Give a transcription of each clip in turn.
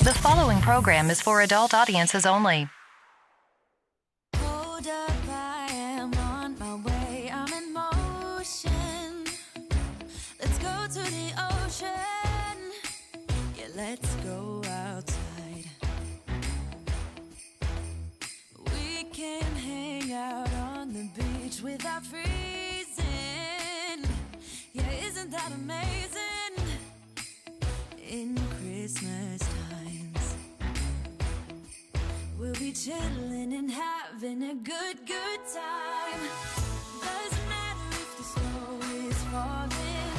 The following program is for adult audiences only. Hold up, I am on my way, I'm in motion. Let's go to the ocean. Yeah, let's go outside. We can hang out on the beach without freezing. Yeah, isn't that amazing? In Christmas times, we'll be chillin' and having a good time. Doesn't matter if the snow is falling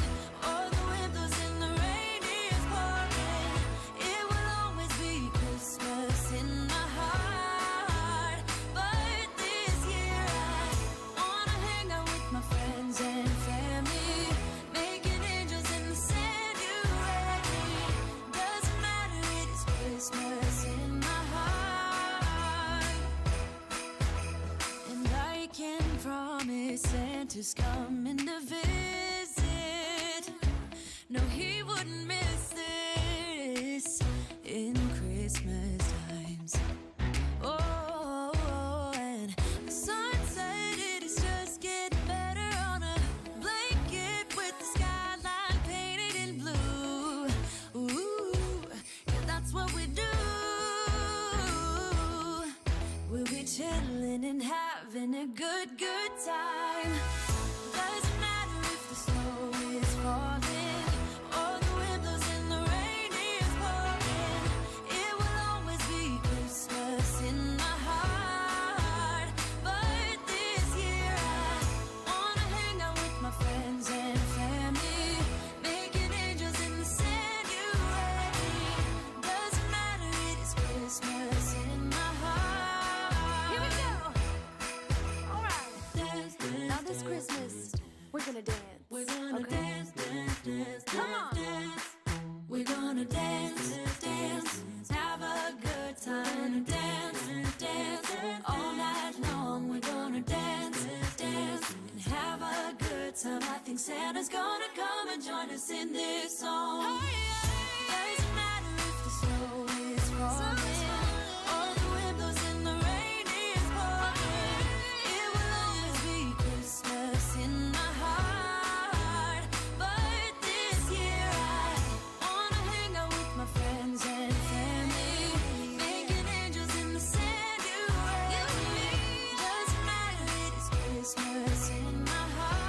or the wind blows and the rain is pouring. It will always be Christmas in my heart. But this year I wanna hang out with my friends and family, making angels in the sand. You ready? Doesn't matter, it is Christmas in my heart. And I can promise Santa's coming to visit. No, he wouldn't miss this in Christmas times. Oh, and the sun said it is just getting better on a blanket with the skyline painted in blue. Ooh, yeah, that's what we do. We'll be chillin' and having a good time. Doesn't matter if the snow is falling or the wind blows and the rain is pouring. It will always be Christmas in my heart. But this year I wanna hang out with my friends and family, making angels in the sand. You ready? Doesn't matter, it is Christmas in my heart. Here we go. All right. Dance, dance, now this Christmas, we're gonna dance. We're gonna dance, dance, dance, come on. Dance. We're gonna dance, dance, have a good time. Dance, dance, all night long. We're gonna dance, dance, and have a good time. I think Santa's gonna come and join us in this song. Doesn't matter if the snow is falling or the wind blows and the rain is pouring. It will always be Christmas in my heart. But this year I wanna hang out with my friends and family, making angels in the sand. You ready? Doesn't matter, it is Christmas in my heart.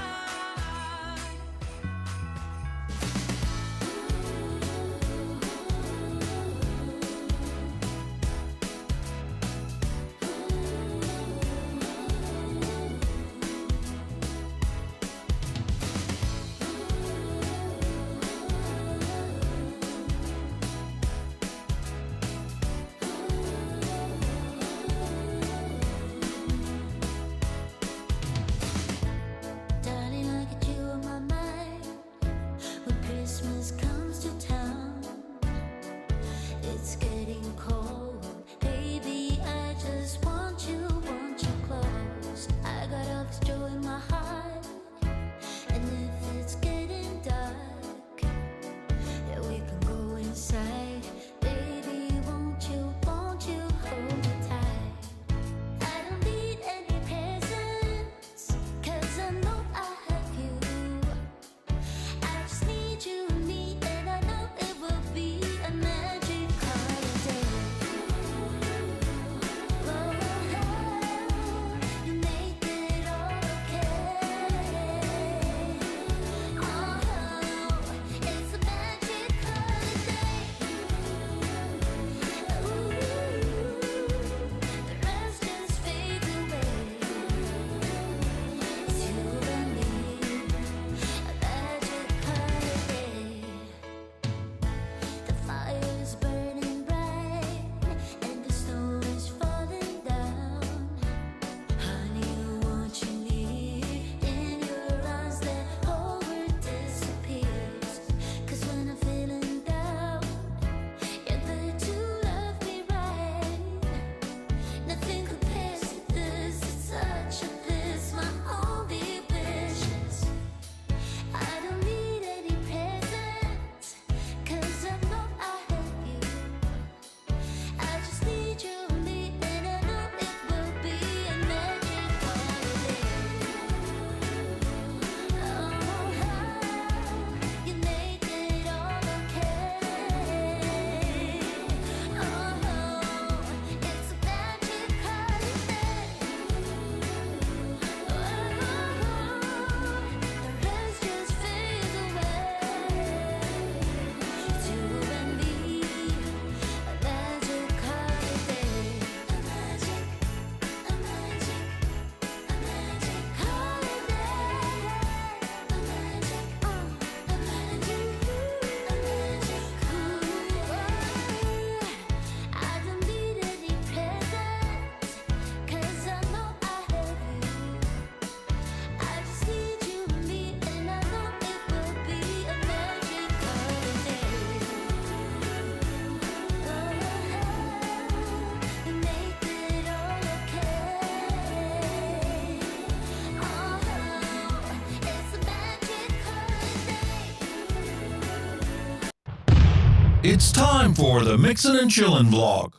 It's time for the Mixin and Chillin vlog.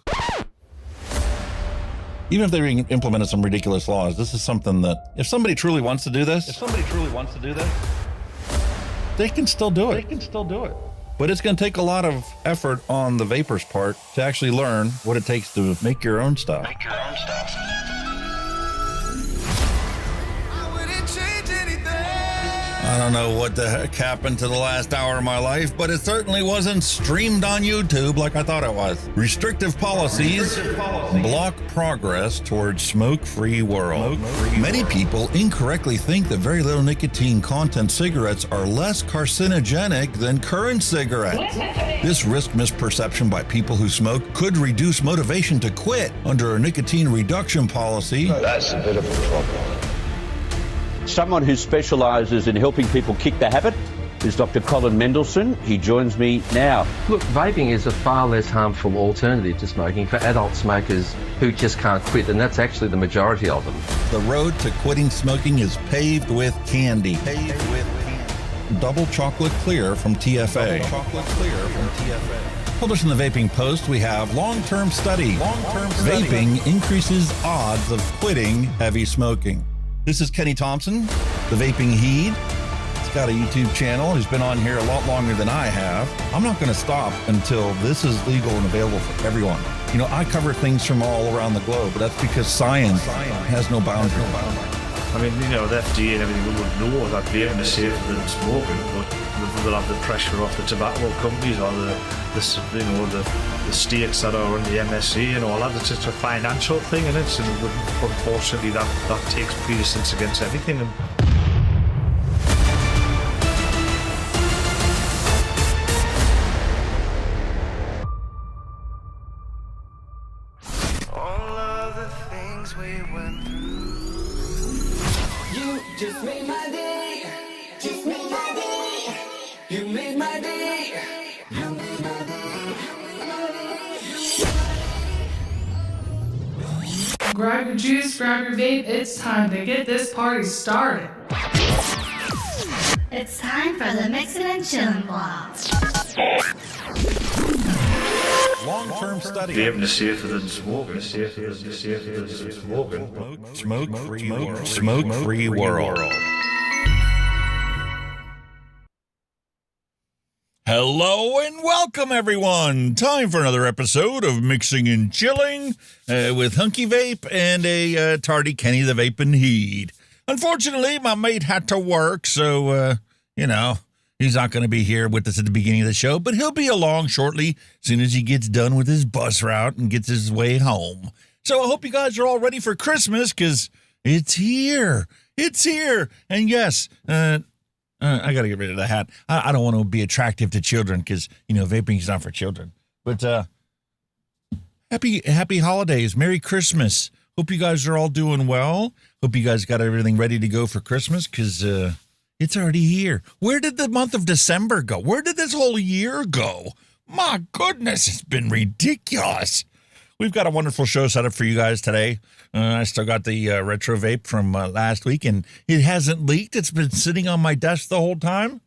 Even if they implemented some ridiculous laws, this is something that if somebody truly wants to do this, they can still do it. But it's going to take a lot of effort on the vapors' part to actually learn what it takes to make your own stuff. I don't know what the heck happened to the last hour of my life, but it certainly wasn't streamed on YouTube like I thought it was. Restrictive policies block progress towards smoke-free world. Many people incorrectly think that very little nicotine content cigarettes are less carcinogenic than current cigarettes. This risk misperception by people who smoke could reduce motivation to quit under a nicotine reduction policy. That's a bit of a problem. Someone who specialises in helping people kick the habit is Dr. Colin Mendelsohn. He joins me now. Look, vaping is a far less harmful alternative to smoking for adult smokers who just can't quit, and that's actually the majority of them. The road to quitting smoking is paved with candy. Double chocolate clear from TFA. Published in the Vaping Post, we have long-term study. Vaping increases odds of quitting heavy smoking. This is Kenny Thompson, the Vaping Heed. He's got a YouTube channel. He's been on here a lot longer than I have. I'm not going to stop until this is legal and available for everyone. You know, I cover things from all around the globe, but that's because science has no boundaries. I mean, you know, the FDA and everything will know that vaping is safer than smoking, but they'll have the pressure off the tobacco companies or the states that are on the MnC and all that. It's just a financial thing, and unfortunately that takes precedence against everything. All of the things we went through. You just made my day. Just made my day. You made my day. You made my day. Grab your juice, grab your vape, it's time to get this party started. It's time for the Mixin and Chillin vlog. Long-term study. Vaping is safer than smoking. Smoke-free world. Hello and welcome, everyone. Time for another episode of Mixing and Chilling with Hunky Vape and a tardy Kenny the Vaping Heed. Unfortunately, my mate had to work, so, he's not going to be here with us at the beginning of the show, but he'll be along shortly as soon as he gets done with his bus route and gets his way home. So I hope you guys are all ready for Christmas, because it's here. It's here. And yes, I got to get rid of the hat. I don't want to be attractive to children because, vaping is not for children. But happy holidays. Merry Christmas. Hope you guys are all doing well. Hope you guys got everything ready to go for Christmas because it's already here. Where did the month of December go? Where did this whole year go? My goodness, it's been ridiculous. We've got a wonderful show set up for you guys today. I still got the retro vape from last week, and it hasn't leaked. It's been sitting on my desk the whole time.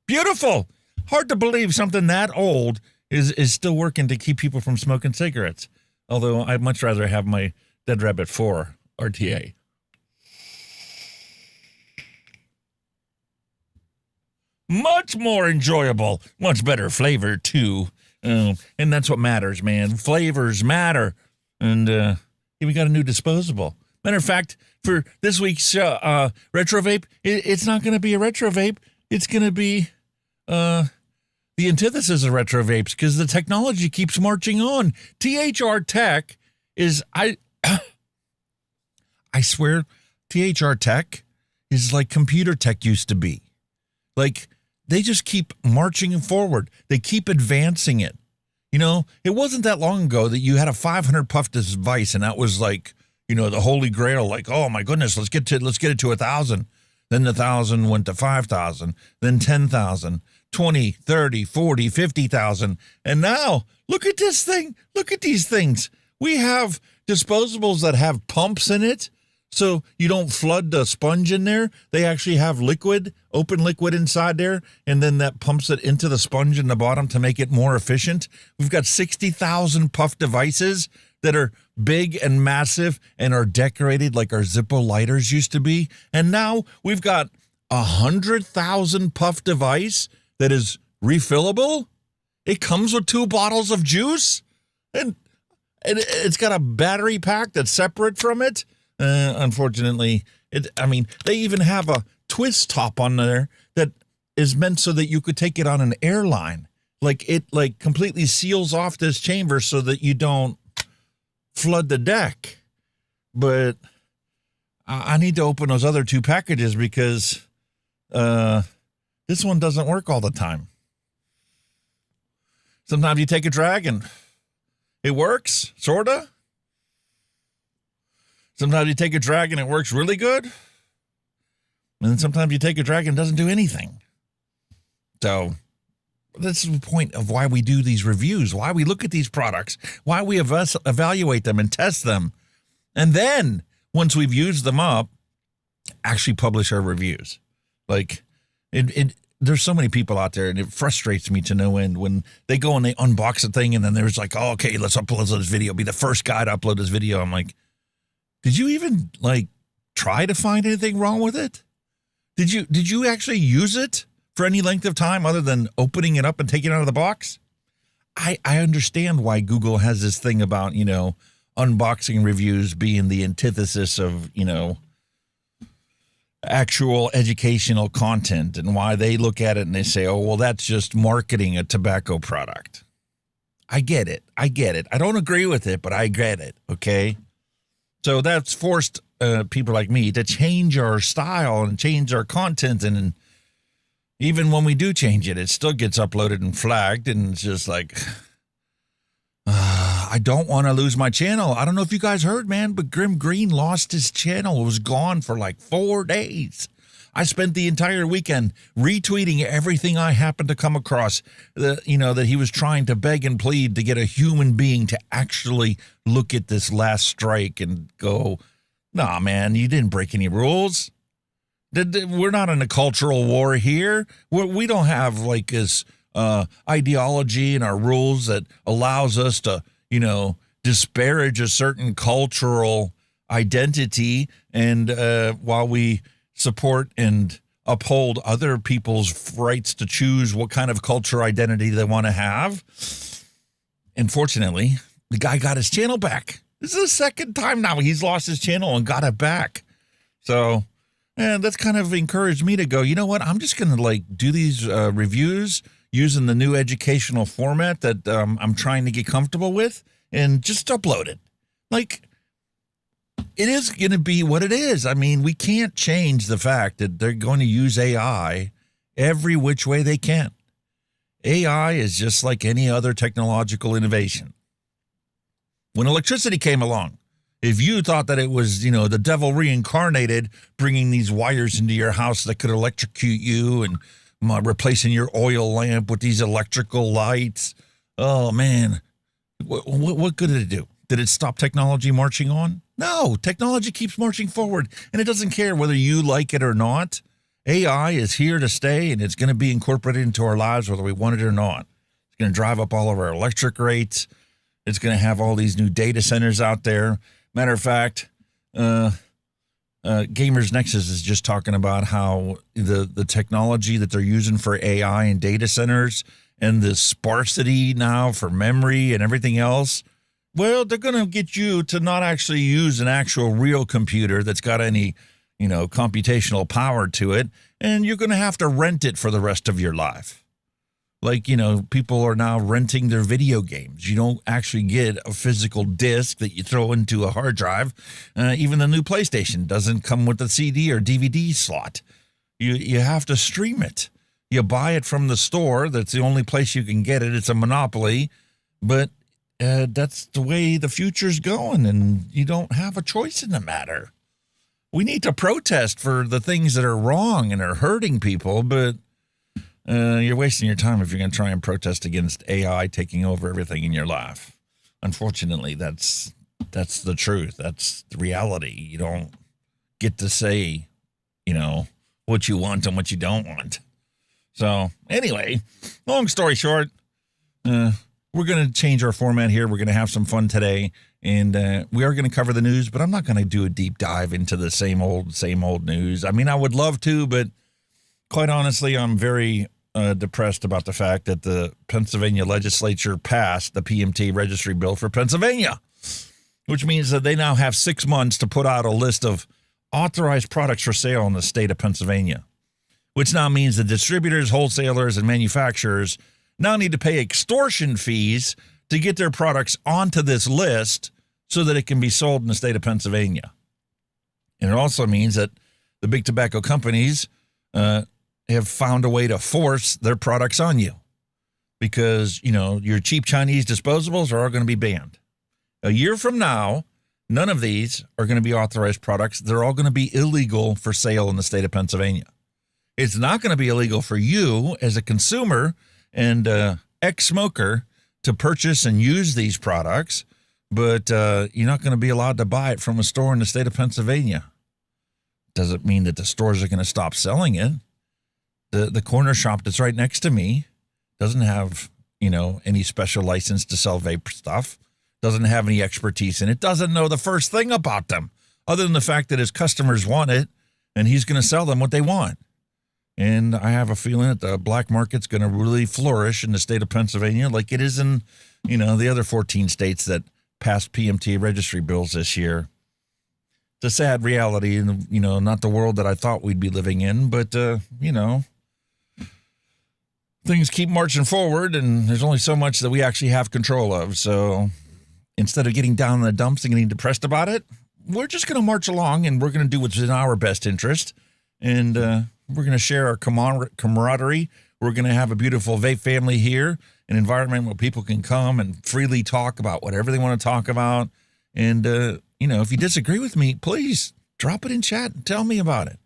Beautiful. Hard to believe something that old is still working to keep people from smoking cigarettes. Although I'd much rather have my Dead Rabbit 4 RTA. Much more enjoyable, much better flavor, too. And that's what matters, man. Flavors matter. And we got a new disposable. Matter of fact, for this week's retro vape, it's not going to be a retro vape. It's going to be the antithesis of retro vapes because the technology keeps marching on. THR Tech is, I swear, THR Tech is like computer tech used to be. Like, they just keep marching forward. They keep advancing it. It wasn't that long ago that you had a 500 puff device, and that was like, the holy grail. Like, oh my goodness, let's get it to 1,000. Then the 1,000 went to 5,000. Then 10,000, 20, 30, 40, 50,000. And now, look at this thing. Look at these things. We have disposables that have pumps in it, so you don't flood the sponge in there. They actually have liquid, open liquid inside there, and then that pumps it into the sponge in the bottom to make it more efficient. We've got 60,000 puff devices that are big and massive and are decorated like our Zippo lighters used to be. And now we've got 100,000 puff device that is refillable. It comes with 2 bottles of juice, and it's got a battery pack that's separate from it. Unfortunately, they even have a twist top on there that is meant so that you could take it on an airline. Like it completely seals off this chamber so that you don't flood the deck. But I need to open those other 2 packages because this one doesn't work all the time. Sometimes you take a drag and it works, sorta. Sometimes you take a drag and it works really good. And then sometimes you take a drag and it doesn't do anything. So this is the point of why we do these reviews, why we look at these products, why we evaluate them and test them. And then once we've used them up, actually publish our reviews. Like there's so many people out there, and it frustrates me to no end when they go and they unbox a thing and then there's like, oh, okay, let's upload this video, be the first guy to upload this video. I'm like, did you even try to find anything wrong with it? Did you actually use it for any length of time other than opening it up and taking it out of the box? I understand why Google has this thing about, unboxing reviews being the antithesis of, actual educational content, and why they look at it and they say, oh, well, that's just marketing a tobacco product. I get it. I don't agree with it, but I get it. Okay. So that's forced people like me to change our style and change our content. And even when we do change it, it still gets uploaded and flagged. And it's just like, I don't want to lose my channel. I don't know if you guys heard, man, but Grim Green lost his channel. It was gone for 4 days. I spent the entire weekend retweeting everything I happened to come across, that he was trying to beg and plead to get a human being to actually look at this last strike and go, nah, man, you didn't break any rules. We're not in a cultural war here. We don't have this ideology in our rules that allows us to, disparage a certain cultural identity. And while we support and uphold other people's rights to choose what kind of culture identity they want to have, unfortunately, the guy got his channel back. This is the second time now he's lost his channel and got it back. So, and that's kind of encouraged me to go, you know what? I'm just going to do these reviews using the new educational format that I'm trying to get comfortable with, and just upload it. It is going to be what it is. I mean, we can't change the fact that they're going to use AI every which way they can. AI is just like any other technological innovation. When electricity came along, if you thought that it was, the devil reincarnated, bringing these wires into your house that could electrocute you and replacing your oil lamp with these electrical lights, oh, man, what good did it do? Did it stop technology marching on? No, technology keeps marching forward, and it doesn't care whether you like it or not. AI is here to stay, and it's going to be incorporated into our lives whether we want it or not. It's going to drive up all of our electric rates. It's going to have all these new data centers out there. Matter of fact, Gamers Nexus is just talking about how the technology that they're using for AI and data centers and the sparsity now for memory and everything else, well, they're going to get you to not actually use an actual real computer that's got any, computational power to it, and you're going to have to rent it for the rest of your life. People are now renting their video games. You don't actually get a physical disc that you throw into a hard drive. Even the new PlayStation doesn't come with a CD or DVD slot. You have to stream it. You buy it from the store. That's the only place you can get it. It's a monopoly. But that's the way the future's going, and you don't have a choice in the matter. We need to protest for the things that are wrong and are hurting people, but you're wasting your time if you're going to try and protest against AI taking over everything in your life. Unfortunately, that's That's the truth. That's the reality. You don't get to say, what you want and what you don't want. So anyway, long story short, we're going to change our format here. We're going to have some fun today, and we are going to cover the news, but I'm not going to do a deep dive into the same old news. I mean, I would love to, but quite honestly, I'm very depressed about the fact that the Pennsylvania legislature passed the PMT registry bill for Pennsylvania, which means that they now have 6 months to put out a list of authorized products for sale in the state of Pennsylvania, which now means the distributors, wholesalers, and manufacturers now need to pay extortion fees to get their products onto this list so that it can be sold in the state of Pennsylvania. And it also means that the big tobacco companies have found a way to force their products on you because, your cheap Chinese disposables are all going to be banned. A year from now, none of these are going to be authorized products. They're all going to be illegal for sale in the state of Pennsylvania. It's not going to be illegal for you as a consumer and ex-smoker to purchase and use these products, but you're not going to be allowed to buy it from a store in the state of Pennsylvania. Doesn't mean that the stores are going to stop selling it. The corner shop that's right next to me doesn't have, any special license to sell vape stuff. Doesn't have any expertise in it, doesn't know the first thing about them, other than the fact that his customers want it, and he's going to sell them what they want. And I have a feeling that the black market's going to really flourish in the state of Pennsylvania like it is in, the other 14 states that passed PMT registry bills this year. It's a sad reality, and, not the world that I thought we'd be living in, but, things keep marching forward, and there's only so much that we actually have control of, so instead of getting down in the dumps and getting depressed about it, we're just going to march along, and we're going to do what's in our best interest. And we're going to share our camaraderie. We're going to have a beautiful vape family here, an environment where people can come and freely talk about whatever they want to talk about. And, if you disagree with me, please drop it in chat and tell me about it.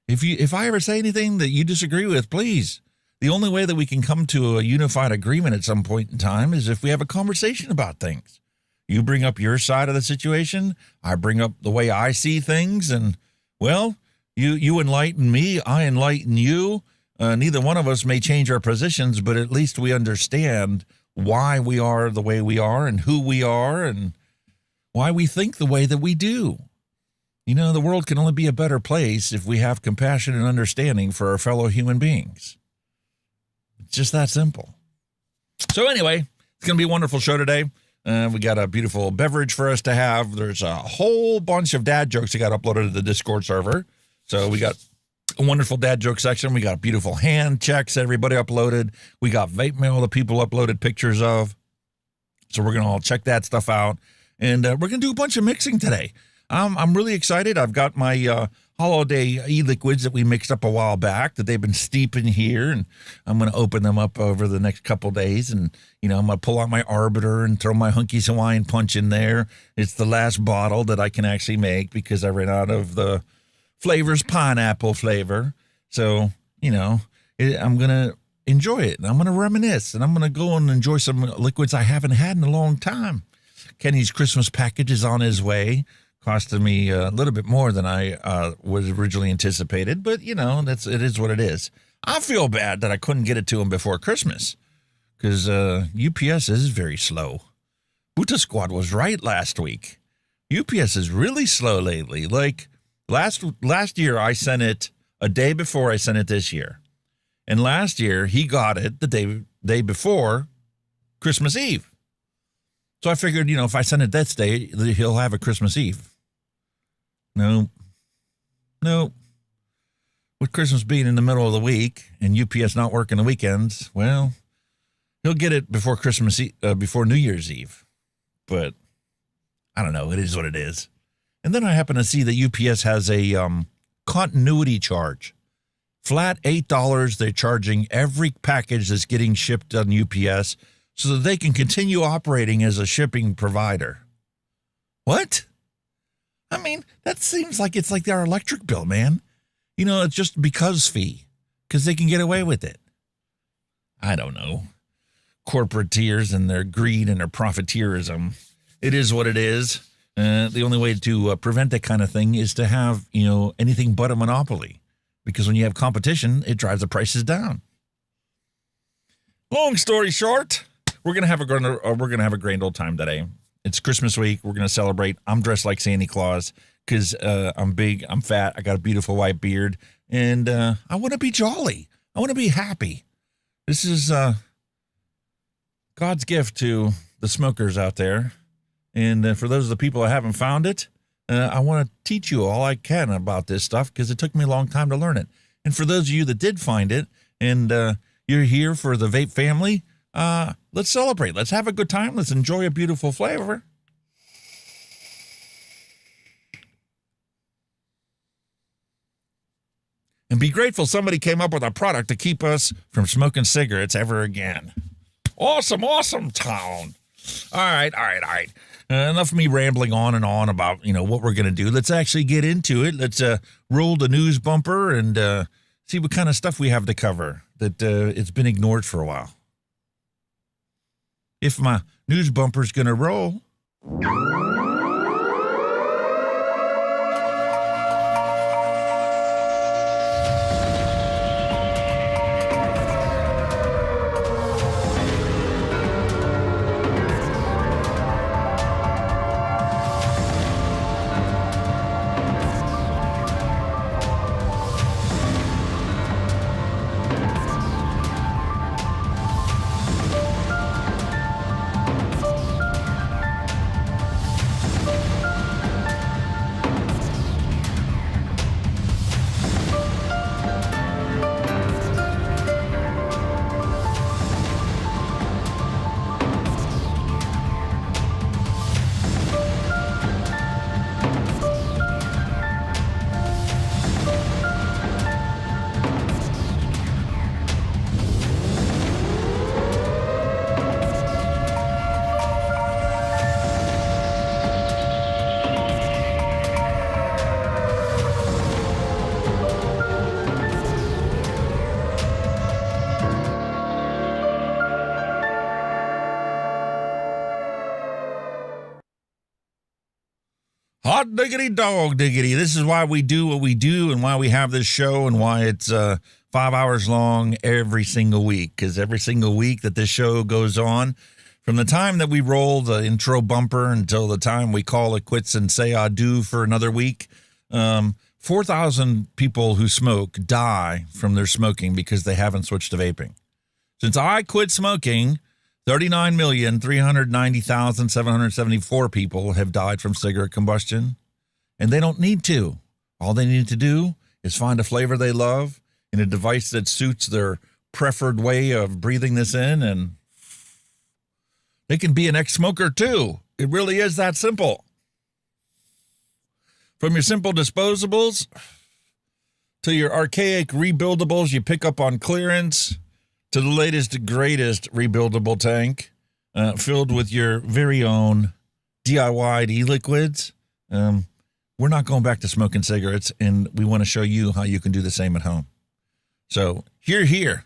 If I ever say anything that you disagree with, please. The only way that we can come to a unified agreement at some point in time is if we have a conversation about things. You bring up your side of the situation. I bring up the way I see things. And, well, you enlighten me. I enlighten you. Neither one of us may change our positions, but at least we understand why we are the way we are and who we are and why we think the way that we do. The world can only be a better place if we have compassion and understanding for our fellow human beings. It's just that simple. So anyway, it's going to be a wonderful show today. We got a beautiful beverage for us to have. There's a whole bunch of dad jokes that got uploaded to the Discord server. So we got a wonderful dad joke section. We got beautiful hand checks everybody uploaded. We got vape mail that people uploaded pictures of. So we're going to all check that stuff out. And we're going to do a bunch of mixing today. I'm really excited. I've got my holiday e-liquids that we mixed up a while back that they've been steeping here, and I'm going to open them up over the next couple days, and I'm going to pull out my arbiter and throw my Hunky's Hawaiian Punch in there. It's the last bottle that I can actually make because I ran out of the flavors, pineapple flavor. So, I'm going to enjoy it, and I'm going to reminisce, and I'm going to go and enjoy some liquids I haven't had in a long time. Kenny's Christmas package is on his way. Costed me a little bit more than I was originally anticipated, but it is what it is. I feel bad that I couldn't get it to him before Christmas because UPS is very slow. Buta Squad was right last week. UPS is really slow lately. Like last year, I sent it a day before I sent it this year, and last year he got it the day before Christmas Eve. So I figured, if I send it that day, he'll have a Christmas Eve. No. With Christmas being in the middle of the week and UPS not working the weekends, well, he'll get it before Christmas Eve, before New Year's Eve. But I don't know. It is what it is. And then I happen to see that UPS has a continuity charge. Flat $8 they're charging every package that's getting shipped on UPS so that they can continue operating as a shipping provider. What? I mean, that seems like it's like our electric bill, man. It's just because fee, because they can get away with it. I don't know. Corporateers and their greed and their profiteerism. It is what it is. The only way to prevent that kind of thing is to have, anything but a monopoly, because when you have competition, it drives the prices down. Long story short, we're gonna have a grand old time today. It's Christmas week. We're gonna celebrate. I'm dressed like Santa Claus because I'm big, I'm fat, I got a beautiful white beard, and I want to be jolly. I want to be happy. This is God's gift to the smokers out there. And for those of the people that haven't found it, I want to teach you all I can about this stuff because it took me a long time to learn it. And for those of you that did find it and you're here for the vape family, let's celebrate. Let's have a good time. Let's enjoy a beautiful flavor. And be grateful somebody came up with a product to keep us from smoking cigarettes ever again. Awesome town. All right. Enough of me rambling on and on about, what we're going to do. Let's actually get into it. Let's roll the news bumper and see what kind of stuff we have to cover that it's been ignored for a while. If my news bumper's going to roll. Hot diggity dog diggity. This is why we do what we do and why we have this show and why it's 5 hours long every single week. Because every single week that this show goes on, from the time that we roll the intro bumper until the time we call it quits and say adieu for another week, 4,000 people who smoke die from their smoking because they haven't switched to vaping. Since I quit smoking, 39,390,774 people have died from cigarette combustion, and they don't need to. All they need to do is find a flavor they love in a device that suits their preferred way of breathing this in, and they can be an ex-smoker too. It really is that simple. From your simple disposables to your archaic rebuildables you pick up on clearance, to the latest, greatest rebuildable tank filled with your very own DIY e-liquids. We're not going back to smoking cigarettes, and we want to show you how you can do the same at home. So, here.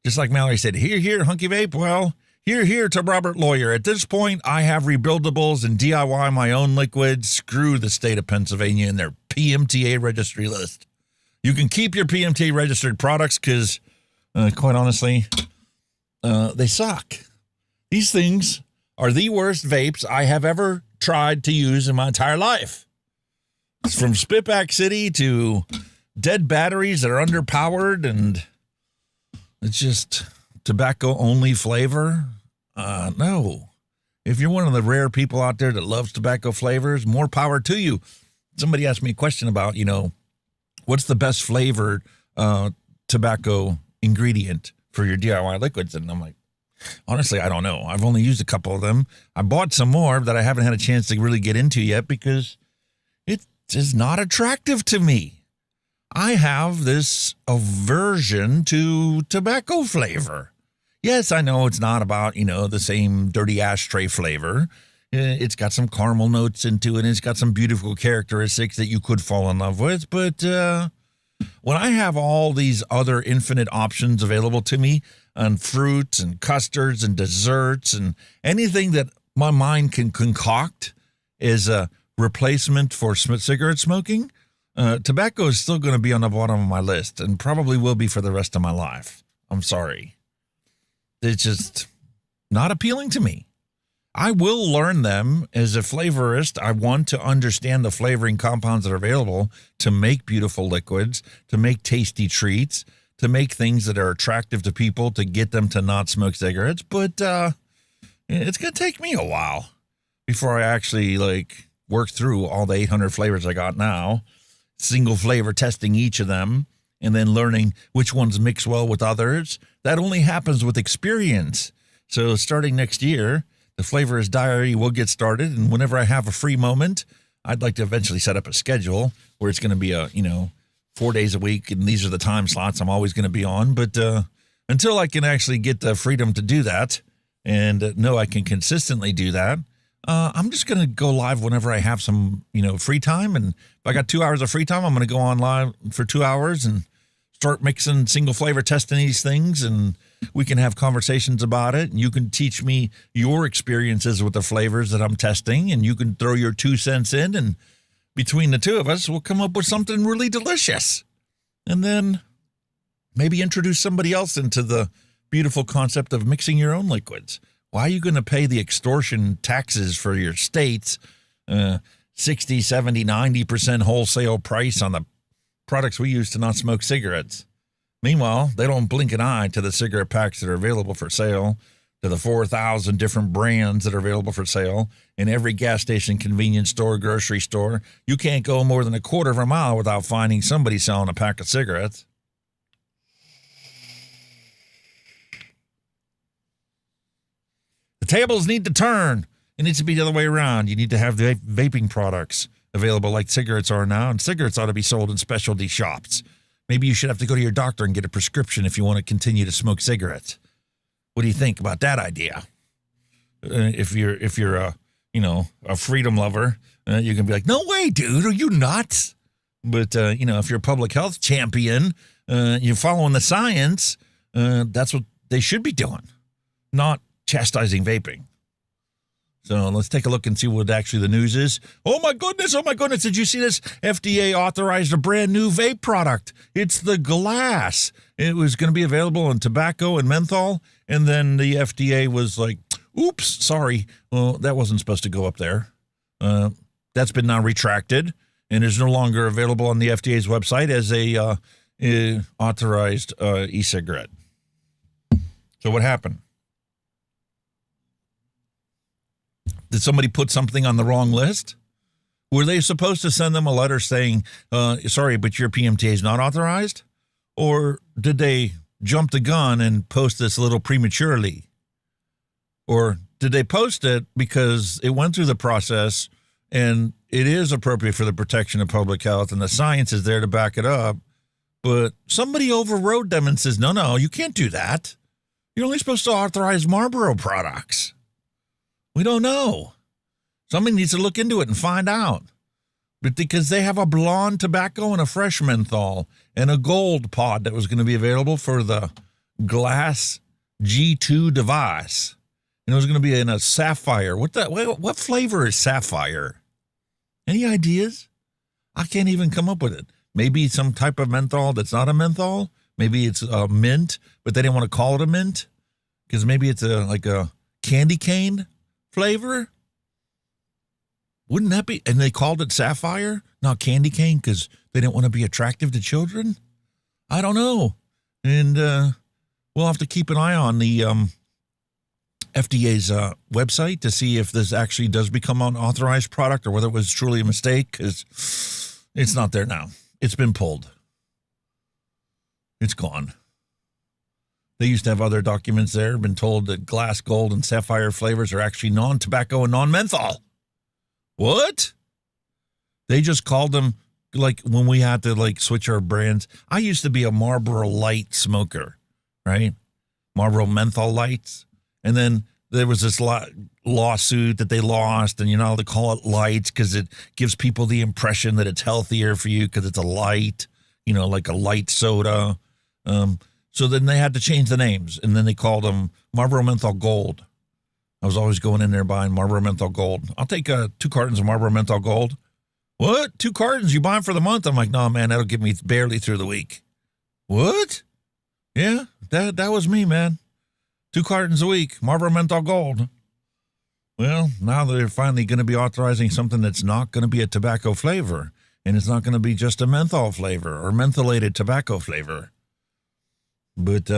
Just like Mallory said, here, Hunky Vape. Well, here to Robert Lawyer. At this point, I have rebuildables and DIY my own liquids. Screw the state of Pennsylvania and their PMTA registry list. You can keep your PMTA registered products because quite honestly, they suck. These things are the worst vapes I have ever tried to use in my entire life. It's from Spitback City to dead batteries that are underpowered, and it's just tobacco-only flavor. No. If you're one of the rare people out there that loves tobacco flavors, more power to you. Somebody asked me a question about, what's the best flavored tobacco ingredient for your DIY liquids, and I'm like, honestly, I don't know. I've only used a couple of them. I bought some more that I haven't had a chance to really get into yet because it is not attractive to me. I have this aversion to tobacco flavor. Yes, I know it's not about, the same dirty ashtray flavor. It's got some caramel notes into it, and it's got some beautiful characteristics that you could fall in love with, but when I have all these other infinite options available to me on fruits and custards and desserts and anything that my mind can concoct as a replacement for cigarette smoking, tobacco is still going to be on the bottom of my list and probably will be for the rest of my life. I'm sorry. It's just not appealing to me. I will learn them as a flavorist. I want to understand the flavoring compounds that are available to make beautiful liquids, to make tasty treats, to make things that are attractive to people, to get them to not smoke cigarettes. But it's going to take me a while before I actually work through all the 800 flavors I got now, single flavor testing each of them, and then learning which ones mix well with others. That only happens with experience. So starting next year, the Flavorist Diary will get started, and whenever I have a free moment, I'd like to eventually set up a schedule where it's going to be 4 days a week, and these are the time slots I'm always going to be on. But until I can actually get the freedom to do that and know I can consistently do that, I'm just going to go live whenever I have some, free time. And if I got 2 hours of free time, I'm going to go on live for 2 hours and start mixing single flavor, testing these things, and we can have conversations about it. And you can teach me your experiences with the flavors that I'm testing, and you can throw your 2 cents in, and between the two of us, we'll come up with something really delicious. And then maybe introduce somebody else into the beautiful concept of mixing your own liquids. Why are you going to pay the extortion taxes for your state's 60, 70, 90% wholesale price on the products we use to not smoke cigarettes? Meanwhile, they don't blink an eye to the cigarette packs that are available for sale, to the 4,000 different brands that are available for sale in every gas station, convenience store, grocery store. You can't go more than a quarter of a mile without finding somebody selling a pack of cigarettes. The tables need to turn. It needs to be the other way around. You need to have the vaping products available like cigarettes are now, and cigarettes ought to be sold in specialty shops. Maybe you should have to go to your doctor and get a prescription if you want to continue to smoke cigarettes. What do you think about that idea? If you're a freedom lover, you can be like, no way, dude, are you nuts? But if you're a public health champion, you're following the science. That's what they should be doing, not chastising vaping. So let's take a look and see what actually the news is. Oh my goodness. Did you see this? FDA authorized a brand new vape product. It's the glass. It was going to be available in tobacco and menthol. And then the FDA was like, oops, sorry. Well, that wasn't supposed to go up there. That's been now retracted and is no longer available on the FDA's website as a authorized e-cigarette. So what happened? Did somebody put something on the wrong list? Were they supposed to send them a letter saying, sorry, but your PMTA is not authorized? Or did they jump the gun and post this a little prematurely? Or did they post it because it went through the process and it is appropriate for the protection of public health and the science is there to back it up, but somebody overrode them and says, no, you can't do that. You're only supposed to authorize Marlboro products. We don't know. Somebody needs to look into it and find out. But because they have a blonde tobacco and a fresh menthol and a gold pod that was going to be available for the glass G2 device. And it was going to be in a sapphire. What flavor is sapphire? Any ideas? I can't even come up with it. Maybe some type of menthol that's not a menthol. Maybe it's a mint, but they didn't want to call it a mint because maybe it's like a candy cane flavor. Wouldn't that be? And they called it sapphire, not candy cane, because they didn't want to be attractive to children. I don't know. And we'll have to keep an eye on the FDA's website to see if this actually does become an authorized product or whether it was truly a mistake, because it's not there now. It's been pulled. It's gone. They used to have other documents there, been told that glass, gold, and sapphire flavors are actually non-tobacco and non-menthol. What? They just called them, like when we had to switch our brands. I used to be a Marlboro Light smoker, right? Marlboro Menthol Lights. And then there was this lawsuit that they lost, and they call it lights because it gives people the impression that it's healthier for you because it's a light, like a light soda. So then they had to change the names, and then they called them Marlboro Menthol Gold. I was always going in there buying Marlboro Menthol Gold. I'll take 2 cartons of Marlboro Menthol Gold. What? 2 cartons? You buy them for the month? I'm like, no, man, that'll get me barely through the week. What? Yeah, that was me, man. 2 cartons a week, Marlboro Menthol Gold. Well, now they're finally going to be authorizing something that's not going to be a tobacco flavor, and it's not going to be just a menthol flavor or mentholated tobacco flavor. But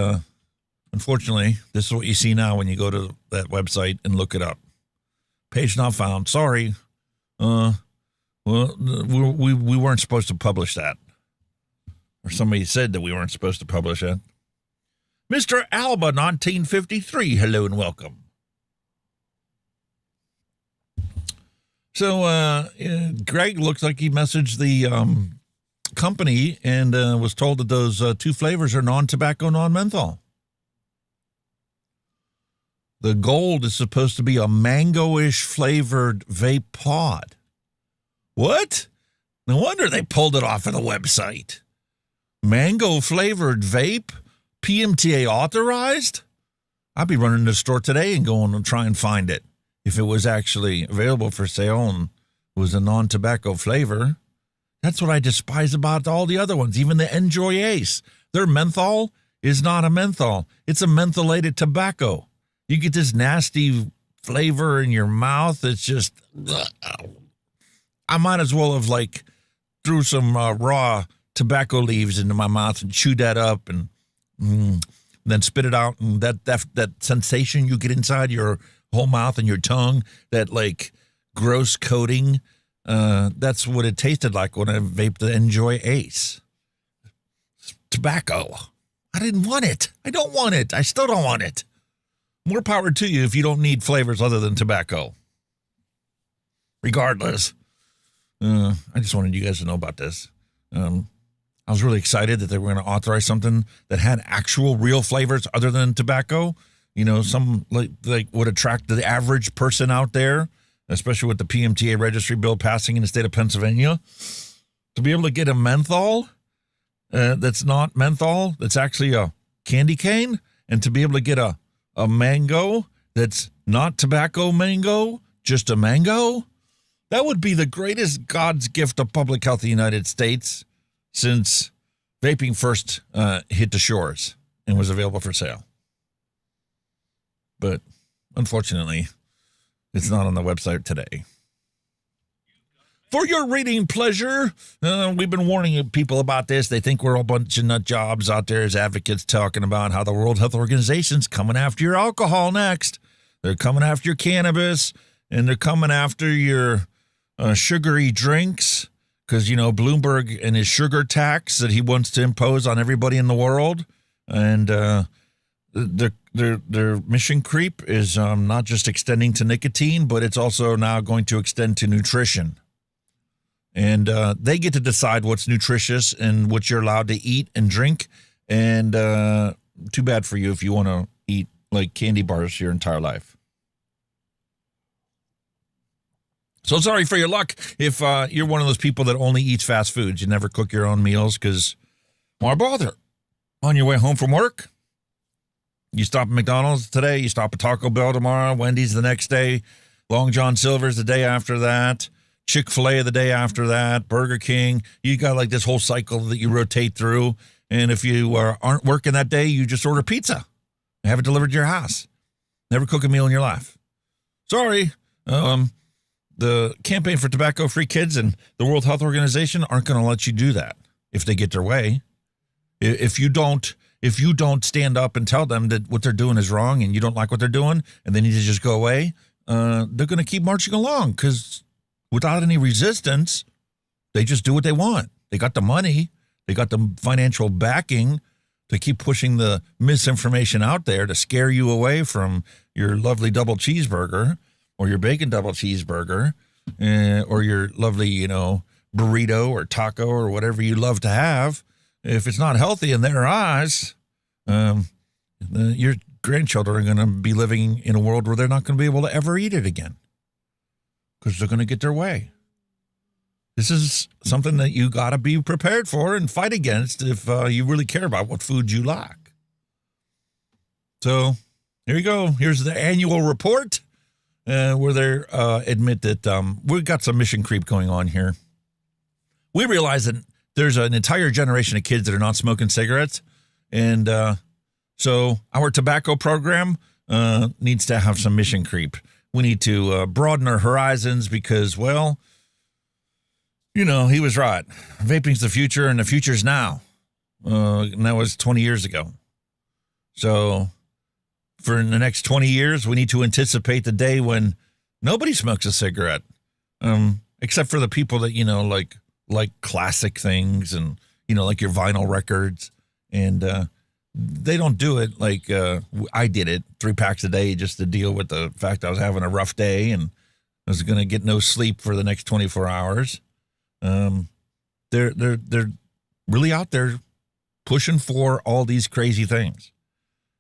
unfortunately, this is what you see now when you go to that website and look it up. Page not found. Sorry. Well, we weren't supposed to publish that. Or somebody said that we weren't supposed to publish it. Mr. Alba 1953, hello and welcome. So Greg looks like he messaged the company and was told that those 2 flavors are non-tobacco, non-menthol. The gold is supposed to be a mango-ish flavored vape pod. What? No wonder they pulled it off of the website. Mango-flavored vape? PMTA authorized? I'd be running to the store today and going to try and find it if it was actually available for sale and was a non-tobacco flavor. That's what I despise about all the other ones, even the Enjoy Ace. Their menthol is not a menthol. It's a mentholated tobacco. You get this nasty flavor in your mouth. It's just, I might as well have threw some raw tobacco leaves into my mouth and chewed that up and then spit it out. And that sensation you get inside your whole mouth and your tongue, that gross coating, that's what it tasted like when I vaped the Enjoy Ace. Tobacco. I didn't want it. I don't want it. I still don't want it. More power to you if you don't need flavors other than tobacco. Regardless, I just wanted you guys to know about this. I was really excited that they were going to authorize something that had actual real flavors other than tobacco. You know, some like would attract the average person out there, especially with the PMTA registry bill passing in the state of Pennsylvania. To be able to get a menthol that's not menthol, that's actually a candy cane, and to be able to get a mango that's not tobacco mango, just a mango, that would be the greatest God's gift of public health in the United States since vaping first hit the shores and was available for sale. But unfortunately, it's not on the website today. For your reading pleasure, we've been warning people about this. They think we're a bunch of nut jobs out there as advocates talking about how the World Health Organization's coming after your alcohol next. They're coming after your cannabis, and they're coming after your sugary drinks because, you know, Bloomberg and his sugar tax that he wants to impose on everybody in the world. And their mission creep is not just extending to nicotine, but it's also now going to extend to nutrition. And they get to decide what's nutritious and what you're allowed to eat and drink. And too bad for you if you want to eat like candy bars your entire life. So sorry for your luck if you're one of those people that only eats fast foods. You never cook your own meals because why bother? On your way home from work, you stop at McDonald's today, you stop at Taco Bell tomorrow, Wendy's the next day, Long John Silver's the day after that, Chick-fil-A the day after that, Burger King. You got like this whole cycle that you rotate through. And if you aren't working that day, you just order pizza and have it delivered to your house. Never cook a meal in your life. Sorry. The Campaign for Tobacco-Free Kids and the World Health Organization aren't going to let you do that if they get their way. If you don't stand up and tell them that what they're doing is wrong and you don't like what they're doing and they need to just go away, they're going to keep marching along because without any resistance, they just do what they want. They got the money. They got the financial backing to keep pushing the misinformation out there to scare you away from your lovely double cheeseburger or your bacon double cheeseburger or your lovely, burrito or taco or whatever you love to have. If it's not healthy in their eyes, your grandchildren are going to be living in a world where they're not going to be able to ever eat it again because they're going to get their way. This is something that you got to be prepared for and fight against if you really care about what food you like. So here you go. Here's the annual report where they admit that we've got some mission creep going on here. We realize that there's an entire generation of kids that are not smoking cigarettes, and so our tobacco program needs to have some mission creep. We need to broaden our horizons because, well, you know, he was right. Vaping's the future, and the future's now. And that was 20 years ago. So for the next 20 years, we need to anticipate the day when nobody smokes a cigarette, except for the people that, you know, like classic things and, you know, like your vinyl records. And they don't do it like I did it, 3 packs a day just to deal with the fact I was having a rough day and I was going to get no sleep for the next 24 hours. They're really out there pushing for all these crazy things.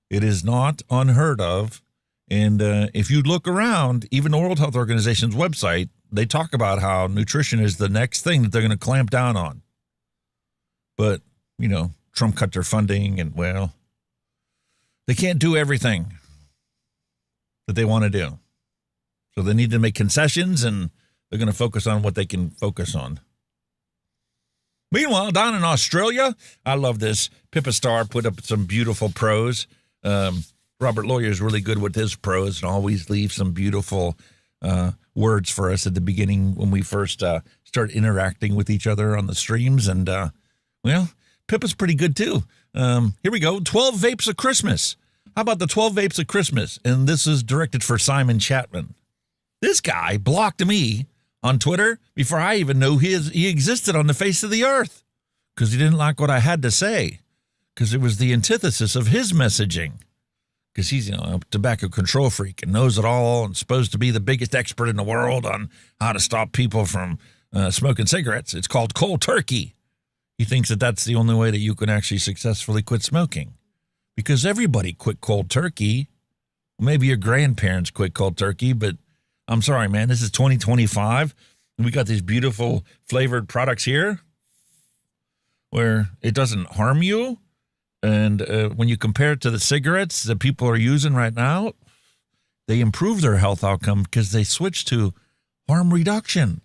It is not unheard of. And if you look around, even the World Health Organization's website, they talk about how nutrition is the next thing that they're going to clamp down on. But, you know, Trump cut their funding and, well, they can't do everything that they want to do. So they need to make concessions, and they're going to focus on what they can focus on. Meanwhile, down in Australia, I love this. Pippa Star put up some beautiful prose. Robert Lawyer is really good with his prose and always leaves some beautiful words for us at the beginning when we first start interacting with each other on the streams. And, well, Pippa's pretty good, too. Here we go. 12 Vapes of Christmas. How about the 12 Vapes of Christmas? And this is directed for Simon Chapman. This guy blocked me on Twitter before I even knew he existed on the face of the earth because he didn't like what I had to say because it was the antithesis of his messaging because he's, you know, a tobacco control freak and knows it all and supposed to be the biggest expert in the world on how to stop people from smoking cigarettes. It's called cold turkey. He thinks that that's the only way that you can actually successfully quit smoking because everybody quit cold turkey. Maybe your grandparents quit cold turkey, but I'm sorry, man, this is 2025, and we got these beautiful flavored products here where it doesn't harm you. And when you compare it to the cigarettes that people are using right now, they improve their health outcome because they switch to harm reduction.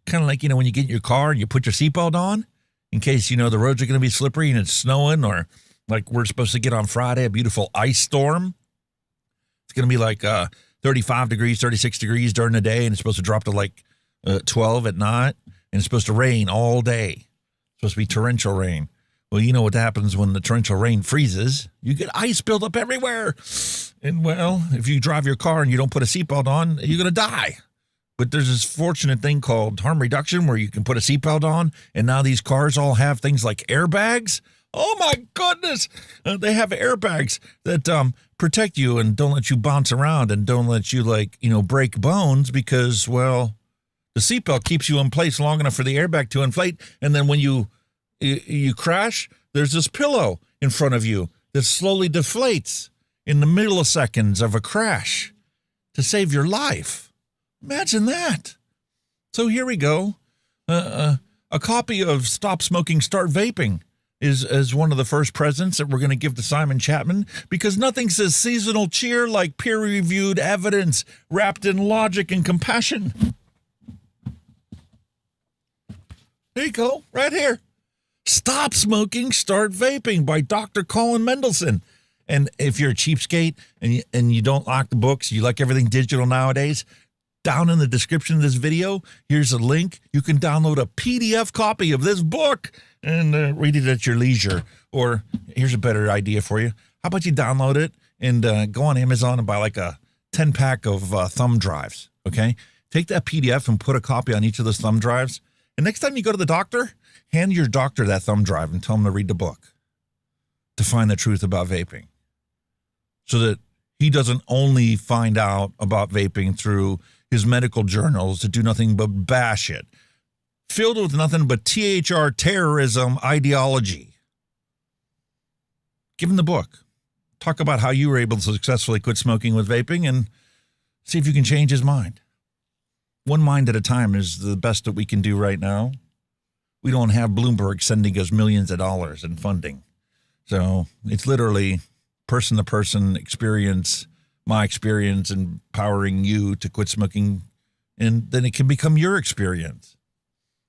Kind of like, you know, when you get in your car and you put your seatbelt on in case, you know, the roads are going to be slippery and it's snowing, or like we're supposed to get on Friday, a beautiful ice storm. It's going to be like 35 degrees, 36 degrees during the day, and it's supposed to drop to like 12 at night, and it's supposed to rain all day. It's supposed to be torrential rain. Well, you know what happens when the torrential rain freezes? You get ice built up everywhere. And, well, if you drive your car and you don't put a seatbelt on, you're going to die. But there's this fortunate thing called harm reduction where you can put a seatbelt on, and now these cars all have things like airbags. Oh, my goodness. They have airbags that protect you and don't let you bounce around and don't let you, like, you know, break bones because, well, the seatbelt keeps you in place long enough for the airbag to inflate. And then when you crash, there's this pillow in front of you that slowly deflates in the milliseconds of a crash to save your life. Imagine that. So here we go. A copy of Stop Smoking, Start Vaping is as one of the first presents that we're going to give to Simon Chapman because nothing says seasonal cheer like peer-reviewed evidence wrapped in logic and compassion. There you go, right here. Stop Smoking, Start Vaping by Dr. Colin Mendelsohn. And if you're a cheapskate and you don't like the books, you like everything digital nowadays, down in the description of this video, here's a link. You can download a PDF copy of this book and read it at your leisure. Or here's a better idea for you. How about you download it and go on Amazon and buy like a 10-pack of thumb drives, okay? Take that PDF and put a copy on each of those thumb drives. And next time you go to the doctor, hand your doctor that thumb drive and tell him to read the book to find the truth about vaping so that he doesn't only find out about vaping through his medical journals that do nothing but bash it, filled with nothing but THR terrorism ideology. Give him the book. Talk about how you were able to successfully quit smoking with vaping and see if you can change his mind. One mind at a time is the best that we can do right now. We don't have Bloomberg sending us millions of dollars in funding. So it's literally person-to-person experience my experience empowering you to quit smoking, and then it can become your experience.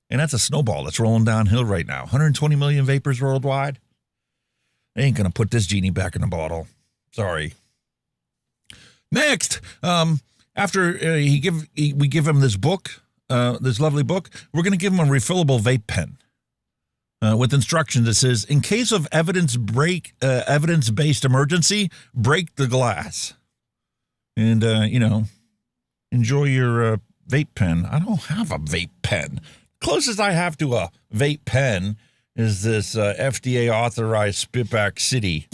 And that's a snowball that's rolling downhill right now. 120 million vapors worldwide. I ain't going to put this genie back in the bottle. Sorry. Next, after we give him this book, this lovely book, we're going to give him a refillable vape pen with instructions that says, in case of evidence-based emergency, break the glass. And, enjoy your vape pen. I don't have a vape pen. Closest I have to a vape pen is this FDA authorized Spitback City.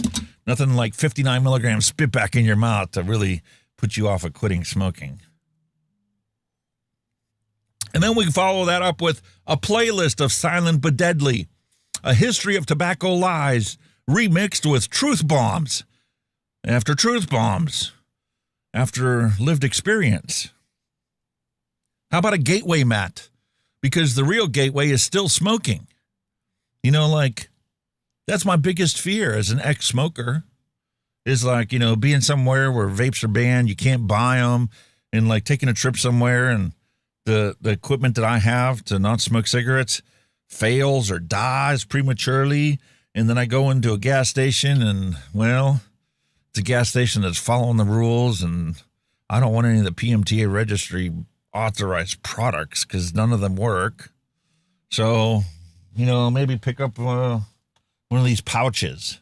Nothing like 59 milligrams spitback in your mouth to really put you off of quitting smoking. And then we follow that up with a playlist of Silent but Deadly, a history of tobacco lies remixed with truth bombs. After truth bombs, after lived experience. How about a gateway mat? Because the real gateway is still smoking. That's my biggest fear as an ex-smoker is being somewhere where vapes are banned, you can't buy them, and taking a trip somewhere and the equipment that I have to not smoke cigarettes fails or dies prematurely, and then I go into a gas station and, it's a gas station that's following the rules, and I don't want any of the PMTA registry authorized products because none of them work. So, maybe pick up one of these pouches.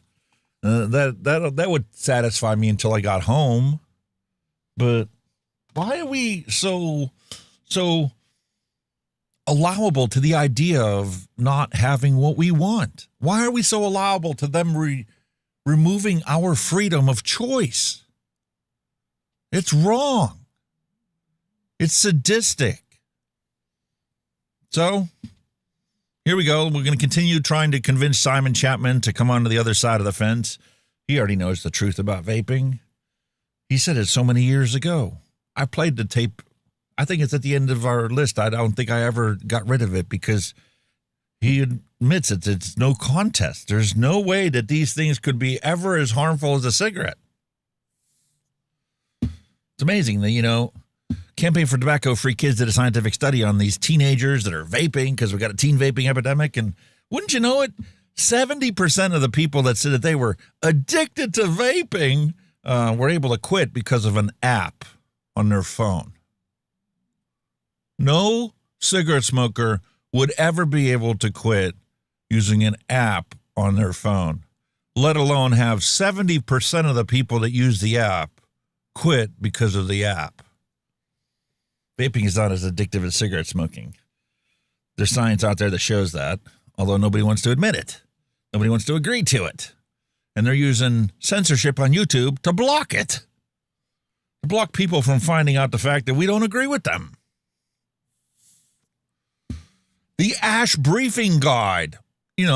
That would satisfy me until I got home. But why are we so allowable to the idea of not having what we want? Why are we so allowable to them removing our freedom of choice? It's wrong. It's sadistic. So, here we go. We're going to continue trying to convince Simon Chapman to come onto the other side of the fence. He already knows the truth about vaping. He said it so many years ago. I played the tape. I think it's at the end of our list. I don't think I ever got rid of it because he admits it's no contest. There's no way that these things could be ever as harmful as a cigarette. It's amazing that, Campaign for Tobacco-Free Kids did a scientific study on these teenagers that are vaping because we've got a teen vaping epidemic. And wouldn't you know it, 70% of the people that said that they were addicted to vaping were able to quit because of an app on their phone. No cigarette smoker would ever be able to quit using an app on their phone, let alone have 70% of the people that use the app quit because of the app. Vaping is not as addictive as cigarette smoking. There's science out there that shows that, although nobody wants to admit it. Nobody wants to agree to it. And they're using censorship on YouTube to block it. To block people from finding out the fact that we don't agree with them. The Ash Briefing Guide,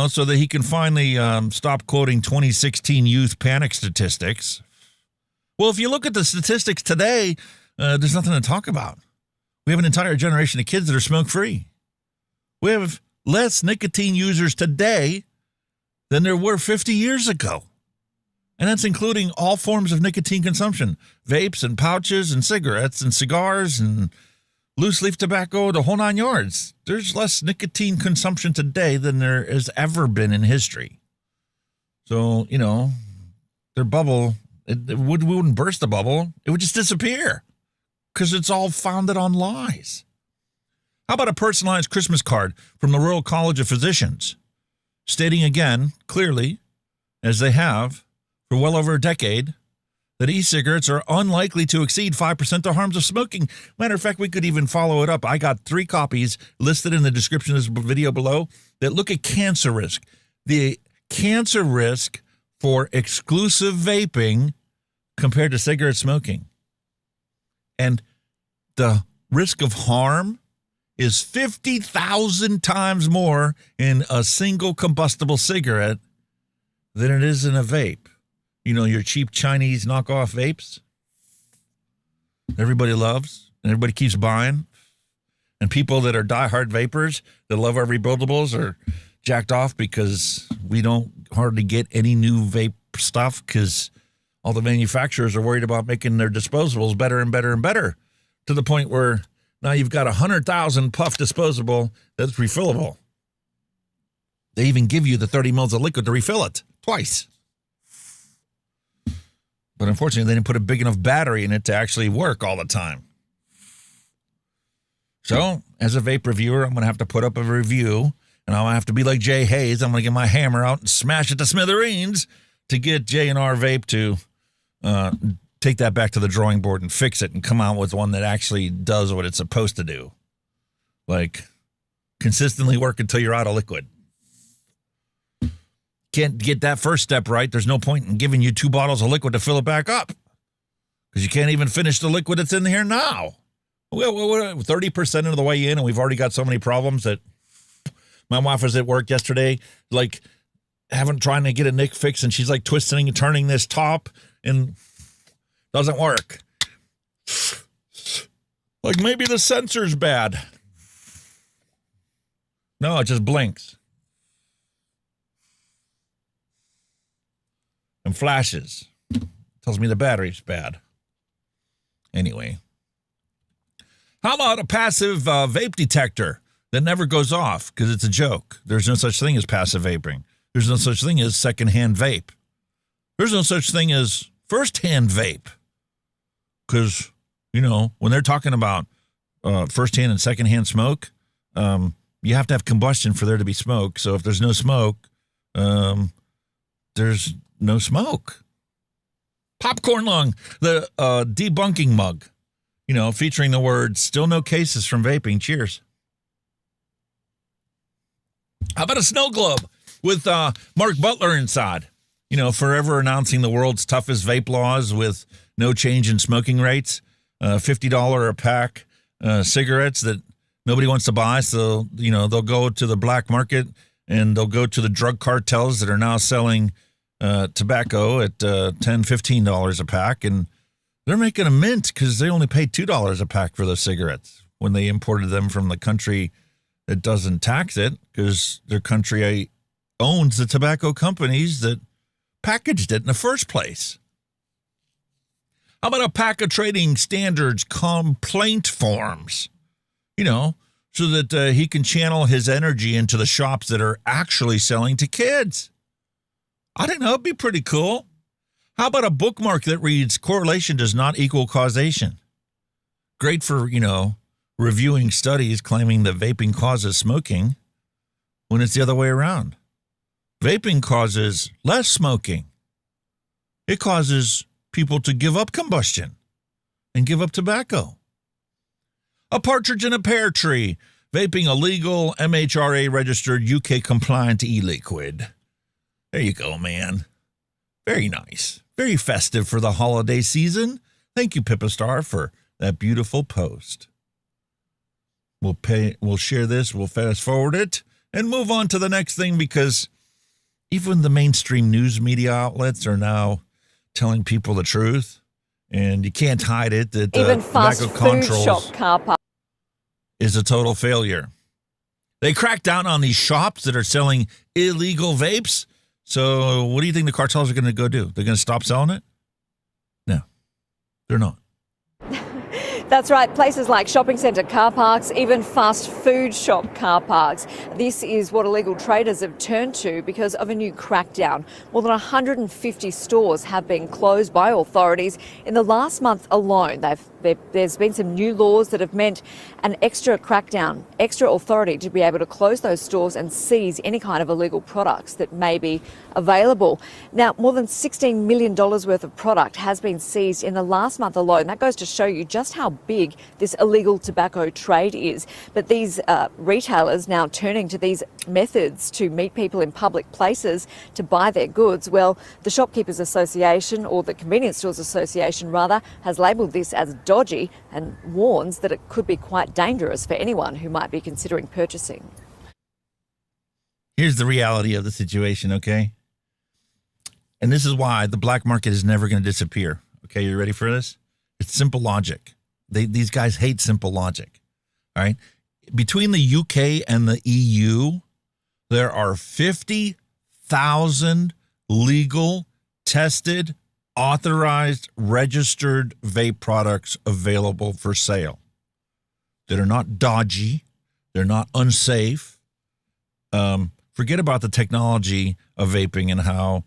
so that he can finally stop quoting 2016 youth panic statistics. Well, if you look at the statistics today, there's nothing to talk about. We have an entire generation of kids that are smoke-free. We have less nicotine users today than there were 50 years ago. And that's including all forms of nicotine consumption, vapes and pouches and cigarettes and cigars and loose leaf tobacco, the whole nine yards. There's less nicotine consumption today than there has ever been in history. So, their bubble, we wouldn't burst the bubble. It would just disappear because it's all founded on lies. How about a personalized Christmas card from the Royal College of Physicians, stating again, clearly, as they have for well over a decade, that e-cigarettes are unlikely to exceed 5% the harms of smoking. Matter of fact, we could even follow it up. I got 3 copies listed in the description of this video below that look at cancer risk. The cancer risk for exclusive vaping compared to cigarette smoking. And the risk of harm is 50,000 times more in a single combustible cigarette than it is in a vape. Your cheap Chinese knockoff vapes everybody loves and everybody keeps buying. And people that are diehard vapors that love our rebuildables are jacked off because we don't hardly get any new vape stuff because All the manufacturers are worried about making their disposables better and better and better, to the point where now you've got 100,000 puff disposable that's refillable. They even give you the 30 mils of liquid to refill it twice. But unfortunately, they didn't put a big enough battery in it to actually work all the time. So, as a vape reviewer, I'm going to have to put up a review, and I'll have to be like Jay Hayes. I'm going to get my hammer out and smash it to smithereens to get J&R Vape to take that back to the drawing board and fix it and come out with one that actually does what it's supposed to do. Like, consistently work until you're out of liquid. Can't get that first step right, there's no point in giving you 2 bottles of liquid to fill it back up, because you can't even finish the liquid that's in here now. We're 30% of the way in, and we've already got so many problems that my wife was at work yesterday, like, trying to get a nick fix, and she's like twisting and turning this top, and doesn't work. Like, maybe the sensor's bad. No, it just blinks. And flashes. Tells me the battery's bad. Anyway. How about a passive vape detector that never goes off because it's a joke? There's no such thing as passive vaping. There's no such thing as secondhand vape. There's no such thing as firsthand vape. Because, you know, when they're talking about firsthand and secondhand smoke, you have to have combustion for there to be smoke. So if there's no smoke, there's no smoke. Popcorn lung, the debunking mug, you know, featuring the words, still no cases from vaping. Cheers. How about a snow globe with Mark Butler inside? You know, forever announcing the world's toughest vape laws with no change in smoking rates, $50 a pack cigarettes that nobody wants to buy. So, you know, they'll go to the black market and they'll go to the drug cartels that are now selling tobacco at $10, $15 a pack. And they're making a mint because they only paid $2 a pack for those cigarettes when they imported them from the country that doesn't tax it, because their country owns the tobacco companies that packaged it in the first place. How about a pack of trading standards complaint forms? You know, so that he can channel his energy into the shops that are actually selling to kids. I don't know, it'd be pretty cool. How about a bookmark that reads, correlation does not equal causation? Great for, you know, reviewing studies claiming that vaping causes smoking when it's the other way around. Vaping causes less smoking. It causes people to give up combustion and give up tobacco. A partridge in a pear tree, vaping a legal MHRA registered UK compliant e-liquid. There you go, man. Very nice. Very festive for the holiday season. Thank you, Pipastar, for that beautiful post. We'll share this, we'll fast forward it, and move on to the next thing, because even the mainstream news media outlets are now telling people the truth, and you can't hide it that even fast tobacco food controls shop car park is a total failure. They crack down on these shops that are selling illegal vapes. So what do you think the cartels are going to go do? They're going to stop selling it? No, they're not. That's right, places like shopping centre car parks, even fast food shop car parks. This is what illegal traders have turned to because of a new crackdown. More than 150 stores have been closed by authorities in the last month alone. There's been some new laws that have meant an extra crackdown, extra authority to be able to close those stores and seize any kind of illegal products that may be available. Now, more than $16 million worth of product has been seized in the last month alone. That goes to show you just how big this illegal tobacco trade is. But these retailers now turning to these methods to meet people in public places to buy their goods. Well, the Shopkeepers Association, or the Convenience Stores Association rather, has labelled this as dodgy and warns that it could be quite dangerous for anyone who might be considering purchasing. Here's the reality of the situation, okay? And this is why the black market is never going to disappear. Okay, you ready for this? It's simple logic. These guys hate simple logic. All right? Between the UK and the EU, there are 50,000 legal, tested, authorized, registered vape products available for sale that are not dodgy, they're not unsafe. Forget about the technology of vaping and how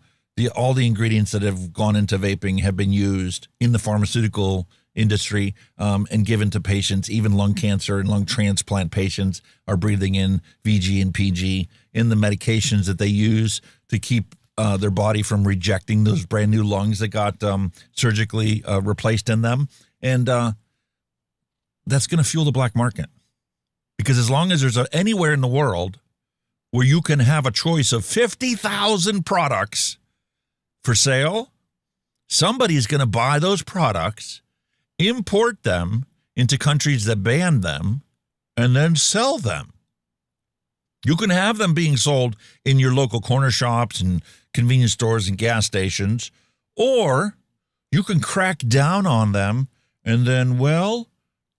all the ingredients that have gone into vaping have been used in the pharmaceutical industry and given to patients. Even lung cancer and lung transplant patients are breathing in VG and PG in the medications that they use to keep their body from rejecting those brand new lungs that got surgically replaced in them. And that's going to fuel the black market. Because as long as there's anywhere in the world where you can have a choice of 50,000 products for sale, somebody's going to buy those products, import them into countries that ban them, and then sell them. You can have them being sold in your local corner shops and convenience stores and gas stations, or you can crack down on them and then, well,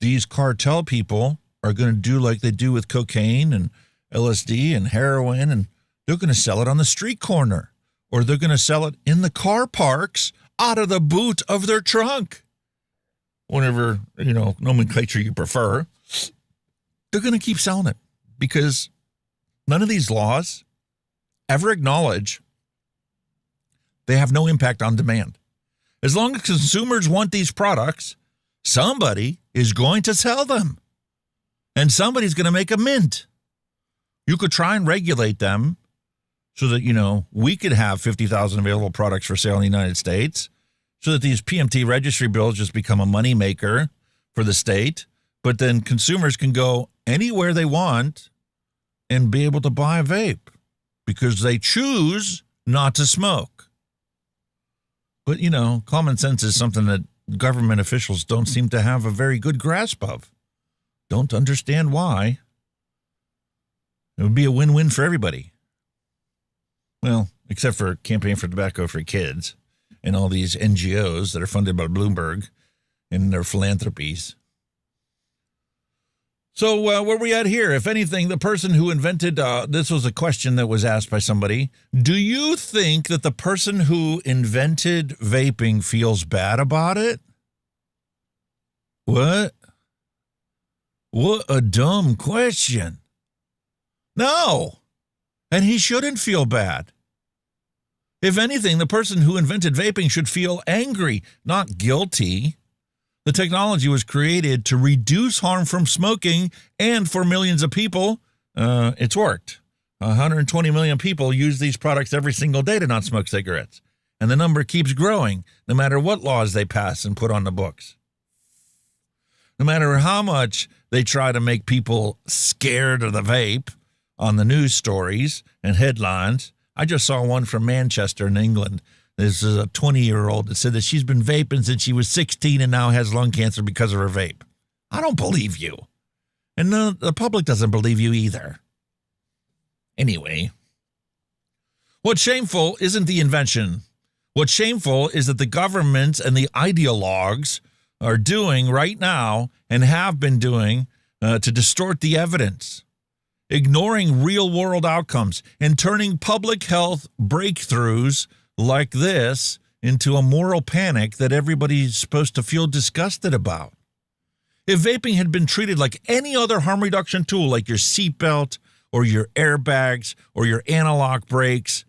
these cartel people are going to do like they do with cocaine and LSD and heroin, and they're going to sell it on the street corner, or they're going to sell it in the car parks out of the boot of their trunk. Whatever, nomenclature you prefer, they're going to keep selling it because none of these laws ever acknowledge they have no impact on demand. As long as consumers want these products, somebody is going to sell them, and somebody's going to make a mint. You could try and regulate them so that, we could have 50,000 available products for sale in the United States, so that these PMT registry bills just become a moneymaker for the state, but then consumers can go anywhere they want and be able to buy a vape because they choose not to smoke. But, common sense is something that government officials don't seem to have a very good grasp of. Don't understand why. It would be a win-win for everybody. Well, except for Campaign for Tobacco for Kids and all these NGOs that are funded by Bloomberg and their philanthropies. So where are we at here? If anything, the person who invented, this was a question that was asked by somebody. Do you think that the person who invented vaping feels bad about it? What? What a dumb question. No. And he shouldn't feel bad. If anything, the person who invented vaping should feel angry, not guilty. The technology was created to reduce harm from smoking, and for millions of people, it's worked. 120 million people use these products every single day to not smoke cigarettes. And the number keeps growing, no matter what laws they pass and put on the books. No matter how much they try to make people scared of the vape on the news stories and headlines. I just saw one from Manchester in England. This is a 20-year-old that said that she's been vaping since she was 16 and now has lung cancer because of her vape. I don't believe you. And the public doesn't believe you either. Anyway, what's shameful isn't the invention. What's shameful is that the governments and the ideologues are doing right now and have been doing to distort the evidence, ignoring real-world outcomes, and turning public health breakthroughs like this into a moral panic that everybody's supposed to feel disgusted about. If vaping had been treated like any other harm reduction tool, like your seatbelt or your airbags or your analog brakes,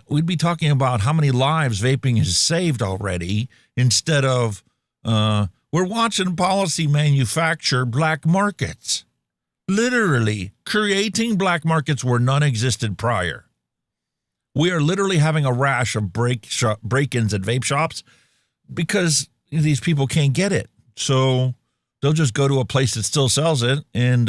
we'd be talking about how many lives vaping has saved already instead of we're watching policy manufacture black markets. Literally creating black markets where none existed prior. We are literally having a rash of break-ins at vape shops because these people can't get it. So they'll just go to a place that still sells it. And,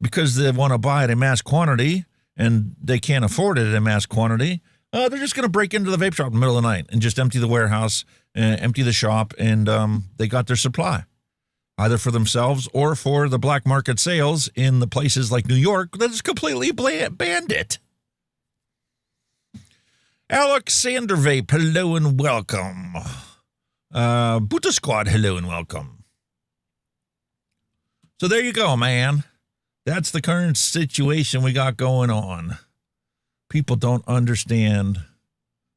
because they want to buy it in mass quantity and they can't afford it in mass quantity, they're just going to break into the vape shop in the middle of the night and just empty the warehouse, empty the shop, and they got their supply, either for themselves or for the black market sales in the places like New York that has completely banned it. Alexander Vape, hello and welcome. Buddha Squad, hello and welcome. So there you go, man. That's the current situation we got going on. People don't understand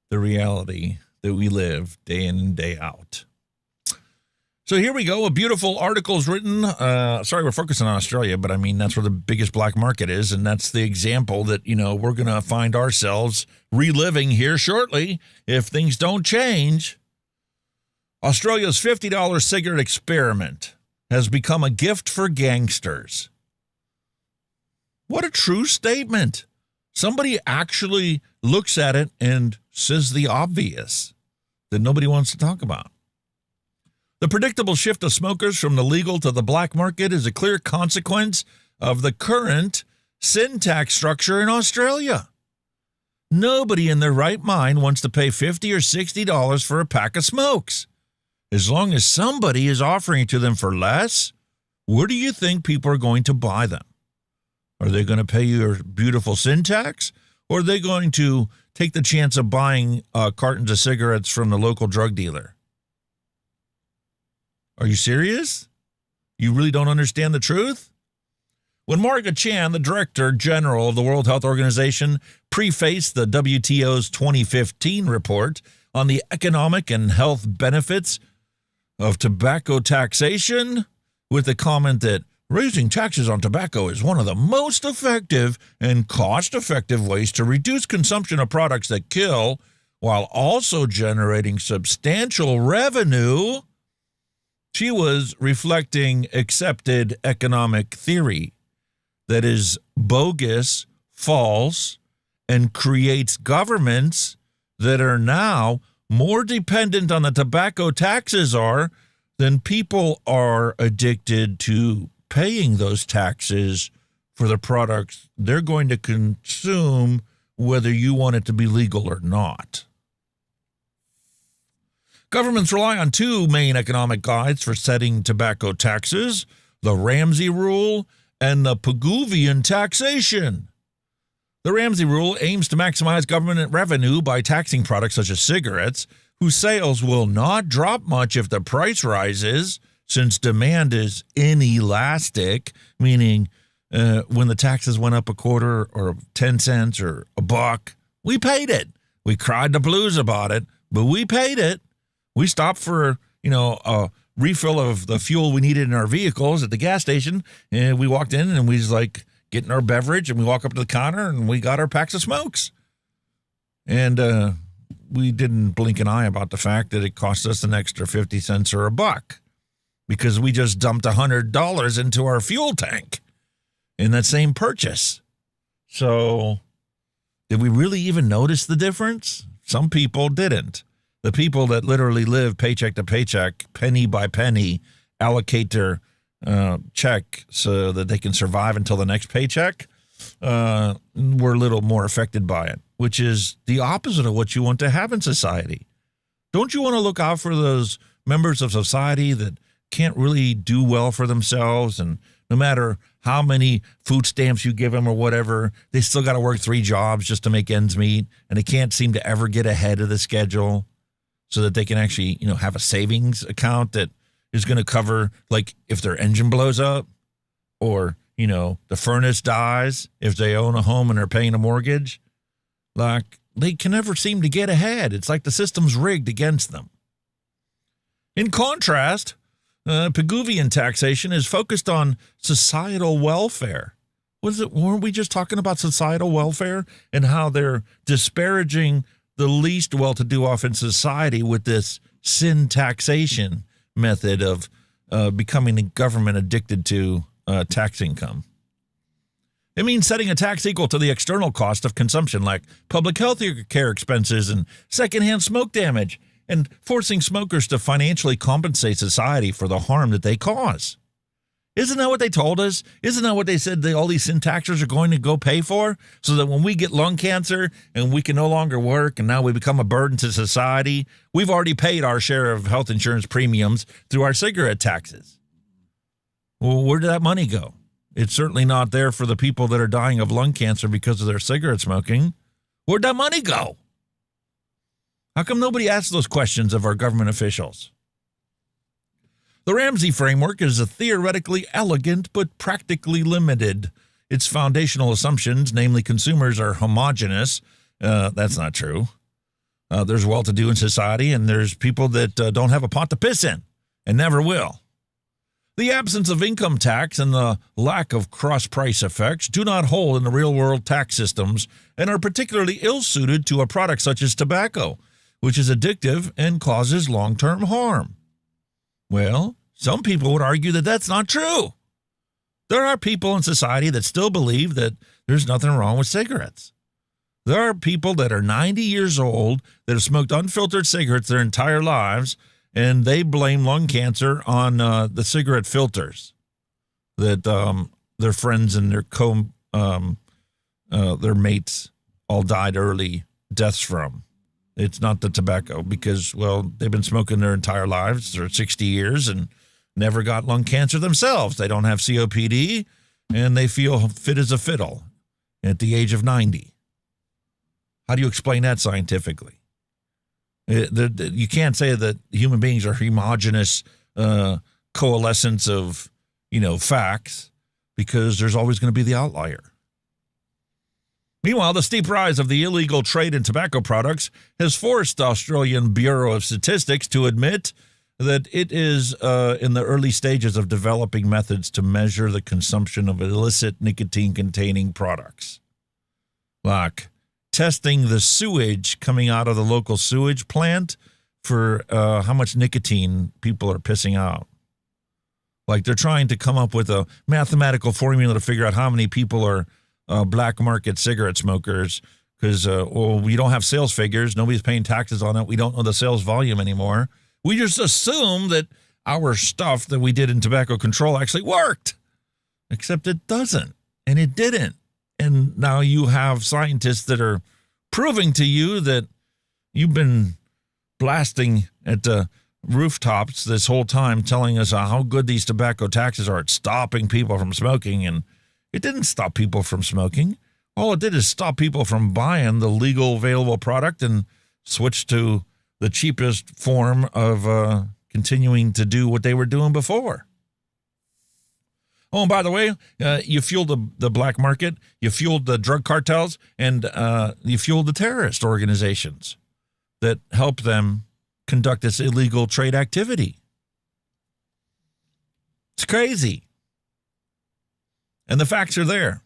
the reality that we live day in and day out. So here we go. A beautiful article is written. Sorry, we're focusing on Australia, but I mean, that's where the biggest black market is. And that's the example that, we're going to find ourselves reliving here shortly if things don't change. Australia's $50 cigarette experiment has become a gift for gangsters. What a true statement. Somebody actually looks at it and says the obvious that nobody wants to talk about. The predictable shift of smokers from the legal to the black market is a clear consequence of the current sin tax structure in Australia. Nobody in their right mind wants to pay $50 or $60 for a pack of smokes. As long as somebody is offering it to them for less, where do you think people are going to buy them? Are they going to pay your beautiful sin tax? Or are they going to take the chance of buying cartons of cigarettes from the local drug dealer? Are you serious? You really don't understand the truth? When Margaret Chan, the Director General of the World Health Organization, prefaced the WTO's 2015 report on the economic and health benefits of tobacco taxation with the comment that raising taxes on tobacco is one of the most effective and cost-effective ways to reduce consumption of products that kill while also generating substantial revenue, she was reflecting accepted economic theory that is bogus, false, and creates governments that are now more dependent on the tobacco taxes than people are addicted to paying those taxes for the products they're going to consume, whether you want it to be legal or not. Governments rely on two main economic guides for setting tobacco taxes, the Ramsey Rule and the Pigouvian taxation. The Ramsey Rule aims to maximize government revenue by taxing products such as cigarettes, whose sales will not drop much if the price rises, since demand is inelastic, meaning when the taxes went up a quarter or 10 cents or a buck, we paid it. We cried the blues about it, but we paid it. We stopped for, a refill of the fuel we needed in our vehicles at the gas station, and we walked in and we was like getting our beverage, and we walk up to the counter and we got our packs of smokes. And we didn't blink an eye about the fact that it cost us an extra 50 cents or a buck because we just dumped $100 into our fuel tank in that same purchase. So did we really even notice the difference? Some people didn't. The people that literally live paycheck to paycheck, penny by penny, allocate their check so that they can survive until the next paycheck, were a little more affected by it, which is the opposite of what you want to have in society. Don't you want to look out for those members of society that can't really do well for themselves, and no matter how many food stamps you give them or whatever, they still got to work 3 jobs just to make ends meet, and they can't seem to ever get ahead of the schedule so that they can actually, have a savings account that is going to cover, like, if their engine blows up or, the furnace dies, if they own a home and they're paying a mortgage. Like, they can never seem to get ahead. It's like the system's rigged against them. In contrast, Pigouvian taxation is focused on societal welfare. Weren't we just talking about societal welfare and how they're disparaging the least well-to-do off in society with this sin taxation method of becoming a government addicted to tax income? It means setting a tax equal to the external cost of consumption, like public health care expenses and secondhand smoke damage, and forcing smokers to financially compensate society for the harm that they cause. Isn't that what they told us? Isn't that what they said all these sin taxers are going to go pay for? So that when we get lung cancer and we can no longer work and now we become a burden to society, we've already paid our share of health insurance premiums through our cigarette taxes. Well, where did that money go? It's certainly not there for the people that are dying of lung cancer because of their cigarette smoking. Where'd that money go? How come nobody asks those questions of our government officials? The Ramsey framework is a theoretically elegant but practically limited. Its foundational assumptions, namely consumers are homogenous, that's not true. There's well-to-do in society, and there's people that don't have a pot to piss in and never will. The absence of income tax and the lack of cross-price effects do not hold in the real-world tax systems and are particularly ill-suited to a product such as tobacco, which is addictive and causes long-term harm. Well, some people would argue that that's not true. There are people in society that still believe that there's nothing wrong with cigarettes. There are people that are 90 years old that have smoked unfiltered cigarettes their entire lives, and they blame lung cancer on the cigarette filters that their friends and their mates all died early deaths from. It's not the tobacco because, well, they've been smoking their entire lives, or 60 years, and never got lung cancer themselves. They don't have COPD, and they feel fit as a fiddle at the age of 90. How do you explain that scientifically? You can't say that human beings are homogeneous coalescence of, facts, because there's always going to be the outlier. Meanwhile, the steep rise of the illegal trade in tobacco products has forced the Australian Bureau of Statistics to admit that it is in the early stages of developing methods to measure the consumption of illicit nicotine-containing products, like testing the sewage coming out of the local sewage plant for how much nicotine people are pissing out. Like they're trying to come up with a mathematical formula to figure out how many people are black market cigarette smokers because, we don't have sales figures. Nobody's paying taxes on it. We don't know the sales volume anymore. We just assume that our stuff that we did in tobacco control actually worked, except it doesn't, and it didn't. And now you have scientists that are proving to you that you've been blasting at the rooftops this whole time, telling us how good these tobacco taxes are at stopping people from smoking. And it didn't stop people from smoking. All it did is stop people from buying the legal available product and switch to the cheapest form of continuing to do what they were doing before. Oh, and by the way, you fueled the black market, you fueled the drug cartels, and you fueled the terrorist organizations that help them conduct this illegal trade activity. It's crazy. And the facts are there.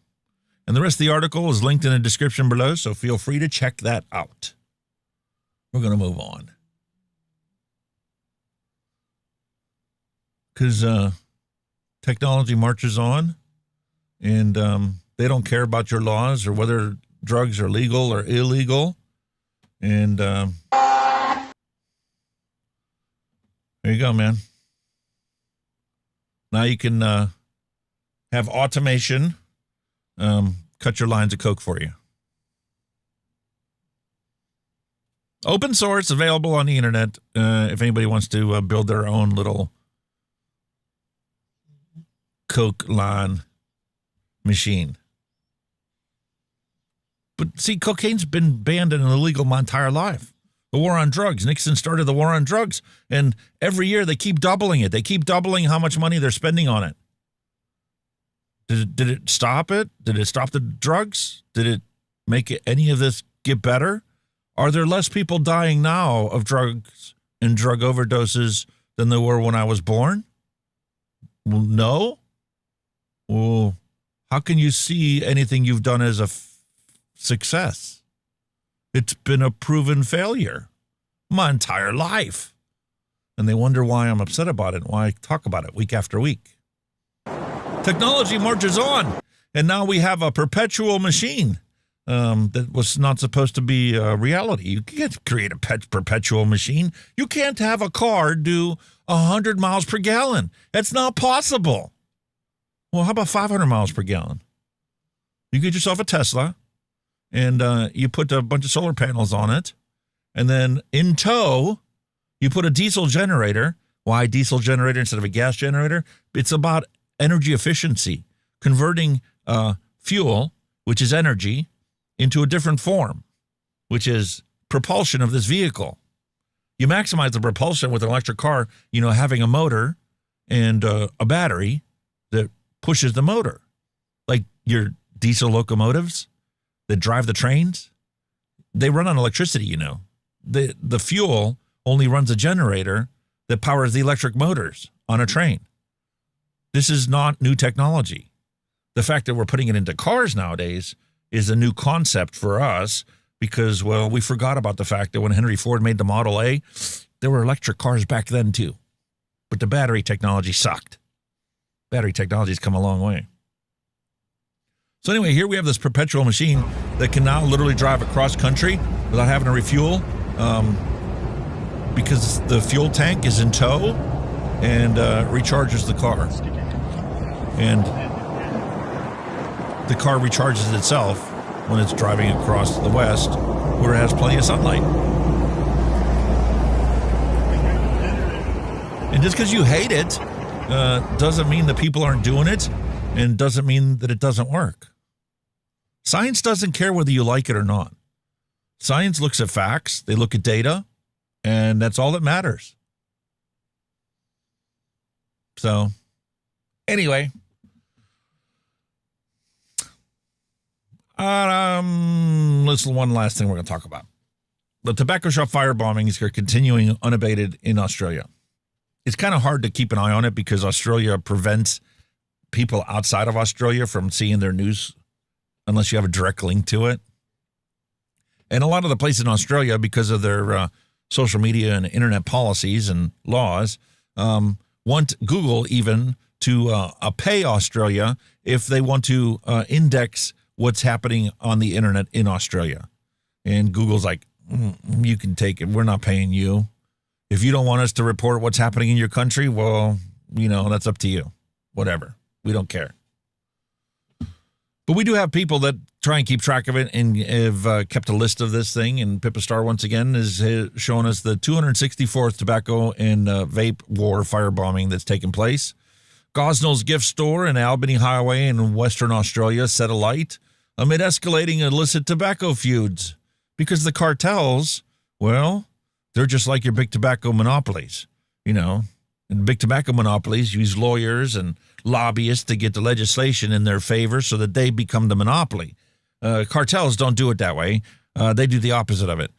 And the rest of the article is linked in the description below, so feel free to check that out. We're going to move on. Because technology marches on, and they don't care about your laws or whether drugs are legal or illegal. And there you go, man. Now you can have automation cut your lines of coke for you. Open source, available on the internet if anybody wants to build their own little coke line machine. But see, cocaine's been banned and illegal my entire life. The war on drugs. Nixon started the war on drugs, and every year they keep doubling it. They keep doubling how much money they're spending on it. Did it stop it? Did it stop the drugs? Did it make any of this get better? Are there less people dying now of drugs and drug overdoses than there were when I was born? Well, no. Well, how can you see anything you've done as a success? It's been a proven failure my entire life. And they wonder why I'm upset about it, why I talk about it week after week. Technology marches on, and now we have a perpetual machine that was not supposed to be a reality. You can't create a perpetual machine. You can't have a car do 100 miles per gallon. That's not possible. Well, how about 500 miles per gallon? You get yourself a Tesla, and you put a bunch of solar panels on it, and then in tow, you put a diesel generator. Why diesel generator instead of a gas generator? It's about energy efficiency, converting fuel, which is energy, into a different form, which is propulsion of this vehicle. You maximize the propulsion with an electric car, having a motor and a battery that pushes the motor. Like your diesel locomotives that drive the trains, they run on electricity, the fuel only runs a generator that powers the electric motors on a train. This is not new technology. The fact that we're putting it into cars nowadays is a new concept for us because, well, we forgot about the fact that when Henry Ford made the Model A, there were electric cars back then too. But the battery technology sucked. Battery technology's come a long way. So anyway, here we have this perpetual machine that can now literally drive across country without having to refuel because the fuel tank is in tow and recharges the car. And the car recharges itself when it's driving across the west where it has plenty of sunlight. And just because you hate it doesn't mean that people aren't doing it and doesn't mean that it doesn't work. Science doesn't care whether you like it or not. Science looks at facts, they look at data, and that's all that matters. So, anyway. Listen, one last thing we're going to talk about. The tobacco shop firebombings are continuing unabated in Australia. It's kind of hard to keep an eye on it because Australia prevents people outside of Australia from seeing their news unless you have a direct link to it. And a lot of the places in Australia, because of their social media and internet policies and laws, want Google even to pay Australia if they want to index what's happening on the internet in Australia. And Google's like, you can take it. We're not paying you. If you don't want us to report what's happening in your country, well, that's up to you. Whatever. We don't care. But we do have people that try and keep track of it and have kept a list of this thing. And Pippa Star, once again, is showing us the 264th tobacco and vape war firebombing that's taken place. Gosnell's gift store in Albany Highway in Western Australia set alight amid escalating illicit tobacco feuds because the cartels, well, they're just like your big tobacco monopolies, And big tobacco monopolies use lawyers and lobbyists to get the legislation in their favor so that they become the monopoly. Cartels don't do it that way. They do the opposite of it.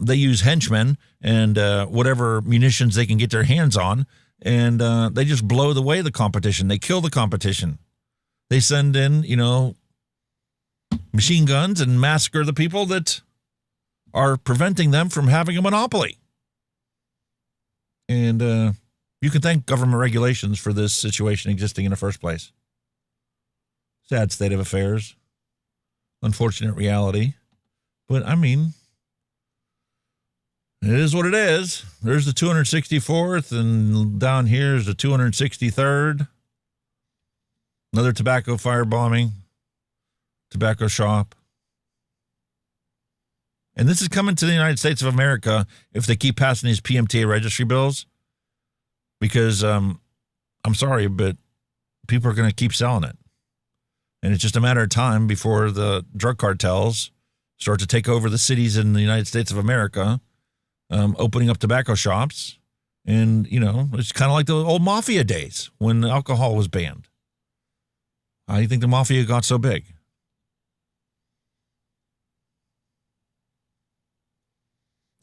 They use henchmen and whatever munitions they can get their hands on, and they just blow away the competition. They kill the competition. They send in, machine guns and massacre the people that are preventing them from having a monopoly. And you can thank government regulations for this situation existing in the first place. Sad state of affairs. Unfortunate reality. But, it is what it is. There's the 264th, and down here is the 263rd. Another tobacco firebombing. Tobacco shop. And this is coming to the United States of America if they keep passing these PMTA registry bills. Because, I'm sorry, but people are going to keep selling it. And it's just a matter of time before the drug cartels start to take over the cities in the United States of America, opening up tobacco shops. And, it's kind of like the old mafia days when alcohol was banned. How do you think the mafia got so big?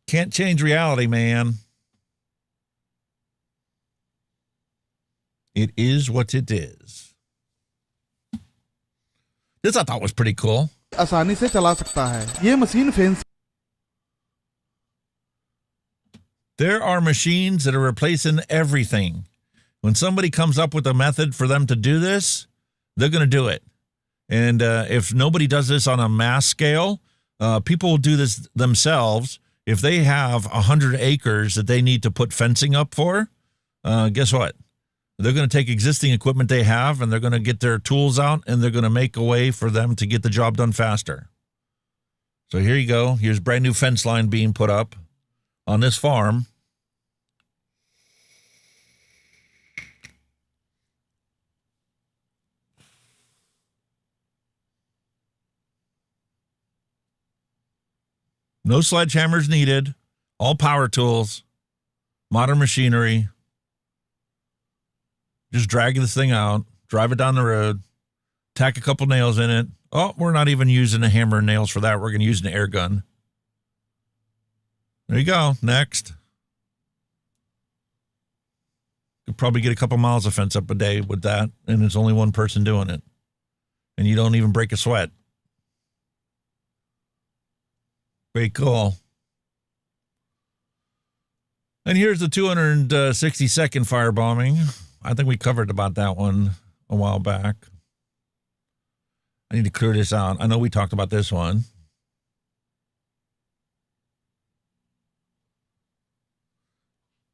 Can't change reality, man. It is what it is. This I thought was pretty cool. आसानी से चला सकता है. ये machine fence. There are machines that are replacing everything. When somebody comes up with a method for them to do this, they're going to do it. And if nobody does this on a mass scale, people will do this themselves. If they have 100 acres that they need to put fencing up for, guess what? They're going to take existing equipment they have, and they're going to get their tools out, and they're going to make a way for them to get the job done faster. So here you go. Here's brand new fence line being put up on this farm. No sledgehammers needed. All power tools. Modern machinery. Just drag this thing out. Drive it down the road. Tack a couple nails in it. Oh, we're not even using a hammer and nails for that. We're going to use an air gun. There you go. Next. Could probably get a couple miles of fence up a day with that, and it's only one person doing it. And you don't even break a sweat. Very cool. And here's the 260-second firebombing. I think we covered about that one a while back. I need to clear this out. I know we talked about this one.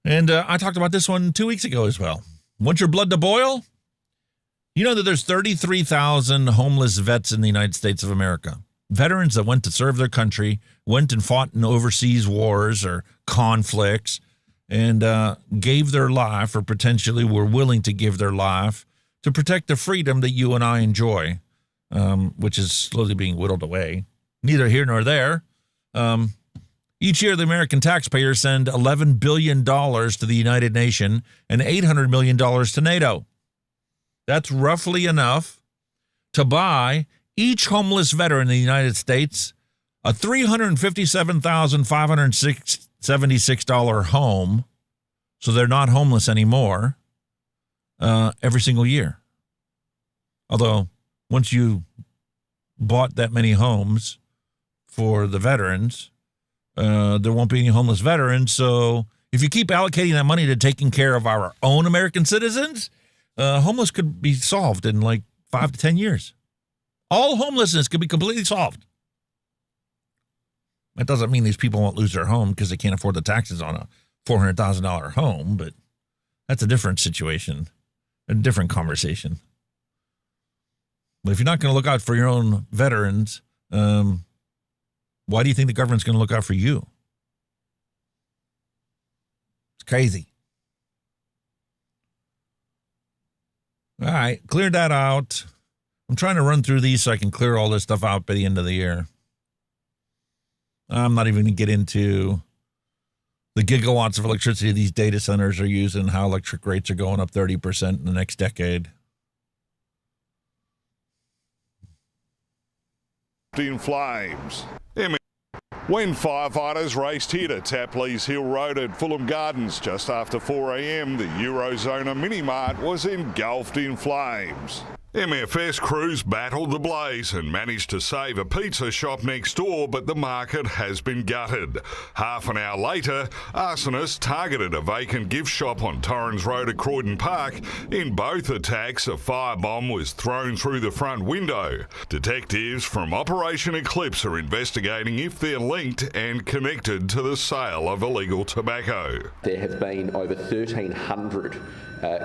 And I talked about this one 2 weeks ago as well. Want your blood to boil? You know that there's 33,000 homeless vets in the United States of America. Veterans that went to serve their country, went and fought in overseas wars or conflicts, and gave their life, or potentially were willing to give their life, to protect the freedom that you and I enjoy, which is slowly being whittled away. Neither here nor there. Each year, the American taxpayers send $11 billion to the United Nations and $800 million to NATO. That's roughly enough to buy each homeless veteran in the United States a $357,576 home, so they're not homeless anymore, every single year. Although, once you bought that many homes for the veterans, there won't be any homeless veterans. So if you keep allocating that money to taking care of our own American citizens, homeless could be solved in like 5 to 10 years. All homelessness could be completely solved. That doesn't mean these people won't lose their home because they can't afford the taxes on a $400,000 home, but that's a different situation, a different conversation. But if you're not going to look out for your own veterans, why do you think the government's going to look out for you? It's crazy. All right, cleared that out. I'm trying to run through these so I can clear all this stuff out by the end of the year. I'm not even going to get into the gigawatts of electricity these data centers are using, how electric rates are going up 30% in the next decade. In flames. When firefighters raced here to Tapley's Hill Road at Fulham Gardens just after 4 a.m, the Eurozona Mini-Mart was engulfed in flames. MFS crews battled the blaze and managed to save a pizza shop next door, but the market has been gutted. Half an hour later, arsonists targeted a vacant gift shop on Torrens Road at Croydon Park. In both attacks, a firebomb was thrown through the front window. Detectives from Operation Eclipse are investigating if they're linked and connected to the sale of illegal tobacco. There have been over 1,300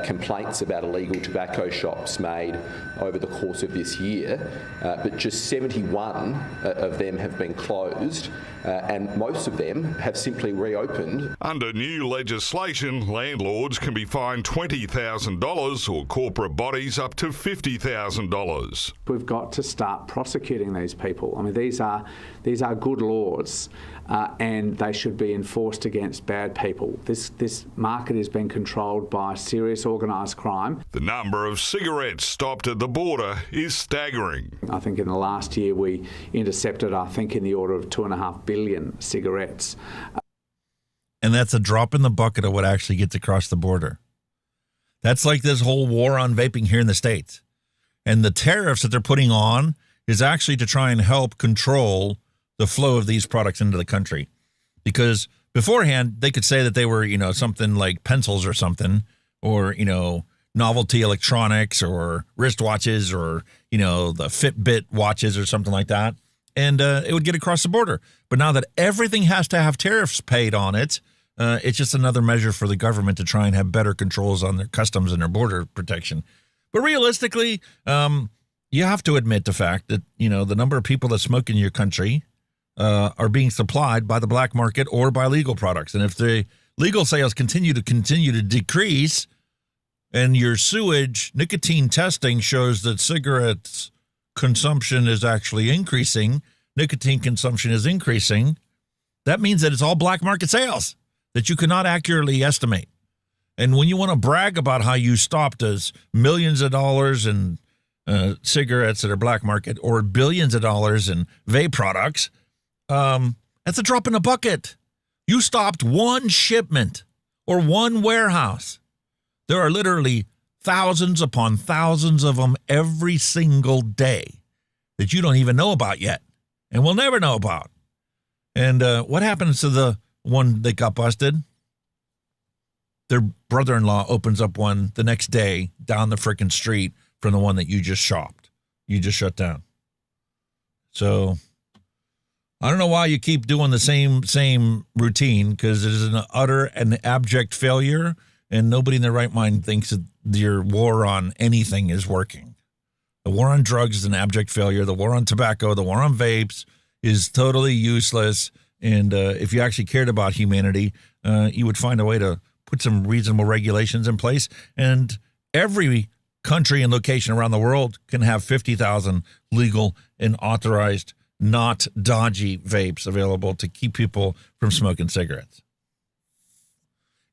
complaints about illegal tobacco shops made over the course of this year, but just 71 of them have been closed, and most of them have simply reopened. Under new legislation, landlords can be fined $20,000 or corporate bodies up to $50,000. We've got to start prosecuting these people. I mean, these are good laws, and they should be enforced against bad people. This market has been controlled by serious organised crime. The number of cigarettes stopped at the border is staggering. I think in the last year we intercepted, in the order of 2.5 billion cigarettes. And that's a drop in the bucket of what actually gets across the border. That's like this whole war on vaping here in the States. And the tariffs that they're putting on is actually to try and help control the flow of these products into the country. Because beforehand, they could say that they were, something like pencils or something, or, novelty electronics or wristwatches or, the Fitbit watches or something like that. And it would get across the border. But now that everything has to have tariffs paid on it, it's just another measure for the government to try and have better controls on their customs and their border protection. But realistically, you have to admit the fact that, the number of people that smoke in your country are being supplied by the black market or by legal products. And if the legal sales continue to decrease and your sewage nicotine testing shows that cigarettes consumption is actually increasing, nicotine consumption is increasing, that means that it's all black market sales that you cannot accurately estimate. And when you want to brag about how you stopped as millions of dollars in cigarettes that are black market or billions of dollars in vape products, that's a drop in a bucket. You stopped one shipment or one warehouse. There are literally thousands upon thousands of them every single day that you don't even know about yet and will never know about. And what happens to the one that got busted? Their brother-in-law opens up one the next day down the frickin' street from the one that you just shopped. You just shut down. So I don't know why you keep doing the same routine, because it is an utter and abject failure, and nobody in their right mind thinks that your war on anything is working. The war on drugs is an abject failure. The war on tobacco, the war on vapes is totally useless. And if you actually cared about humanity, you would find a way to put some reasonable regulations in place. And every country and location around the world can have 50,000 legal and authorized, not dodgy vapes available to keep people from smoking cigarettes.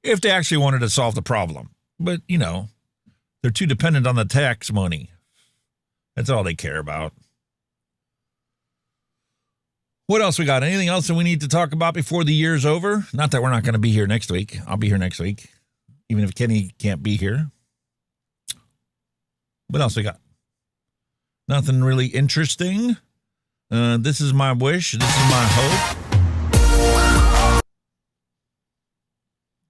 If they actually wanted to solve the problem. But, you know, they're too dependent on the tax money. That's all they care about. What else we got? Anything else that we need to talk about before the year's over? Not that we're not going to be here next week. I'll be here next week, even if Kenny can't be here. What else we got? Nothing really interesting. This is my wish. This is my hope.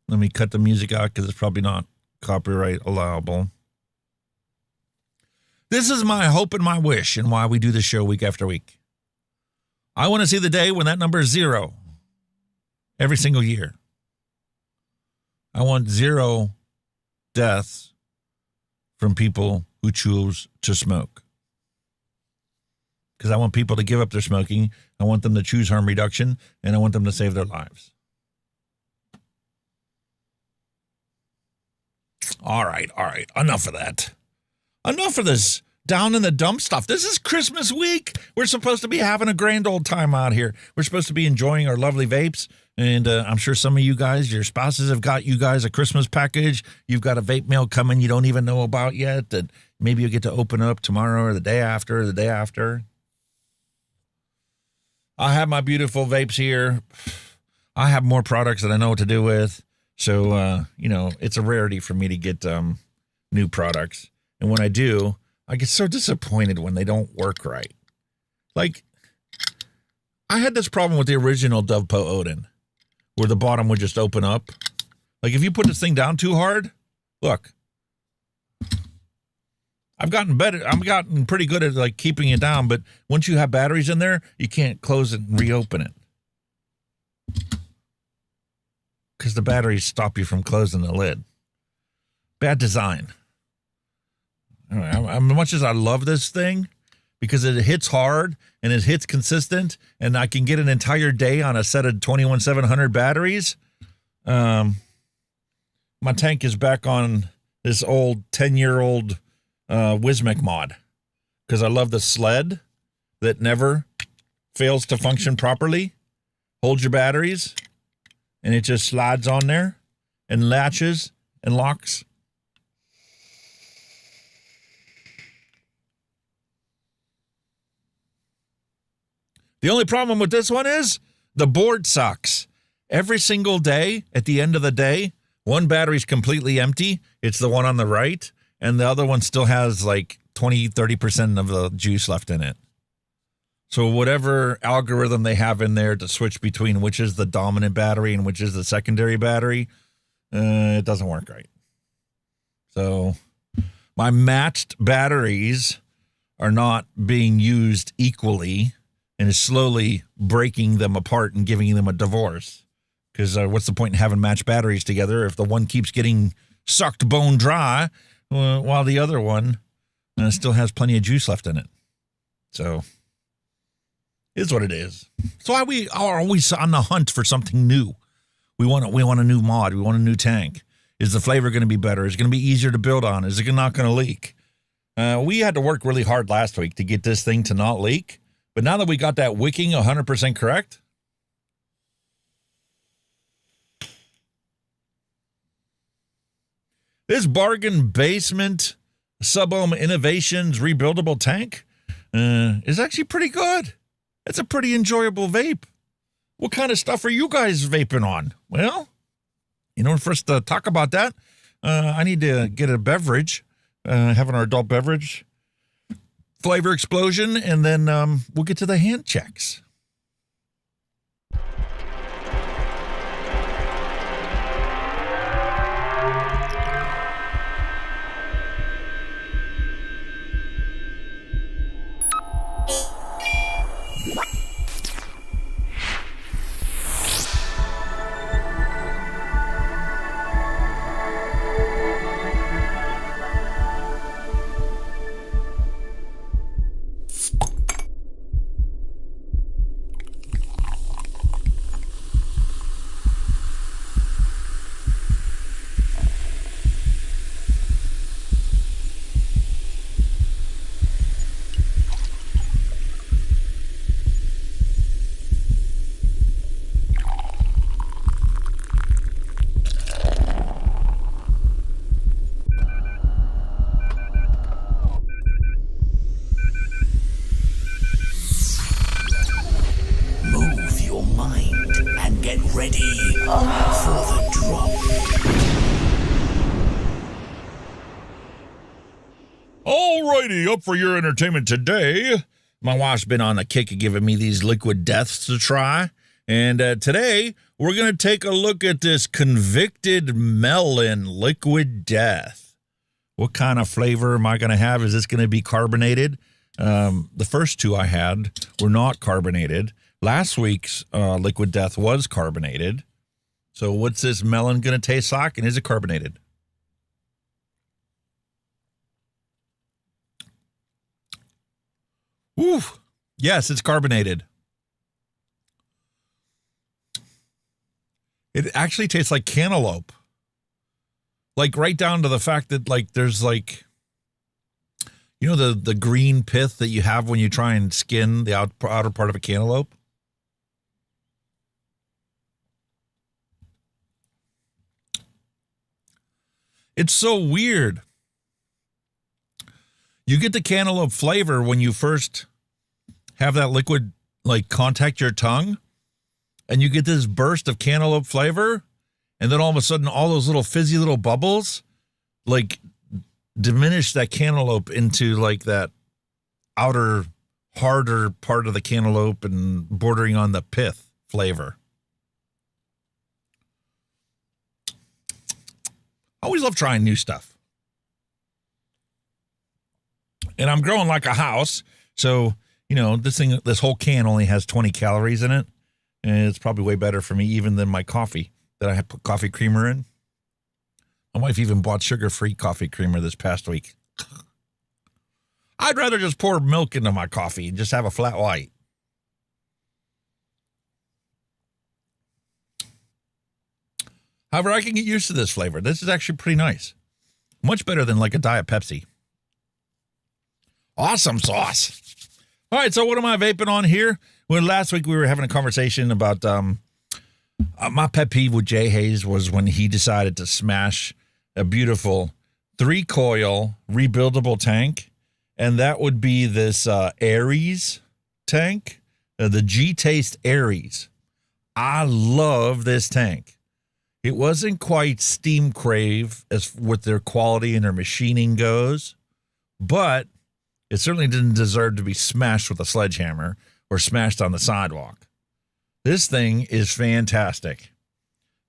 Let me cut the music out because it's probably not copyright allowable. This is my hope and my wish, and why we do this show week after week. I want to see the day when that number is 0 every single year. I want 0 deaths from people who choose to smoke. Because I want people to give up their smoking. I want them to choose harm reduction, and I want them to save their lives. All right. Enough of that. Enough of this down in the dump stuff. This is Christmas week. We're supposed to be having a grand old time out here. We're supposed to be enjoying our lovely vapes. And I'm sure some of you guys, your spouses have got you guys a Christmas package. You've got a vape mail coming you don't even know about yet that maybe you'll get to open up tomorrow or the day after or the day after. I have my beautiful vapes here. I have more products that I know what to do with. So, it's a rarity for me to get new products. And when I do, I get so disappointed when they don't work right. Like, I had this problem with the original Dovepo Odin, where the bottom would just open up. Like, if you put this thing down too hard, look. I've gotten better. I've gotten pretty good at, like, keeping it down, but once you have batteries in there, you can't close it and reopen it. Because the batteries stop you from closing the lid. Bad design. As much as I love this thing, because it hits hard and it hits consistent, and I can get an entire day on a set of 21700 batteries. My tank is back on this old 10-year-old Wismec mod, because I love the sled that never fails to function properly. Holds your batteries, and it just slides on there and latches and locks. The only problem with this one is the board sucks. Every single day, at the end of the day, one battery's completely empty. It's the one on the right, and the other one still has like 20-30% of the juice left in it. So whatever algorithm they have in there to switch between which is the dominant battery and which is the secondary battery, it doesn't work right. So my matched batteries are not being used equally, and is slowly breaking them apart and giving them a divorce. Because what's the point in having matched batteries together if the one keeps getting sucked bone dry while the other one still has plenty of juice left in it? So it's what it is. That's why we are always on the hunt for something new. We want a new mod. We want a new tank. Is the flavor going to be better? Is it going to be easier to build on? Is it not going to leak? We had to work really hard last week to get this thing to not leak. But now that we got that wicking 100% correct, this bargain basement Sub-Ohm Innovations rebuildable tank is actually pretty good. It's a pretty enjoyable vape. What kind of stuff are you guys vaping on? Well, in order for us to talk about that, I need to get a beverage, having our adult beverage flavor explosion, and then we'll get to the hand checks. Up for your entertainment today. My wife's been on the kick of giving me these liquid deaths to try. And today, we're going to take a look at this convicted melon liquid death. What kind of flavor am I going to have? Is this going to be carbonated? The first two I had were not carbonated. Last week's liquid death was carbonated. So what's this melon going to taste like? And is it carbonated? Ooh, yes, it's carbonated. It actually tastes like cantaloupe. Like right down to the fact that like there's like, you know, the green pith that you have when you try and skin the outer part of a cantaloupe? It's so weird. You get the cantaloupe flavor when you first have that liquid like contact your tongue, and you get this burst of cantaloupe flavor, and then all of a sudden all those little fizzy little bubbles like diminish that cantaloupe into like that outer harder part of the cantaloupe and bordering on the pith flavor. I always love trying new stuff. And I'm growing like a house, so, you know, this whole can only has 20 calories in it, and it's probably way better for me even than my coffee that I have put coffee creamer in. My wife even bought sugar-free coffee creamer this past week. I'd rather just pour milk into my coffee and just have a flat white. However, I can get used to this flavor. This is actually pretty nice. Much better than like a Diet Pepsi. Awesome sauce. All right, so what am I vaping on here? Well, last week we were having a conversation about my pet peeve with Jay Hayes was when he decided to smash a beautiful 3-coil rebuildable tank, and that would be this Aries tank, the G-Taste Aries. I love this tank. It wasn't quite Steam Crave as with their quality and their machining goes, but it certainly didn't deserve to be smashed with a sledgehammer or smashed on the sidewalk. This thing is fantastic.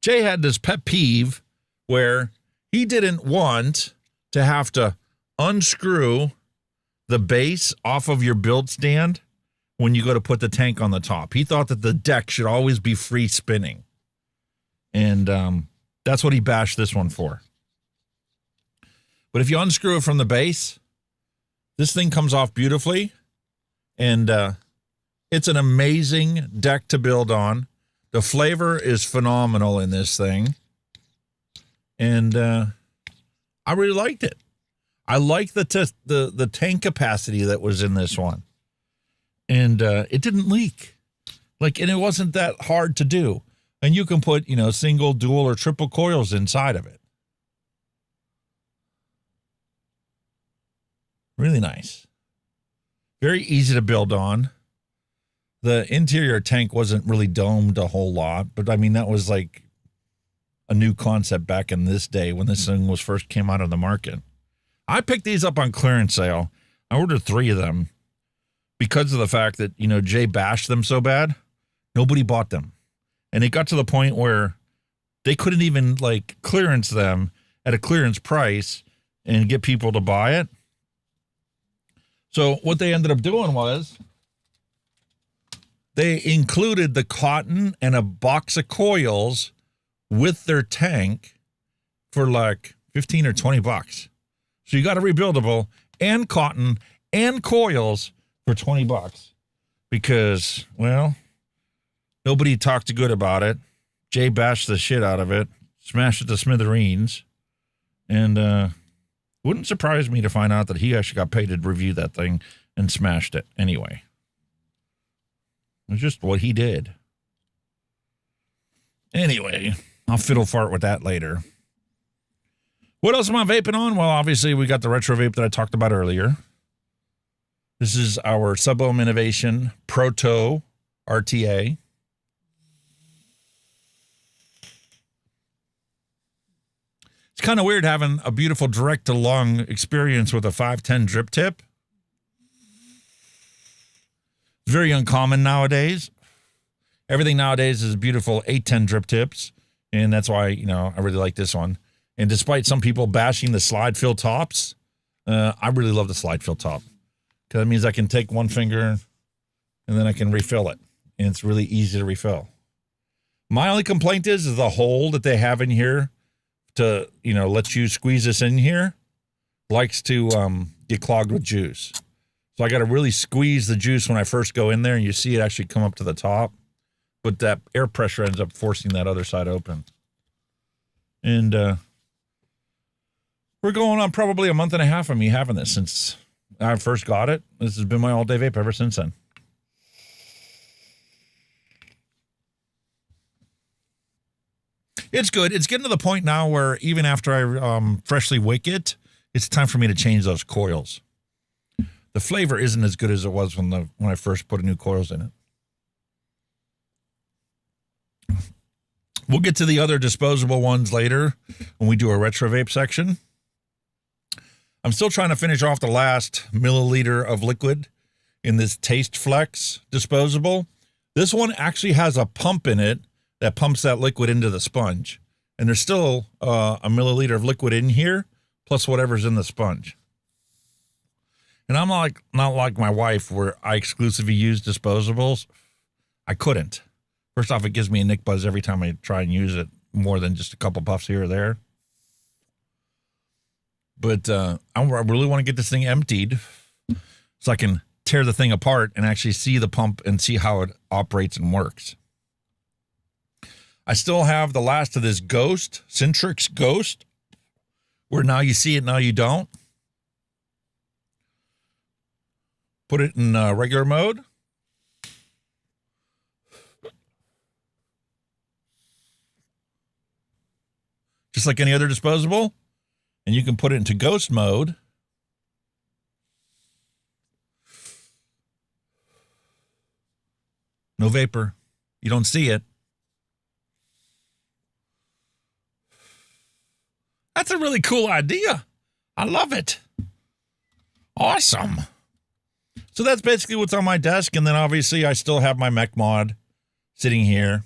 Jay had this pet peeve where he didn't want to have to unscrew the base off of your build stand when you go to put the tank on the top. He thought that the deck should always be free spinning. And that's what he bashed this one for. But if you unscrew it from the base, this thing comes off beautifully. And it's an amazing deck to build on. The flavor is phenomenal in this thing. And I really liked it. I like the tank capacity that was in this one. And it didn't leak. And it wasn't that hard to do. And you can put, single, dual, or triple coils inside of it. Really nice. Very easy to build on. The interior tank wasn't really domed a whole lot, but I mean, that was like a new concept back in this day when this thing was first came out on the market. I picked these up on clearance sale. I ordered 3 of them because of the fact that, you know, Jay bashed them so bad, nobody bought them. And it got to the point where they couldn't even like clearance them at a clearance price and get people to buy it. So what they ended up doing was they included the cotton and a box of coils with their tank for like 15 or 20 bucks. So you got a rebuildable and cotton and coils for 20 bucks because, well, nobody talked good about it. Jay bashed the shit out of it, smashed it to smithereens, and wouldn't surprise me to find out that he actually got paid to review that thing and smashed it anyway. It was just what he did. Anyway, I'll fiddle fart with that later. What else am I vaping on? Well, obviously, we got the retro vape that I talked about earlier. This is our Sub-Ohm Innovation Proto RTA. It's kind of weird having a beautiful direct-to-lung experience with a 510 drip tip. It's very uncommon nowadays. Everything nowadays is beautiful 810 drip tips, and that's why, you know, I really like this one. And despite some people bashing the slide fill tops, I really love the slide fill top because that means I can take one finger and then I can refill it, and it's really easy to refill. My only complaint is the hole that they have in here to, you know, let you squeeze this in here likes to get clogged with juice. So I got to really squeeze the juice when I first go in there, and you see it actually come up to the top. But that air pressure ends up forcing that other side open. And we're going on probably a month and a half of me having this since I first got it. This has been my all-day vape ever since then. It's good. It's getting to the point now where even after I freshly wick it, it's time for me to change those coils. The flavor isn't as good as it was when I first put new coils in it. We'll get to the other disposable ones later when we do a retro vape section. I'm still trying to finish off the last milliliter of liquid in this Taste Flex disposable. This one actually has a pump in it that pumps that liquid into the sponge. And there's still a milliliter of liquid in here, plus whatever's in the sponge. And I'm not like my wife where I exclusively use disposables. I couldn't. First off, it gives me a nick buzz every time I try and use it more than just a couple puffs here or there. But I really want to get this thing emptied so I can tear the thing apart and actually see the pump and see how it operates and works. I still have the last of this Ghost, Centrix Ghost, where now you see it, now you don't. Put it in regular mode. Just like any other disposable. And you can put it into Ghost mode. No vapor. You don't see it. That's a really cool idea. I love it. Awesome. So that's basically what's on my desk. And then obviously I still have my mech mod sitting here.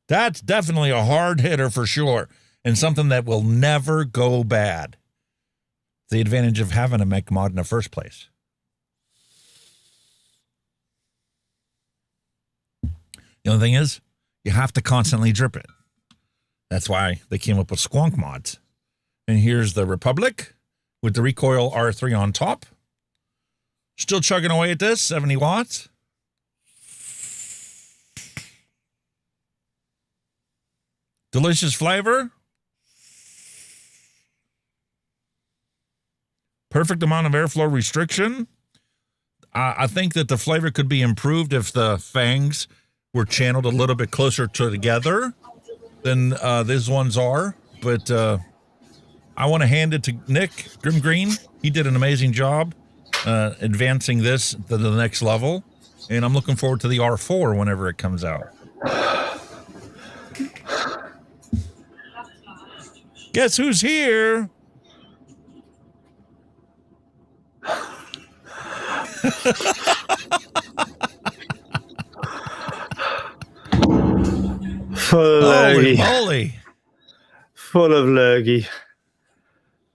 That's definitely a hard hitter for sure. And something that will never go bad. The advantage of having a mech mod in the first place. The only thing is, you have to constantly drip it. That's why they came up with squonk mods. And here's the Republic with the recoil R3 on top. Still chugging away at this, 70 watts. Delicious flavor. Perfect amount of airflow restriction. I think that the flavor could be improved if the fangs were channeled a little bit closer together than these ones are. But I want to hand it to Nick Grim Green. He did an amazing job advancing this to the next level, and I'm looking forward to the R4 whenever it comes out. Guess who's here? Full of Holy lurgy. moly. Full of lurgy.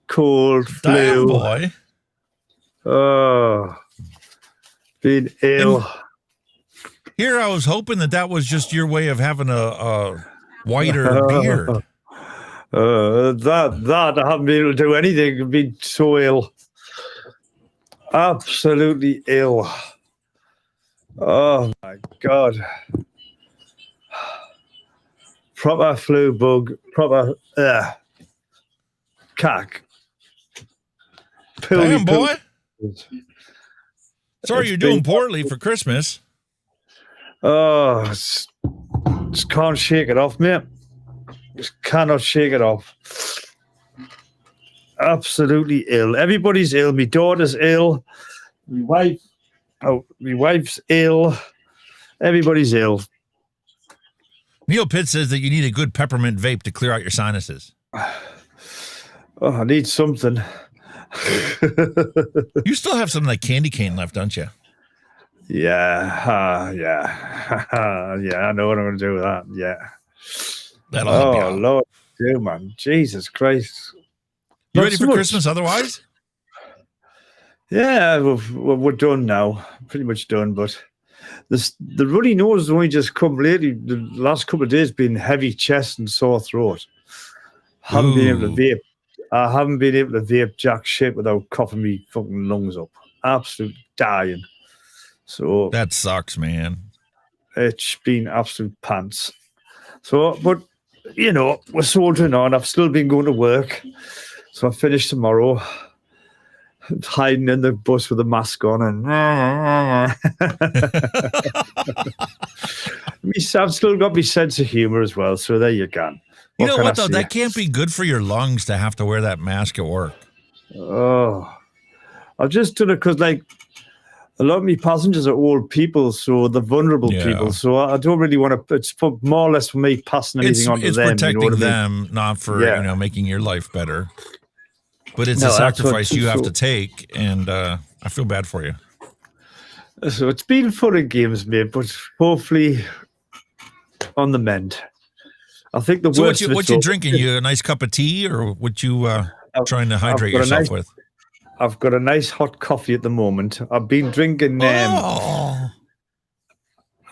Cold, Damn, flu. boy. Oh. Been ill. Here I was hoping that was just your way of having a whiter beard. That I haven't been able to do anything. I've been so ill. Absolutely ill. Oh my God. Proper flu bug. Proper cack. Damn, boy. Sorry you're doing poorly for Christmas. Oh, just can't shake it off, mate. Just cannot shake it off. Absolutely ill. Everybody's ill. My daughter's ill. My wife's ill. Everybody's ill. Neil Pitt says that you need a good peppermint vape to clear out your sinuses. Oh, I need something. You still have some of that candy cane left, don't you? Yeah, yeah. I know what I'm going to do with that. Yeah. That'll help you Oh, out. Lord, do, man. Jesus Christ. You Not ready so for much. Christmas otherwise? Yeah, we're done now. Pretty much done, but the runny nose has only just come lately. The last couple of days been heavy chest and sore throat. Haven't been able to vape. I haven't been able to vape jack shit without coughing me fucking lungs up. Absolute dying. So that sucks, man. It's been absolute pants. So, but you know, we're soldiering on. I've still been going to work. So I finish tomorrow. Hiding in the bus with a mask on and I've still got my sense of humor as well, so there you go. You know what, though? That can't be good for your lungs to have to wear that mask at work. Oh, I've just done it because, like, a lot of my passengers are old people, so the vulnerable people. So I don't really want to. It's for more or less for me passing anything on to them. It's protecting you know what I them, mean? not for making your life better. But it's No, a that's what- sacrifice you have so- to take, and I feel bad for you. So it's been fun and games, mate, but hopefully on the mend. I think the So worst. what you drinking? You a nice cup of tea, or what you trying to hydrate got a yourself nice- with? I've got a nice hot coffee at the moment. I've been drinking. I've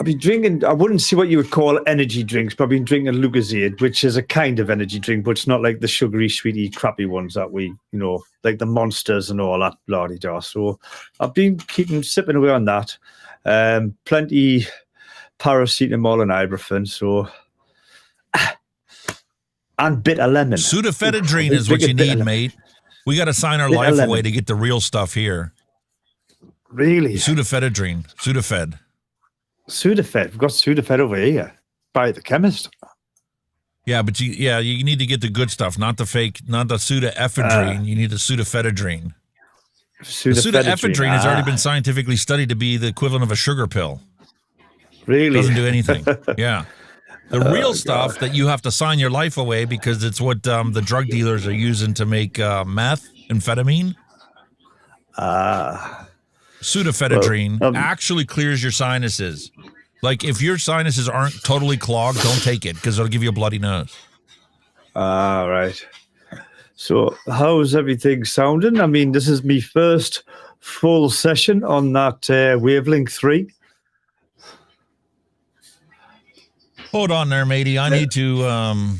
been drinking. I wouldn't see what you would call energy drinks, but I've been drinking Lucozade, which is a kind of energy drink, but it's not like the sugary, sweety, crappy ones that we, like the Monsters and all that bloody da. So I've been sipping away on that. Plenty paracetamol and ibuprofen. So and bitter lemon. Pseudoephedrine is what you need, mate. We got to sign our Bitter life lemon. away to get the real stuff here. Really? Pseudoephedrine. Sudafed. Sudafed. We've got Sudafed over here by the chemist. Yeah, but you need to get the good stuff, not the fake, not the pseudoephedrine. You need the pseudoephedrine. The pseudoephedrine has already been scientifically studied to be the equivalent of a sugar pill. Really? Doesn't do anything. Yeah. The real stuff that you have to sign your life away because it's what the drug dealers are using to make meth, amphetamine. Pseudoephedrine actually clears your sinuses. Like if your sinuses aren't totally clogged, don't take it because it'll give you a bloody nose. Right. So how's everything sounding? I mean, this is my first full session on that Wavelength 3. Hold on there, matey. I need to...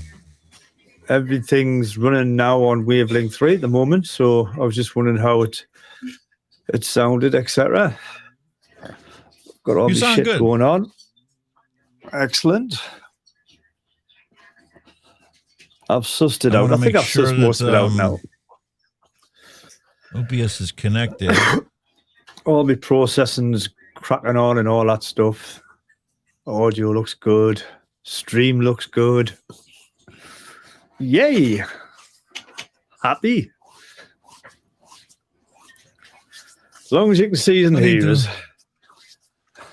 Everything's running now on Wavelength 3 at the moment, so I was just wondering how it sounded, etc. Got all You this sound shit good. going on. Excellent. I've sussed it I out. wanna I think make I've sure sussed most of it that, out now. OBS is connected. All my processing's cracking on and all that stuff. Audio looks good. Stream looks good. Yay! happy. As long as you can see and hear us.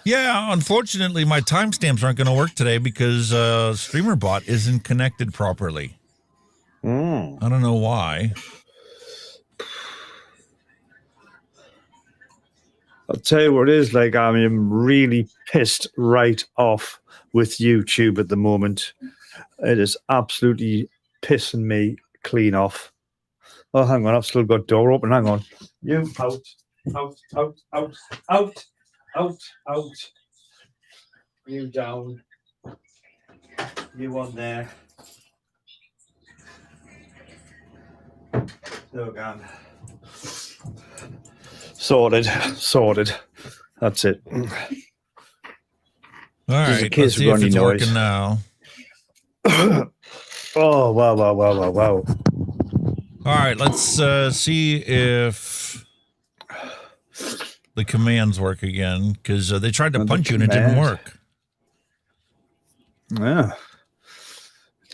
Yeah, unfortunately, my timestamps aren't going to work today because StreamerBot isn't connected properly. I don't know why. I'll tell you what it is like. I'm really pissed right off with YouTube at the moment. It is absolutely pissing me clean off. Oh, hang on. I've still got door open. Hang on. You out, out, out, out, out, out, out. You down. You on there. So again. Sorted. That's it. All right, let's see if it's working now. Oh, wow. All right, let's see if the commands work again, because they tried to punch you and it didn't work. Yeah.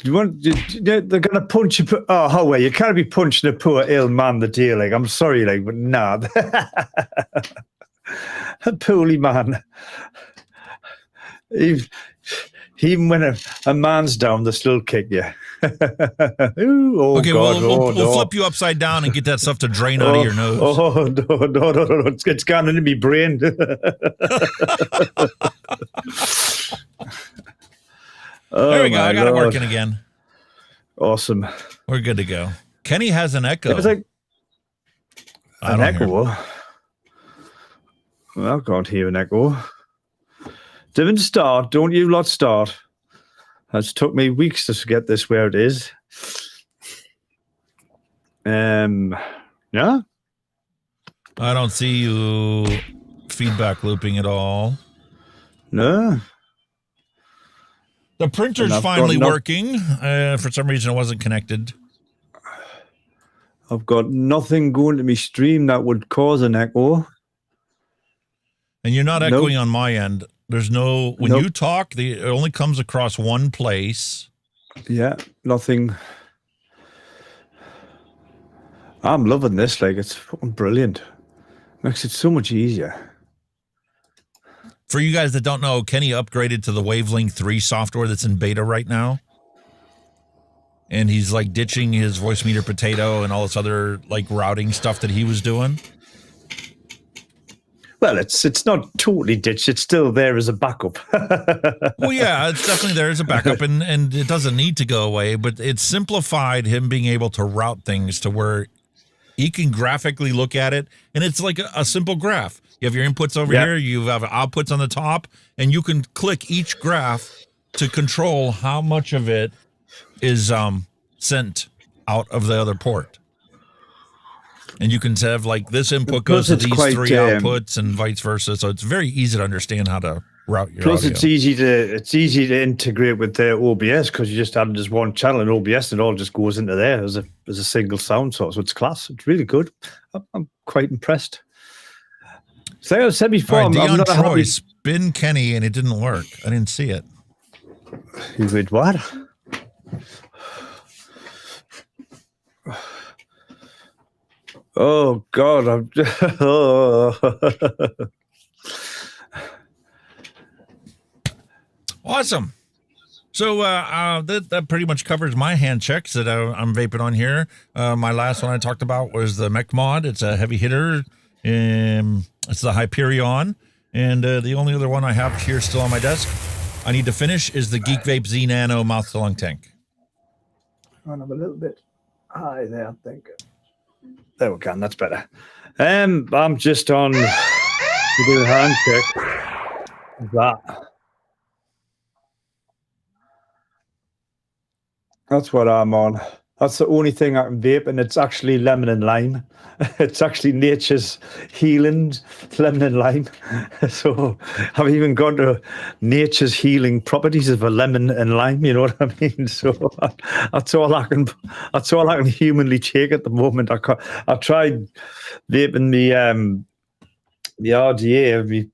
They're going to punch you. Oh, how well, you can't be punching a poor ill man the deal. Like, I'm sorry, like, but nah. A poorly man. Even when a man's down, they still kick you. Ooh, oh, okay, God, we'll flip you upside down and get that stuff to drain out of your nose. Oh, no. It's gone into my brain. There we go. I got it working again. Awesome. We're good to go. Kenny has an echo. It was like an echo. Well, I can't hear an echo. Didn't start. Don't you lot start. It's took me weeks to get this where it is. Yeah. I don't see you feedback looping at all. No. The printer's finally working. For some reason, it wasn't connected. I've got nothing going to my stream that would cause an echo. And you're not echoing on my end. There's no, when you talk, it only comes across one place. Yeah, nothing. I'm loving this. Like, it's fucking brilliant. Makes it so much easier. For you guys that don't know, Kenny upgraded to the Wavelength 3 software that's in beta right now. And he's like ditching his voice meter potato and all this other like routing stuff that he was doing. Well, it's not totally ditched. It's still there as a backup. Well, yeah, it's definitely there as a backup, and it doesn't need to go away, but it's simplified him being able to route things to where he can graphically look at it, and it's like a simple graph. You have your inputs over here, you have outputs on the top, and you can click each graph to control how much of it is sent out of the other port. And you can have like this input goes to these three outputs and vice versa. So it's very easy to understand how to route your audio. It's easy to integrate with the OBS because you just have just one channel in OBS and it all just goes into there as a single sound source. So it's class. It's really good. I'm quite impressed. So I said before, right, I'm not Troy spin Kenny and it didn't work. I didn't see it. You did what? Oh God! Awesome. So that pretty much covers my hand checks that I'm vaping on here. My last one I talked about was the Mech Mod. It's a heavy hitter. It's the Hyperion, and the only other one I have here still on my desk I need to finish is the Geek Vape Z Nano mouth to lung tank. I'm a little bit high there, I think. There we go. That's better. I'm just on to do the hand check. That's what I'm on. That's the only thing I can vape, and it's actually lemon and lime. It's actually nature's healing lemon and lime. So I've even gone to nature's healing properties of a lemon and lime. You know what I mean? So that's all I can humanly take at the moment. I tried vaping the RDA, the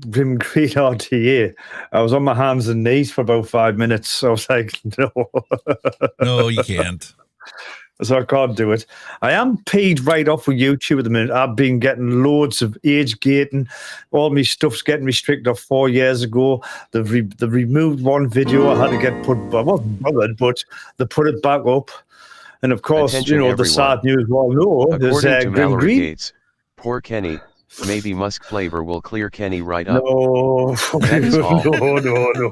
Grim Green RDA. I was on my hands and knees for about 5 minutes. I was like, no. No, you can't. So I can't do it. I am paid right off with YouTube at the minute. I've been getting loads of age gating. All my stuff's getting restricted off 4 years ago. They've removed one video. I had to get put. I wasn't bothered, but they put it back up. And of course, Attention, you know, everyone. the sad news we all know is According to Grim Mallory Green. Gates, poor Kenny, maybe musk flavor will clear Kenny right up. No, That is all. no.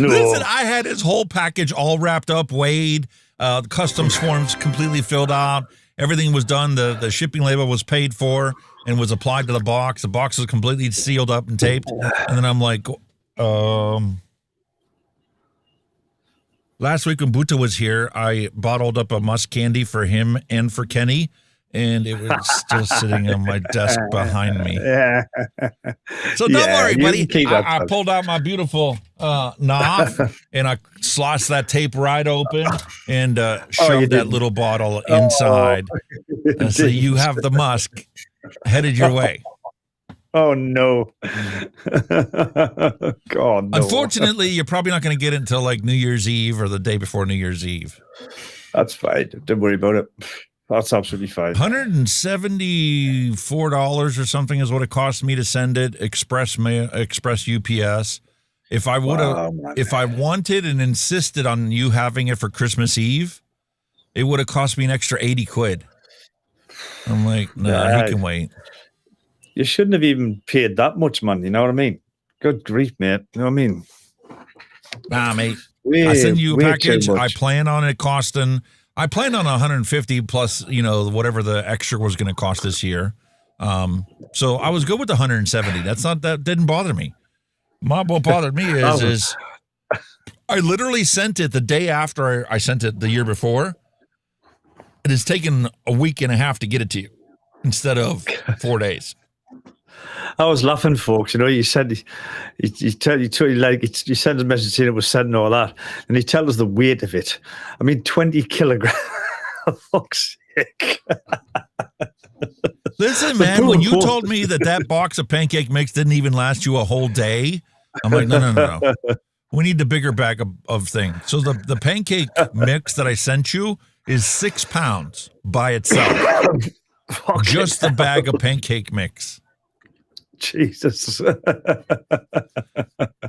Listen, I had his whole package all wrapped up, weighed, the customs forms completely filled out. Everything was done. The shipping label was paid for and was applied to the box. The box was completely sealed up and taped. And then I'm like, last week when Buta was here, I bottled up a musk candy for him and for Kenny, and it was still sitting on my desk behind me. Yeah. So don't worry, you buddy. can keep that I stuff. pulled out my beautiful knob, and I sliced that tape right open and shoved that little bottle inside. So you have the musk headed your way. Oh, no. God, no. Unfortunately, you're probably not going to get it until like New Year's Eve or the day before New Year's Eve. That's fine. Don't worry about it. That's absolutely fine. $174 or something is what it cost me to send it express UPS. If I would have, if I wanted and insisted on you having it for Christmas Eve, it would have cost me an extra 80 quid. I'm like, no, he can wait. You shouldn't have even paid that much money. You know what I mean? Good grief, mate. You know what I mean? Nah, mate. I send you a package. I plan on it costing. I planned on 150 plus, you know, whatever the extra was going to cost this year. So I was good with the 170. That didn't bother me. What bothered me is I literally sent it the day after I sent it the year before. It has taken a week and a half to get it to you instead of 4 days. I was laughing, folks. You know, you said you sent a message saying it was sent and all that, and he tells us the weight of it. I mean, 20 kilograms. Fuck's sake. Listen, man, when you told me that box of pancake mix didn't even last you a whole day, I'm like, no. We need the bigger bag of things. So the pancake mix that I sent you is 6 pounds by itself. Just the bag of pancake mix. Jesus. And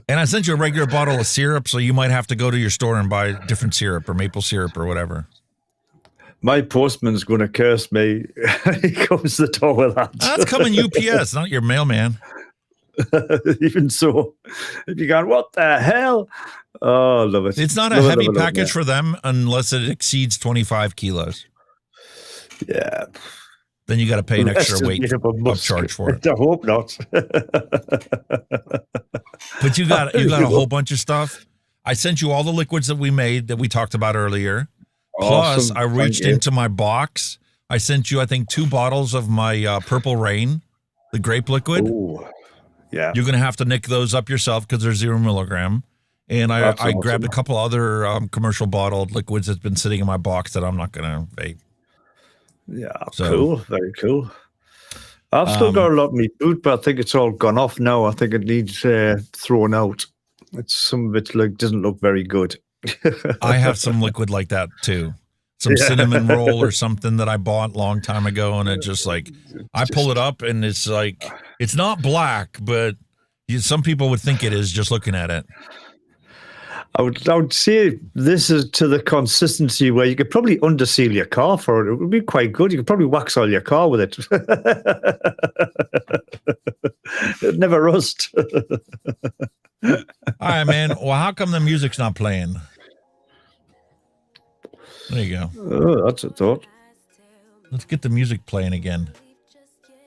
I sent you a regular bottle of syrup, so you might have to go to your store and buy different syrup or maple syrup or whatever. My postman's going to curse me. He comes to the door with that. That's coming UPS, not your mailman. Even so, if you're going, what the hell? Oh, I love it. It's not a heavy package for them unless it exceeds 25 kilos. Yeah. Then you got to pay an extra weight upcharge for it. I hope not. But you got a whole bunch of stuff. I sent you all the liquids that we made that we talked about earlier. Plus, Awesome. I reached into my box. I sent you, I think, 2 bottles of my Purple Rain, the grape liquid. Ooh. Yeah. You're going to have to nick those up yourself because they're 0 milligram. And I grabbed a couple other commercial bottled liquids that's been sitting in my box that I'm not going to vape. Yeah, cool. Very cool. I've still got a lot of my boot, but I think it's all gone off now. I think it needs thrown out. Some of it doesn't look very good. I have some liquid like that too. Some cinnamon roll or something that I bought a long time ago, and it just I pull it up and it's like, it's not black, but some people would think it is just looking at it. I would say this is to the consistency where you could probably underseal your car for it. It would be quite good. You could probably wax all your car with it. It'd never rust. All right, man. Well, how come the music's not playing? There you go. Oh, that's a thought. Let's get the music playing again.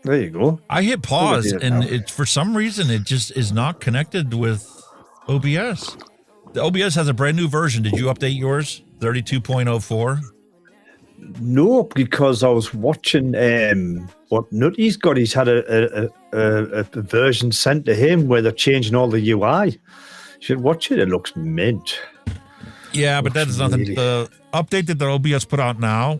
There you go. I hit pause, and it for some reason it just is not connected with OBS. The OBS has a brand new version. Did you update yours? 32.04? No, because I was watching what Nutty's got. He's had a version sent to him where they're changing all the UI. You should watch it. It looks mint. Yeah, but that is nothing. The update that the OBS put out now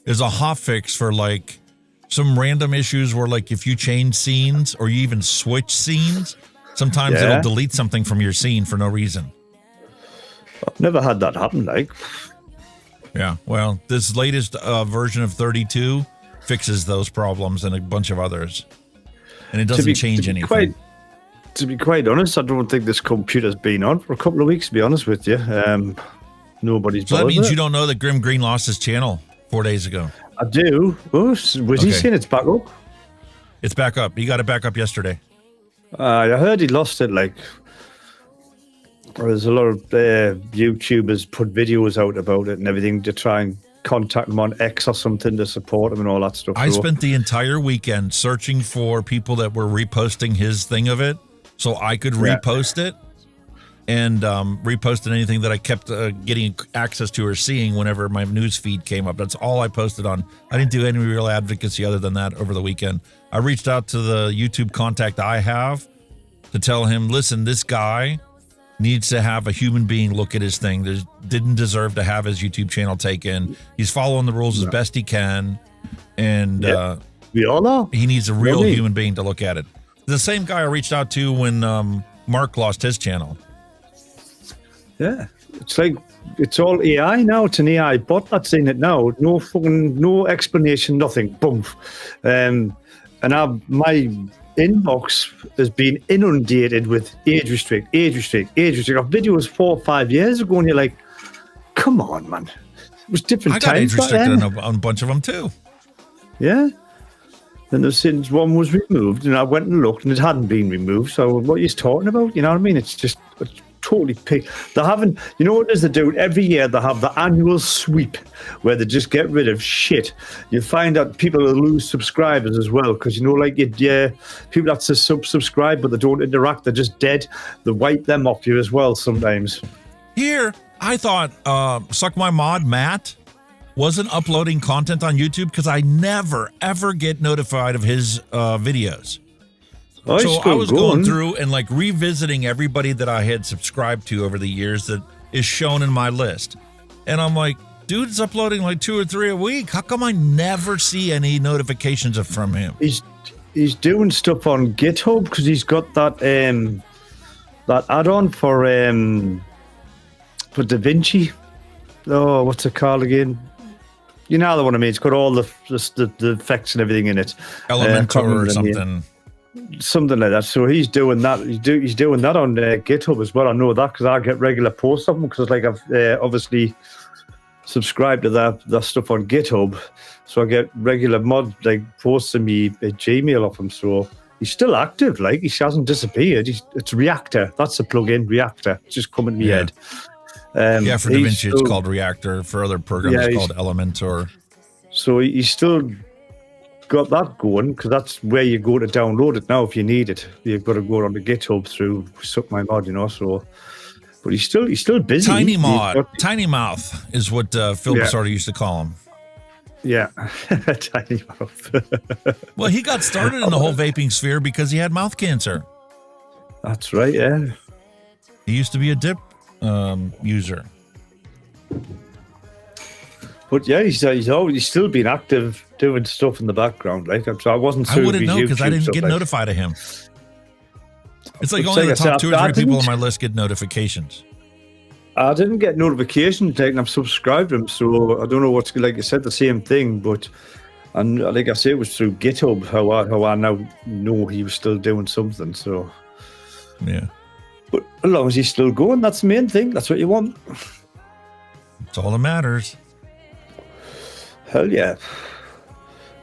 is a hotfix for like some random issues where like if you change scenes or you even switch scenes, sometimes it'll delete something from your scene for no reason. I've never had that happen, like. Yeah, well, this latest version of 32 fixes those problems and a bunch of others. And it doesn't change anything. To be quite honest, I don't think this computer's been on for a couple of weeks, to be honest with you. Nobody's So that means you don't know that Grim Green lost his channel 4 days ago. I do. Oh, was he saying it's back up? It's back up. He got it back up yesterday. I heard he lost it, like... There's a lot of YouTubers put videos out about it and everything to try and contact him on X or something to support him and all that stuff. I spent the entire weekend searching for people that were reposting his thing of it so I could repost it and reposted anything that I kept getting access to or seeing whenever my news feed came up. That's all I posted on. I didn't do any real advocacy other than that over the weekend. I reached out to the YouTube contact I have to tell him, listen, this guy needs to have a human being look at his thing. Didn't deserve to have his YouTube channel taken. He's following the rules as best he can. And we all know he needs a real human being to look at it. The same guy I reached out to when Mark lost his channel. Yeah. It's like, it's all AI now. It's an AI bot that's in it now. No explanation, nothing. Boom. And my inbox has been inundated with age restrict. I've videos 4 or 5 years ago, and you're like, come on, man. It was different times. I got age restricted on a bunch of them too. Yeah. And since one was removed, and I went and looked, and it hadn't been removed. So what are you talking about? You know what I mean? It's just totally pick. They haven't. You know what it is? They do it every year. They have the annual sweep where they just get rid of shit. You find that people will lose subscribers as well because people that subscribe but they don't interact. They're just dead. They wipe them off you as well sometimes. Here, I thought Suck My Mod Matt wasn't uploading content on YouTube because I never ever get notified of his videos. Oh, so I was going through and like revisiting everybody that I had subscribed to over the years that is shown in my list. And I'm like, dude's uploading like 2 or 3 a week. How come I never see any notifications from him? He's doing stuff on GitHub because he's got that add-on for DaVinci. Oh, what's it called again? You know the one I mean. It's got all the effects and everything in it. Elementor or something. Something like that. So he's doing that. He's doing that on GitHub as well. I know that because I get regular posts of him because like I've obviously subscribed to that stuff on GitHub. So I get regular posts in me Gmail off him. So he's still active. Like he hasn't disappeared. It's Reactor. That's the plugin Reactor. It's just coming to my head. For DaVinci it's called Reactor. For other programs it's called Elementor. So he's still got that going because that's where you go to download it now if you need it. You've got to go on the GitHub through Suck My Mod, So, but he's still busy. Tiny Mouth is what Phil Basardi used to call him. Yeah, Tiny Mouth. Well, he got started in the whole vaping sphere because he had mouth cancer. That's right. Yeah, he used to be a dip user. But yeah, he's still been active doing stuff in the background. Like so I wasn't. I wouldn't know because I didn't get notified of him. It's like only the top 2 or 3 people on my list get notifications. I didn't get notifications. Like I'm subscribed to him, so I don't know what's like. I said the same thing, but and like I say, it was through GitHub how I now know he was still doing something. So yeah, but as long as he's still going, that's the main thing. That's what you want. It's all that matters. Hell yeah.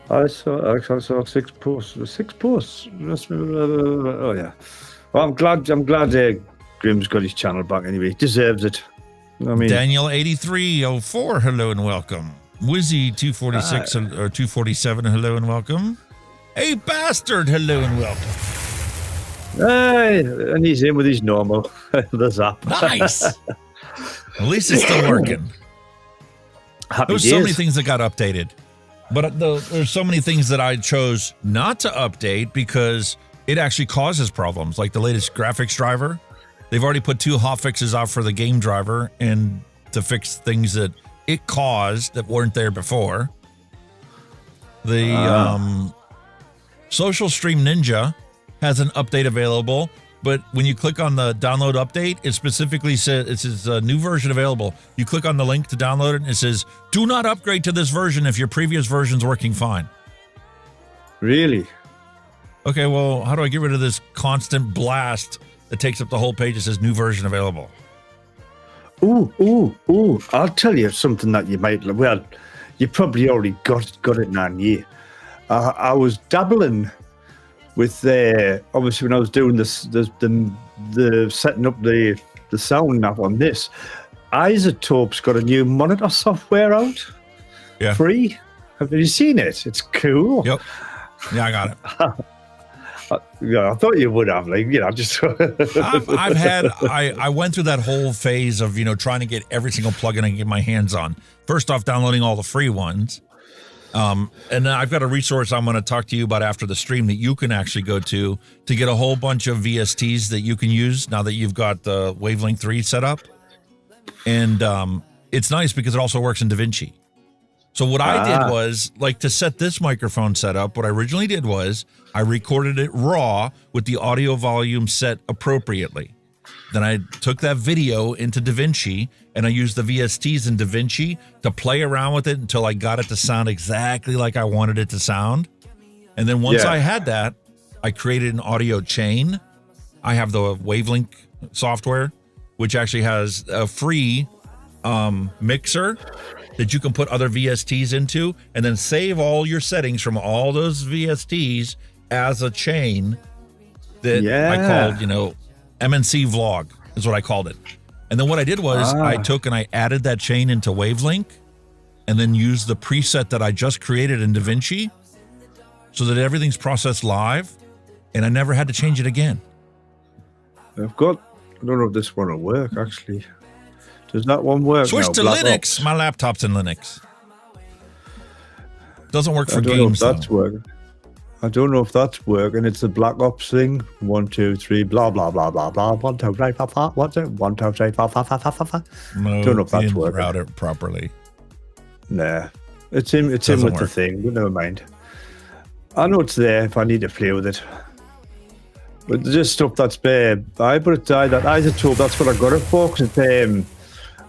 I saw 6 posts. 6 posts. Oh yeah. Well, I'm glad Grim's got his channel back anyway. He deserves it. I mean, Daniel 8304, hello and welcome. Wizzy 246 or 247, hello and welcome. Hey bastard, hello and welcome. Hey, and he's in with his normal. The zap. Nice. At least it's still working. There's so many things that got updated, but there's so many things that I chose not to update because it actually causes problems. Like the latest graphics driver, they've already put 2 hot fixes out for the game driver and to fix things that it caused that weren't there before. The Social Stream Ninja has an update available but when you click on the download update, it specifically says it says a new version available. You click on the link to download it, and it says, do not upgrade to this version if your previous version's working fine. Really? Okay, well, how do I get rid of this constant blast that takes up the whole page that says new version available? Ooh. I'll tell you something that you might, well, you probably already got it now, yeah. I was dabbling with obviously when I was doing this, the setting up the sound nav on this, Isotope's got a new monitor software out. Yeah. Free. Have you seen it? It's cool. Yep. Yeah, I got it. I thought you would have, just. I went through that whole phase of, trying to get every single plugin I can get my hands on. First off, downloading all the free ones. And then I've got a resource I'm going to talk to you about after the stream that you can actually go to get a whole bunch of VSTs that you can use now that you've got the Wavelength 3 set up. And it's nice because it also works in DaVinci. So what I did was, to set this microphone set up, what I originally did was I recorded it raw with the audio volume set appropriately. Then I took that video into DaVinci and I used the VSTs in DaVinci to play around with it until I got it to sound exactly like I wanted it to sound. And then once I had that, I created an audio chain. I have the Wavelength software, which actually has a free mixer that you can put other VSTs into and then save all your settings from all those VSTs as a chain that I called, MnC vlog is what I called it. And then what I did was I took and I added that chain into Wavelength and then used the preset that I just created in DaVinci so that everything's processed live and I never had to change it again. I don't know if this one will work, actually. Does that one work? Switch to Linux. Ops? My laptop's in Linux. Doesn't work for I don't games, know if that's working. I don't know if that's working. It's the Black Ops thing. 1, 2, 3, blah, blah, blah, blah, blah. 1, 2, 3, 4, 5. What's it? 1, 2, 3, 4, 5, 5, 5, 5. No, don't know if that's didn't working. Route it properly. Nah. It's in with the thing, but never mind. I know it's there if I need to play with it. But just stuff that's bad. I put it that Isotope, that's what I got it for, because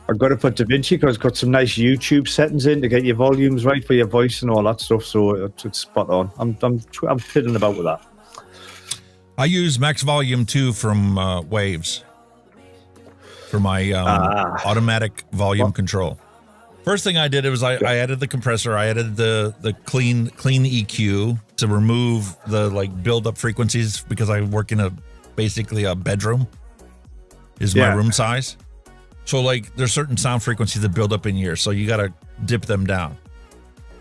I got it for DaVinci because it's got some nice YouTube settings in to get your volumes right for your voice and all that stuff. So it's spot on. I'm fiddling about with that. I use Max Volume 2 from Waves for my automatic volume control. First thing I did was I added the compressor. I added the clean EQ to remove the build up frequencies because I work in basically a bedroom is my room size. So there's certain sound frequencies that build up in here. So you got to dip them down.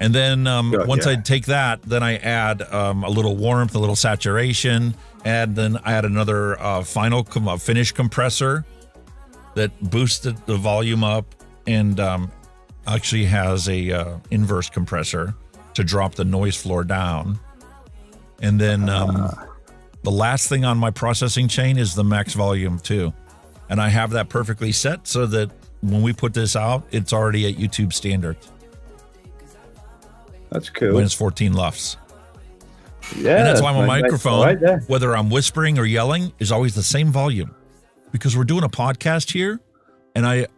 And then once I take that, then I add a little warmth, a little saturation, and then I add another finish compressor that boosted the volume up and actually has a inverse compressor to drop the noise floor down. And then the last thing on my processing chain is the Max Volume 2. And I have that perfectly set so that when we put this out, it's already at YouTube standards. That's cool. When it's 14 LUFS. Yeah. And that's why my microphone, right there, whether I'm whispering or yelling, is always the same volume. Because we're doing a podcast here, and I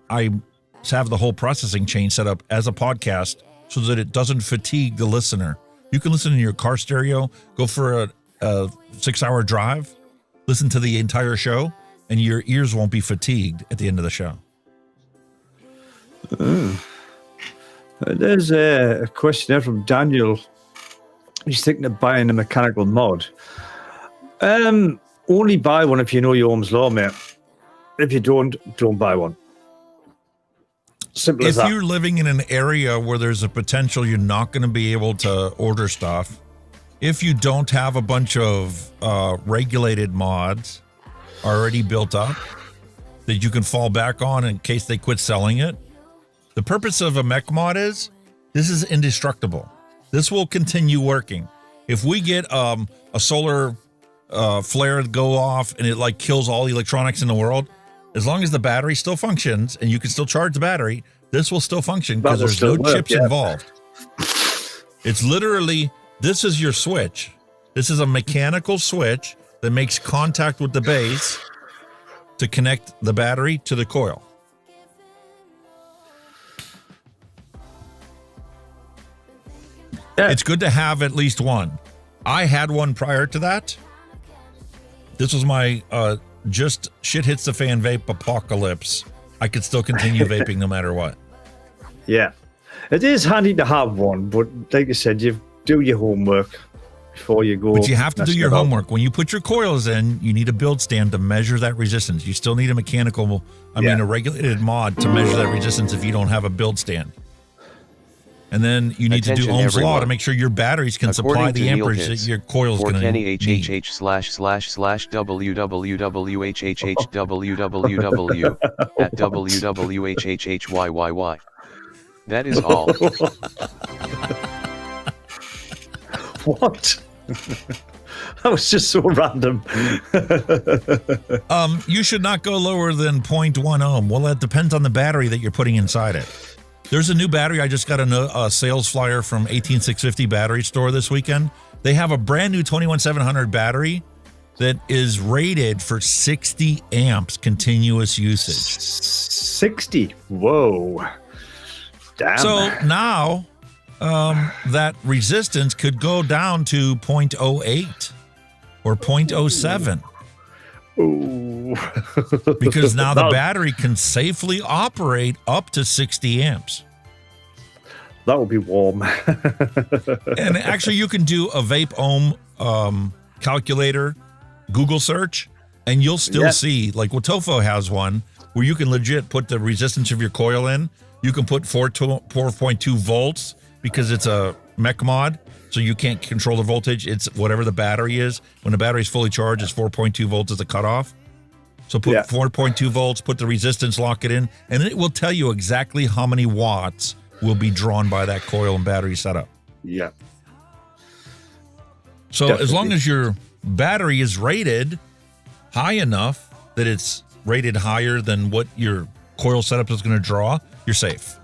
have the whole processing chain set up as a podcast so that it doesn't fatigue the listener. You can listen in your car stereo, go for a 6-hour drive, listen to the entire show, and your ears won't be fatigued at the end of the show. There's a question there from Daniel. He's thinking of buying a mechanical mod. Only buy one if you know your Ohm's law, mate. If you don't buy one. Simple as that. If you're living in an area where there's a potential you're not going to be able to order stuff, if you don't have a bunch of regulated mods already built up that you can fall back on in case they quit selling it. The purpose of a mech mod is this is indestructible. This will continue working. If we get a solar flare go off and it kills all the electronics in the world, as long as the battery still functions and you can still charge the battery, this will still function because there's no chips involved. It's literally, this is your switch. This is a mechanical switch that makes contact with the base to connect the battery to the coil. Yeah. It's good to have at least one. I had one prior to that. This was my just shit hits the fan vape apocalypse. I could still continue vaping no matter what. Yeah. It is handy to have one, but like I said, you do your homework before you go. But you have to do your homework. When you put your coils in, you need a build stand to measure that resistance. You still need a mechanical, a regulated mod to measure that resistance if you don't have a build stand. And then you need to do Ohm's law to make sure your batteries can supply the amperage that your coil's going to need. For Kenny ///www at www/HHYYY. That is all. What? That was just so random. You should not go lower than 0.1 ohm. Well, that depends on the battery that you're putting inside it. There's a new battery. I just got a sales flyer from 18650 Battery Store this weekend. They have a brand new 21700 battery that is rated for 60 amps continuous usage. 60? Whoa. Damn. So now that resistance could go down to 0.08 or 0.07. Ooh. Because now the battery can safely operate up to 60 amps. That would be warm. And actually, you can do a vape ohm calculator Google search, and you'll still see, like Watofo has one, where you can legit put the resistance of your coil in. You can put 4.2 volts because it's a mech mod, so you can't control the voltage. It's whatever the battery is. When the battery's fully charged, it's 4.2 volts as a cutoff. So put 4.2 volts, put the resistance, lock it in, and it will tell you exactly how many watts will be drawn by that coil and battery setup. Yeah. So as long as your battery is rated high enough that it's rated higher than what your coil setup is going to draw, you're safe.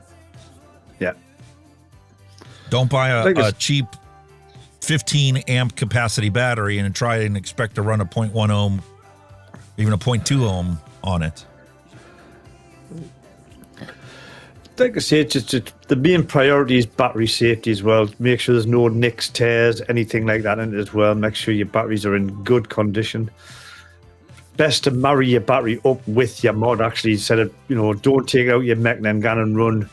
Yeah. Don't buy a cheap 15 amp capacity battery and try and expect to run a 0.1 ohm, even a 0.2 ohm on it. Like I say, just the main priority is battery safety as well. Make sure there's no nicks, tears, anything like that in it as well. Make sure your batteries are in good condition. Best to marry your battery up with your mod, actually, instead of, don't take out your mech and then go and run,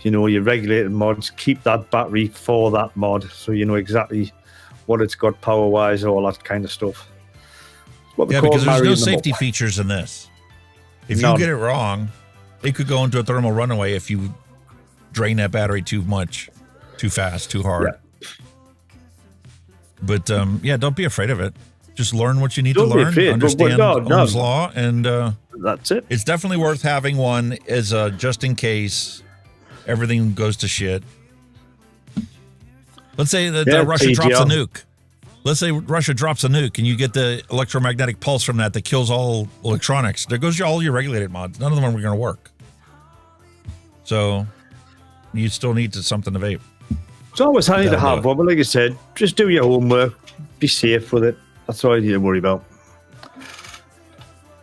your regulated mods. Keep that battery for that mod so you know exactly what it's got power-wise, all that kind of stuff. Because there's no safety features in this. If you get it wrong, it could go into a thermal runaway if you drain that battery too much, too fast, too hard. Yeah. But don't be afraid of it. Just learn what you need to learn, understand Ohm's law, and that's it. It's definitely worth having one as just in case everything goes to shit. Let's say that Russia drops a nuke. Let's say Russia drops a nuke and you get the electromagnetic pulse from that kills all electronics. There goes all your regulated mods. None of them are going to work. So you still need something to vape. It's always handy to have one, but like I said, just do your homework. Be safe with it. That's all you need to worry about.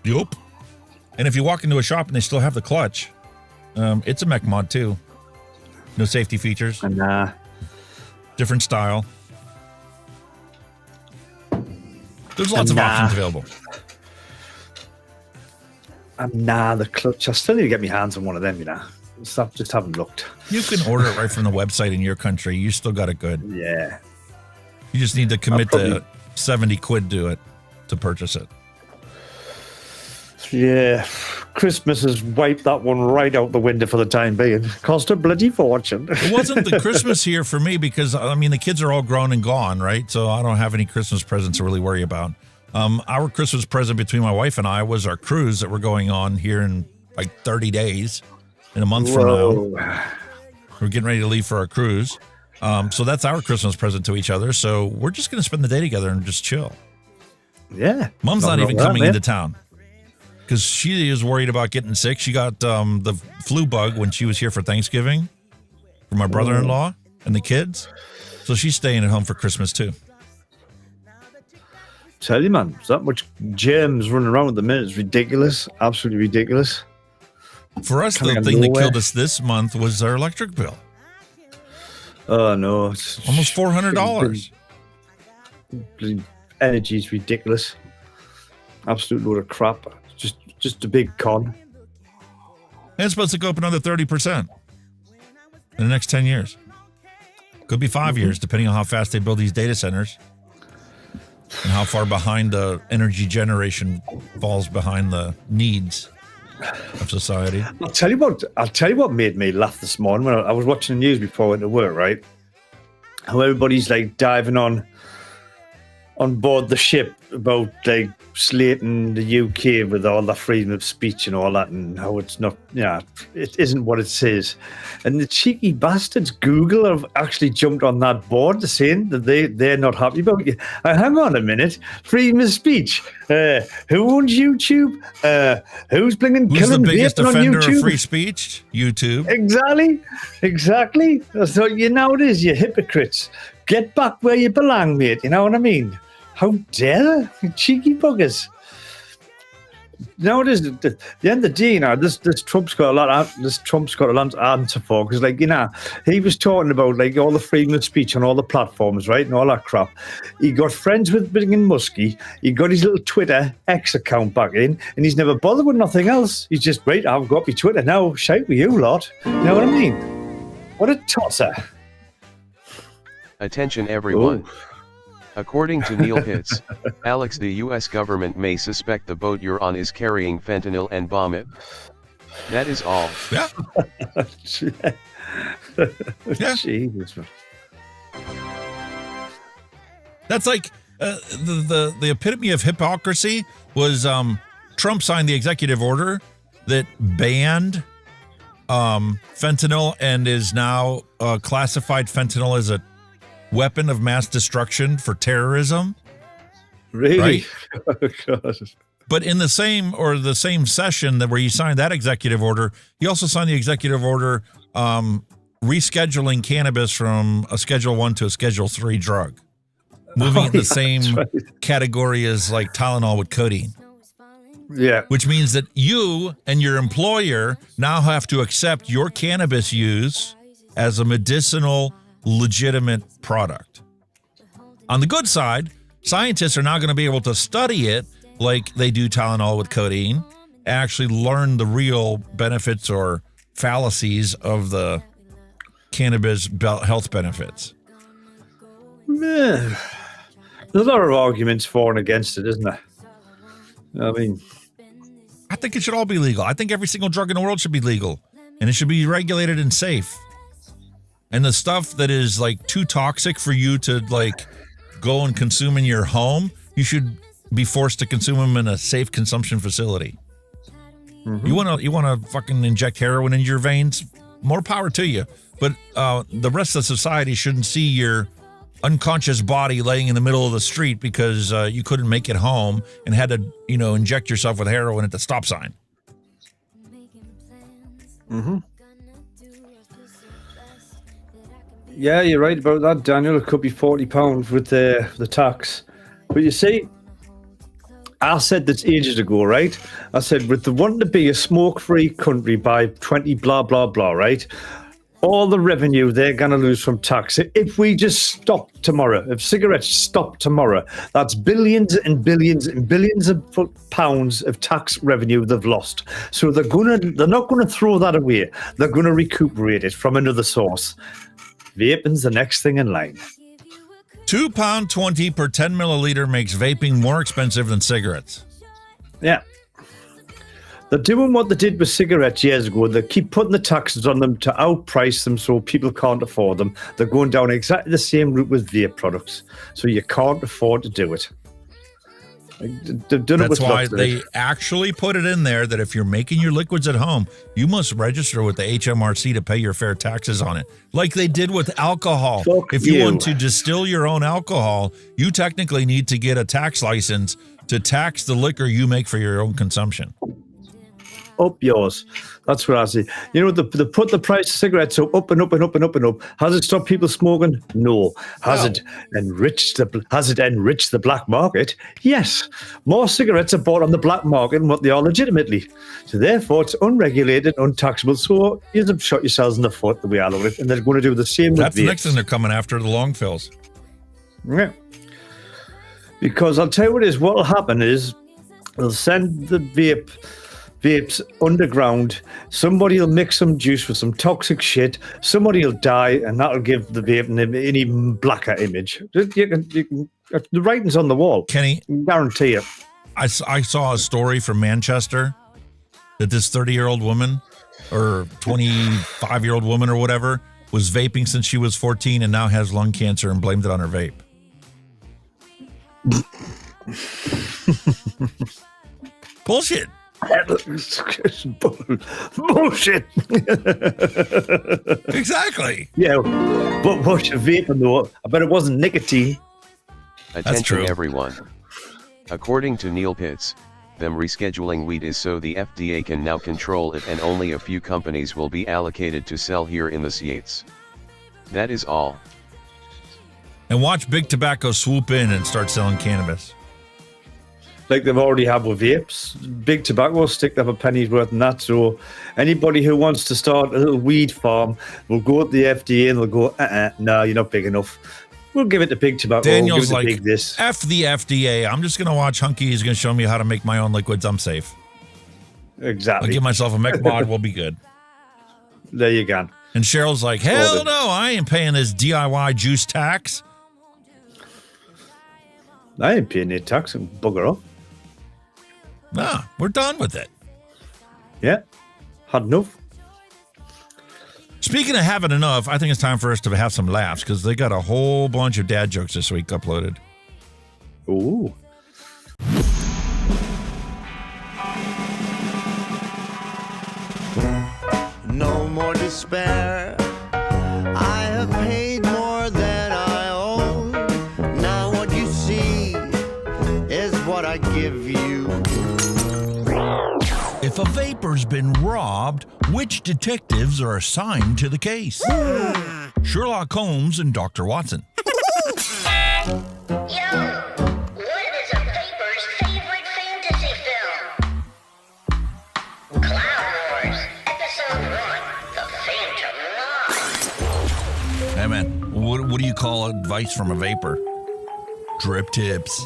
Yup. And if you walk into a shop and they still have the clutch, it's a mech mod too. No safety features. Nah. Different style. There's lots of options available. The clutch. I still need to get my hands on one of them, Just haven't looked. You can order it right from the website in your country. You still got it good. Yeah. You just need to commit to 70 quid to it to purchase it. Yeah. Christmas has wiped that one right out the window for the time being. Cost a bloody fortune. It wasn't the Christmas here for me because, the kids are all grown and gone, right? So I don't have any Christmas presents to really worry about. Our Christmas present between my wife and I was our cruise that we're going on here in like 30 days, in a month from now. We're getting ready to leave for our cruise. So that's our Christmas present to each other. So we're just going to spend the day together and just chill. Yeah. Mom's not even coming into town because she is worried about getting sick. She got the flu bug when she was here for Thanksgiving for my brother-in-law and the kids. So she's staying at home for Christmas too. Tell you, man, there's that much germs running around at the minute. It's ridiculous. Absolutely ridiculous. For us, the thing that killed us this month was our electric bill. Oh, no. It's almost $400. Energy's ridiculous. Absolute load of crap. Just a big con. And it's supposed to go up another 30% in the next 10 years. Could be 5 years, depending on how fast they build these data centers and how far behind the energy generation falls behind the needs of society. I'll tell you what made me laugh this morning when I was watching the news before I went to work, right? How everybody's like diving on board the ship about like slating the UK with all the freedom of speech and all that, and how it's not, it isn't what it says. And the cheeky bastards Google have actually jumped on that board saying that they're not happy about it. Hang on a minute, freedom of speech. Who owns YouTube? Who's killing the biggest vaping on offender YouTube? of free speech? YouTube. Exactly. So nowadays, you hypocrites. Get back where you belong, mate. You know what I mean? How dare you cheeky buggers? Nowadays, at the end of the day, this Trump's got a lot to answer for, because he was talking about like all the freedom of speech on all the platforms, right, and all that crap. He got friends with Muskie. He got his little Twitter X account back in, and he's never bothered with nothing else. He's just, right, I've got my Twitter now. Shout with you lot. You know what I mean? What a tosser! Attention, everyone. Ooh. According to Neil Pitts, Alex, the U.S. government may suspect the boat you're on is carrying fentanyl and bomb it. That is all. Yeah. Yeah. Jesus. That's like the epitome of hypocrisy was Trump signed the executive order that banned fentanyl and is now classified fentanyl as a weapon of mass destruction for terrorism. Really? Right? Oh, God. But in the same session where he signed that executive order, he also signed the executive order rescheduling cannabis from a Schedule 1 to a Schedule 3 drug, moving it in the same category as like Tylenol with codeine. Yeah. Which means that you and your employer now have to accept your cannabis use as a medicinal legitimate product. On the good side, scientists are now going to be able to study it like they do Tylenol with codeine, actually learn the real benefits or fallacies of the cannabis health benefits. There's a lot of arguments for and against it, isn't there? I mean, I think it should all be legal. I think every single drug in the world should be legal, and it should be regulated and safe. And the stuff that is like too toxic for you to like go and consume in your home, you should be forced to consume them in a safe consumption facility. Mm-hmm. You want to fucking inject heroin in your veins? More power to you. But the rest of society shouldn't see your unconscious body laying in the middle of the street because you couldn't make it home and had to, inject yourself with heroin at the stop sign. Mm-hmm. Yeah, you're right about that, Daniel. It could be £40 with the tax. But you see, I said this ages ago, right? I said, with the wanting to be a smoke-free country by 20 blah, blah, blah, right? All the revenue they're going to lose from tax. If we just stop tomorrow, if cigarettes stop tomorrow, that's billions and billions and billions of pounds of tax revenue they've lost. So they're not going to throw that away. They're going to recuperate it from another source. Vaping's the next thing in line. £2.20 per 10 milliliter makes vaping more expensive than cigarettes. Yeah. They're doing what they did with cigarettes years ago. They keep putting the taxes on them to outprice them so people can't afford them. They're going down exactly the same route with vape products. So you can't afford to do it. That's why they actually put it in there that if you're making your liquids at home, you must register with the HMRC to pay your fair taxes on it. Like they did with alcohol. If you want to distill your own alcohol, you technically need to get a tax license to tax the liquor you make for your own consumption. up yours. That's what I see. You know, they put the price of cigarettes up and up and up and up and up. Has it stopped people smoking? No. Has it enriched the black market? Yes. More cigarettes are bought on the black market than what they are legitimately. So therefore, it's unregulated, untaxable. So you've shot yourselves in the foot the way I look at it, and they're going to do the same. That's with the next thing they're coming after, the long fills. Yeah. Because I'll tell you what it is. What will happen is they'll send the vapes underground. Somebody will mix some juice with some toxic shit. Somebody will die, and that'll give the vape an even blacker image. You can, the writing's on the wall. Kenny, I guarantee you. I saw a story from Manchester that this 30-year-old woman or 25-year-old woman or whatever was vaping since she was 14 and now has lung cancer and blamed it on her vape. Bullshit. Bullshit. Exactly. Yeah, but what's your vaping though? I bet it wasn't nicotine. Attention everyone. According to Neil Pitts, them rescheduling weed is so the FDA can now control it and only a few companies will be allocated to sell here in the States. That is all. And watch Big Tobacco swoop in and start selling cannabis. Like they've already had with vapes. Big Tobacco stick up a penny's worth in that. So anybody who wants to start a little weed farm will go to the FDA and they'll go, no, you're not big enough. We'll give it to Big Tobacco. Daniel's we'll give it like, to Big this. F the FDA. I'm just going to watch Hunky. He's going to show me how to make my own liquids. I'm safe. Exactly. I'll give myself a mech mod. We'll be good. There you go. And Cheryl's like, hell no, I ain't paying this DIY juice tax. I ain't paying any tax and bugger off. Nah, we're done with it. Yeah, had enough. Speaking of having enough, I think it's time for us to have some laughs because they got a whole bunch of dad jokes this week uploaded. Ooh. No more despair. I have paid more than I owe. Now what you see is what I give you. If a vapor's been robbed, which detectives are assigned to the case? Sherlock Holmes and Dr. Watson. Hey man, what do you call advice from a vapor? Drip tips.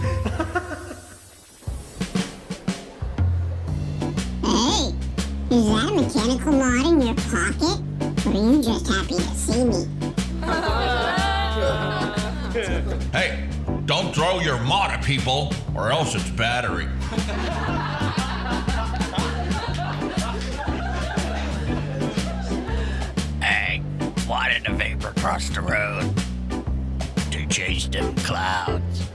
Hey, is that a mechanical mod in your pocket? Or are you just happy to see me? Hey, don't throw your mod at people or else it's battery. Hey, why did the vapor cross the road? To chase them clouds.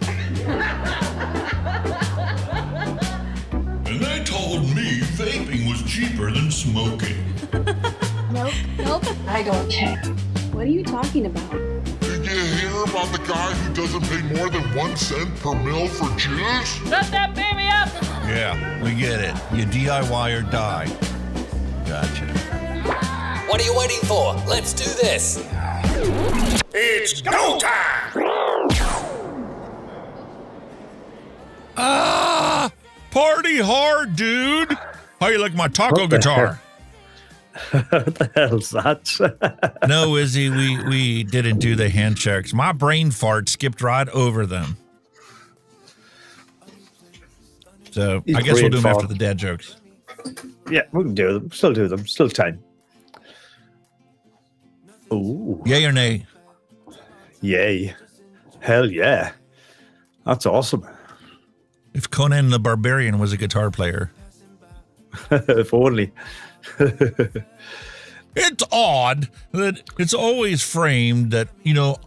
And they told me vaping was cheaper than smoking. Nope, I don't care. What are you talking about? Did you hear about the guy who doesn't pay more than 1 cent per mil for juice? Shut that baby up! Yeah, we get it. You DIY or die. Gotcha. What are you waiting for? Let's do this. It's go time! Party hard, dude. How you like my taco guitar? What the hell's that? No, Izzy, we didn't do the hand checks. My brain fart skipped right over them. So I guess we'll do them after the dad jokes. Yeah, we can do them. Still do them. Still time. Ooh. Yay or nay? Yay. Hell yeah. That's awesome. If Conan the Barbarian was a guitar player. If only. It's odd that it's always framed that,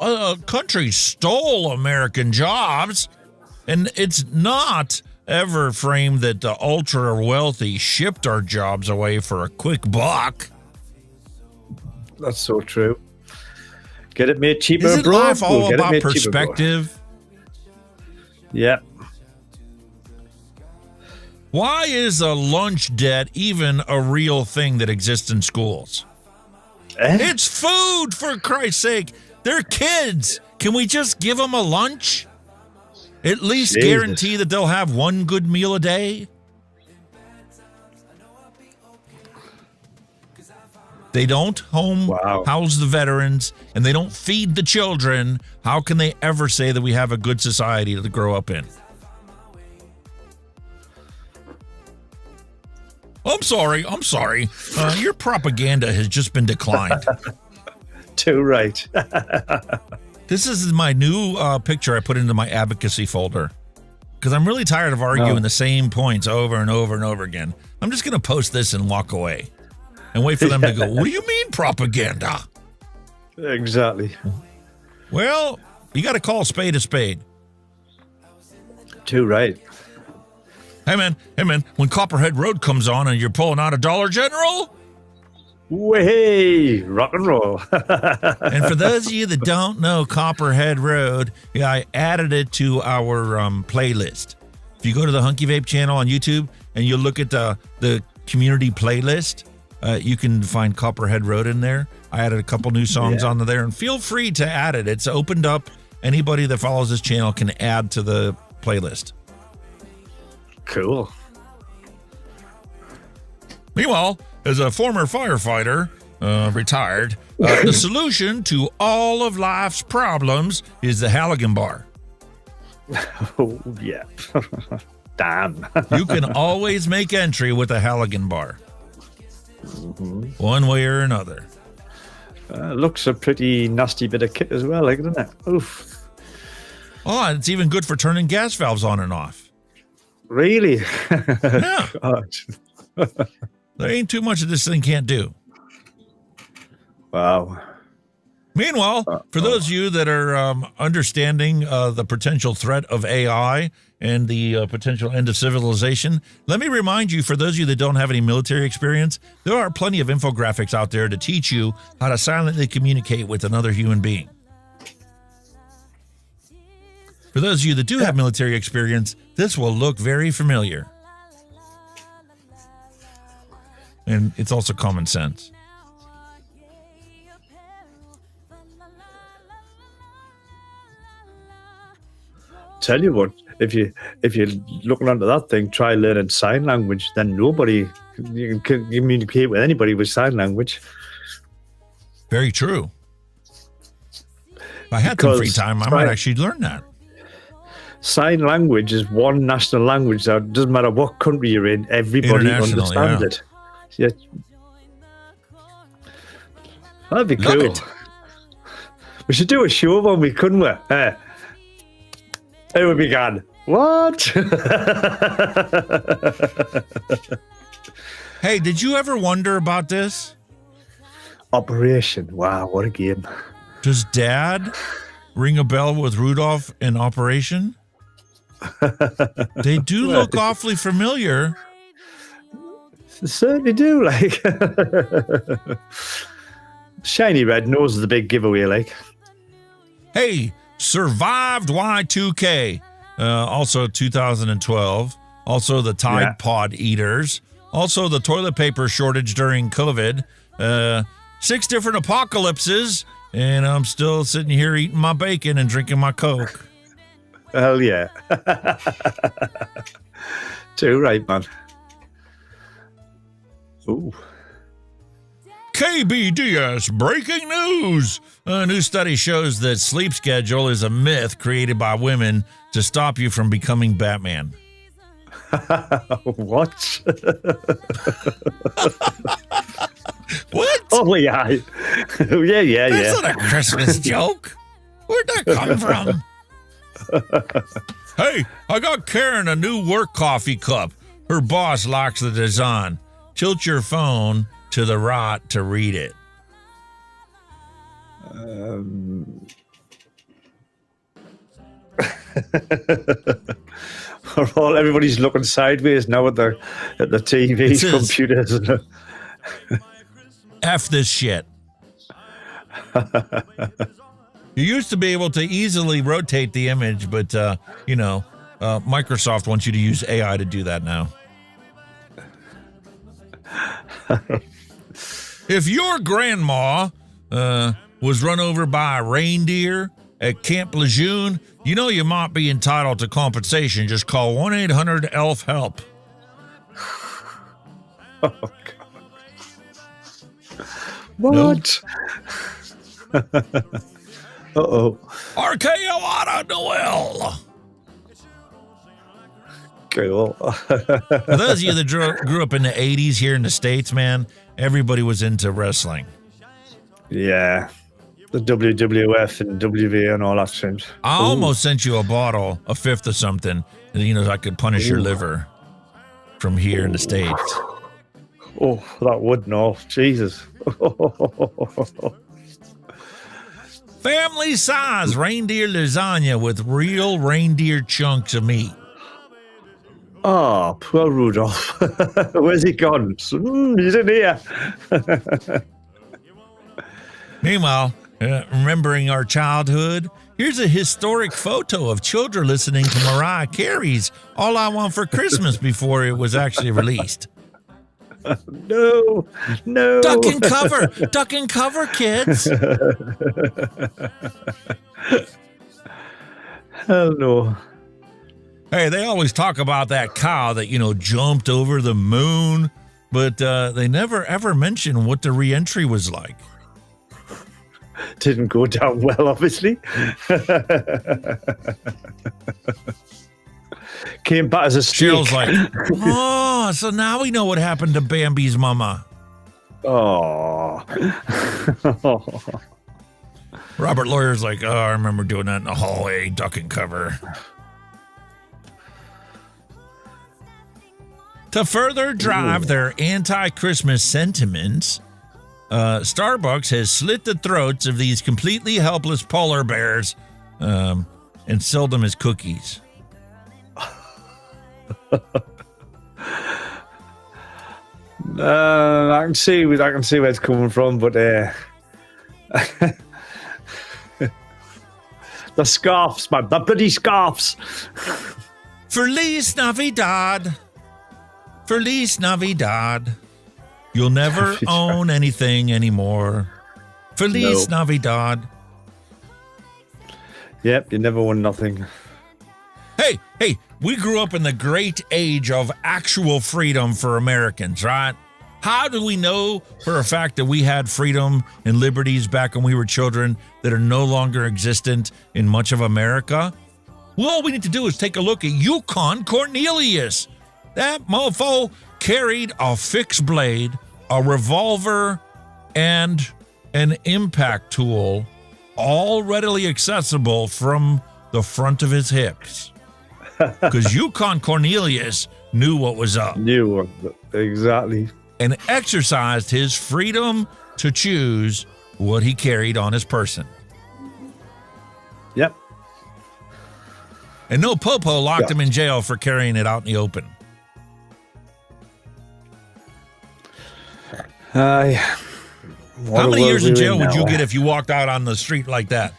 a country stole American jobs, and it's not ever framed that the ultra wealthy shipped our jobs away for a quick buck. That's so true. Get it made cheaper, Isn't bro. life all about perspective? Yeah. Why is a lunch debt even a real thing that exists in schools? It's food, for Christ's sake. They're kids. Can we just give them a lunch? At least guarantee that they'll have one good meal a day? They don't house the veterans, and they don't feed the children. How can they ever say that we have a good society to grow up in? I'm sorry. Your propaganda has just been declined. Too right. This is my new picture I put into my advocacy folder because I'm really tired of arguing the same points over and over and over again. I'm just going to post this and walk away and wait for them to go, what do you mean propaganda? Exactly. Well, you got to call a spade a spade. Too right. Hey, man, when Copperhead Road comes on and you're pulling out a Dollar General... Way, rock and roll. And for those of you that don't know Copperhead Road, I added it to our playlist. If you go to the Hunky Vape channel on YouTube and you look at the community playlist, you can find Copperhead Road in there. I added a couple new songs onto there, and feel free to add it. It's opened up. Anybody that follows this channel can add to the playlist. Cool. Meanwhile, as a former firefighter, retired, the solution to all of life's problems is the Halligan bar. Oh, yeah. Damn. You can always make entry with a Halligan bar. One way or another. Looks a pretty nasty bit of kit as well, like, doesn't it? Oof. Oh, and it's even good for turning gas valves on and off. Really? Yeah. There ain't too much that this thing can't do. Wow. Meanwhile, for those of you that are understanding the potential threat of AI and the potential end of civilization, let me remind you, for those of you that don't have any military experience, there are plenty of infographics out there to teach you how to silently communicate with another human being. For those of you that do have military experience, this will look very familiar. And it's also common sense. Tell you what, if you're looking onto that thing, try learning sign language. Then you can communicate with anybody with sign language. Very true. If I had some free time, I might actually learn that. Sign language is one national language that it doesn't matter what country you're in, everybody understands it. Yeah. That'd be cool. We should do a show one week, couldn't we? It would be gone. What? Hey, did you ever wonder about this? Operation. Wow, what a game. Does Dad ring a bell with Rudolph in Operation? They do look awfully familiar. They certainly do, like. Shiny red nose is the big giveaway, like. Hey, survived Y2K. Also 2012. Also the Tide Pod eaters. Also the toilet paper shortage during COVID. 6 different apocalypses. And I'm still sitting here eating my bacon and drinking my Coke. Hell yeah. Too right, man. Ooh. KBDS breaking news. A new study shows that sleep schedule is a myth created by women to stop you from becoming Batman. What? What? Oh, yeah. Yeah. That's not a Christmas joke. Where'd that come from? Hey, I got Karen a new work coffee cup. Her boss likes the design. Tilt your phone to the right to read it. Everybody's looking sideways now at the TVs, computers. F this shit. You used to be able to easily rotate the image, but, Microsoft wants you to use AI to do that now. If your grandma was run over by a reindeer at Camp Lejeune, you know you might be entitled to compensation. Just call 1-800-ELF-HELP. Oh, God. What? Uh-oh. RKO Auto Noel. Cool. For those of you that grew up in the 80s here in the States, man, everybody was into wrestling. Yeah. The WWF and WV and all that shit. I almost sent you a bottle, a fifth of something, you know, I could punish your liver from here in the States. Oh, that would no. Jesus. Family size reindeer lasagna with real reindeer chunks of meat. Oh, poor Rudolph. Where's he gone? He's in here. Meanwhile, remembering our childhood, here's a historic photo of children listening to Mariah Carey's All I Want for Christmas before it was actually released. No. Duck and cover, kids. Hell no. Hey, they always talk about that cow that, you know, jumped over the moon, but they never ever mention what the reentry was like. Didn't go down well, obviously. Came back as a steak. Shell's like, oh, so now we know what happened to Bambi's mama. Oh. Robert Lawyer's like, oh, I remember doing that in the hallway, duck and cover. To further drive their anti-Christmas sentiments, Starbucks has slit the throats of these completely helpless polar bears and sold them as cookies. I can see where it's coming from, but the scarves, man, the bloody scarves. Feliz Navidad. Feliz Navidad. You'll never own anything anymore. Feliz Navidad. Yep, you never won nothing. Hey, we grew up in the great age of actual freedom for Americans, right? How do we know for a fact that we had freedom and liberties back when we were children that are no longer existent in much of America? Well, all we need to do is take a look at Yukon Cornelius. That mofo carried a fixed blade, a revolver, and an impact tool, all readily accessible from the front of his hips. Because Yukon Cornelius knew what was up. Exactly. And exercised his freedom to choose what he carried on his person. Yep. And no popo locked him in jail for carrying it out in the open. How many years in jail would you get if you walked out on the street like that?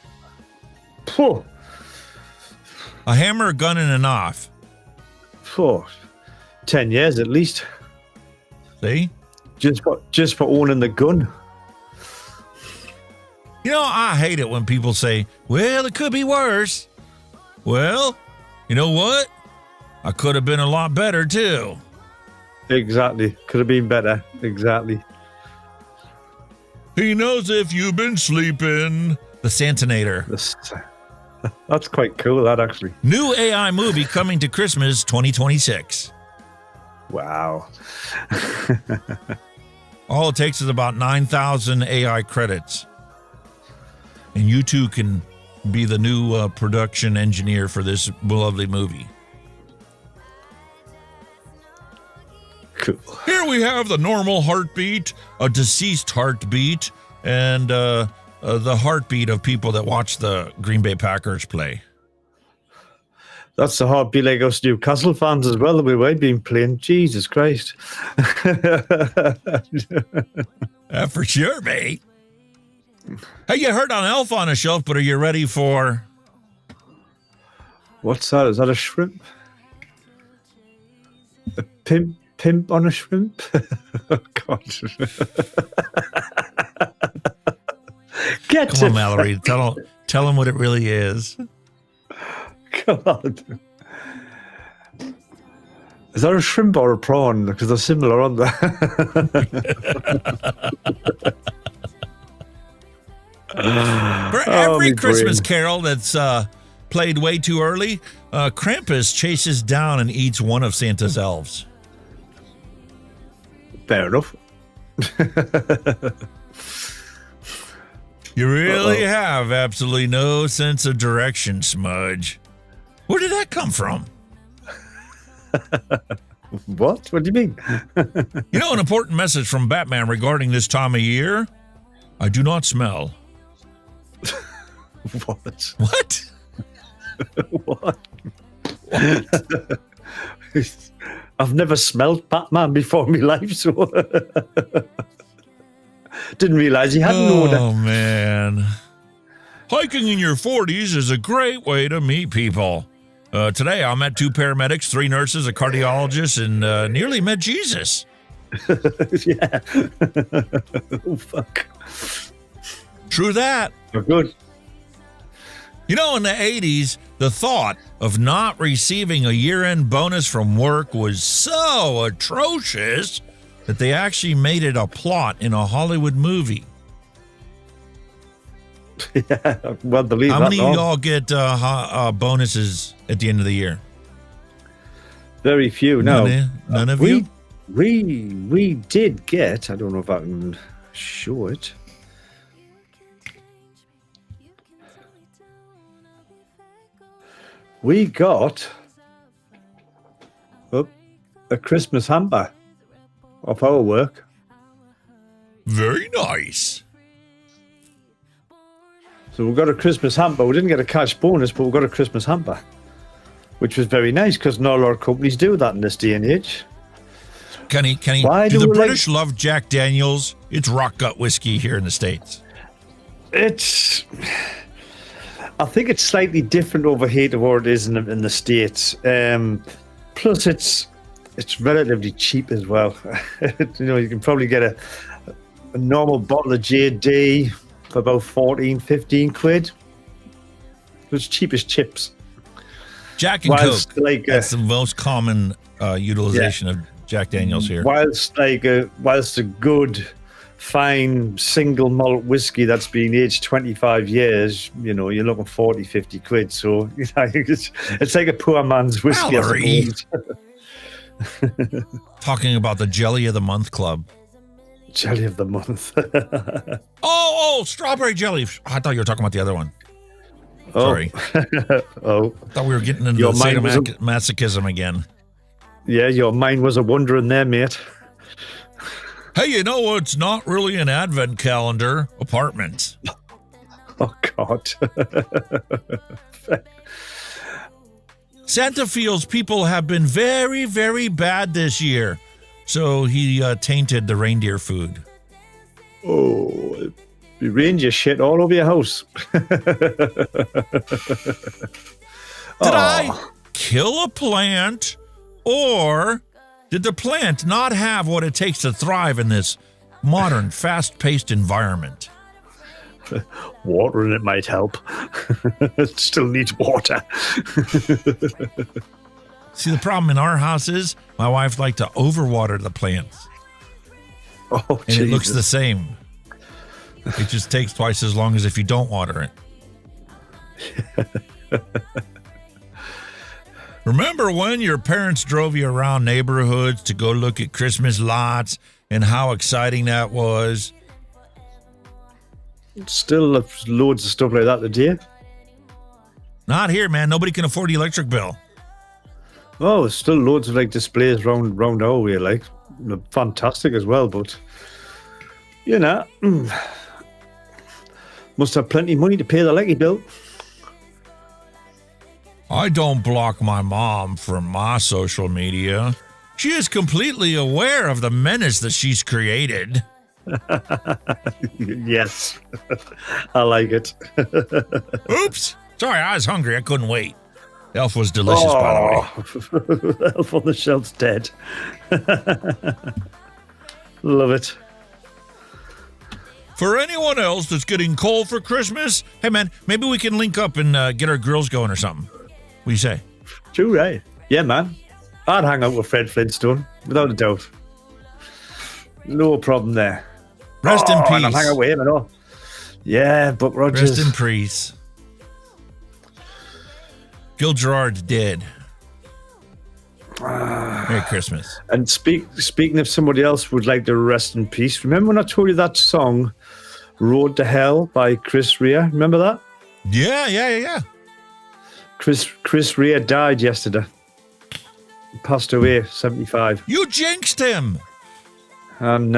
Phew. A hammer, a gun, and a knife. 10 years at least. See? Just for owning the gun. You know, I hate it when people say, well, it could be worse. Well, you know what? I could have been a lot better, too. Exactly. Could have been better. Exactly. He knows if you've been sleeping. The Santinator. That's quite cool, that actually. New AI movie coming to Christmas 2026. Wow. All it takes is about 9,000 AI credits. And you too can be the new production engineer for this lovely movie. Cool. Here we have the normal heartbeat, a deceased heartbeat, and the heartbeat of people that watch the Green Bay Packers play. That's the heartbeat like us Newcastle fans as well that we've been playing. Jesus Christ. For sure, mate. Hey, you heard on Elf on a Shelf, but are you ready for... What's that? Is that a shrimp? A pimp on a shrimp? Oh, God. Come on, Mallory. Tell him what it really is. Come on. Is that a shrimp or a prawn? Because they're similar, aren't they? For every Christmas carol that's played way too early, Krampus chases down and eats one of Santa's elves. Fair enough. You really have absolutely no sense of direction, Smudge. Where did that come from? What? What do you mean? You know, an important message from Batman regarding this time of year? I do not smell. What? What? What? I've never smelled Batman before in my life, so didn't realize he had an odor. Oh, man. Hiking in your 40s is a great way to meet people. Today, I met 2 paramedics, 3 nurses, a cardiologist, and nearly met Jesus. Yeah. Oh, fuck. True that. You're good. You know, in the 80s, the thought of not receiving a year-end bonus from work was so atrocious that they actually made it a plot in a Hollywood movie. Yeah, well, believe How that. many of y'all get bonuses at the end of the year? Very few. No, none of you. We did get. I don't know if I can show it. We got a Christmas hamper off our work. Very nice. So we got a Christmas hamper. We didn't get a cash bonus, but we got a Christmas hamper, which was very nice because not a lot of companies do that in this day and age. Kenny, Why do the we British love Jack Daniels? It's rock gut whiskey here in the States. I think it's slightly different over here to what it is in the States. Plus, it's relatively cheap as well. You know, you can probably get a normal bottle of JD for about 14, 15 quid. It's cheap as chips. Jack and Coke. That's the most common utilization of Jack Daniels here. Whilst a good, fine single malt whiskey that's been aged 25 years, you know, you're looking 40, 50 quid. So you know, it's like a poor man's whiskey. Mallory. Talking about the Jelly of the Month Club. Jelly of the Month. Oh, strawberry jelly. I thought you were talking about the other one. Sorry. Oh. I thought we were getting into the sadomasochism again. Yeah, your mind was a wondering there, mate. Hey, you know what's not really an advent calendar? Apartments. Oh, God. Santa feels people have been very, very bad this year, so he tainted the reindeer food. Oh, you reindeer shit all over your house. Did I kill a plant, or did the plant not have what it takes to thrive in this modern, fast-paced environment? Watering it might help. It still needs water. See, the problem in our house is my wife liked to overwater the plants. Oh, and Jesus. it looks the same. It just takes twice as long as if you don't water it. Remember when your parents drove you around neighborhoods to go look at Christmas lots and how exciting that was? Still loads of stuff like that today. Not here, man. Nobody can afford the electric bill. Oh, there's still loads of like displays round our way, like fantastic as well. But you know, must have plenty of money to pay the electric bill. I don't block my mom from my social media. She is completely aware of the menace that she's created. Yes, I like it. Oops. Sorry, I was hungry. I couldn't wait. Elf was delicious, by the way. Elf on the Shelf's dead. Love it. For anyone else that's getting cold for Christmas, hey man, maybe we can link up and get our grills going or something. What do you say? True, right? Yeah, man. I'd hang out with Fred Flintstone, without a doubt. No problem there. Rest in peace. And I'll hang out with him and all. Yeah, Buck Rogers. Rest in peace. Gil Gerard's dead. Merry Christmas. And speaking of somebody else would like to rest in peace, remember when I told you that song, Road to Hell by Chris Rea? Remember that? Yeah. Chris Rea died yesterday. He passed away, 75. You jinxed him. And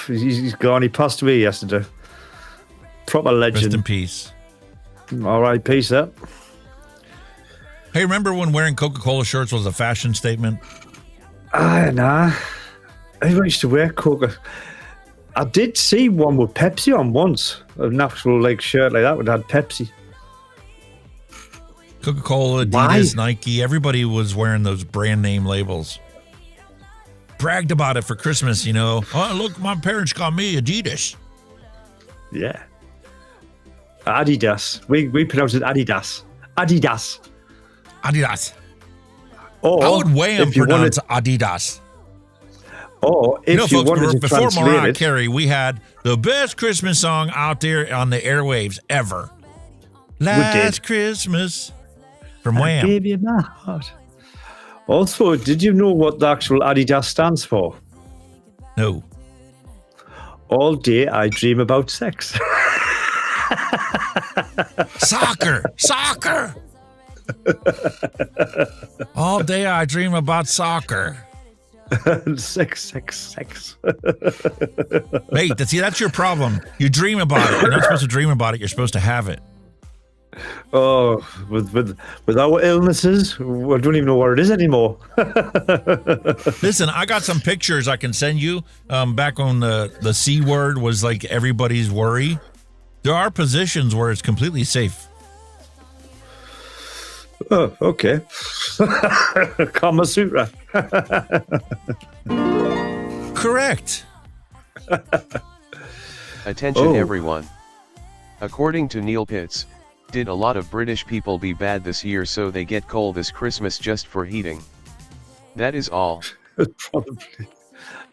he's gone. He passed away yesterday. Proper legend. Rest in peace. All right, peace up. Hey, remember when wearing Coca-Cola shirts was a fashion statement? Nah. Everyone used to wear Coca. I did see one with Pepsi on once. An actual shirt like that would have Pepsi. Coca-Cola, Adidas, Nike, everybody was wearing those brand name labels. Bragged about it for Christmas, you know. Oh, look, my parents got me Adidas. Yeah. Adidas. We pronounce it Adidas. Adidas. Or I would way and pronounce Adidas. Or if you wanted to before translate Mariah it, Carey, we had the best Christmas song out there on the airwaves ever. Last Christmas from Wham. I gave you my heart. Also, did you know what the actual Adidas stands for? No. All day I dream about sex. Soccer. All day I dream about soccer. Sex. Wait, that's your problem. You dream about it. You're not supposed to dream about it. You're supposed to have it. Oh, with our illnesses, I don't even know what it is anymore. Listen, I got some pictures I can send you. Back when the C word was like everybody's worry. There are positions where it's completely safe. Oh, okay. Kama Sutra. Correct. Attention everyone. According to Neil Pitts, did a lot of British people be bad this year so they get coal this Christmas just for heating? That is all.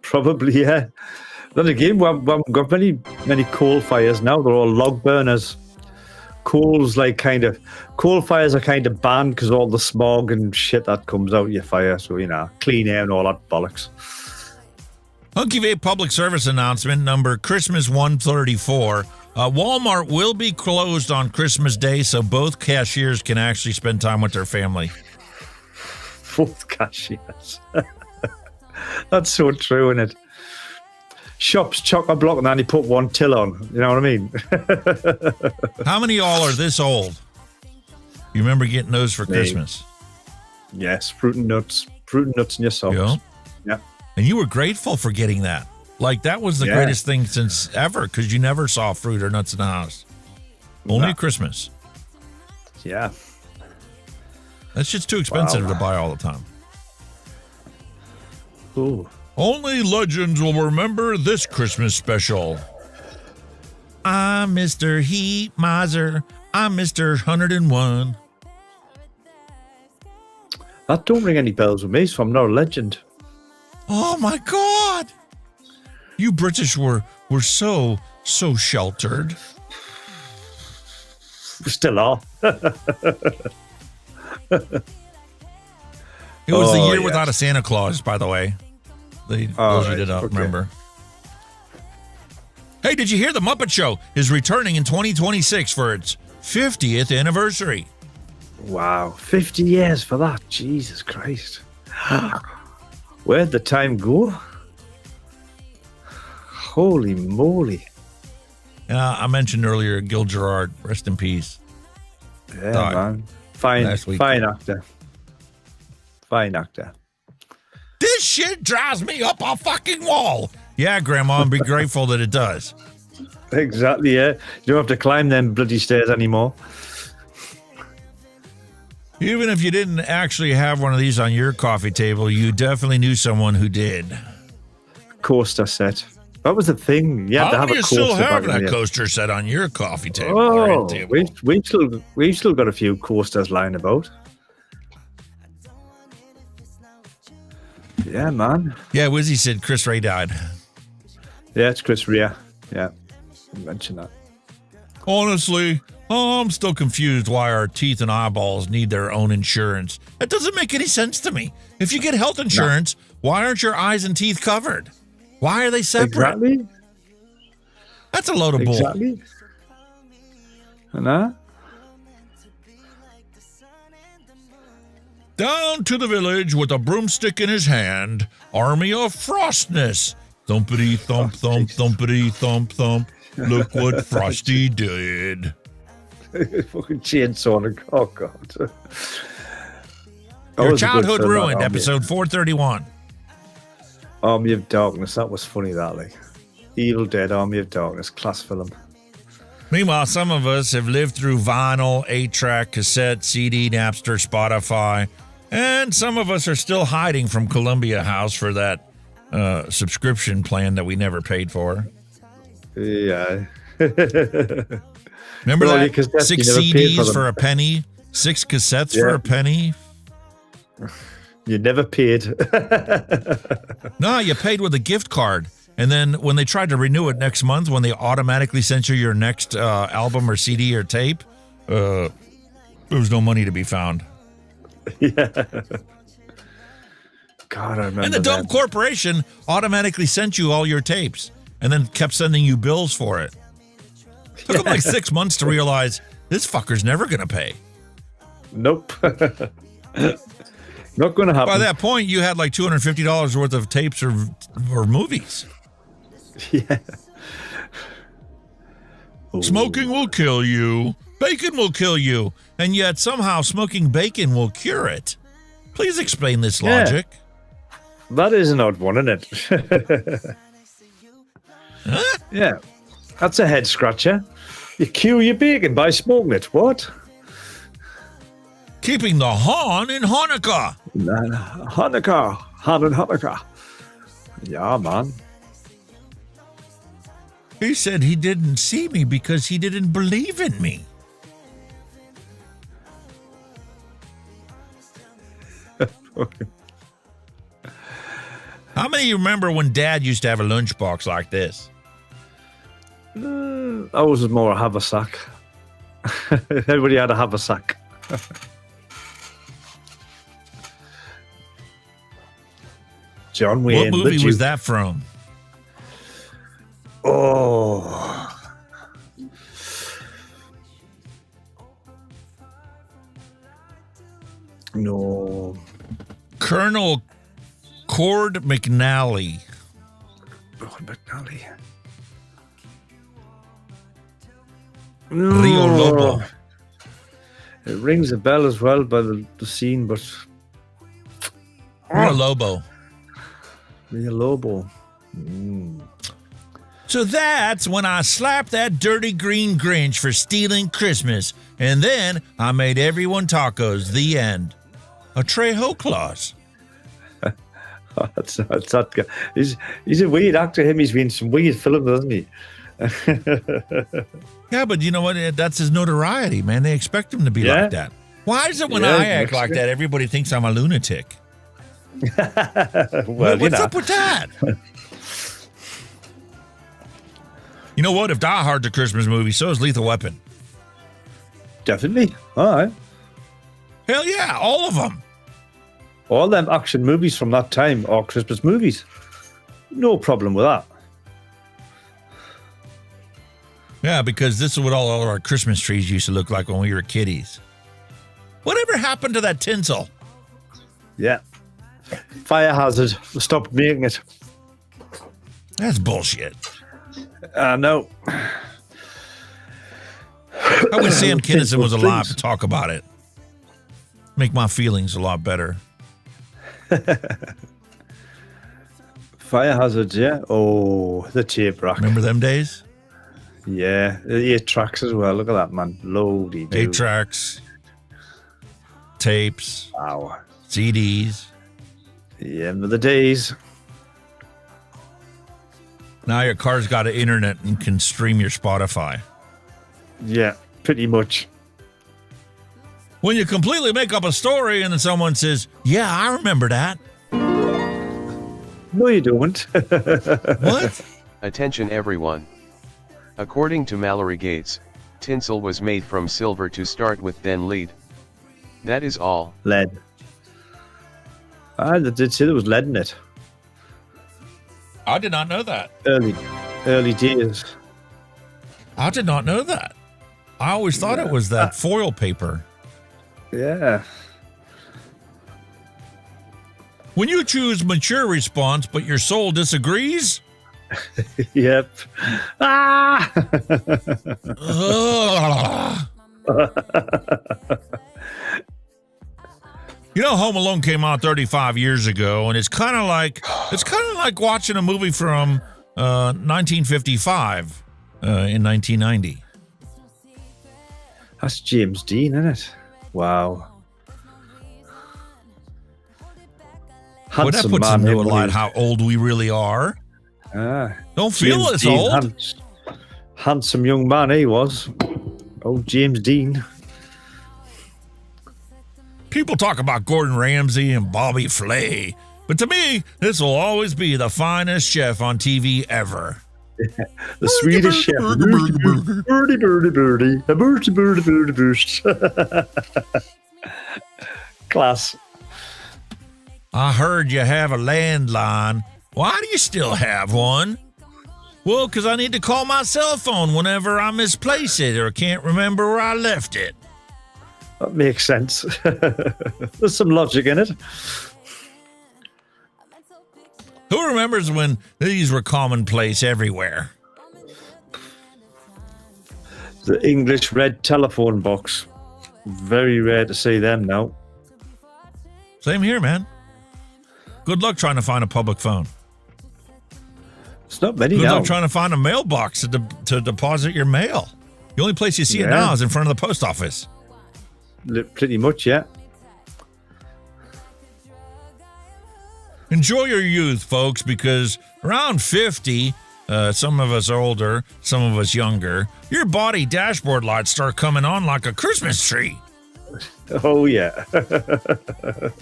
Probably, yeah. Then again, we haven't got many coal fires now. They're all log burners. Coal fires are kind of banned because all the smog and shit that comes out of your fire. So, clean air and all that bollocks. Hunky Vape public service announcement number Christmas 134. Walmart will be closed on Christmas Day so both cashiers can actually spend time with their family. Both cashiers. That's so true, isn't it? Shops chock-a-block and then you put one till on. You know what I mean? How many of y'all are this old? You remember getting those for Christmas? Yes, fruit and nuts in your socks. Yeah. And you were grateful for getting that. Like, that was the greatest thing since ever, because you never saw fruit or nuts in the house. Only at Christmas. Yeah. That's just too expensive to buy all the time. Ooh. Only legends will remember this Christmas special. I'm Mr. Heat Miser. I'm Mr. 101. That don't ring any bells with me, so I'm not a legend. Oh, my God. You British were so sheltered. We still are. It was the year without a Santa Claus, by the way. Those you did not remember. Hey, did you hear the Muppet Show is returning in 2026 for its 50th anniversary? Wow, 50 years for that. Jesus Christ. Where'd the time go? Holy moly. I mentioned earlier Gil Gerard, rest in peace. Yeah, man. Fine actor. Fine actor. This shit drives me up a fucking wall. Yeah, Grandma, and be grateful that it does. Exactly, yeah. You don't have to climb them bloody stairs anymore. Even if you didn't actually have one of these on your coffee table, you definitely knew someone who did. Coaster set. That was the thing. You had to How have do a you coaster still have back in that the coaster set on your coffee table? or Oh, end table? we've still got a few coasters lying about. Yeah, man. Yeah, Wizzy said Chris Ray died. Yeah, it's Chris Ray. Yeah, mention that. Honestly, I'm still confused why our teeth and eyeballs need their own insurance. That doesn't make any sense to me. If you get health insurance, why aren't your eyes and teeth covered? Why are they separate? Exactly. That's a load of bull. Exactly. No? Down to the village with a broomstick in his hand, army of frostness. Thumpity thump thump thumpity thump thump. Look what Frosty did. Fucking chainsaw. Oh, God. Your childhood ruined, episode 431. Army of Darkness. That was funny, that, like. Evil Dead, Army of Darkness, class film. Meanwhile, some of us have lived through vinyl, 8-track, cassette, CD, Napster, Spotify, and some of us are still hiding from Columbia House for that subscription plan that we never paid for. Yeah. Remember that? 6 CDs for a penny, 6 cassettes for a penny. You never paid. No, you paid with a gift card. And then when they tried to renew it next month, when they automatically sent you your next album or CD or tape, there was no money to be found. Yeah. God, I remember And the dumb corporation automatically sent you all your tapes and then kept sending you bills for it. Took them like 6 months to realize this fucker's never going to pay. Nope. Not going to happen. By that point, you had like $250 worth of tapes or movies. Yeah. Smoking will kill you. Bacon will kill you. And yet somehow smoking bacon will cure it. Please explain this logic. That is an odd one, isn't it? Huh? Yeah. That's a head scratcher. You cure your bacon by smoking it. What? Keeping the Han in Hanukkah. Hanukkah. Han and Hanukkah. Yeah, man. He said he didn't see me because he didn't believe in me. How many of you remember when Dad used to have a lunchbox like this? I was more a haversack. Everybody had a haversack. John Wayne. What movie was that from? Oh. No. Colonel Cord McNally. Cord McNally. Rio Lobo. It rings a bell as well by the scene, but... Rio Lobo. Rio Lobo. So that's when I slapped that dirty green Grinch for stealing Christmas. And then I made everyone tacos. The end. A Trejo clause. That's that guy. He's a weird actor. He's been in some weird films, hasn't he? Yeah, but you know what? That's his notoriety, man. They expect him to be like that. Why is it when I act like that, everybody thinks I'm a lunatic? Well, what's up with that? You know what? If Die Hard's a Christmas movie, so is Lethal Weapon. Definitely. All right. Hell yeah, all of them. All them action movies from that time are Christmas movies. No problem with that. Yeah, because this is what all of our Christmas trees used to look like when we were kiddies. Whatever happened to that tinsel? Yeah. Fire hazard. Stopped making it. That's bullshit. No. I wish Sam Kinison was alive to talk about it. Make my feelings a lot better. Fire hazards, yeah. Oh, the tape rack. Remember them days? Yeah. 8 tracks as well. Look at that, man. Loady. 8 tracks. tapes, wow, CDs. The end of the days. Now your car's got an internet and can stream your Spotify. Yeah, pretty much. When you completely make up a story and then someone says, yeah, I remember that. No, you don't. What? Attention everyone. According to Mallory Gates, tinsel was made from silver to start with, then lead. That is all. Lead. I did say there was lead in it. I did not know that. Early days. I did not know that. I always thought it was that foil paper. Yeah. When you choose mature response, but your soul disagrees? Yep. Ah! You know, Home Alone came out 35 years ago, and it's kind of like watching a movie from 1955 in 1990. That's James Dean, isn't it? Wow. Well, that puts into a light how old we really are. Don't feel as old. Handsome young man he was. Oh, James Dean. People talk about Gordon Ramsay and Bobby Flay, but to me, this will always be the finest chef on TV ever. The Swedish chef. Birdie, birdie, birdie. A birdie, birdie, birdie, birdie. Class. I heard you have a landline. Why do you still have one? Well, because I need to call my cell phone whenever I misplace it or can't remember where I left it. That makes sense. There's some logic in it. Who remembers when these were commonplace everywhere? The English red telephone box. Very rare to see them now. Same here, man. Good luck trying to find a public phone. It's not many Good now. luck trying to find a mailbox to deposit your mail. The only place you see it now is in front of the post office. Pretty much, yeah. Enjoy your youth, folks, because around 50, some of us older, some of us younger, your body dashboard lights start coming on like a Christmas tree. Oh, yeah.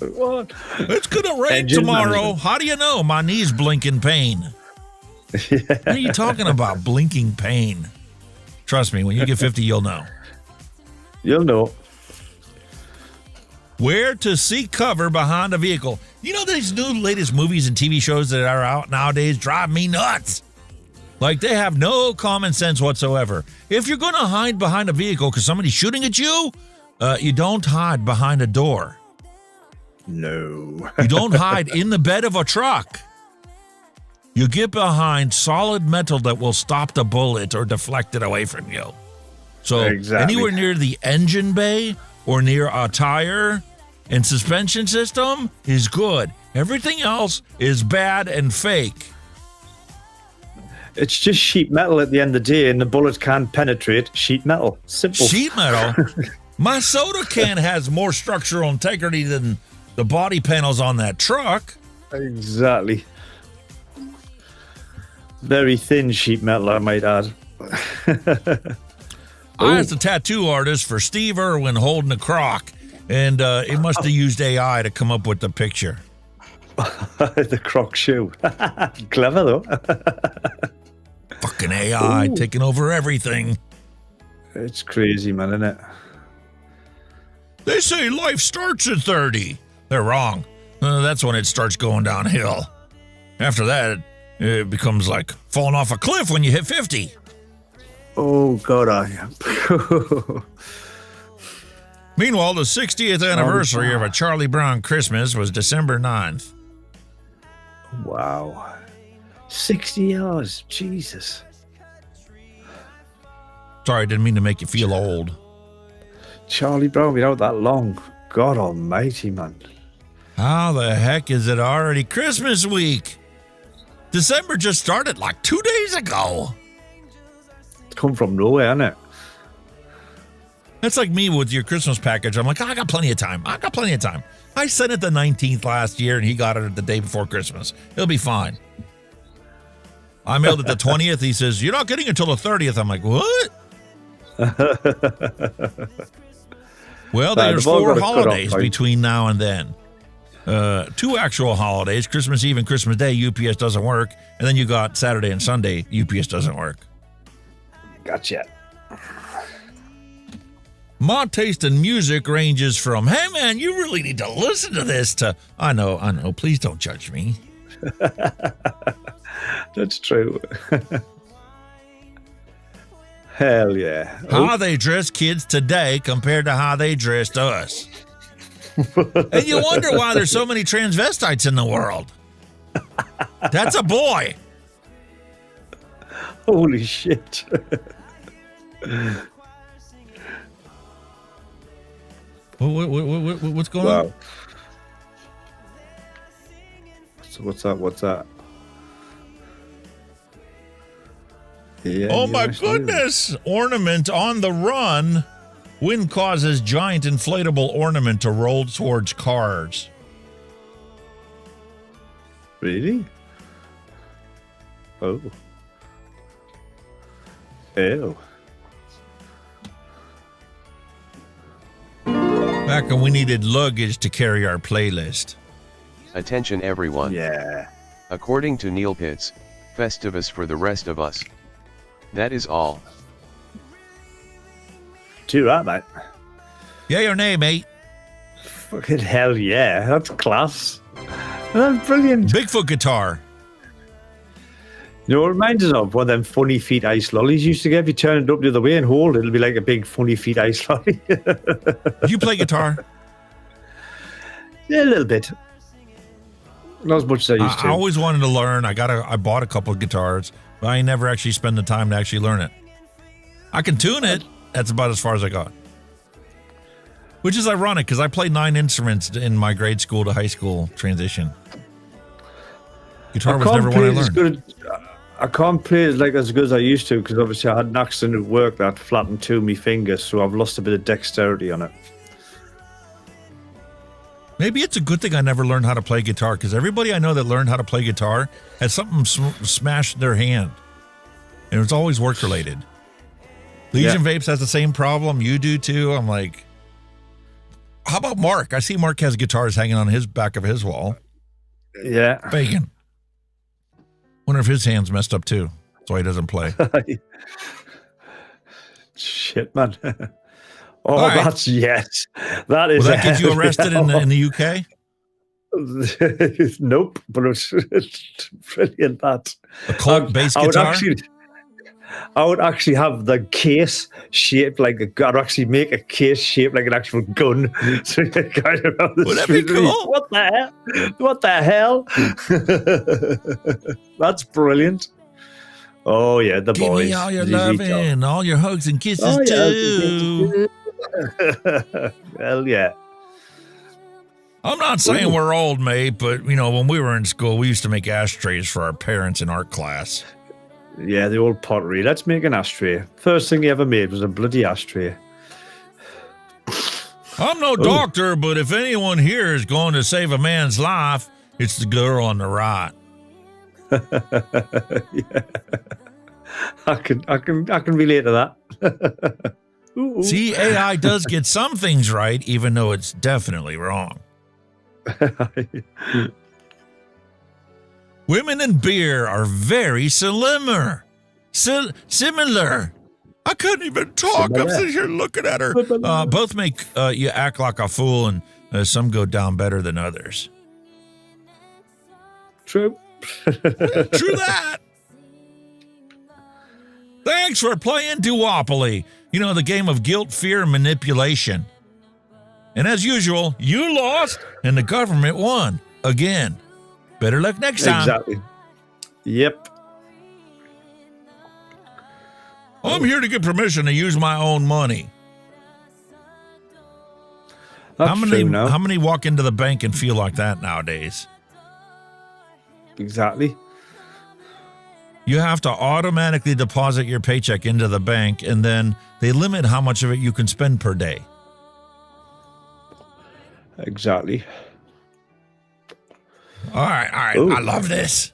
What? It's going to rain tomorrow. How do you know? My knees blink in pain. What are you talking about, blinking pain? Trust me, when you get 50, you'll know. You'll know. Where to seek cover behind a vehicle. You know, these new latest movies and TV shows that are out nowadays drive me nuts. Like, they have no common sense whatsoever. If you're going to hide behind a vehicle because somebody's shooting at you, you don't hide behind a door. No. You don't hide in the bed of a truck. You get behind solid metal that will stop the bullet or deflect it away from you. So anywhere near the engine bay or near a tire and suspension system is good. Everything else is bad and fake. It's just sheet metal at the end of the day, and the bullet can't penetrate sheet metal. Simple. Sheet metal? My soda can has more structural integrity than the body panels on that truck. Exactly. Very thin sheet metal, I might add. I asked a tattoo artist for Steve Irwin holding a crock, and it must have used AI to come up with the picture. The croc shoe. Clever, though. Fucking AI taking over everything. It's crazy, man, isn't it? They say life starts at 30. They're wrong. That's when it starts going downhill. After that, it becomes like falling off a cliff when you hit 50. Oh, God, I am. Meanwhile, the 60th anniversary of a Charlie Brown Christmas was December 9th. Wow. 60 years. Jesus. Sorry, I didn't mean to make you feel old. Charlie Brown been out that long. God almighty, man. How the heck is it already Christmas week? December just started like 2 days ago. It's come from nowhere, hasn't it? That's like me with your Christmas package. I'm like, I got plenty of time. I sent it the 19th last year, and he got it the day before Christmas. He'll be fine. I mailed it the 20th. He says, you're not getting it until the 30th. I'm like, what? Well, there's 4 holidays between now and then. 2 actual holidays, Christmas Eve and Christmas Day, UPS doesn't work. And then you got Saturday and Sunday, UPS doesn't work. Gotcha. My taste in music ranges from, hey man, you really need to listen to this, to, I know, please don't judge me. That's true. Hell yeah. How they dress kids today compared to how they dressed us. And you wonder why there's so many transvestites in the world. That's a boy. Holy shit. What's going on? So what's that? Yeah, oh my goodness! Ornament on the run. Wind causes giant inflatable ornament to roll towards cars. Really? Oh. Ew. Back when we needed luggage to carry our playlist. Attention everyone. Yeah. According to Neil Pitts, Festivus for the rest of us. That is all. Do that, mate. Yay or nay, mate? Fucking hell yeah. That's class. That's brilliant. Bigfoot guitar. You know, it reminds us of one of them funny feet ice lollies you used to get. If you turn it up the other way and hold it, it'll be like a big funny feet ice lolly. Do you play guitar? Yeah, a little bit. Not as much as I used to. I always wanted to learn. I bought a couple of guitars, but I never actually spend the time to actually learn it. I can tune it. That's about as far as I got. Which is ironic because I played 9 instruments in my grade school to high school transition. Guitar was never what I learned. I can't play it like as good as I used to because obviously I had an accident at work that flattened 2 of my fingers, so I've lost a bit of dexterity on it. Maybe it's a good thing I never learned how to play guitar because everybody I know that learned how to play guitar had something smashed in their hand. And it was always work related. Legion Vapes has the same problem. You do too. I'm like, how about Mark? I see Mark has guitars hanging on his back of his wall. Yeah. Bacon. Wonder if his hand's messed up too, so he doesn't play. Shit, man. Right. That's yes. That is. Will that get you arrested in the UK? Nope, but it's brilliant. That a Colt bass guitar. I would actually have the case shaped like I'd actually make a case shaped like an actual gun. So you kind of have the Would that be cool? What the hell? What the hell? That's brilliant. Oh yeah, the Give boys. Give me all your loving, all your hugs and kisses too. Hell yeah. I'm not saying we're old, mate, but you know, when we were in school, we used to make ashtrays for our parents in art class. Yeah, the old pottery. Let's make an ashtray. First thing you ever made was a bloody ashtray. I'm no doctor, but if anyone here is going to save a man's life, it's the girl on the right. Yeah. I can relate to that. See, AI does get some things right, even though it's definitely wrong. Women and beer are very similar. Similar. I couldn't even talk. I'm sitting here looking at her. Both make you act like a fool, and some go down better than others. True. True that. Thanks for playing Duopoly. You know, the game of guilt, fear, and manipulation. And as usual, you lost, and the government won again. Better luck next time. Exactly. Yep. I'm here to get permission to use my own money. That's how many walk into the bank and feel like that nowadays? Exactly. You have to automatically deposit your paycheck into the bank, and then they limit how much of it you can spend per day. Exactly. All right. Ooh. I love this.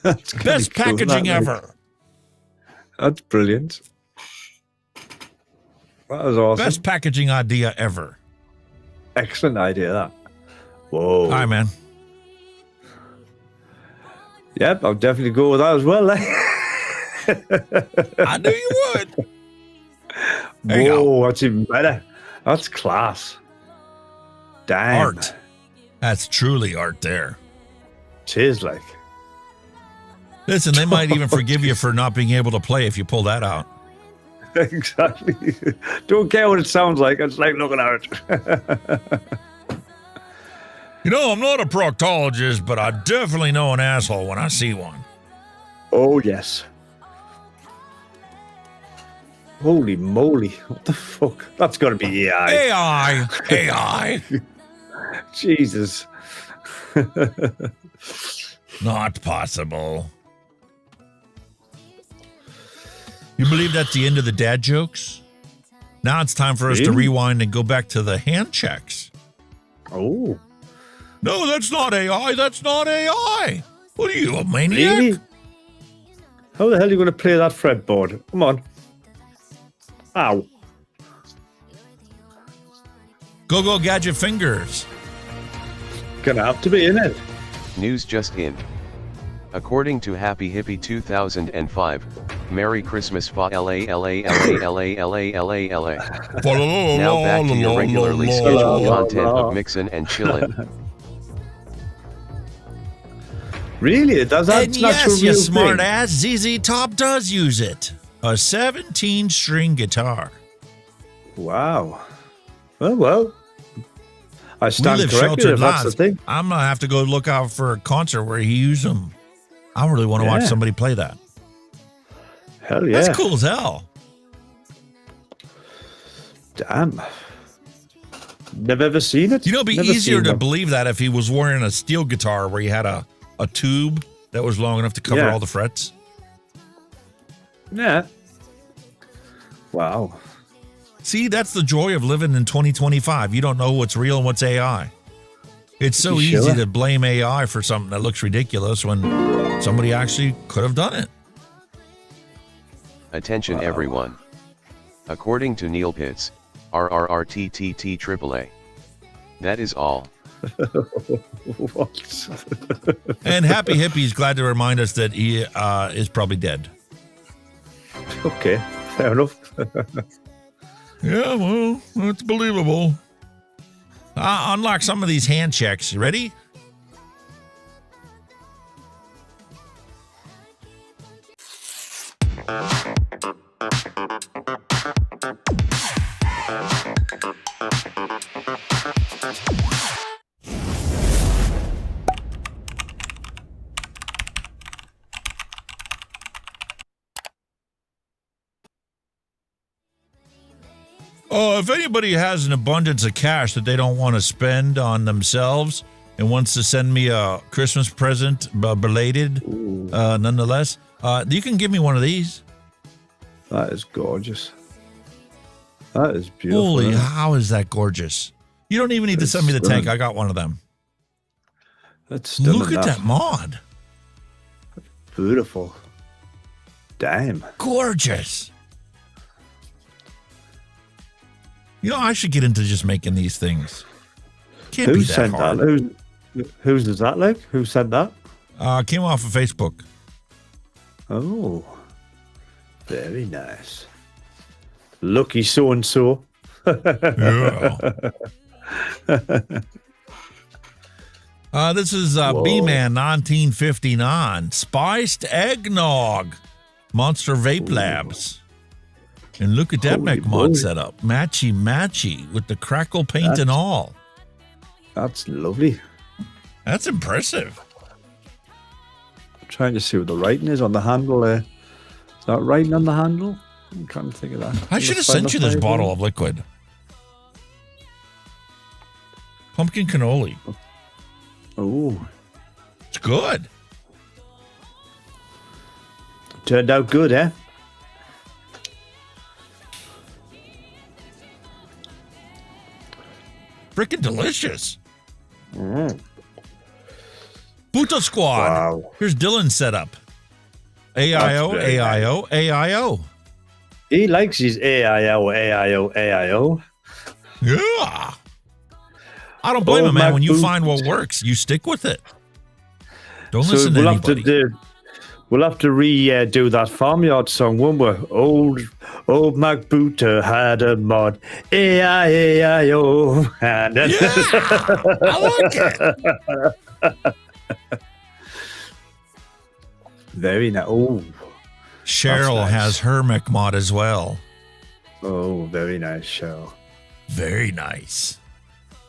That's Best cool, packaging ever. That's brilliant. That was awesome. Best packaging idea ever. Excellent idea, that. Whoa. All right, man. Yep, I'll definitely go with that as well. I knew you would. There you Whoa, that's even better. That's class. Damn. Art. That's truly art there. Cheers, like. Listen, they might even forgive you for not being able to play if you pull that out. Exactly. Don't care what it sounds like. It's like looking at it. You know, I'm not a proctologist, but I definitely know an asshole when I see one. Oh, yes. Holy moly. What the fuck? That's got to be AI. AI. Jesus. Not possible. You believe that's the end of the dad jokes? Now it's time for us to rewind and go back to the hand checks. Oh. No, that's not AI. That's not AI. What are you, a maniac? Really? How the hell are you going to play that fretboard? Come on. Ow. Go, gadget fingers. Gonna have to be, innit? News just in. According to Happy Hippie 2005, Merry Christmas fa LA. Now back to your regularly scheduled content of Mixin and Chillin. Really? That's And yes, you real smart thing. ass, ZZ Top does use it. A 17-string guitar. Wow. Well. I We stand live corrected sheltered if that's the lives. thing. I'm going to have to go look out for a concert where he used them. I really want to watch somebody play that. Hell yeah. That's cool as hell. Damn. Never ever seen it. You know, it'd be Never easier seen to them. believe that if he was wearing a steel guitar where he had a tube that was long enough to cover all the frets. Yeah. Wow. See, that's the joy of living in 2025. You don't know what's real and what's AI. It's so You easy sure? to blame AI for something that looks ridiculous when somebody actually could have done it. Attention everyone. According to Neil Pitts, RRRTTT That is all. What? And Happy Hippie's glad to remind us that he is probably dead. Okay, fair enough. Yeah, well, that's believable. Unlock some of these hand checks. You ready? If anybody has an abundance of cash that they don't want to spend on themselves and wants to send me a Christmas present, belated, nonetheless, you can give me one of these. That is gorgeous. That is beautiful. Holy, isn't it? how is that gorgeous? You don't even need to send me the tank. I got one of them. That's Look at that mod. Beautiful. Damn. Gorgeous. You know, I should get into just making these things. Can't Who be that sent hard. that? Whose is that like? Who said that? Came off of Facebook. Oh, very nice. Lucky so and so. Yeah. This is B-Man 1959. Spiced Eggnog. Monster Vape Labs. And look at that mech mod setup. Matchy with the crackle paint and all. That's lovely. That's impressive. I'm trying to see what the writing is on the handle there. Is that writing on the handle? I'm trying to think of that. I should have sent you this bottle of liquid. Pumpkin cannoli. Oh, it's good. Turned out good, eh? Freaking delicious. Buto Squad. Wow. Here's Dylan's setup. AIO, AIO, AIO. He likes his AIO, AIO, AIO. Yeah. I don't blame him, man. When you find what works, you stick with it. Don't listen to anybody. We'll have to redo that farmyard song, won't we? Old Mac Booter had a mod. A-I-A-I-O. I like it. Very nice. Oh. Cheryl nice. has her McMod as well. Oh, very nice, Cheryl. Very nice.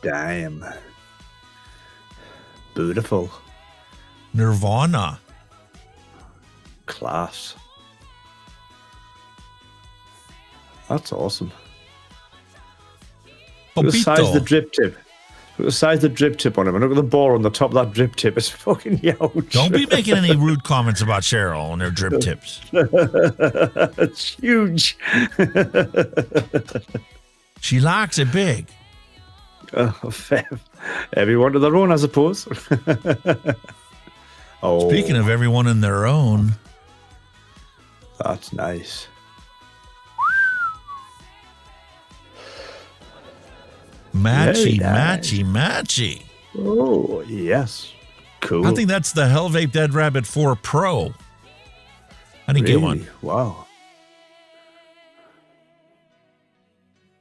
Damn. Beautiful. Nirvana. Class. That's awesome. Look at the size of the drip tip. Look at the size of the drip tip on him. And look at the ball on the top of that drip tip. It's fucking huge. Don't be making any rude comments about Cheryl and their drip tips. It's huge. She likes it big. Everyone to their own, I suppose. Oh, speaking of everyone in their own. That's nice. Matchy, nice. matchy. Oh, yes. Cool. I think that's the Hell Vape Dead Rabbit 4 Pro. I didn't get one. Wow.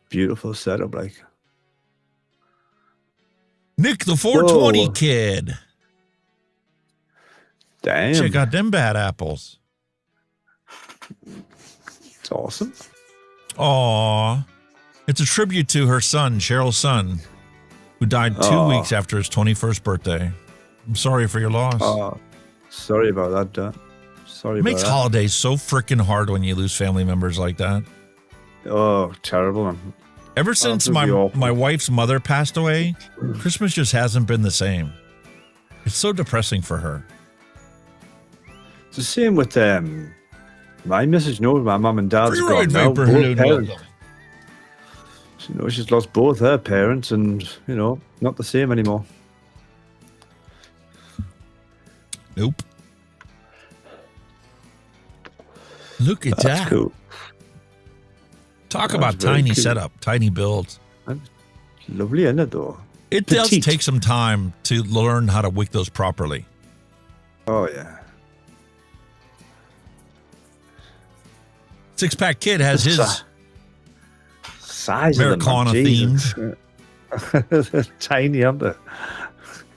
Beautiful setup, like. Nick the 420 Whoa. kid. Damn. Check out them bad apples. It's awesome. Aw. It's a tribute to her son, Cheryl's son, who died 2 weeks after his 21st birthday. I'm sorry for your loss. Sorry about that, Dad. Sorry It makes about that. holidays so freaking hard when you lose family members like that. Oh, terrible, man. Ever since my wife's mother passed away, Christmas just hasn't been the same. It's so depressing for her. It's the same with my missus. No, my mum and dad's Free-ride gone now. Vapor, Both hello, parents. welcome. She's lost both her parents and, not the same anymore. Nope. Look at That's that. cool. Talk That's about very tiny cool. setup, tiny builds. Lovely, isn't it, though? It does Petite. take some time to learn how to wick those properly. Oh, yeah. Six Pack Kid has his size Americana of them, themed. Tiny, aren't they?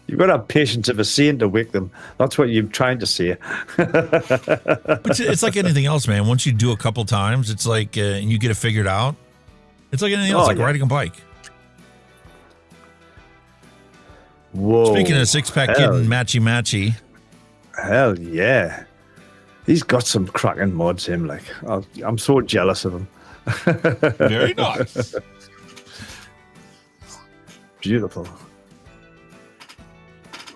You've got to have patience of a saint to wick them. That's what you're trying to say. But it's like anything else, man. Once you do a couple times, it's like, and you get it figured out. It's like anything else, like riding a bike. Whoa. Speaking of Six Pack Kid and matchy. Hell yeah. He's got some cracking mods, him. Like, I'm so jealous of him. Very nice. Beautiful.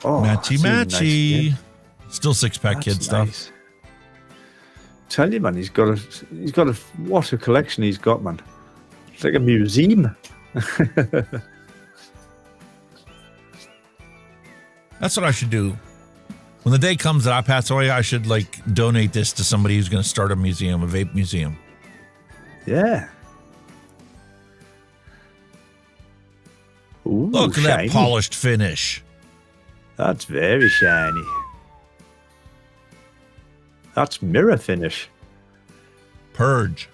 Oh, Matchy. Nice, Still Six Pack Kid stuff. Tell you, man, he's got a what a collection he's got, man. It's like a museum. That's what I should do. When the day comes that I pass away, I should donate this to somebody who's going to start a museum, a vape museum. Yeah. Ooh, Look at shiny. that polished finish. That's very shiny. That's mirror finish. Purge.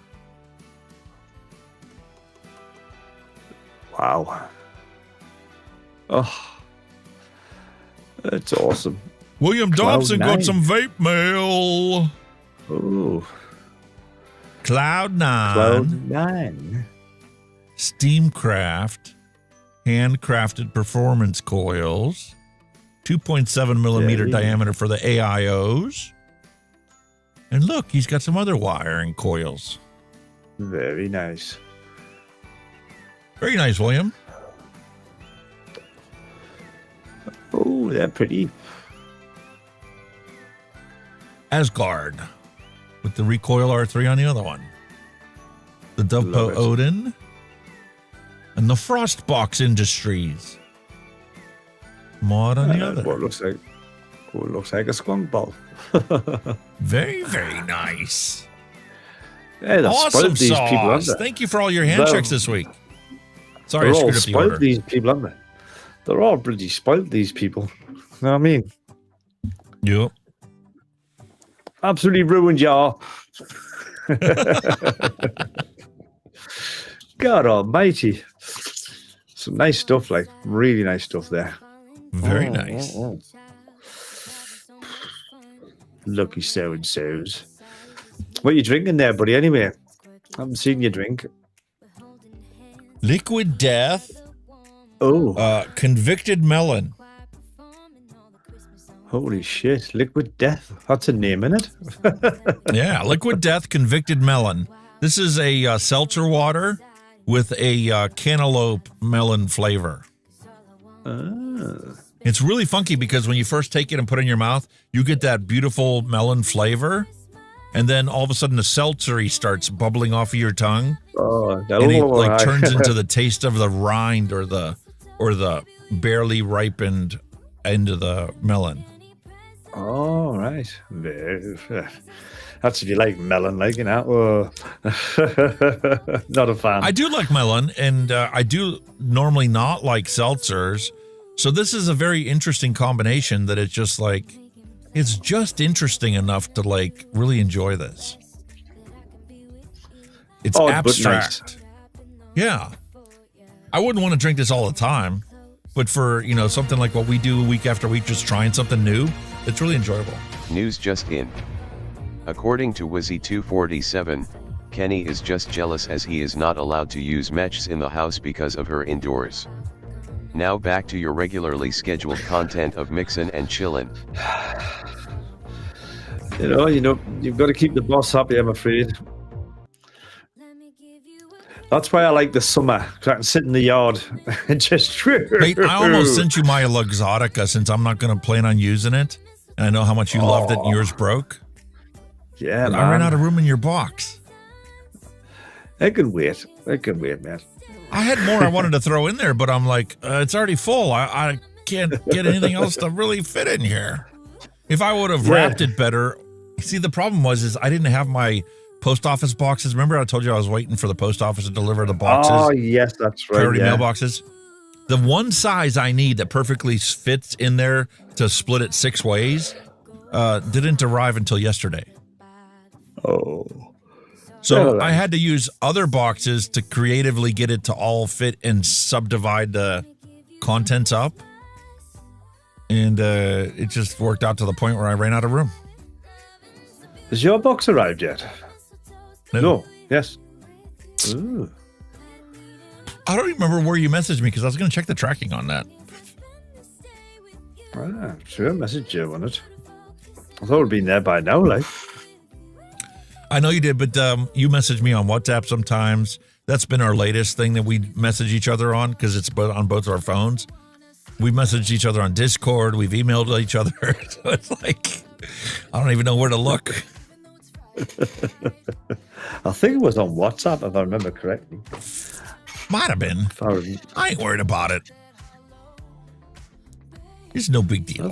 Wow. Oh. That's awesome. William Dobson got Cloud9. some vape mail. Ooh. Cloud9. Cloud9. Steamcraft. Handcrafted performance coils. 2.7 millimeter Very diameter for the AIOs. And look, he's got some other wiring coils. Very nice. Very nice, William. Oh, Ooh, they're pretty. Asgard with the Recoil R3 on the other one. The Dovepo Odin and the Frostbox Industries. Mod on the other. What looks like a skunk ball. Very, very nice. Yeah, awesome these sauce. people, aren't they? Thank you for all your hand checks this week. Sorry, I They're all screwed up the spoiled, order. these people, aren't they? They're all bloody spoiled, these people. You know what I mean? Yep. Absolutely ruined y'all. God almighty. Some nice stuff, like really nice stuff there. Very nice. Lucky so-and-sos. What are you drinking there, buddy, anyway? I haven't seen you drink. Liquid Death. Oh. Convicted Melon. Holy shit. Liquid Death. That's a name, isn't it? Yeah, Liquid Death Convicted Melon. This is a seltzer water with a cantaloupe melon flavor. It's really funky because when you first take it and put it in your mouth, you get that beautiful melon flavor. And then all of a sudden the seltzery starts bubbling off of your tongue. Oh, and it like turns into the taste of the rind or the barely ripened end of the melon. Oh, right. That's if you like melon, like, you know. Not a fan. I do like melon, and I do normally not like seltzers. So this is a very interesting combination that it's just like, it's just interesting enough to like really enjoy this. It's abstract. Nice. Yeah. I wouldn't want to drink this all the time, but for, you know, something like what we do week after week, just trying something new, it's really enjoyable. News just in. According to Wizzy247, Kenny is just jealous as he is not allowed to use matches in the house because of her indoors. Now back to your regularly scheduled content of Mixin and Chillin. You know, you've got to keep the boss happy, I'm afraid. That's why I like the summer, because I can sit in the yard and just... Wait, I almost sent you my Luxottica since I'm not going to plan on using it. And I know how much you loved it and yours broke. Yeah, but man. I ran out of room in your box. I can wait. Man. I had more I wanted to throw in there, but I'm like, it's already full. I can't get anything else to really fit in here. If I would have wrapped it better. See, the problem was I didn't have my post office boxes. Remember I told you I was waiting for the post office to deliver the boxes? Oh, yes, that's right. Priority mailboxes. The one size I need that perfectly fits in there to split it 6 ways didn't arrive until yesterday. Oh. So I had to use other boxes to creatively get it to all fit and subdivide the contents up. And it just worked out to the point where I ran out of room. Has your box arrived yet? No. Yes. Ooh. I don't remember where you messaged me because I was going to check the tracking on that. Sure, message you on it. I thought it would be there by now, like. I know you did, but you message me on WhatsApp sometimes. That's been our latest thing that we message each other on because it's on both our phones. We messaged each other on Discord. We've emailed each other. So it's like, I don't even know where to look. I think it was on WhatsApp, if I remember correctly. Might have been. I ain't worried about it. It's no big deal.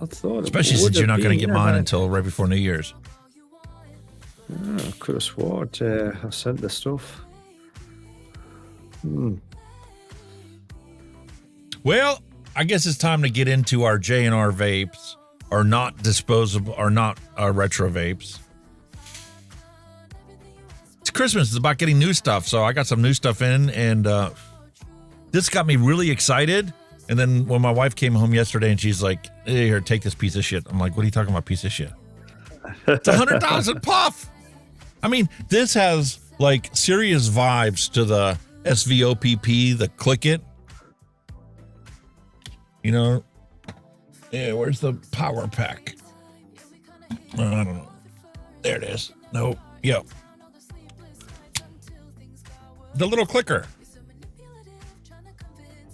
I thought especially since you're not going to get mine until right before New Year's. I could have sworn I sent the stuff. Well, I guess it's time to get into our J&R vapes, or not disposable, or not retro vapes. It's Christmas. It's about getting new stuff, so I got some new stuff in, and this got me really excited. And then when my wife came home yesterday, and she's like, hey, here, take this piece of shit. I'm like, what are you talking about, piece of shit? It's 100,000 puff. I mean, this has like serious vibes to the SVOPP, the Click It. You know, yeah, where's the power pack? I don't know. There it is. Nope. Yep. The little clicker.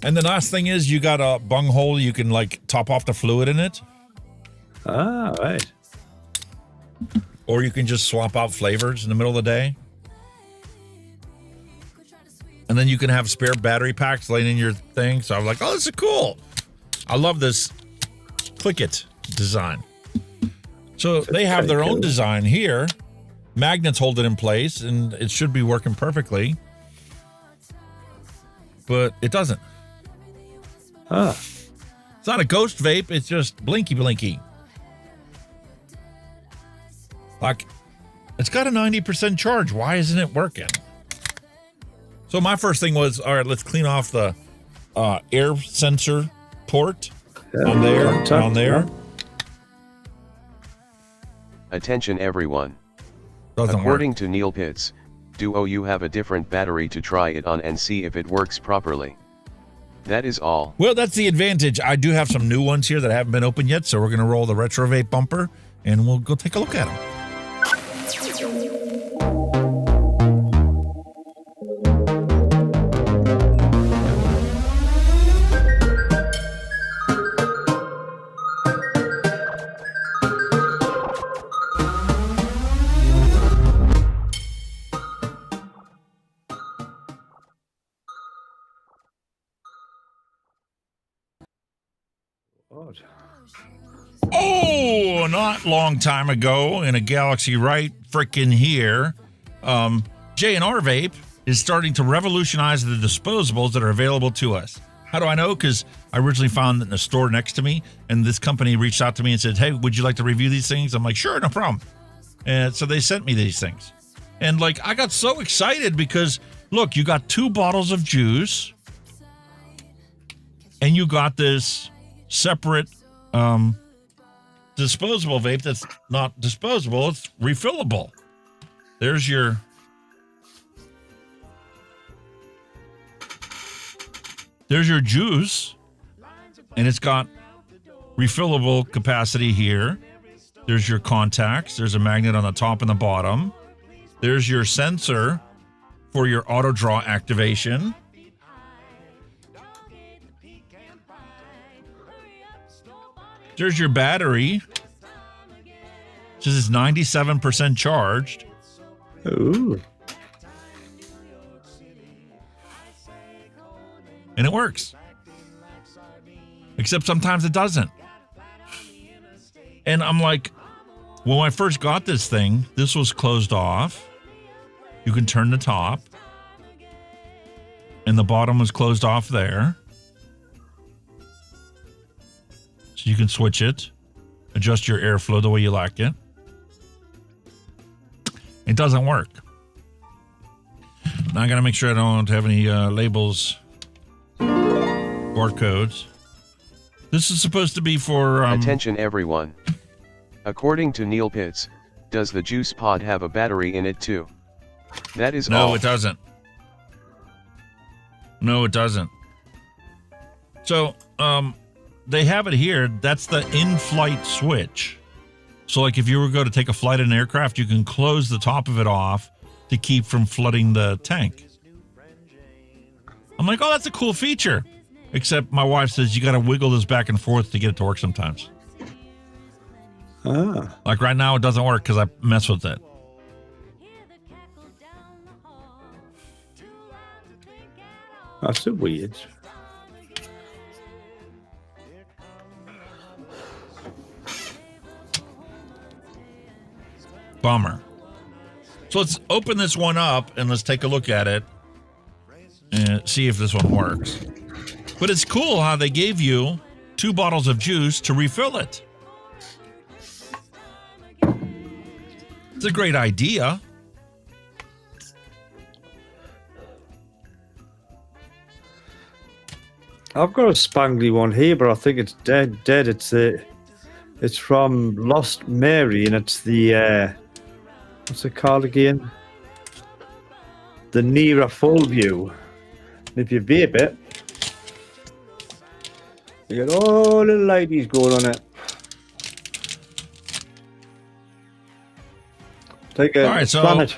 And the last thing is you got a bung hole. You can like top off the fluid in it. Ah, right. Or you can just swap out flavors in the middle of the day. And then you can have spare battery packs laying in your thing. So I'm like, oh, this is cool. I love this Click It design. So they have their own design here. Magnets hold it in place, and it should be working perfectly. But it doesn't. Ah. It's not a ghost vape. It's just blinky. Like, it's got a 90% charge. Why isn't it working? So my first thing was, all right, let's clean off the air sensor port on there. Attention everyone. Doesn't According to Neil Pitts, do you have a different battery to try it on and see if it works properly? That is all. Well, that's the advantage. I do have some new ones here that haven't been opened yet, so we're going to roll the Retro Vape bumper, and we'll go take a look at them. Oh, not long time ago in a galaxy right frickin' here, J&R Vape is starting to revolutionize the disposables that are available to us. How do I know? Because I originally found it in a store next to me, and this company reached out to me and said, hey, would you like to review these things? I'm like, sure, no problem. And so they sent me these things. And like, I got so excited because, look, you got 2 bottles of juice, and you got this separate disposable vape that's not disposable, it's refillable. There's your juice, and it's got refillable capacity here. There's your contacts. There's a magnet on the top and the bottom. There's your sensor for your auto draw activation. There's your battery. This is 97% charged. Ooh. And it works. Except sometimes it doesn't. And I'm like, when I first got this thing, this was closed off. You can turn the top. And the bottom was closed off there. So you can switch it, adjust your airflow the way you like it. It doesn't work. Now I gotta make sure I don't have any labels or codes. This is supposed to be for... Attention everyone. According to Neil Pitts, does the juice pod have a battery in it too? That is all. No, it doesn't. No, it doesn't. So, they have it here. That's the in-flight switch. So like if you were going to take a flight in an aircraft, you can close the top of it off to keep from flooding the tank. I'm like, oh, that's a cool feature. Except my wife says you got to wiggle this back and forth to get it to work sometimes. Ah. Like right now it doesn't work because I mess with it. That's so weird. Bummer. So let's open this one up and let's take a look at it and see if this one works. But it's cool how they gave you 2 bottles of juice to refill it. It's a great idea. I've got a spangly one here, but I think it's dead. It's from Lost Mary, and it's the what's it called again? The Nira Full View. And if you vape it, you get all the ladies going on it. Take a planet.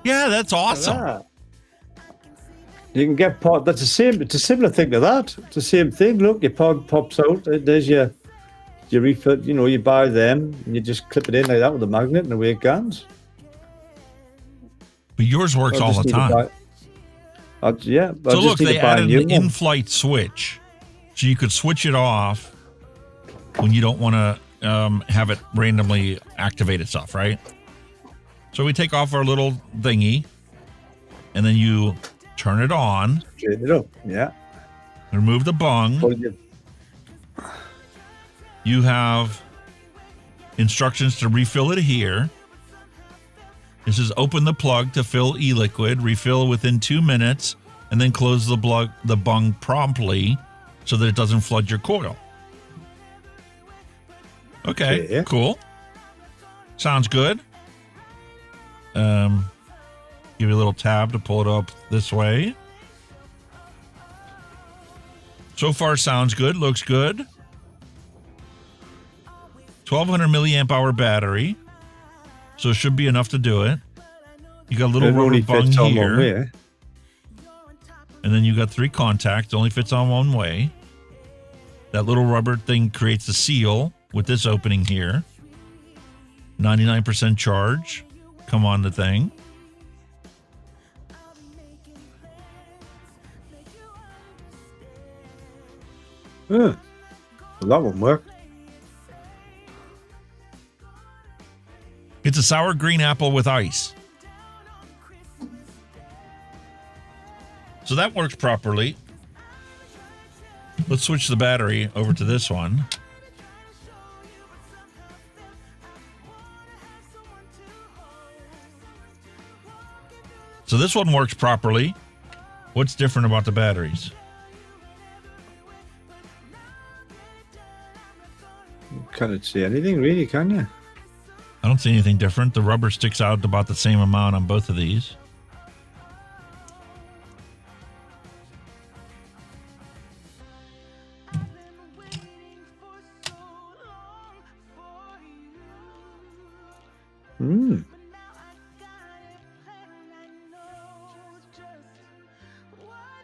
Yeah, that's awesome. You can get pod. That's the same. It's a similar thing to that. It's the same thing. Look, your pod pops out. There's your refill. You know, you buy them and you just clip it in like that with a magnet and away it goes. But yours works all the time. Yeah. So look, they added an in-flight switch, so you could switch it off when you don't want to have it randomly activate itself, right? So we take off our little thingy, and then you turn it on. Turn it up, yeah. Remove the bung. You have instructions to refill it here. This is open the plug to fill e-liquid, refill within 2 minutes, and then close the bung promptly so that it doesn't flood your coil. Okay, yeah. Cool. Sounds good. Give you a little tab to pull it up this way. So far, sounds good. Looks good. 1200 milliamp hour battery. So it should be enough to do it. You got a little rubber bung here. And then you got 3 contacts. It only fits on one way. That little rubber thing creates a seal with this opening here. 99% charge. Come on the thing. Well, that won't work. It's a sour green apple with ice. So that works properly. Let's switch the battery over to this one. So this one works properly. What's different about the batteries? You can't see anything really, can you? I don't see anything different. The rubber sticks out about the same amount on both of these.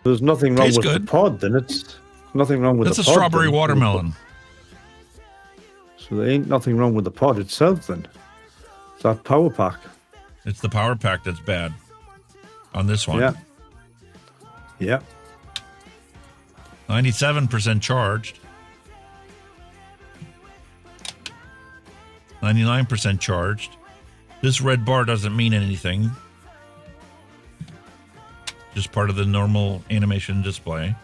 There's nothing wrong with the pod, then. It's nothing wrong with the pod. That's a strawberry watermelon. So there ain't nothing wrong with the pod itself, then. It's that power pack. It's the power pack that's bad on this one. Yeah. Yeah. 97% charged. 99% charged. This red bar doesn't mean anything. Just part of the normal animation display.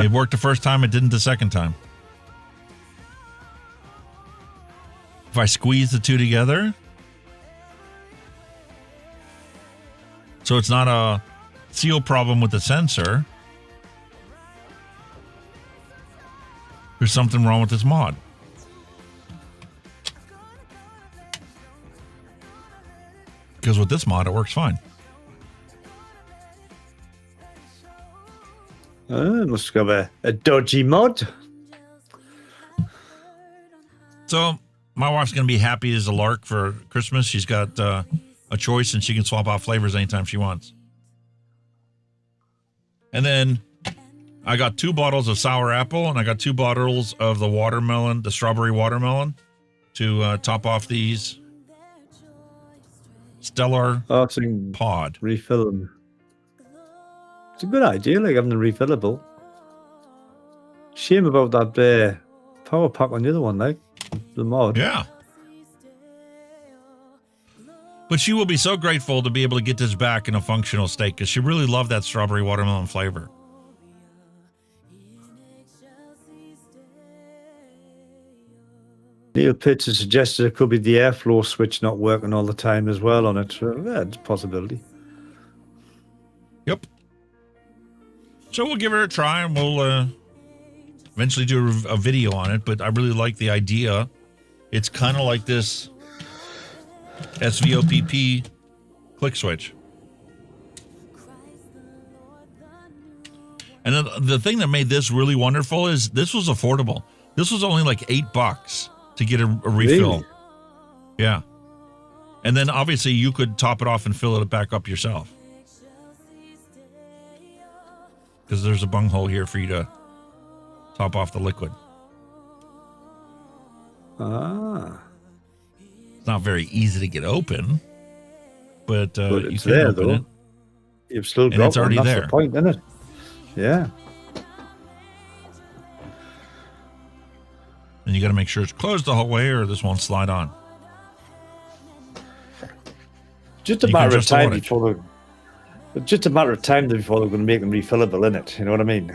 It worked the first time, it didn't the second time. If I squeeze the two together, so it's not a seal problem with the sensor. There's something wrong with this mod. Because with this mod, it works fine. Must have a dodgy mod. So my wife's going to be happy as a lark for Christmas. She's got a choice and she can swap out flavors anytime she wants. And then I got 2 bottles of sour apple and I got 2 bottles of the watermelon, the strawberry watermelon to top off these Stellarc pod. Refill them. It's a good idea, like having a refillable. Shame about that power pack on the other one, like the mod. Yeah. But she will be so grateful to be able to get this back in a functional state because she really loved that strawberry watermelon flavor. Neil Pitts has suggested it could be the airflow switch not working all the time as well on it. So, yeah, it's a possibility. Yep. So we'll give her a try and we'll eventually do a video on it. But I really like the idea. It's kind of like this SVOPP click switch. And the thing that made this really wonderful is this was affordable. This was only like $8 to get a refill. Really? Yeah. And then obviously you could top it off and fill it back up yourself. Because there's a bunghole here for you to top off the liquid. Ah. It's not very easy to get open, but you it's can there, open though. it. You've still And got it's already one. That's there. the point, isn't it? Yeah. And you got to make sure it's closed the whole way or this won't slide on. Just a You can matter of adjust the time wattage. before they're going to make them refillable, in it. You know what I mean?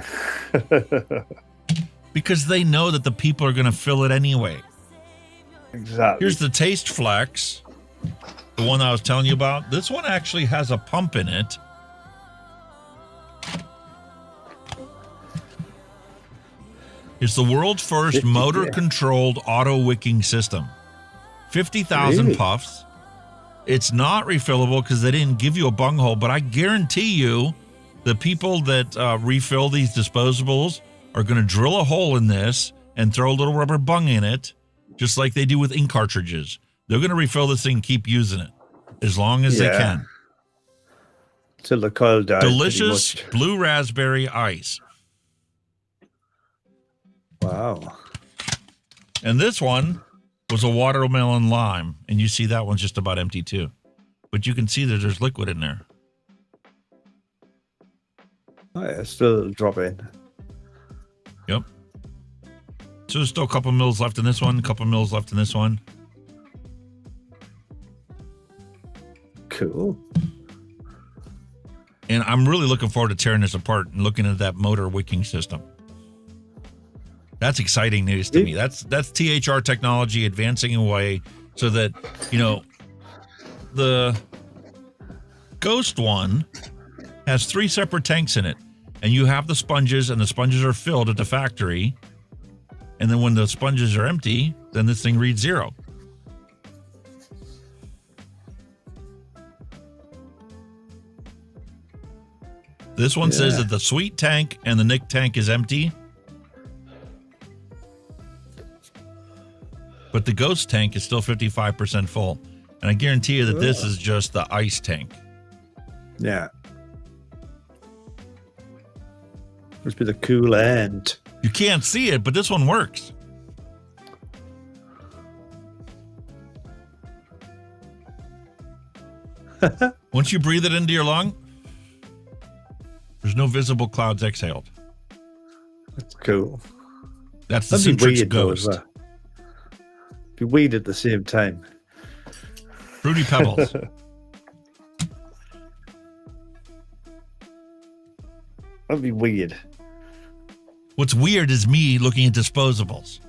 Because they know that the people are going to fill it anyway. Exactly. Here's the Taste Flex, the one I was telling you about. This one actually has a pump in it. It's the world's first motor-controlled auto-wicking system. 50,000 Really? puffs. It's not refillable because they didn't give you a bunghole, but I guarantee you the people that refill these disposables are going to drill a hole in this and throw a little rubber bung in it, just like they do with ink cartridges. They're going to refill this thing and keep using it as long as they can. Till the coil dies. Delicious blue raspberry ice. Wow. And this one was a watermelon lime, and you see that one's just about empty too. But you can see that there's liquid in there. Oh, yeah, still drop in. Yep. So there's still a couple mils left in this one, a couple mils left in this one. Cool. And I'm really looking forward to tearing this apart and looking at that motor wicking system. That's exciting news to me. That's THR technology advancing away so that, you know, the Ghost one has 3 separate tanks in it. And you have the sponges, and the sponges are filled at the factory. And then when the sponges are empty, then this thing reads 0. This one says that the sweet tank and the Nick tank is empty. But the Ghost tank is still 55% full. And I guarantee you that this is just the ice tank. Yeah. Must be the cool end. You can't see it, but this one works. Once you breathe it into your lung, there's no visible clouds exhaled. That's cool. That's the That'd be Centrix weird, though, Ghost. as well. Be weird at the same time. Fruity Pebbles. That'd be weird. What's weird is me looking at disposables.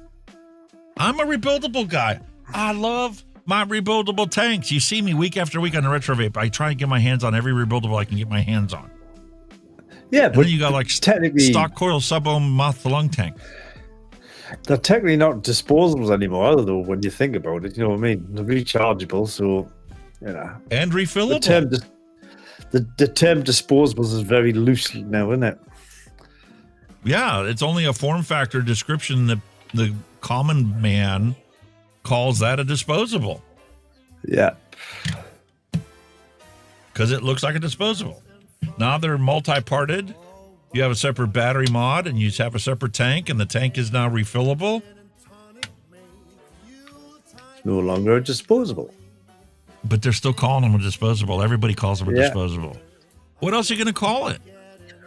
I'm a rebuildable guy. I love my rebuildable tanks. You see me week after week on the Retro Vape. I try and get my hands on every rebuildable I can get my hands on. Yeah, and but then you got like technically stock coil sub-ohm mouth to lung tank. They're technically not disposables anymore, are they, though, when you think about it. You know what I mean? They're rechargeable, so, you know. And refillable. The term disposables is very loose now, isn't it? Yeah, it's only a form factor description that the common man calls that a disposable. Yeah. Because it looks like a disposable. Now they're multi-parted. You have a separate battery mod, and you have a separate tank, and the tank is now refillable. It's no longer a disposable. But they're still calling them a disposable. Everybody calls them a Yeah. disposable. What else are you going to call it?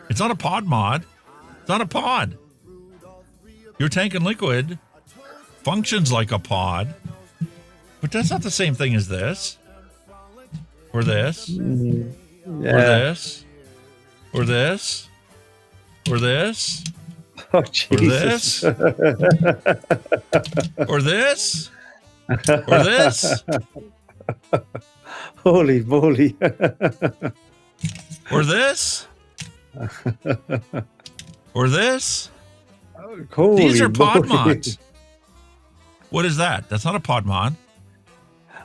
It's not a pod mod. It's not a pod. Your tank and liquid functions like a pod, but that's not the same thing as this. Or this. Yeah. Or this. Or this. Or this. Oh, Or Jesus. this. Or this. Or this. Holy moly. Or this. Or this. Holy These are pod moly. mods. What is that? That's not a pod mod.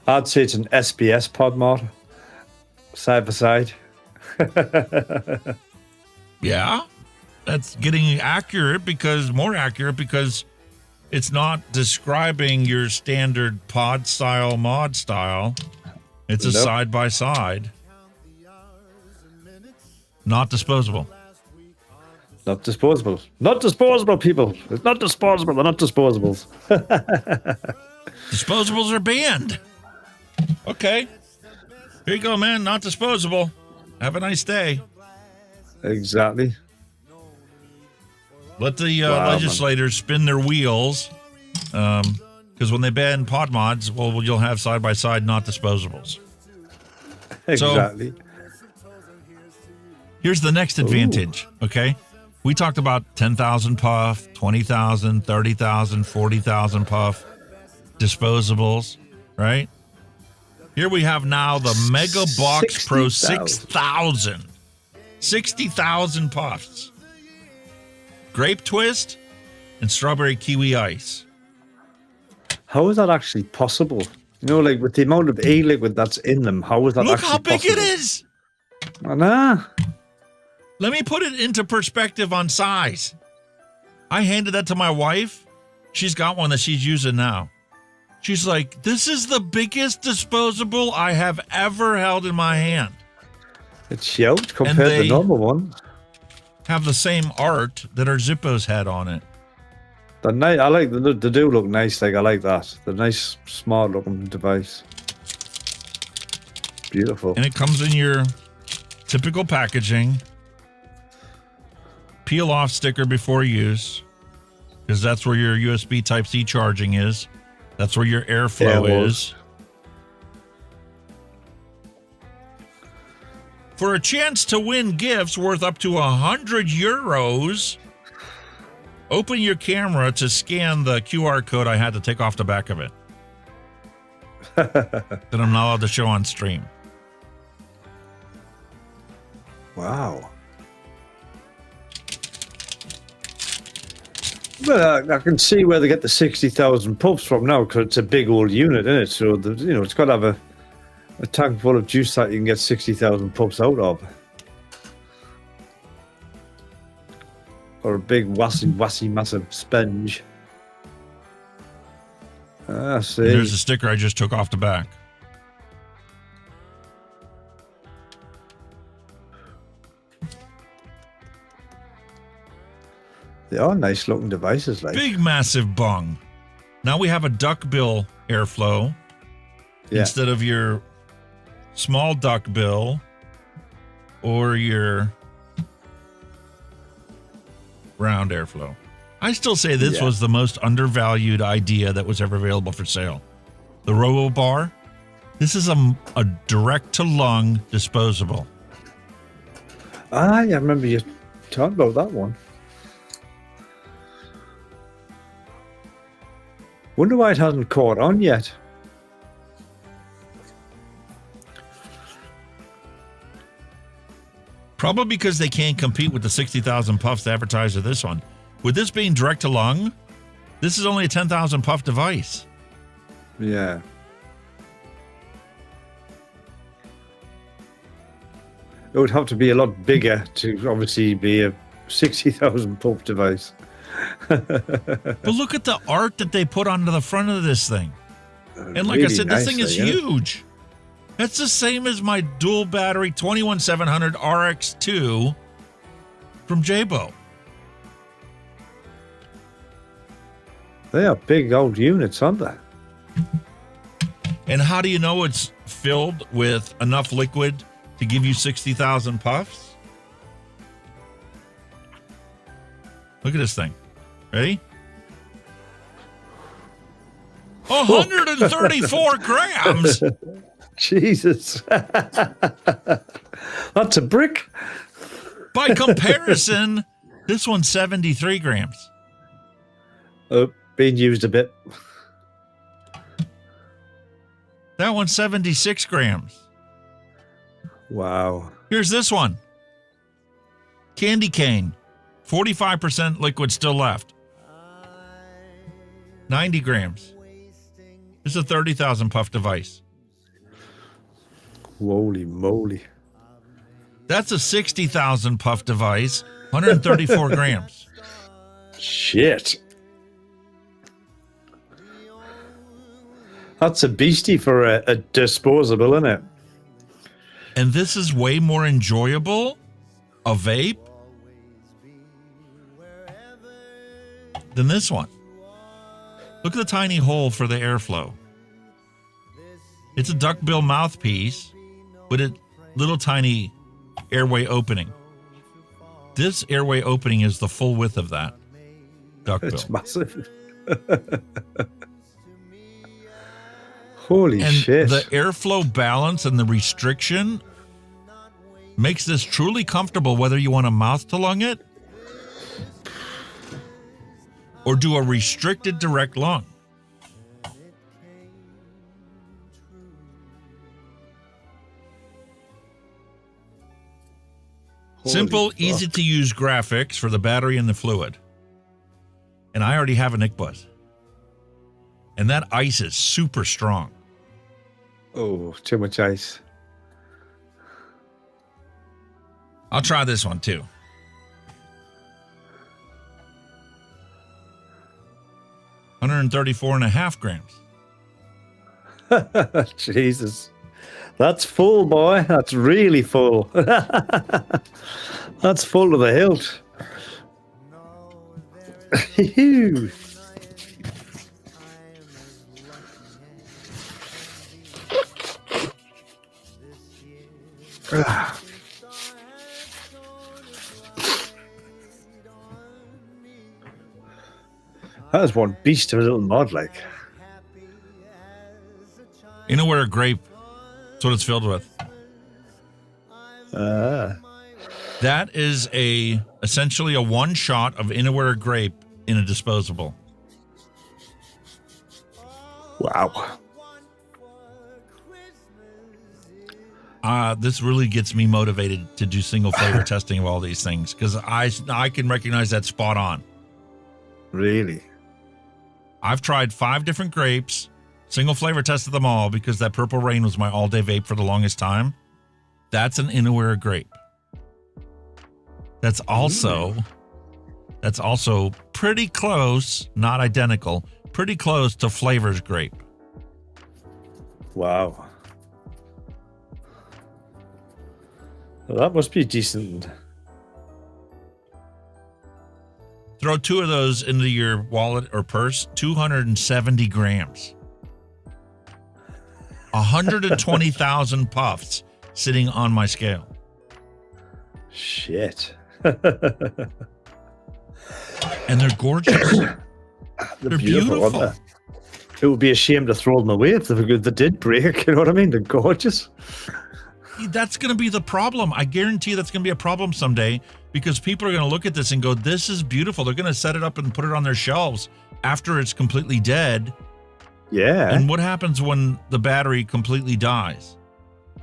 I'd say it's an SPS pod mod. Side by side. Yeah. That's getting more accurate because It's not describing your standard pod style, mod style. It's a Nope. side-by-side. Not disposable. Not disposable. Not disposable, people. It's not disposable. They're not disposables. Disposables are banned. Okay. Here you go, man. Not disposable. Have a nice day. Exactly. Let the Wow, legislators spin their wheels. Because when they ban pod mods, well, you'll have side-by-side not disposables. Exactly. So, here's the next advantage, okay? We talked about 10,000 puff, 20,000, 30,000, 40,000 puff disposables, right? Here we have now the Mega Box Pro 6,000. 60,000 puffs. Grape Twist and Strawberry Kiwi Ice. How is that actually possible? You know, like with the amount of e-liquid that's in them, how is that Look actually how big possible? it is. I know. Let me put it into perspective on size. I handed that to my wife. She's got one that she's using now. She's like, this is the biggest disposable I have ever held in my hand. It's huge compared to the normal one. Have the same art that our Zippos had on it. They're nice. I like they do look nice. Like I like that. They're nice, smart looking device. Beautiful. And it comes in your typical packaging. Peel off sticker before use, because that's where your USB Type-C charging is. That's where your airflow is. For a chance to win gifts worth up to 100 euros, open your camera to scan the QR code I had to take off the back of it. That I'm not allowed to show on stream. Wow. Well, I can see where they get the 60,000 puffs from now, because it's a big old unit, isn't it? So, it's got to have a tank full of juice that you can get 60,000 puffs out of. Or a big wassy massive sponge. I see. And there's a sticker I just took off the back. They are nice looking devices, like. Big, massive bung. Now we have a duckbill airflow instead of your small duckbill or your round airflow. I still say this was the most undervalued idea that was ever available for sale. The Robo Bar. This is a direct-to-lung disposable. I remember you talking about that one. Wonder why it hasn't caught on yet. Probably because they can't compete with the 60,000 puffs advertised of this one. With this being direct to lung, this is only a 10,000 puff device. Yeah. It would have to be a lot bigger to obviously be a 60,000 puff device. But look at the art that they put onto the front of this thing. And like I said, this thing is huge. That's the same as my dual battery 21700 RX2 from Jabo. They are big old units, aren't they? And how do you know it's filled with enough liquid to give you 60,000 puffs? Look at this thing. Ready? 134 grams. Jesus. That's a brick. By comparison, this one's 73 grams. Oh, being used a bit. That one's 76 grams. Wow. Here's this one. Candy cane. 45% liquid still left. 90 grams. This is a 30,000 puff device. Holy moly. That's a 60,000 puff device. 134 grams. Shit. That's a beastie for a disposable, isn't it? And this is way more enjoyable, a vape, than this one. Look at the tiny hole for the airflow. It's a duckbill mouthpiece with a little tiny airway opening. This airway opening is the full width of that duckbill. It's massive. Holy shit. The airflow balance and the restriction makes this truly comfortable, whether you want to mouth to lung it or do a restricted direct lung. Simple, easy to use graphics for the battery and the fluid. And I already have a Nick Buzz. And that ice is super strong. Oh, too much ice. I'll try this one too. $134.5 grams. Jesus. That's full, boy. That's really full. That's full to the hilt. That's one beast of a little mod, like. You know where a grape? That's what it's filled with. That is essentially a one shot of Innerwear grape in a disposable. Wow. This really gets me motivated to do single flavor testing of all these things because I can recognize that spot on. Really? I've tried 5 different grapes, single flavor tested them all because that Purple Rain was my all-day vape for the longest time. That's an Innerwear grape. That's also pretty close, not identical, pretty close to Flavor's grape. Wow. Well, that must be decent. Throw 2 of those into your wallet or purse, 270 grams. 120,000 puffs sitting on my scale. Shit. And they're gorgeous. They're beautiful. Aren't they? It would be a shame to throw them away if they did break. You know what I mean? They're gorgeous. That's going to be the problem. I guarantee that's going to be a problem someday because people are going to look at this and go, this is beautiful. They're going to set it up and put it on their shelves after it's completely dead. Yeah. And what happens when the battery completely dies?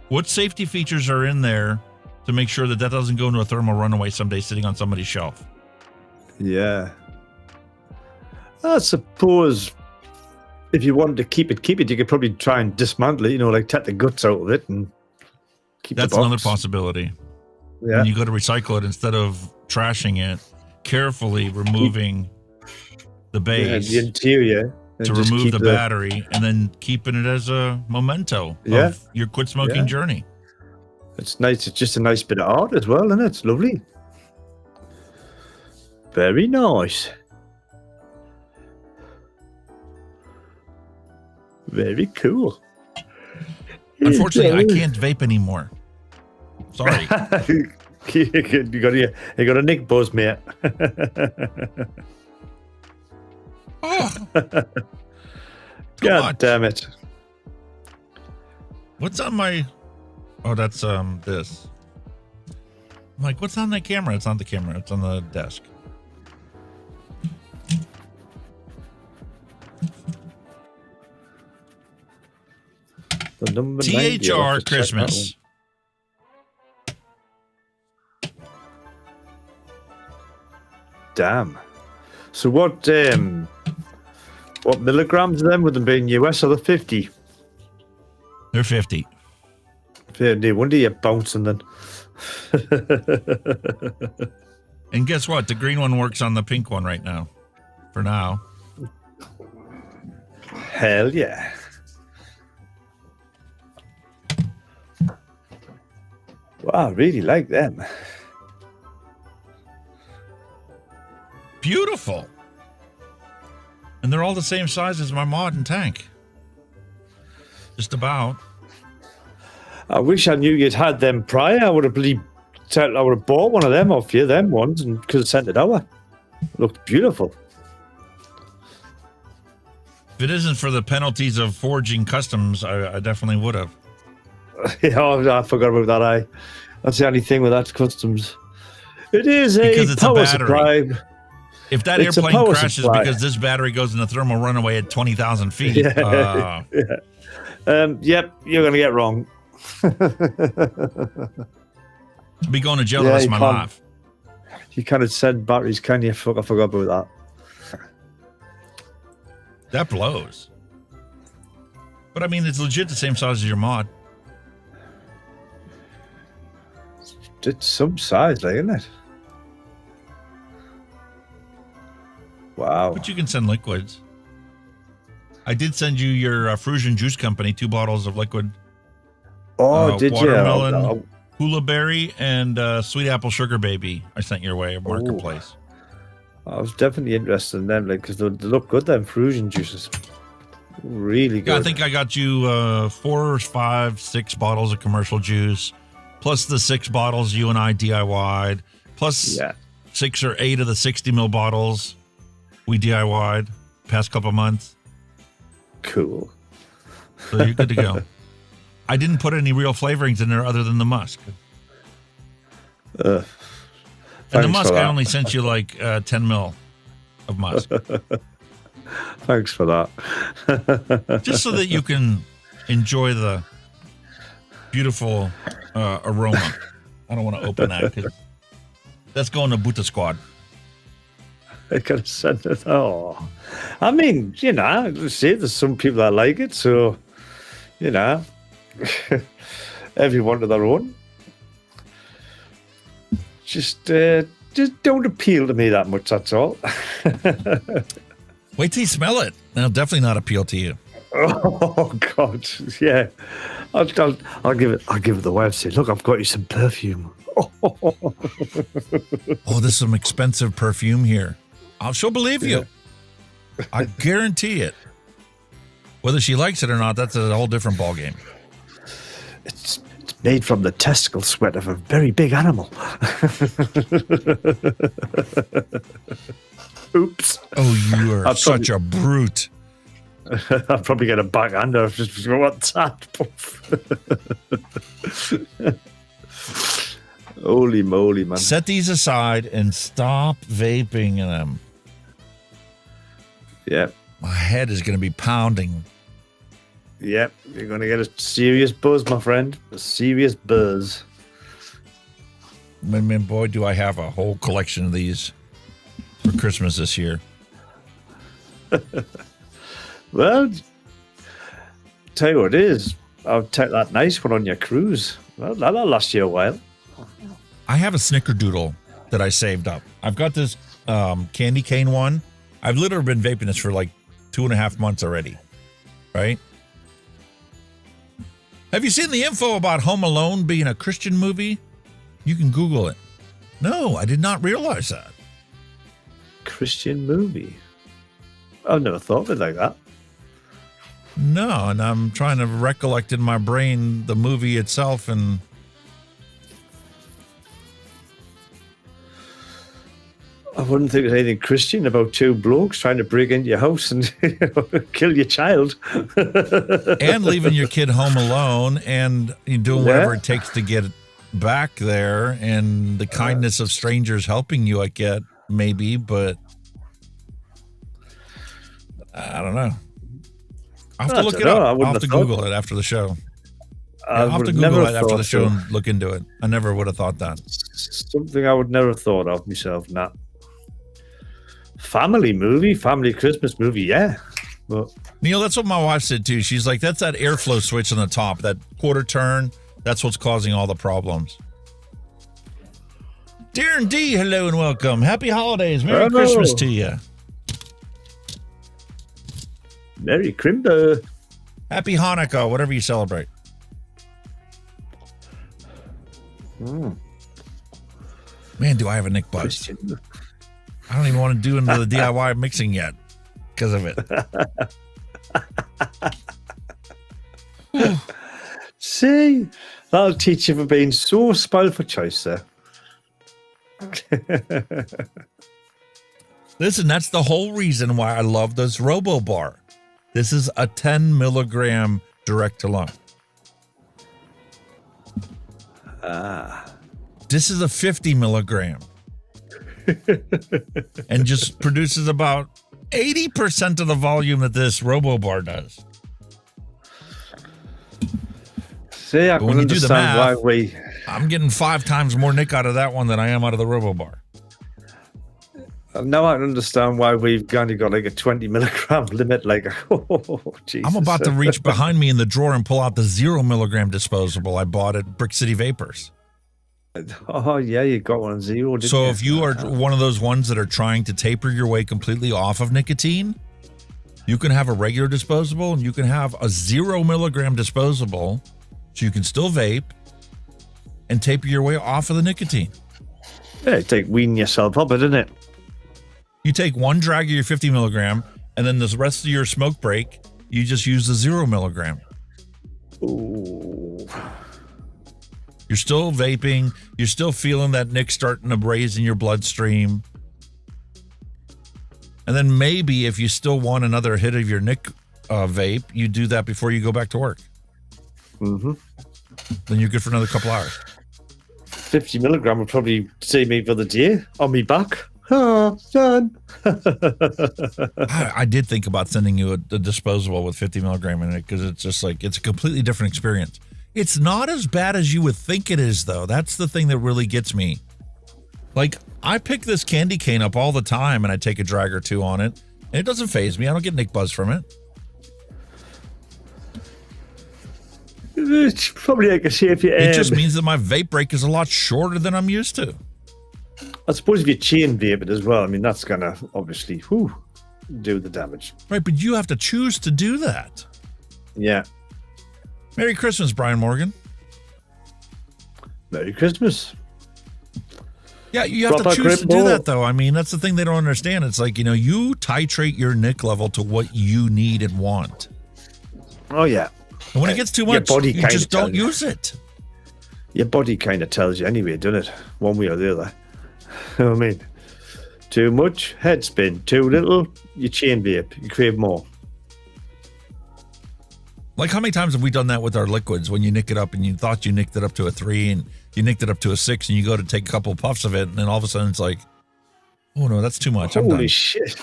What safety features are in there to make sure that doesn't go into a thermal runaway someday sitting on somebody's shelf? Yeah. I suppose if you wanted to keep it, you could probably try and dismantle it, like take the guts out of it and keep That's the box. another possibility. Yeah. When you go to recycle it, instead of trashing it, carefully removing the base, the interior, to remove the battery, and then keeping it as a memento of your quit smoking journey. It's nice. It's just a nice bit of art as well, isn't it? It's lovely. Very nice. Very cool. Unfortunately, I can't vape anymore. Sorry. you got a Nick Buzz, mate. God damn it. What's on my... Oh, that's this. I'm like, what's on the camera? It's on the camera. It's on the desk. The number THR Christmas. Damn. So what milligrams of them would them be in US? Are they 50? They're 50. No wonder you're bouncing then. And guess what? The green one works on the pink one right now. For now. Hell yeah. Wow, I really like them. Beautiful. And they're all the same size as my mod and tank. Just about. I wish I knew you'd had them prior. I would have bought one of them off you, them ones, and could have sent it over. Looked beautiful. If it isn't for the penalties of forging customs, I definitely would have. Yeah, I forgot about that. That's the only thing with that customs. It is because a it's power a battery. supply. If that It's a airplane power crashes supply. because this battery goes in a thermal runaway at 20,000 feet, Yeah. Yep, you're going to get wrong. I'll be going to jail the rest of my life. You can't send batteries, can you? Fuck, I forgot about that. That blows. But I mean, it's legit the same size as your mod. It's some size, like, isn't it? Wow. But you can send liquids. I did send you your Frusion Juice Company 2 bottles of liquid. Oh, did you? Watermelon, hula berry, and sweet apple sugar baby. I sent your way at Marketplace. I was definitely interested in them, like, because they look good. Them Frusion juices, really good. Yeah, I think I got you 4, 5, 6 bottles of commercial juice, plus the 6 bottles you and I DIY'd, plus 6 or 8 of the 60 ml bottles we DIY'd past couple months. Cool. So you're good to go. I didn't put any real flavorings in there other than the musk. And the musk, I only sent you like 10 mil of musk. Thanks for that. Just so that you can enjoy the beautiful aroma. I don't want to open that because that's going to Buta Squad. I could have sent it. Oh, I mean, you know, see, there's some people that like it, so you know, everyone to their own. Just don't appeal to me that much. That's all. Wait till you smell it. That'll definitely not appeal to you. Oh God, yeah. I'll give it the way. Say, look, I've got you some perfume. Oh, there's some expensive perfume here. She'll believe you. I guarantee it. Whether she likes it or not, that's a whole different ballgame. It's made from the testicle sweat of a very big animal. Oops. Oh, you are such a brute. I'll probably get a backhander. Just what's that? Holy moly, man. Set these aside and stop vaping them. Yep. My head is going to be pounding. Yep. You're going to get a serious buzz, my friend. A serious buzz. Man, boy, do I have a whole collection of these for Christmas this year. Well, tell you what it is. I'll take that nice one on your cruise. Well, that'll last you a while. I have a snickerdoodle that I saved up. I've got this candy cane one. I've literally been vaping this for like 2.5 months already, right? Have you seen the info about Home Alone being a Christian movie? You can Google it. No, I did not realize that. Christian movie? I've never thought of it like that. No, and I'm trying to recollect in my brain the movie itself, and I wouldn't think there's anything Christian about 2 blokes trying to break into your house and kill your child. and leaving your kid home alone and doing whatever it takes to get back there, and the kindness of strangers helping you, I get, maybe, but I don't know. I'll have to look it up. I'll have to Google it after the show. I'll have to Google it after the show and look into it. I never would have thought that. Something I would never have thought of myself, Nat. Family movie, family Christmas movie, yeah. But Neil, that's what my wife said too. She's like, that's that airflow switch on the top, that quarter turn. That's what's causing all the problems. Darren D, hello and welcome. Happy holidays. Merry Christmas to you. Merry Crimber. Happy Hanukkah, whatever you celebrate. Man, do I have a Nick buzz. I don't even want to do another DIY mixing yet because of it. See, that'll teach you for being so spoiled for choice there. Listen, that's the whole reason why I love this Robo Bar. This is a 10 milligram direct to lung. This is a 50 milligram. And just produces about 80% of the volume that this Robo Bar does. See, I can when you do the math, why I'm getting 5 times more Nick out of that one than I am out of the Robo Bar. Now I can understand why we've only got like a 20 milligram limit. Like, oh, Jesus. I'm about to reach behind me in the drawer and pull out the 0 milligram disposable I bought at Brick City Vapors. Oh, yeah, you got one 0. Didn't So you? if you are one of those ones that are trying to taper your way completely off of nicotine, you can have a regular disposable and you can have a 0 milligram disposable so you can still vape and taper your way off of the nicotine. Yeah, it's like weaning yourself up, isn't it? You take one drag of your 50 milligram, and then the rest of your smoke break, you just use the 0 milligram. Ooh. You're still vaping. You're still feeling that nick starting to raise in your bloodstream. And then maybe if you still want another hit of your nick vape, you do that before you go back to work. Mm-hmm. Then you're good for another couple hours. 50 milligram would probably save me for the day on me back. Oh, done. I did think about sending you a disposable with 50 milligram in it because it's just like, it's a completely different experience. It's not as bad as you would think it is, though. That's the thing that really gets me. Like, I pick this candy cane up all the time and I take a drag or two on it, and it doesn't faze me. I don't get Nick buzz from it. It's probably like a safety. It just means that my vape break is a lot shorter than I'm used to. I suppose if you chain vape it as well, I mean, that's going to obviously do the damage. Right, but you have to choose to do that. Yeah. Merry Christmas, Brian Morgan. Merry Christmas. Yeah, you have to choose to do that, though. I mean, that's the thing they don't understand. It's like, you titrate your nick level to what you need and want. Oh, yeah. And when it gets too much, you just don't use it. Your body kind of tells you anyway, doesn't it? One way or the other. You know what I mean? Too much, head spin. Too little, you chain vape. You crave more. Like, how many times have we done that with our liquids when you nick it up and you thought you nicked it up to a 3 and you nicked it up to a 6 and you go to take a couple of puffs of it and then all of a sudden it's like, oh no, that's too much. I'm done. Holy shit.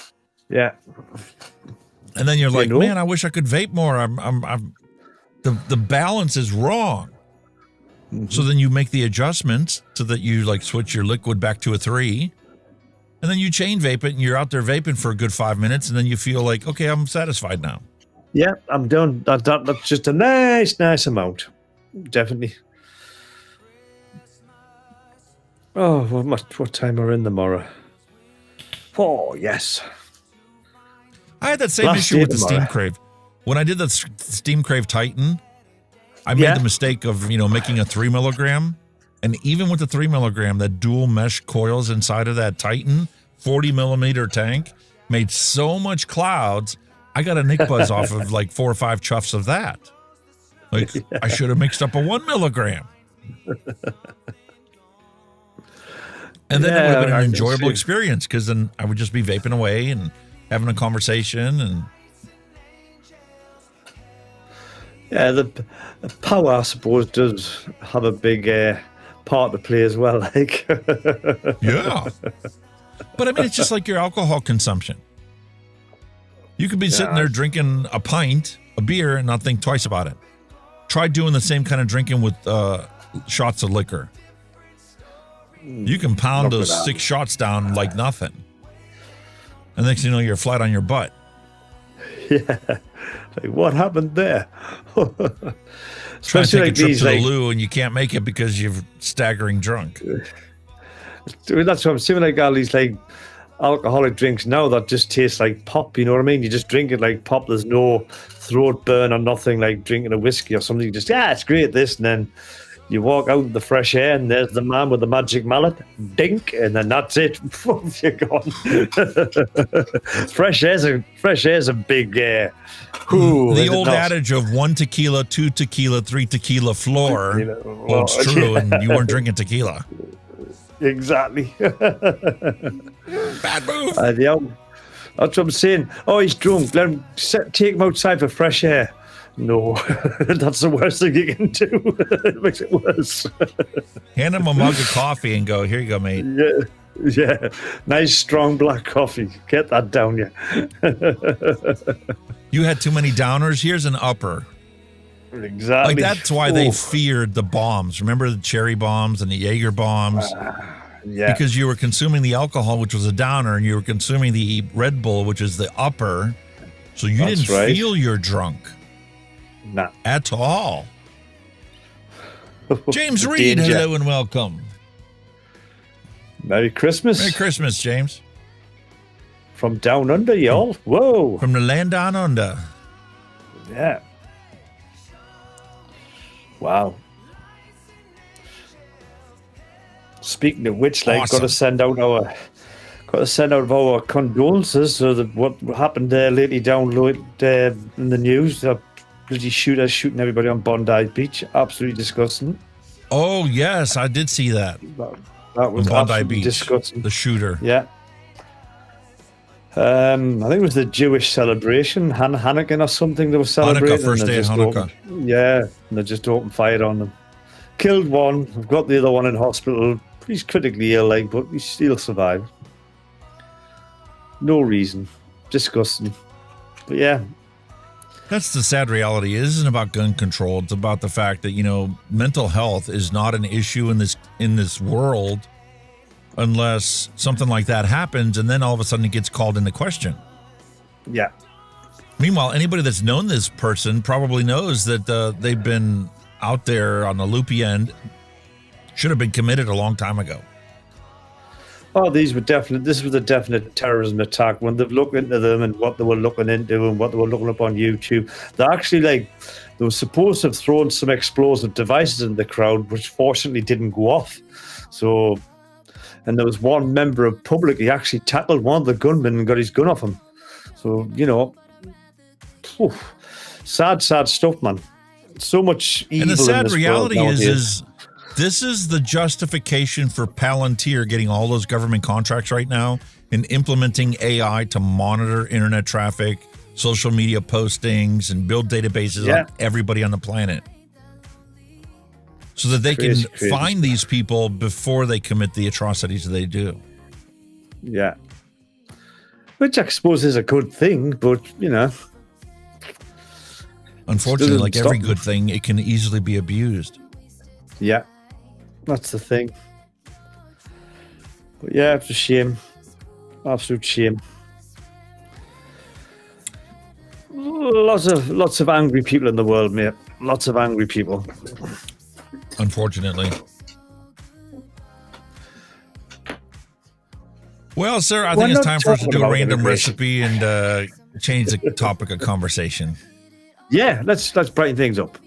Yeah. And then you're like, man, I wish I could vape more. The balance is wrong. Mm-hmm. So then you make the adjustments so that you like switch your liquid back to a 3 and then you chain vape it and you're out there vaping for a good 5 minutes and then you feel like, okay, I'm satisfied now. Yeah, I'm done. That's just a nice amount. Definitely. Oh, what time are we in tomorrow? Oh, yes. I had that same issue with the Steam Crave. When I did the Steam Crave Titan, I made the mistake of, making a 3 milligram. And even with the 3 milligram, that dual mesh coils inside of that Titan 40 millimeter tank made so much clouds. I got a nick buzz off of like 4 or 5 chuffs of that. Like, I should have mixed up a 1 milligram. And then it would have been an enjoyable experience because then I would just be vaping away and having a conversation. And yeah, the power, I suppose, does have a big part to play as well. Like, yeah. But I mean, it's just like your alcohol consumption. You could be sitting there drinking a pint of beer and not think twice about it. Try doing the same kind of drinking with shots of liquor. You can pound those 6 shots down like nothing. And next thing you know, you're flat on your butt. Yeah. Like, what happened there? Try to take a trip to the loo and you can't make it because you're staggering drunk. That's what I'm saying. Like all these like alcoholic drinks now that just taste like pop. You know what I mean? You just drink it like pop. There's no throat burn or nothing like drinking a whiskey or something. You just, it's great, this. And then You walk out in the fresh air, and there's the man with the magic mallet. Dink, and then that's it. You're gone. Fresh air's a big. The old adage of 1 tequila, 2 tequila, 3 tequila floor holds true, and you weren't drinking tequila. Exactly. Bad move. That's what I'm saying. Oh, he's drunk. Let him take him outside for fresh air. No, that's the worst thing you can do. It makes it worse. Hand him a mug of coffee and go, here you go, mate. Yeah. Nice, strong black coffee. Get that down, yeah. You had too many downers. Here's an upper. Exactly. Like, that's why they feared the bombs. Remember the cherry bombs and the Jaeger bombs? Yeah. Because you were consuming the alcohol, which was a downer, and you were consuming the Red Bull, which is the upper. So you didn't feel you're drunk. Nah. At all. James Reed, hello and welcome. Merry Christmas. Merry Christmas, James. From down under, y'all. Whoa. From the land down under. Yeah. Wow. Speaking of which, got to send out our condolences. So that what happened lately down in the news, bloody shooters shooting everybody on Bondi Beach. Absolutely disgusting. Oh, yes, I did see that. That was Bondi Beach, disgusting. The shooter. Yeah. I think it was the Jewish celebration, Hanukkah or something they were celebrating. Hanukkah, first day of Hanukkah. And they just opened fire on them. Killed one. I've got the other one in hospital. He's critically ill, but he still survived. No reason. Disgusting. But yeah. That's the sad reality. It isn't about gun control. It's about the fact that, mental health is not an issue in this world unless something like that happens, and then all of a sudden it gets called into question. Yeah. Meanwhile, anybody that's known this person probably knows that they've been out there on the loopy end, should have been committed a long time ago. Oh, this was a definite terrorism attack. When they've looked into them and what they were looking into and what they were looking up on YouTube, they actually they were supposed to have thrown some explosive devices in the crowd, which fortunately didn't go off. So, and there was one member of public, he actually tackled one of the gunmen and got his gun off him. So, sad stuff, man. So much evil. And the sad in this reality world is this is the justification for Palantir getting all those government contracts right now and implementing AI to monitor internet traffic, social media postings, and build databases on everybody on the planet, so that they can find these people before they commit the atrocities that they do. Yeah. Which I suppose is a good thing, but, unfortunately, like every good thing, it can easily be abused. Yeah. That's the thing. But yeah, it's a shame. Absolute shame. Lots of angry people in the world, mate. Lots of angry people. Unfortunately. Well, sir, I think it's time for us to do a random recipe and change the topic of conversation. Yeah, let's brighten things up.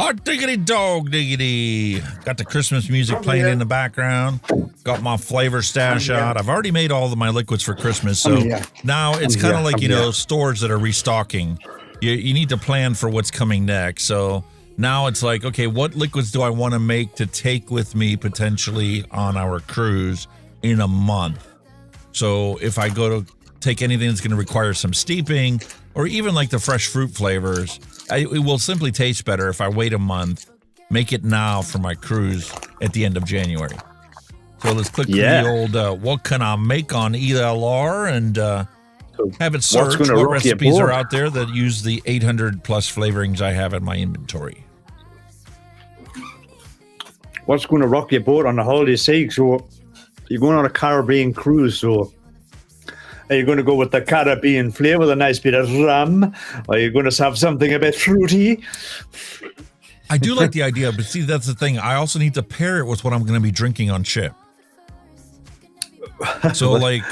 Hot diggity dog diggity. Got the Christmas music playing in the background. Got my flavor stash out. I've already made all of my liquids for Christmas. So now it's kind of like, stores that are restocking. You need to plan for what's coming next. So now it's like, okay, what liquids do I want to make to take with me potentially on our cruise in a month? So if I go to take anything that's going to require some steeping, or even like the fresh fruit flavors, it will simply taste better if I wait a month, make it now for my cruise at the end of January. So let's click the old what can I make on ELR and have it search what recipes are out there that use the 800 plus flavorings I have in my inventory. What's going to rock your boat on the holiday sake? So you're going on a Caribbean cruise, so are you going to go with the Caribbean flavor with a nice bit of rum? Or are you going to have something a bit fruity? I do like the idea, but see, that's the thing. I also need to pair it with what I'm going to be drinking on ship. So, like,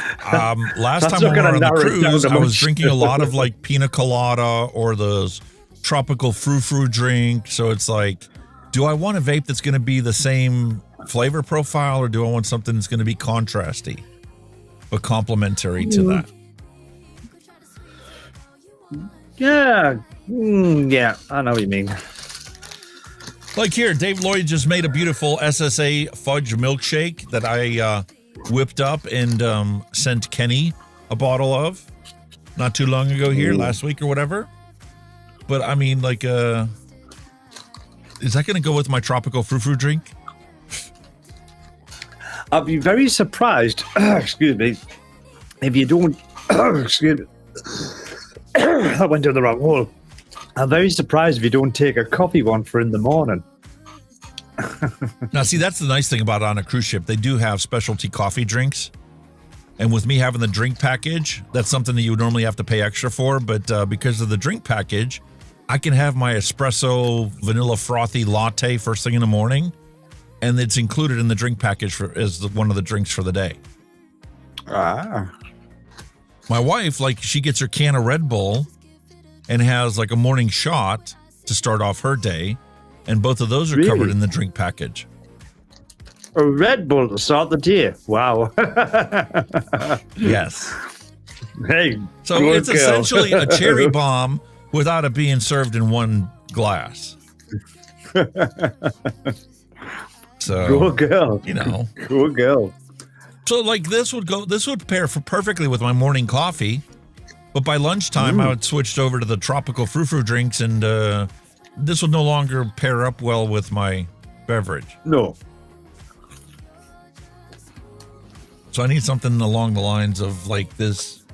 last time we were on the cruise, I was drinking a lot of, like, pina colada or those tropical frou-frou drink. So it's like, do I want a vape that's going to be the same flavor profile, or do I want something that's going to be contrasty but complementary to that? Yeah, I know what you mean. Like here, Dave Lloyd just made a beautiful SSA fudge milkshake that I whipped up and sent Kenny a bottle of not too long ago here, last week or whatever. But I mean, like, is that going to go with my tropical frou-frou drink? I'll be very surprised, excuse me, if you don't, excuse me, I went down the wrong hole. I'm very surprised if you don't take a coffee one for in the morning. Now, see, that's the nice thing about on a cruise ship. They do have specialty coffee drinks. And with me having the drink package, that's something that you would normally have to pay extra for. But because of the drink package, I can have my espresso vanilla frothy latte first thing in the morning. And it's included in the drink package as one of the drinks for the day. My wife, like, she gets her can of Red Bull and has like a morning shot to start off her day. And both of those are covered in the drink package. A Red Bull to start the day. Wow. Yes. Hey, so it's essentially a cherry bomb without it being served in one glass. So, good girl. You know. Good girl. So like this would pair perfectly with my morning coffee. But by lunchtime, I would switch over to the tropical frou-frou drinks, and this would no longer pair up well with my beverage. No. So I need something along the lines of like this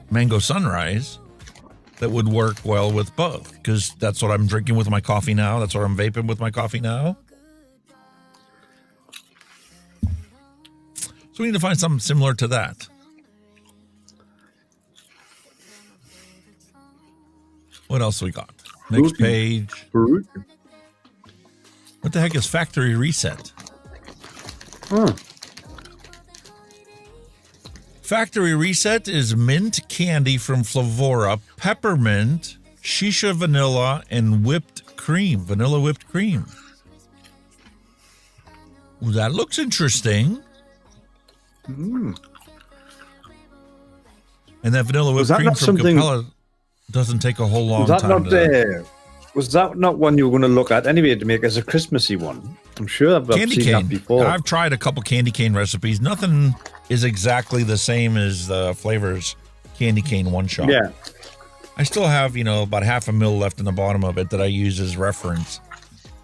mango sunrise that would work well with both, because that's what I'm drinking with my coffee now. That's what I'm vaping with my coffee now. So we need to find something similar to that. What else we got? Next page. What the heck is Factory Reset? Factory Reset is mint candy from Flavora, peppermint, shisha vanilla, and whipped cream. Vanilla whipped cream. Well, that looks interesting. And that vanilla whipped cream from Capella doesn't take a whole long time. Was that not one you were going to look at anyway to make as a Christmassy one? I'm sure I've seen that before. I've tried a couple candy cane recipes. Nothing is exactly the same as the Flavors candy cane one shot. Yeah. I still have, about half a mil left in the bottom of it that I use as reference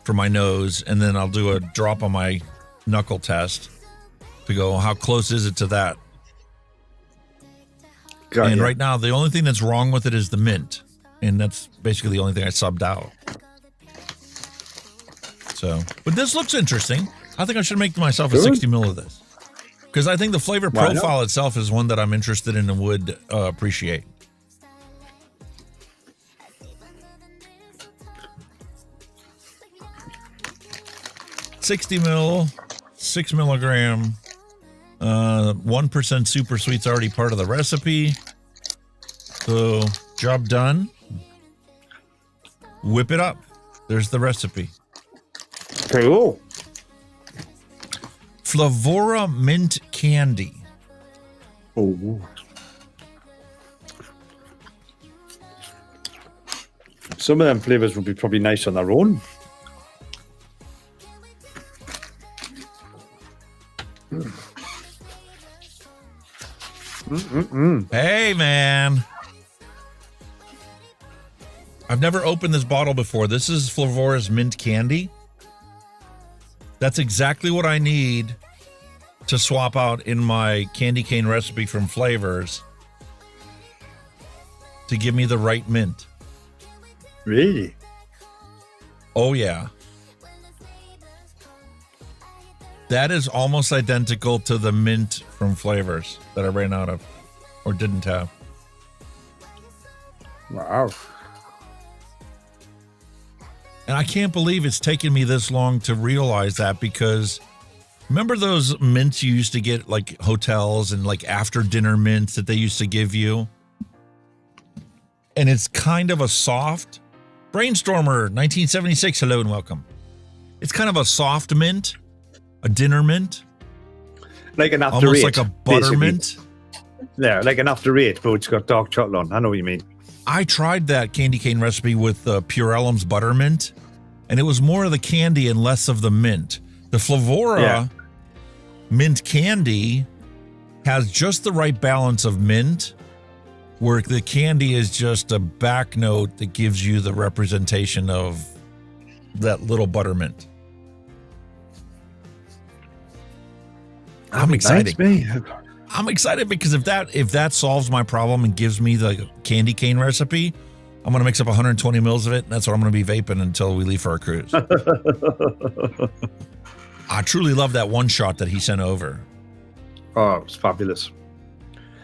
for my nose, and then I'll do a drop on my knuckle test to go, how close is it to that? Right now, the only thing that's wrong with it is the mint. And that's basically the only thing I subbed out. So, but this looks interesting. I think I should make myself a 60 mil of this. Because I think the flavor profile itself is one that I'm interested in and would appreciate. $60 mil, 6 milligram, 1% super sweet's already part of the recipe. So, job done. Whip it up. There's the recipe. Cool. Flavora mint candy. Oh. Some of them flavors would be probably nice on their own. Hey, man. I've never opened this bottle before. This is Flavora's mint candy. That's exactly what I need to swap out in my candy cane recipe from Flavors to give me the right mint. Really? Oh, yeah. That is almost identical to the mint from Flavors that I ran out of or didn't have. Wow. And I can't believe it's taken me this long to realize that, because remember those mints you used to get like hotels and like after dinner mints that they used to give you? And it's kind of a soft Brainstormer 1976. Hello and welcome. It's kind of a soft mint, a dinner mint. Like an after almost eight. Like a buttermint. Yeah, like an after eight, but it's got dark chocolate on. I know what you mean. I tried that candy cane recipe with Purellum's buttermint, and it was more of the candy and less of the mint. The Flavora mint candy has just the right balance of mint, where the candy is just a back note that gives you the representation of that little buttermint. I'm excited. I'm excited because if that solves my problem and gives me the candy cane recipe, I'm going to mix up 120 mils of it, and that's what I'm going to be vaping until we leave for our cruise. I truly love that one shot that he sent over. Oh, it was fabulous.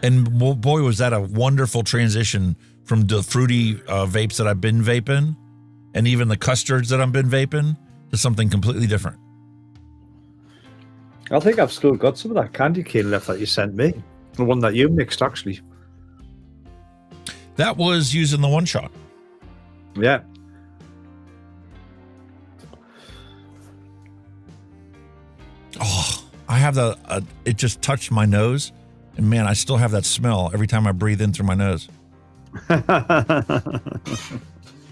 And boy, was that a wonderful transition from the fruity vapes that I've been vaping, and even the custards that I've been vaping, to something completely different. I think I've still got some of that candy cane left that you sent me. The one that you mixed, actually. That was using the one shot. Yeah. Oh, I have it just touched my nose. And man, I still have that smell every time I breathe in through my nose.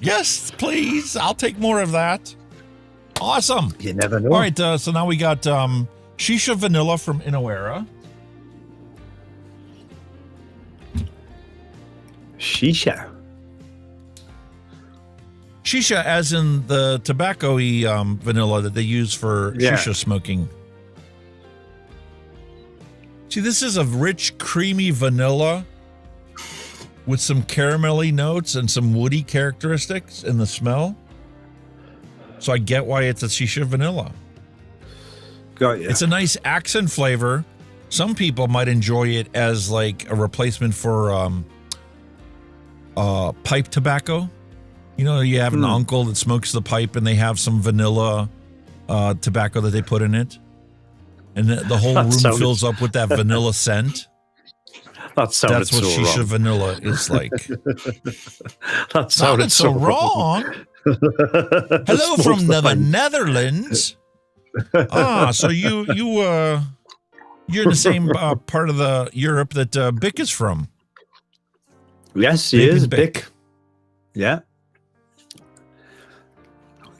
Yes, please. I'll take more of that. Awesome. You never know. All right, so now we got Shisha Vanilla from Innoera. Shisha. Shisha as in the tobacco-y vanilla that they use for shisha smoking. See, this is a rich, creamy vanilla with some caramelly notes and some woody characteristics in the smell. So I get why it's a shisha vanilla. Got you. It's a nice accent flavor. Some people might enjoy it as like a replacement for pipe tobacco. You know, you have an uncle that smokes the pipe and they have some vanilla tobacco that they put in it. And the whole room fills up with that vanilla scent. That's what so shisha wrong. vanilla is like. That sounded so wrong. Hello from the Netherlands. So you're in the same part of the Europe that Bick is from. Yes, he is Bick. Yeah.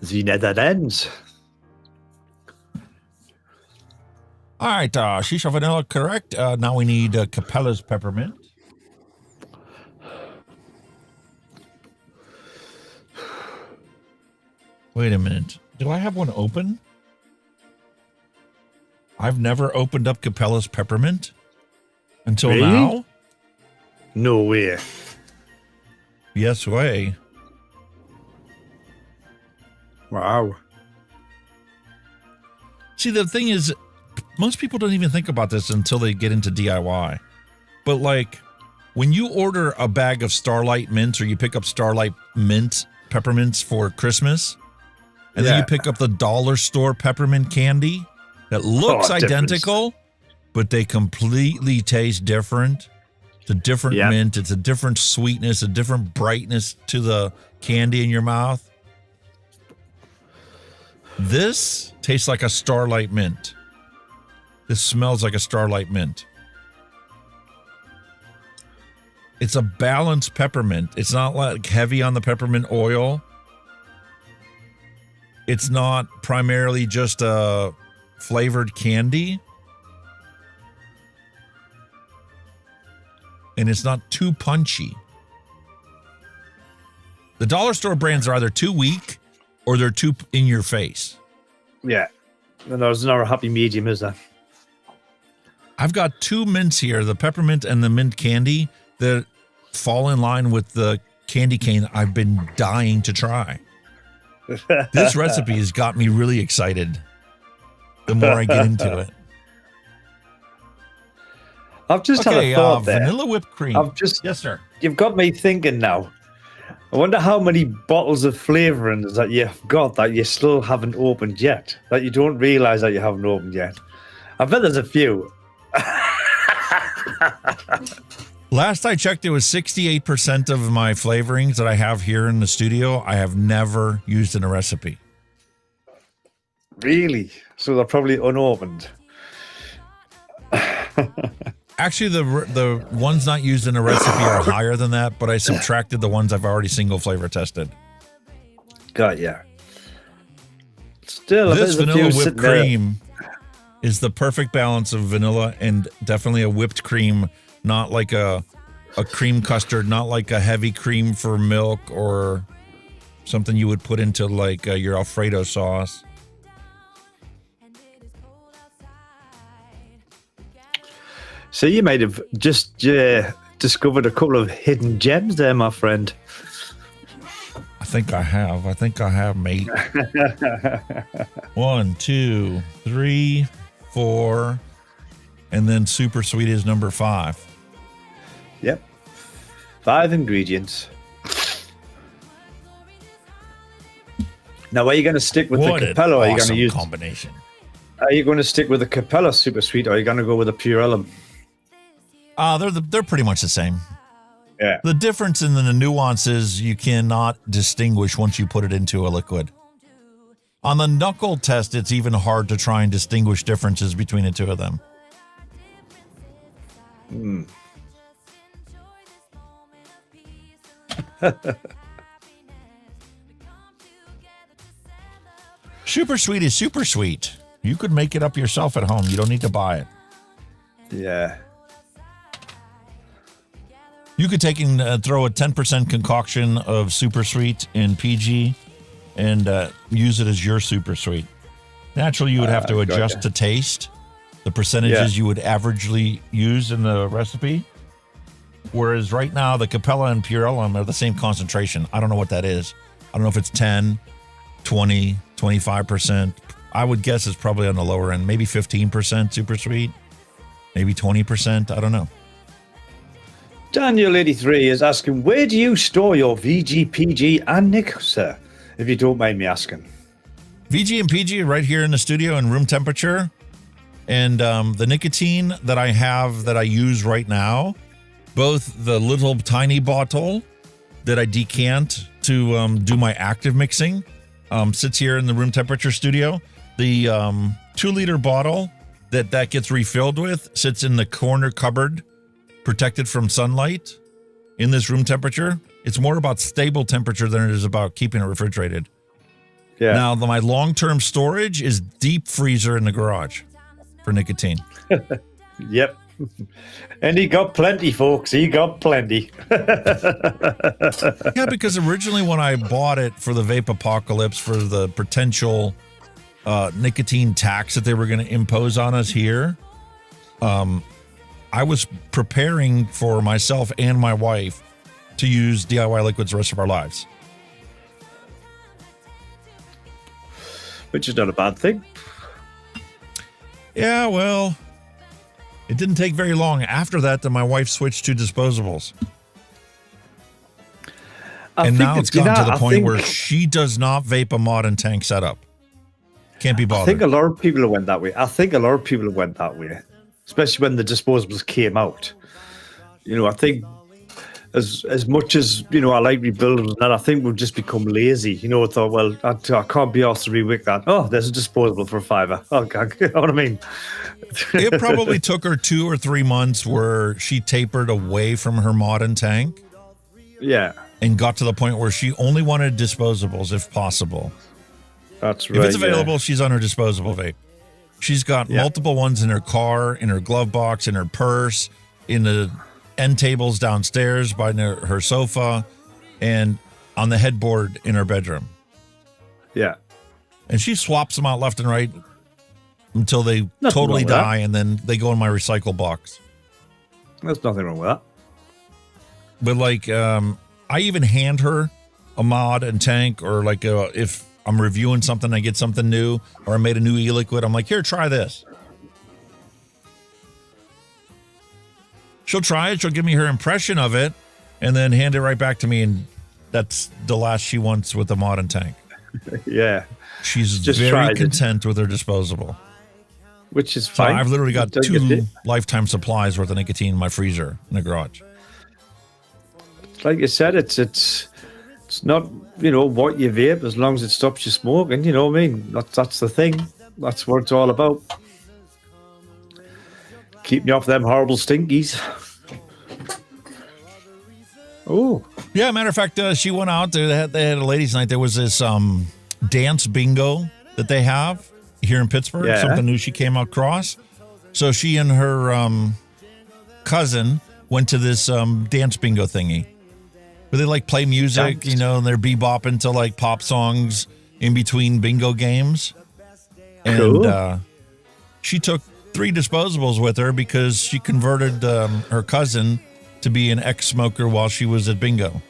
The Netherlands. All right, shisha vanilla, correct. Now we need Capella's peppermint. Wait a minute. Do I have one open? I've never opened up Capella's peppermint until now. No way. Yes way. Wow. See, the thing is, most people don't even think about this until they get into DIY. But like, when you order a bag of Starlight mints or you pick up Starlight mint peppermints for Christmas, and then you pick up the dollar store peppermint candy that looks identical, but they completely taste different. It's a different mint. It's a different sweetness, a different brightness to the candy in your mouth. This tastes like a Starlight Mint. This smells like a Starlight Mint. It's a balanced peppermint. It's not like heavy on the peppermint oil. It's not primarily just a flavored candy. And it's not too punchy. The dollar store brands are either too weak or they're too in your face. Yeah. And there's not a happy medium, is there? I've got two mints here, the peppermint and the mint candy, that fall in line with the candy cane I've been dying to try. This recipe has got me really excited the more I get into it. I've just had a thought there. Vanilla whipped cream. Yes, sir. You've got me thinking now. I wonder how many bottles of flavorings that you've got that you still haven't opened yet, that you don't realize that you haven't opened yet. I bet there's a few. Last I checked, it was 68% of my flavorings that I have here in the studio I have never used in a recipe. Really? So they're probably unopened. Actually, the ones not used in a recipe are higher than that, but I subtracted the ones I've already single flavor tested. Got ya. Still, this vanilla whipped cream is the perfect balance of vanilla and definitely a whipped cream, not like a cream custard, not like a heavy cream for milk or something you would put into like your Alfredo sauce. So you might have just discovered a couple of hidden gems there, my friend. I think I have, mate. 1, 2, 3, 4, and then super sweet is number 5. Yep. 5 ingredients. Now, are you going to stick with the Capella? Or are you going to use combination? Are you going to stick with the Capella Super Sweet, or are you going to go with the Purellum? They're pretty much the same. Yeah. The difference in the nuances you cannot distinguish once you put it into a liquid. On the knuckle test, it's even hard to try and distinguish differences between the two of them. Super sweet is super sweet. You could make it up yourself at home. You don't need to buy it. Yeah. You could take and throw a 10% concoction of super sweet in PG and use it as your super sweet. Naturally, you would have to adjust to taste the percentages you would averagely use in the recipe. Whereas right now, the Capella and Purellum are the same concentration. I don't know what that is. I don't know if it's 10, 20, 25%. I would guess it's probably on the lower end, maybe 15% super sweet, maybe 20%. I don't know. Daniel83 is asking, where do you store your VG, PG, and Nick, sir? If you don't mind me asking. VG and PG are right here in the studio in room temperature. And the nicotine that I have that I use right now, both the little tiny bottle that I decant to do my active mixing, sits here in the room temperature studio. The 2-liter bottle that gets refilled with sits in the corner cupboard, protected from sunlight in this room temperature. It's more about stable temperature than it is about keeping it refrigerated. Yeah. Now, my long-term storage is deep freezer in the garage for nicotine. Yep. And he got plenty, folks. He got plenty. Yeah, because originally when I bought it for the vape apocalypse, for the potential nicotine tax that they were going to impose on us here, I was preparing for myself and my wife to use DIY liquids the rest of our lives. Which is not a bad thing. Yeah, well, it didn't take very long after that my wife switched to disposables. And now it's gotten to the point where she does not vape a mod and tank setup. Can't be bothered. I think a lot of people went that way. Especially when the disposables came out. You know, I think as much as, you know, I like rebuilding and that, I think we've just become lazy. You know, I thought, well, I can't be asked to rewick that. Oh, there's a disposable for $5. Okay, you know what I mean? It probably took her 2 or 3 months where she tapered away from her mod and tank. Yeah. And got to the point where she only wanted disposables if possible. That's right. If it's available, she's on her disposable vape. She's got multiple ones in her car, in her glove box, in her purse, in the end tables downstairs by her sofa, and on the headboard in her bedroom. Yeah. And she swaps them out left and right until they totally die, and then they go in my recycle box. There's nothing wrong with that. But like, I even hand her a mod and tank, or like if I'm reviewing something, I get something new, or I made a new e-liquid, I'm like, here, try this. She'll try it, she'll give me her impression of it, and then hand it right back to me, and that's the last she wants with the mod and tank. Yeah. She's just very content with her disposable. Which is So fine. I've literally got 2 lifetime supplies worth of nicotine in my freezer in the garage. Like you said, it's not, you know, what you vape as long as it stops you smoking. You know what I mean? That's the thing. That's what it's all about. Keeping you off them horrible stinkies. Oh yeah. Matter of fact, she went out. They had a ladies' night. There was this dance bingo that they have here in Pittsburgh. Yeah. Something new she came across. So she and her cousin went to this dance bingo thingy. Where they like play music, you know, and they're bebopping to like pop songs in between bingo games. And she took 3 disposables with her because she converted her cousin to be an ex-smoker while she was at bingo.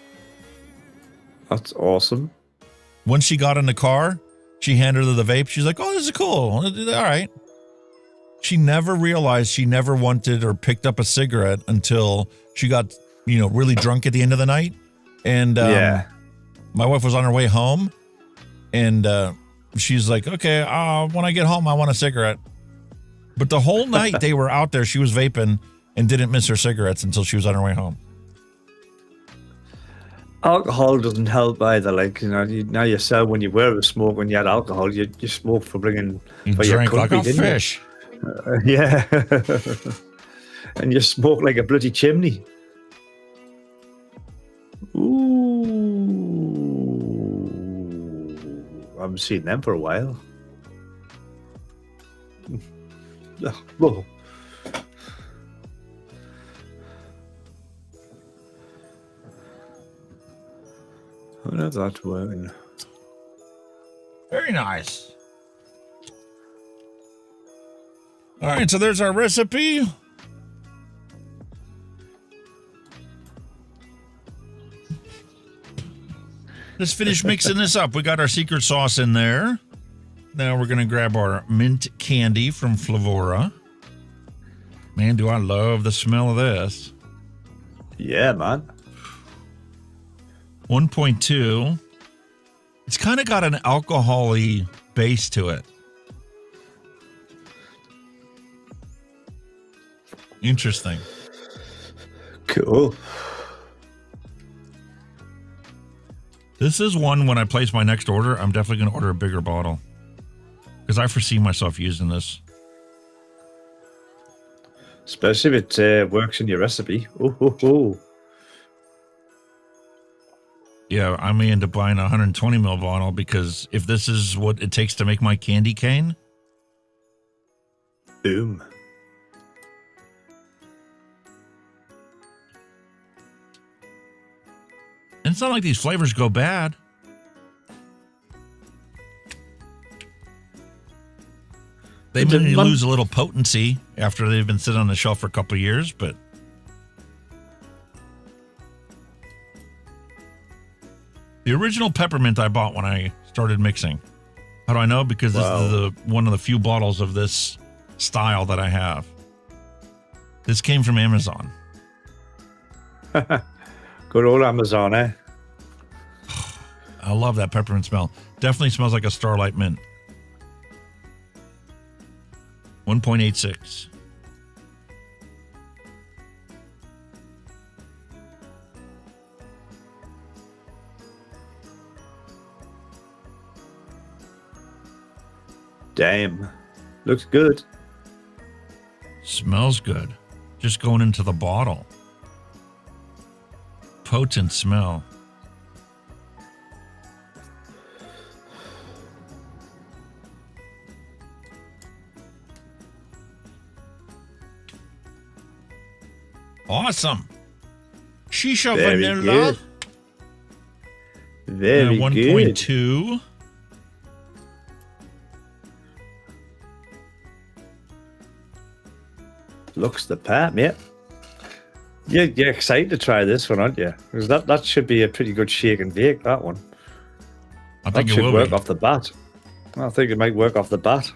That's awesome. Once she got in the car, she handed her the vape. She's like, oh, this is cool. All right. She never realized she never wanted or picked up a cigarette until she got, you know, really drunk at the end of the night. And my wife was on her way home, and she's like, okay, when I get home, I want a cigarette. But the whole night they were out there, she was vaping and didn't miss her cigarettes until she was on her way home. Alcohol doesn't help either. Like, you know, now yourself, when you were a smoker, when you had alcohol, you smoked for bringing for your country, like a didn't fish. You? Yeah. And you smoked like a bloody chimney. Ooh, I haven't seen them for a while. Whoa. How does that work? Very nice. All right, so there's our recipe. Let's finish mixing this up. We got our secret sauce in there. Now we're going to grab our mint candy from Flavora. Man, do I love the smell of this. Yeah, man. 1.2. It's kind of got an alcohol-y base to it. Interesting. Cool. This is one, when I place my next order, I'm definitely going to order a bigger bottle. Because I foresee myself using this. Especially if it works in your recipe. Oh. Yeah, I may end up buying a 120 ml bottle, because if this is what it takes to make my candy cane. Boom. And it's not like these flavors go bad. They may lose a little potency after they've been sitting on the shelf for a couple of years, but the original peppermint I bought when I started mixing. How do I know? Because this is one of the few bottles of this style that I have. This came from Amazon. Good old Amazon, eh? I love that peppermint smell. Definitely smells like a Starlight mint. 1.86. Damn. Looks good. Smells good. Just going into the bottle. Potent smell. Awesome. Shisha Very vanilla. good. Very 1.2. Looks the part, mate. You're excited to try this one, aren't you? Because that should be a pretty good shake and bake, that one. I think that it should will work be. off the bat. I think it might work off the bat.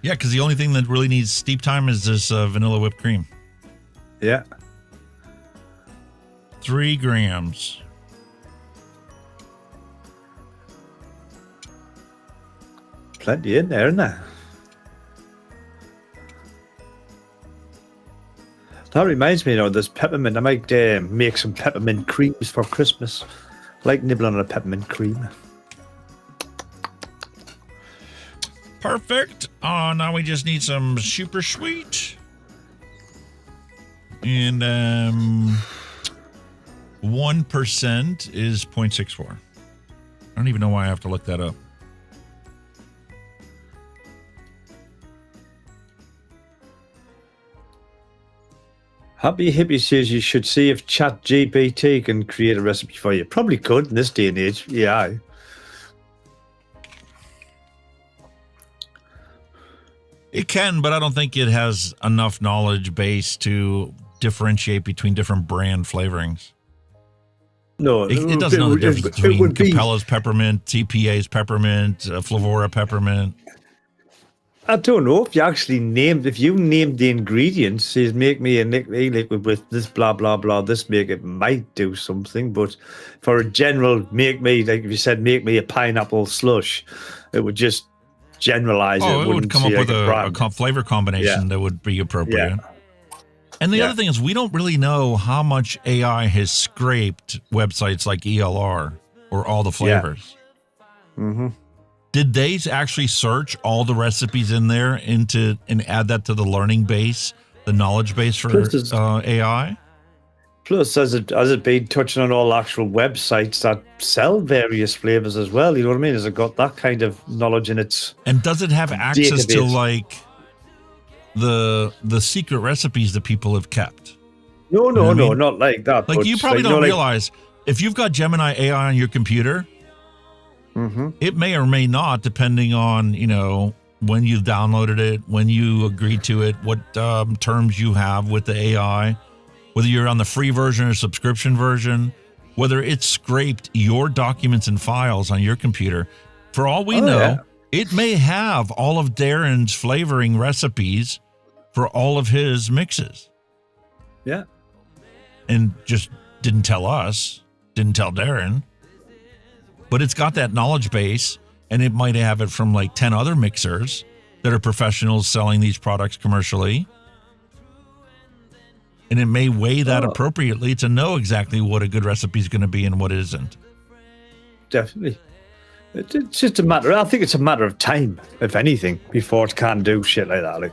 Yeah, because the only thing that really needs steep time is this vanilla whipped cream. Yeah. 3 grams. Plenty in there, isn't there? That reminds me, you know, there's peppermint. I might make some peppermint creams for Christmas. I like nibbling on a peppermint cream. Perfect. Now we just need some super sweet. And 1% is 0.64. I don't even know why I have to look that up. Happy Hippie says you should see if ChatGPT can create a recipe for you. Probably could in this day and age. Yeah. It can, but I don't think it has enough knowledge base to differentiate between different brand flavorings. No, it doesn't know the difference between Capella's peppermint, TPA's peppermint, Flavora peppermint. I don't know if you actually named the ingredients, says make me a liquid with this blah blah blah, this make it might do something, but for a general make me, like if you said make me a pineapple slush, it would just generalize it. It would come up with a flavor combination that would be appropriate. Yeah. And the other thing is we don't really know how much AI has scraped websites like ELR or all the flavors. Mm-hmm. Did they actually search all the recipes in there and add that to the learning base, the knowledge base for AI? Plus, has it been touching on all actual websites that sell various flavors as well? You know what I mean? Has it got that kind of knowledge in its And does it have access to database? like the secret recipes that people have kept? No, You know what I mean? not like that. Like but you probably like, don't like- realize if you've got Gemini AI on your computer, it may or may not, depending on, you know, when you downloaded it, when you agreed to it, what terms you have with the AI, whether you're on the free version or subscription version, whether it scraped your documents and files on your computer. For all we know, it may have all of Darren's flavoring recipes for all of his mixes. Yeah. And just didn't tell us, didn't tell Darren. But it's got that knowledge base, and it might have it from like 10 other mixers that are professionals selling these products commercially. And it may weigh that appropriately to know exactly what a good recipe is going to be and what isn't. Definitely. It's just a matter, I think it's a matter of time, if anything, before it can do shit like that. Like,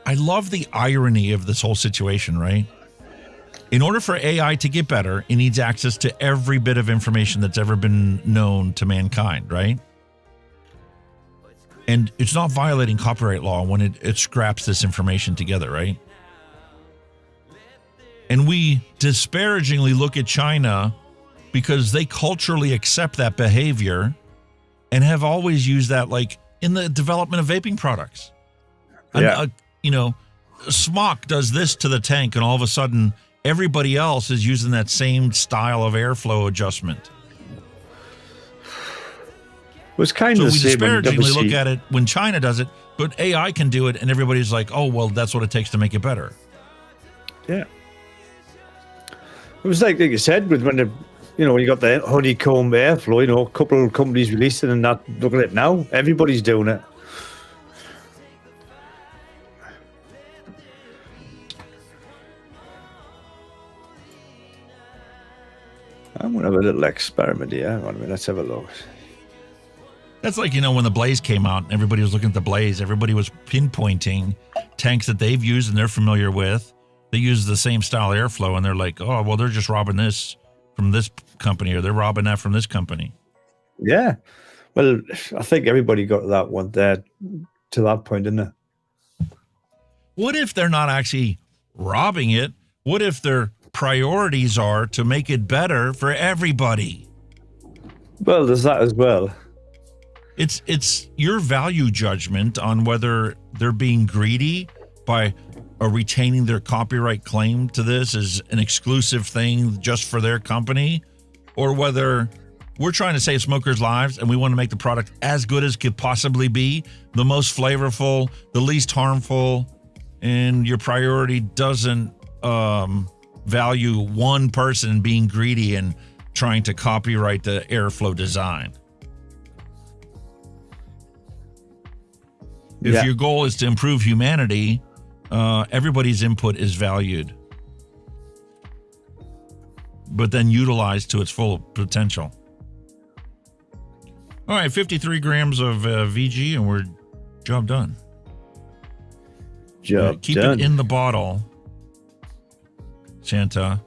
I love the irony of this whole situation, right? In order for AI to get better, it needs access to every bit of information that's ever been known to mankind, right? And it's not violating copyright law when it scraps this information together, right? And we disparagingly look at China because they culturally accept that behavior and have always used that, like in the development of vaping products. Yeah. You know, Smock does this to the tank, and all of a sudden, everybody else is using that same style of airflow adjustment. It was kind So of we the same when disparagingly WC look at it when China does it, but AI can do it, and everybody's like, oh, well, that's what it takes to make it better. Yeah. It was like you said, when you got the honeycomb airflow, you know, a couple of companies released it, and that, look at it now, everybody's doing it. I'm going to have a little experiment here. Hang on a minute. Let's have a look. That's like, when the Blaze came out and everybody was looking at the Blaze, everybody was pinpointing tanks that they've used and they're familiar with. They use the same style airflow and they're like, oh, well, they're just robbing this from this company or they're robbing that from this company. Yeah. Well, I think everybody got that one there to that point, didn't it? What if they're not actually robbing it? What if their priorities are to make it better for everybody? Well, there's that as well. It's your value judgment on whether they're being greedy by retaining their copyright claim to this as an exclusive thing just for their company, or whether we're trying to save smokers' lives and we want to make the product as good as could possibly be, the most flavorful, the least harmful, and your priority doesn't value one person being greedy and trying to copyright the airflow design. If your goal is to improve humanity, everybody's input is valued, but then utilized to its full potential. All right, 53 grams of VG, and we're job done. Keep it in the bottle, Santa.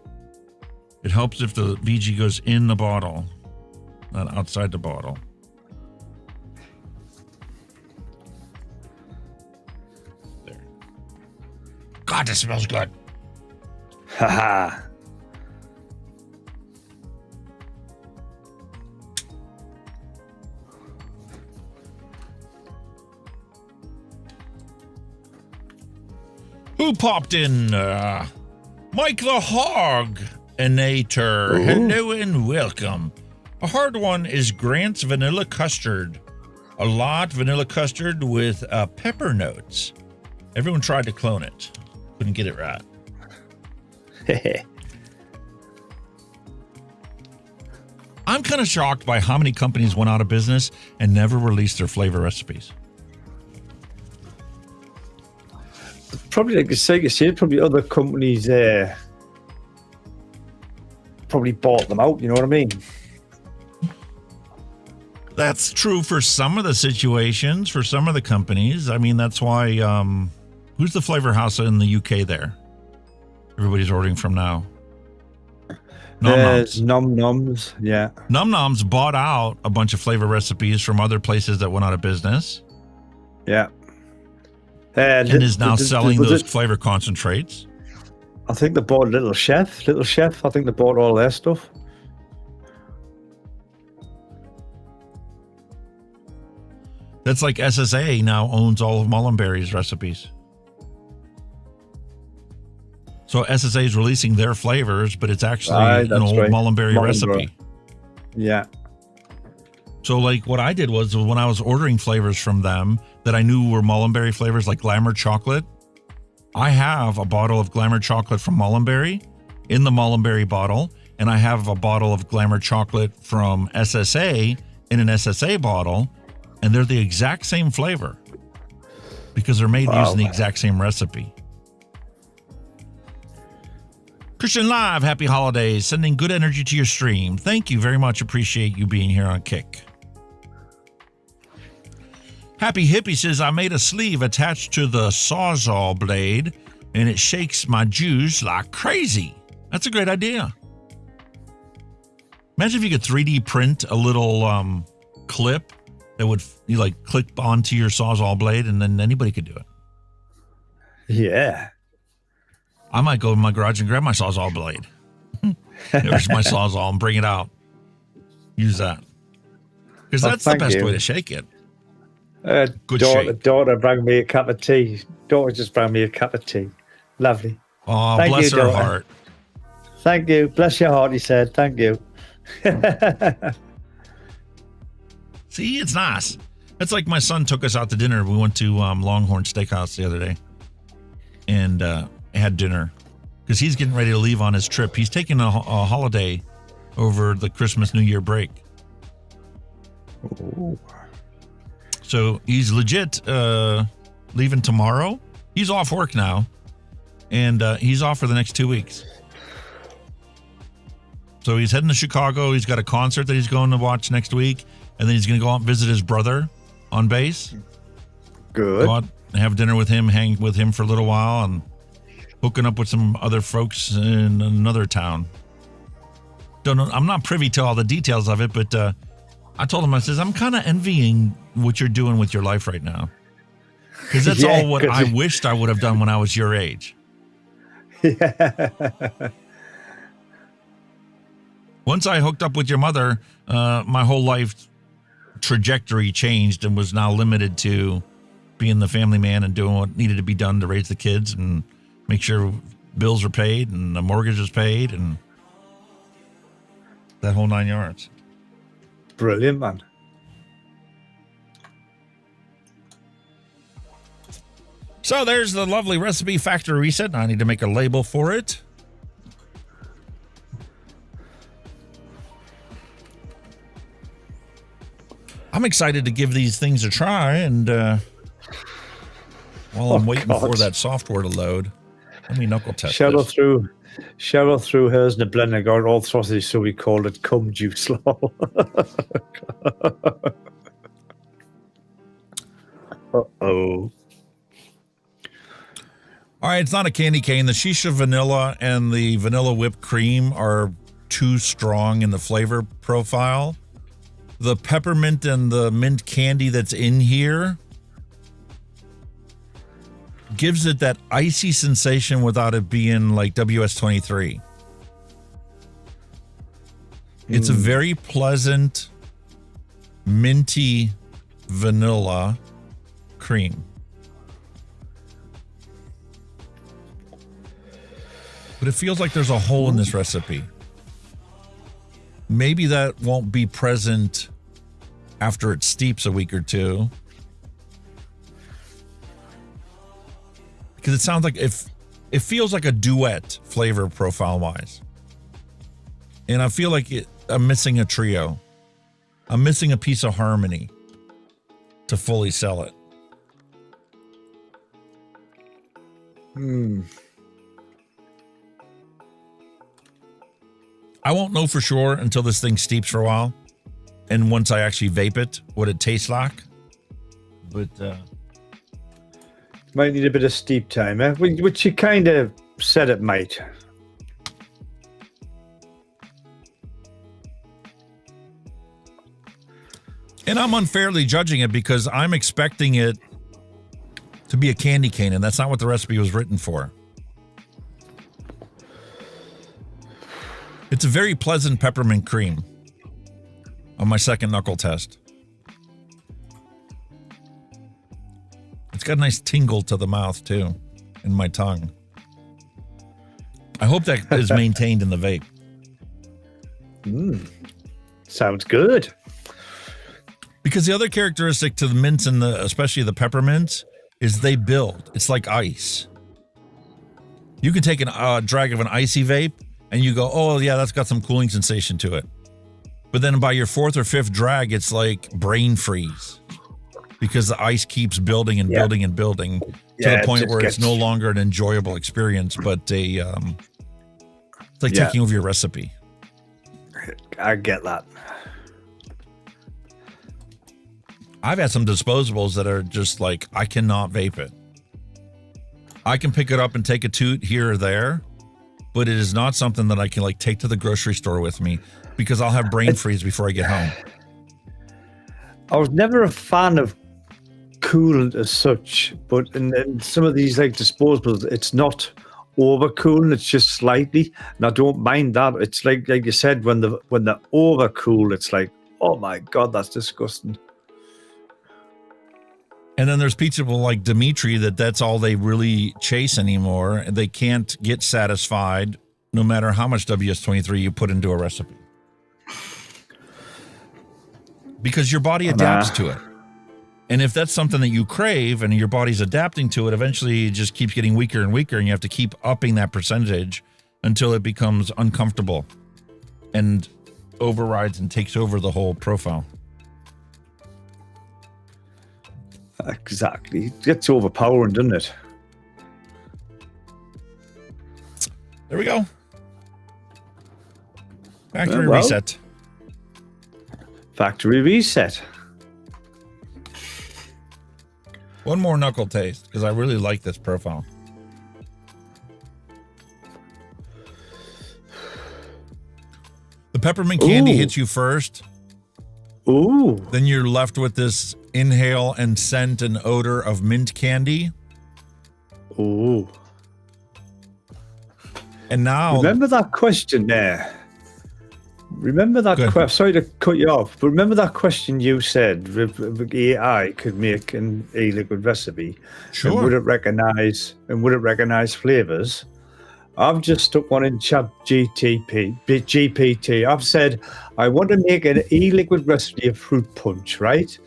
It helps if the VG goes in the bottle, not outside the bottle. There. God, this smells good. Haha. Who popped in? Mike the Hog, Enator. Hello and welcome. A hard one is Grant's Vanilla Custard. A lot vanilla custard with pepper notes. Everyone tried to clone it. Couldn't get it right. I'm kind of shocked by how many companies went out of business and never released their flavor recipes. Probably, like Sega said, probably other companies probably bought them out, you know what I mean? That's true for some of the situations, for some of the companies. I mean, that's why, who's the flavor house in the UK there? Everybody's ordering from now. There's Nom Noms, yeah. Nom Noms bought out a bunch of flavor recipes from other places that went out of business. Yeah. And is now selling those flavor concentrates. I think they bought Little Chef. I think they bought all their stuff. That's like SSA now owns all of Mullenberry's recipes. So SSA is releasing their flavors, but it's actually an old Mullenberry recipe. Yeah. So like what I did was when I was ordering flavors from them that I knew were Mullenberry flavors, like Glamour Chocolate, I have a bottle of Glamour Chocolate from Mullenberry in the Mullenberry bottle, and I have a bottle of Glamour Chocolate from SSA in an SSA bottle, and they're the exact same flavor because they're made using the exact same recipe. Christian Live, happy holidays. Sending good energy to your stream. Thank you very much. Appreciate you being here on Kick. Happy Hippie says, I made a sleeve attached to the Sawzall blade, and it shakes my juice like crazy. That's a great idea. Imagine if you could 3D print a little clip that would clip onto your Sawzall blade, and then anybody could do it. Yeah. I might go in my garage and grab my Sawzall blade. There's my Sawzall and bring it out. Use that. Because that's the best way to shake it. Good shake. Daughter brought me a cup of tea. Daughter just brought me a cup of tea. Lovely. Oh, bless her heart. Thank you. Bless your heart, he said. Thank you. See, it's nice. It's like my son took us out to dinner. We went to Longhorn Steakhouse the other day and had dinner because he's getting ready to leave on his trip. He's taking a holiday over the Christmas New Year break. Ooh. So he's legit leaving tomorrow. He's off work now, and he's off for the next 2 weeks. So he's heading to Chicago. He's got a concert that he's going to watch next week. And then he's going to go out and visit his brother on base. Good. Go out and have dinner with him, hang with him for a little while, and hooking up with some other folks in another town. Don't know. I'm not privy to all the details of it, but I told him, I says, I'm kind of envying what you're doing with your life right now. Because that's all what I wished I would have done when I was your age. Yeah. Once I hooked up with your mother, my whole life trajectory changed and was now limited to being the family man and doing what needed to be done to raise the kids and make sure bills are paid and the mortgage is paid and that whole 9 yards. Brilliant, man. So there's the lovely recipe factory reset. I need to make a label for it. I'm excited to give these things a try, and while I'm waiting for that software to load, let me knuckle test Cheryl this. threw hers in the blender, got all frothy, so we called it cum juice. Uh-oh. All right, it's not a candy cane. The shisha vanilla and the vanilla whipped cream are too strong in the flavor profile. The peppermint and the mint candy that's in here gives it that icy sensation without it being like WS-23. It's a very pleasant, minty vanilla cream. But it feels like there's a hole in this recipe. Maybe that won't be present after it steeps a week or two. Because it sounds like it feels like a duet flavor profile wise. And I feel like I'm missing a trio. I'm missing a piece of harmony to fully sell it. I won't know for sure until this thing steeps for a while. And once I actually vape it, what it tastes like. But might need a bit of steep time, eh? Which you kind of said it might. And I'm unfairly judging it because I'm expecting it to be a candy cane, and that's not what the recipe was written for. It's a very pleasant peppermint cream on my second knuckle test. It's got a nice tingle to the mouth, too, in my tongue. I hope that is maintained in the vape. Sounds good. Because the other characteristic to the mints and especially the peppermints is they build. It's like ice. You can take a drag of an icy vape and you go, oh, yeah, that's got some cooling sensation to it. But then by your fourth or fifth drag, it's like brain freeze because the ice keeps building and building and building to the point where it's no longer an enjoyable experience, but it's like taking over your recipe. I get that. I've had some disposables that are just like, I cannot vape it. I can pick it up and take a toot here or there, but it is not something that I can like take to the grocery store with me because I'll have brain freeze before I get home. I was never a fan of coolant as such, but in some of these like disposables, it's not over cooling, it's just slightly, and I don't mind that. It's like you said, when they're over cool, it's like, oh my god, that's disgusting. And then there's people like Dimitri that's all they really chase anymore. They can't get satisfied no matter how much WS-23 you put into a recipe. Because your body adapts to it. And if that's something that you crave and your body's adapting to it, eventually it just keeps getting weaker and weaker, and you have to keep upping that percentage until it becomes uncomfortable and overrides and takes over the whole profile. Exactly. It gets overpowering, doesn't it? There we go. Factory well. reset. Factory reset. One more knuckle taste, because I really like this profile. The peppermint candy hits you first. Ooh. Then you're left with this inhale and scent and odor of mint candy. Ooh. And now... Remember that question there? Remember that question? Sorry to cut you off, but remember that question you said, AI could make an e-liquid recipe. Sure. And would it recognize flavors? I've just stuck one in GPT. I've said, I want to make an e-liquid recipe of fruit punch, right?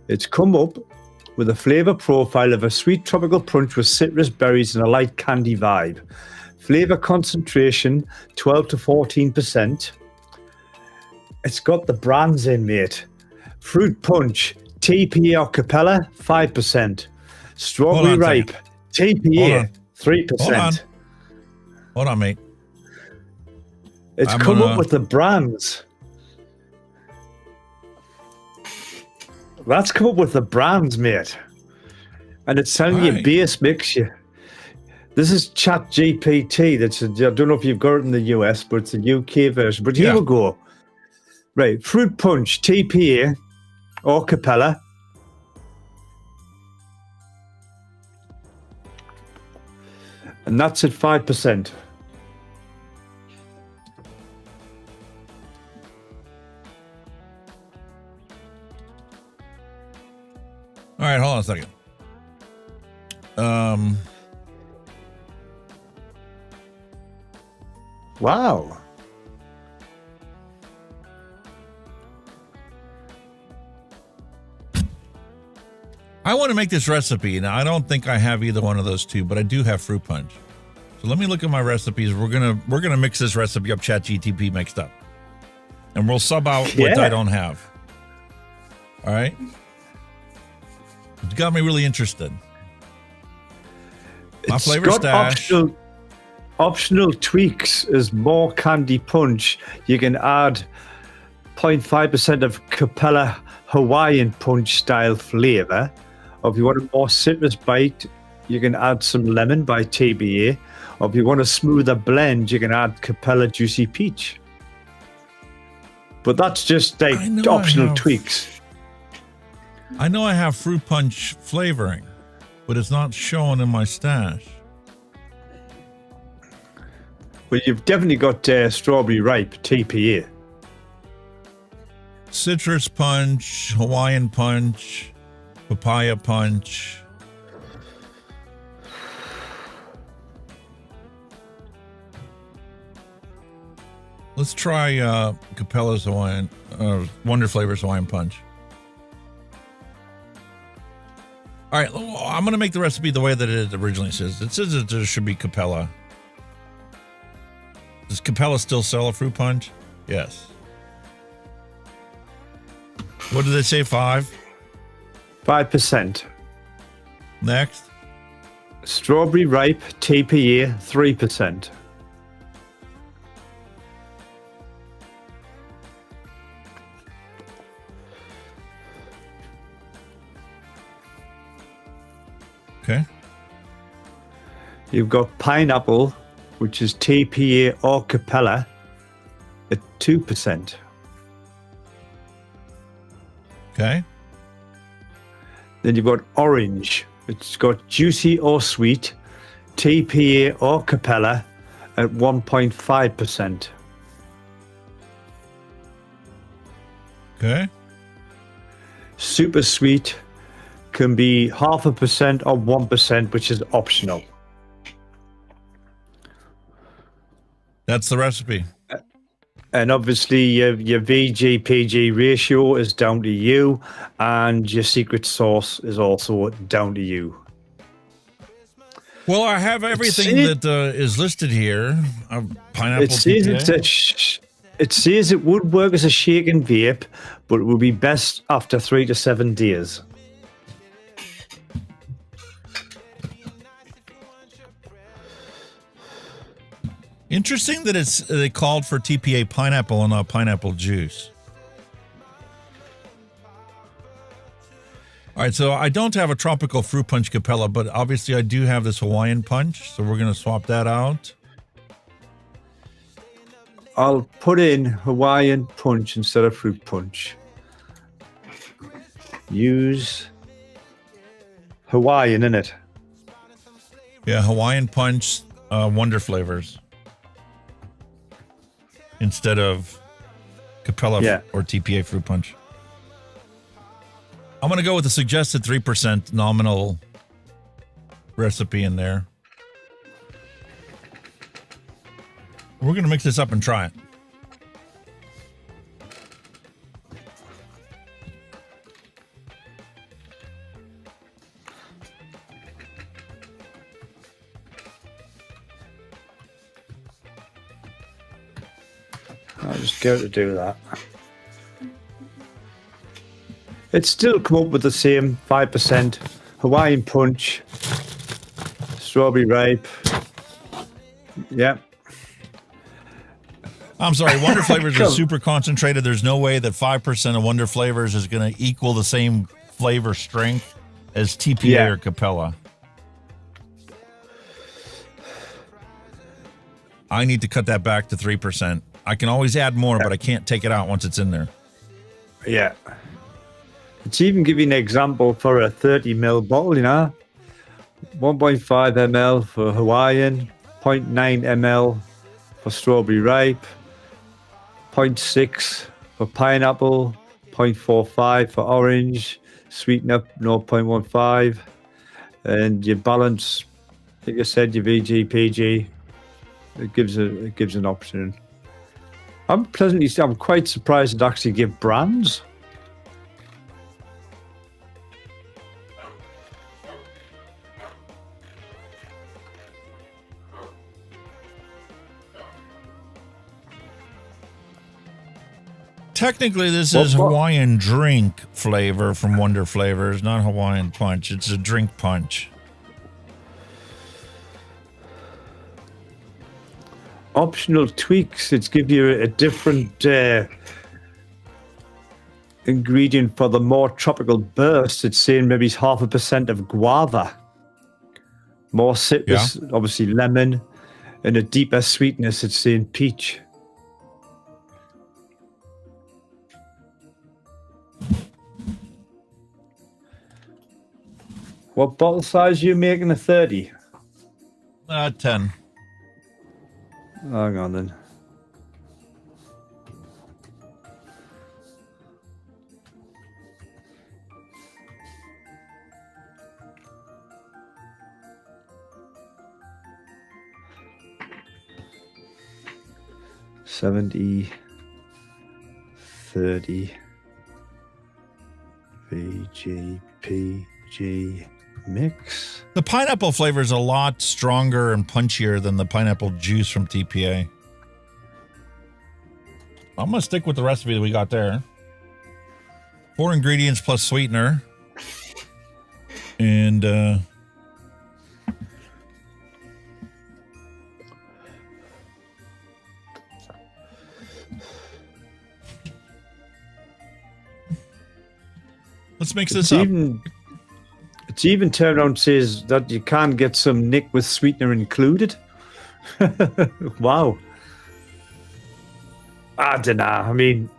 It's come up with a flavor profile of a sweet tropical punch with citrus berries and a light candy vibe. Flavor concentration, 12 to 14%. It's got the brands in, mate. Fruit punch, TPA or Capella, 5%. Strawberry ripe, TPA, 3%. Hold on, mate. It's come up with the brands. That's come up with the brands, mate. And it's telling you base mixture. This is Chat GPT. I don't know if you've got it in the US, but it's a UK version. But here we go. Right, fruit punch, TPA, or Capella. And that's at 5%. All right, hold on a second. Wow. I want to make this recipe. Now, I don't think I have either one of those two, but I do have fruit punch. So let me look at my recipes. We're gonna mix this recipe up ChatGTP mixed up, and we'll sub out what I don't have. All right. It got me really interested. My flavor stash. Optional tweaks is more candy punch. You can add 0.5% of Capella Hawaiian punch style flavor. Or if you want a more citrus bite, you can add some lemon by TBA. Or if you want a smoother blend, you can add Capella Juicy Peach. But that's just like optional tweaks. I know I have fruit punch flavoring, but it's not showing in my stash. Well, you've definitely got strawberry ripe TPA. Citrus punch, Hawaiian punch, papaya punch. Let's try Capella's Hawaiian, Wonder Flavors Hawaiian punch. All right, I'm going to make the recipe the way that it originally says. It says that there should be Capella. Does Capella still sell a fruit punch? Yes. What did they say, 5%? Next. Strawberry ripe TPA, 3%. Okay. You've got pineapple, which is TPA or Capella, at 2%. Okay. Then you've got orange. It's got juicy or sweet, TPA or Capella, at 1.5%. Okay. Super sweet can be 0.5% or 1%, which is optional. That's the recipe. And obviously your VG-PG ratio is down to you, and your secret sauce is also down to you. Well, I have everything that is listed here. Pineapple. It says it would work as a shake and vape, but it will be best after 3 to 7 days. Interesting that they called for TPA pineapple and not pineapple juice. All right, so I don't have a tropical fruit punch Capella, but obviously I do have this Hawaiian punch, so we're going to swap that out. I'll put in Hawaiian punch instead of fruit punch. Use Hawaiian in it. Yeah, Hawaiian punch, Wonder flavors instead of Capella or TPA fruit punch. I'm going to go with the suggested 3% nominal recipe in there. We're going to mix this up and try it. I'll just go to do that. It's still come up with the same 5% Hawaiian punch, strawberry ripe. Yeah. I'm sorry, Wonder Flavors is super concentrated. There's no way that 5% of Wonder Flavors is going to equal the same flavor strength as TPA or Capella. I need to cut that back to 3%. I can always add more, but I can't take it out once it's in there. Yeah. It's even giving an example for a 30ml bottle, 1.5 ml for Hawaiian, 0.9 ml for strawberry ripe, 0.6 for pineapple, 0.45 for orange, sweeten up 0.15, and your balance, like I said, your VG, PG, it gives an option. I'm quite surprised it actually give brands. Technically, this is Hawaiian drink flavor from Wonder Flavors, not Hawaiian punch. It's a drink punch. Optional tweaks. It's give you a different ingredient for the more tropical burst. It's saying maybe it's 0.5% of guava. More citrus, obviously lemon, and a deeper sweetness. It's saying peach. What bottle size are you making? A 30? 10. Hang on then. $70, 30, VG, PG. Mix. The pineapple flavor is a lot stronger and punchier than the pineapple juice from TPA. I'm going to stick with the recipe that we got there. 4 ingredients plus sweetener. And let's mix this up. It's even turned around and says that you can get some Nick with sweetener included. Wow. I don't know. I mean,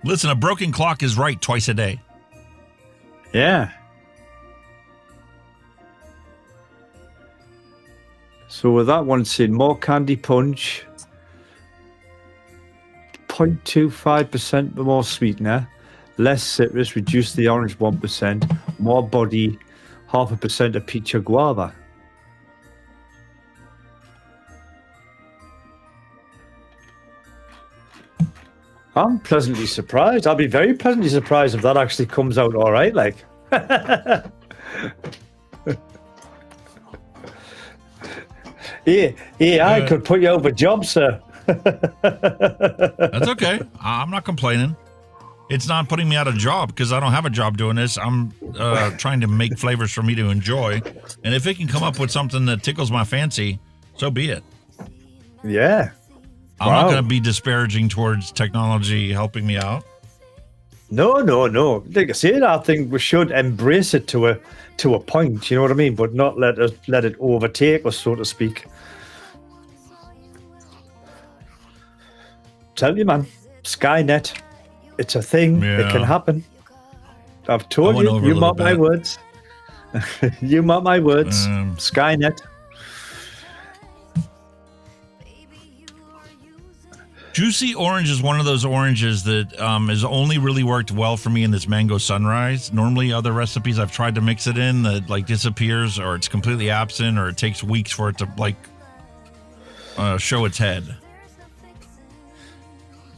listen, a broken clock is right twice a day. Yeah. So with that one, it's saying more candy punch. 0.25% more sweetener, less citrus, reduce the orange 1%, more body, 0.5% of peach or guava. I'm pleasantly surprised. I'll be very pleasantly surprised if that actually comes out all right. Like, I could put you over job, sir. That's okay. I'm not complaining. it's not putting me out of job because I don't have a job doing this. I'm trying to make flavors for me to enjoy. And if it can come up with something that tickles my fancy, so be it. Yeah. I'm not going to be disparaging towards technology helping me out. No. Like I said, I think we should embrace it to a point, you know what I mean? But not let it overtake us, so to speak. Tell you, man, Skynet, it's a thing. Yeah. It can happen. I've told you. You mark my words. You mark my words. Skynet. Juicy orange is one of those oranges that has only really worked well for me in this mango sunrise. Normally, other recipes I've tried to mix it in that like disappears, or it's completely absent, or it takes weeks for it to like show its head.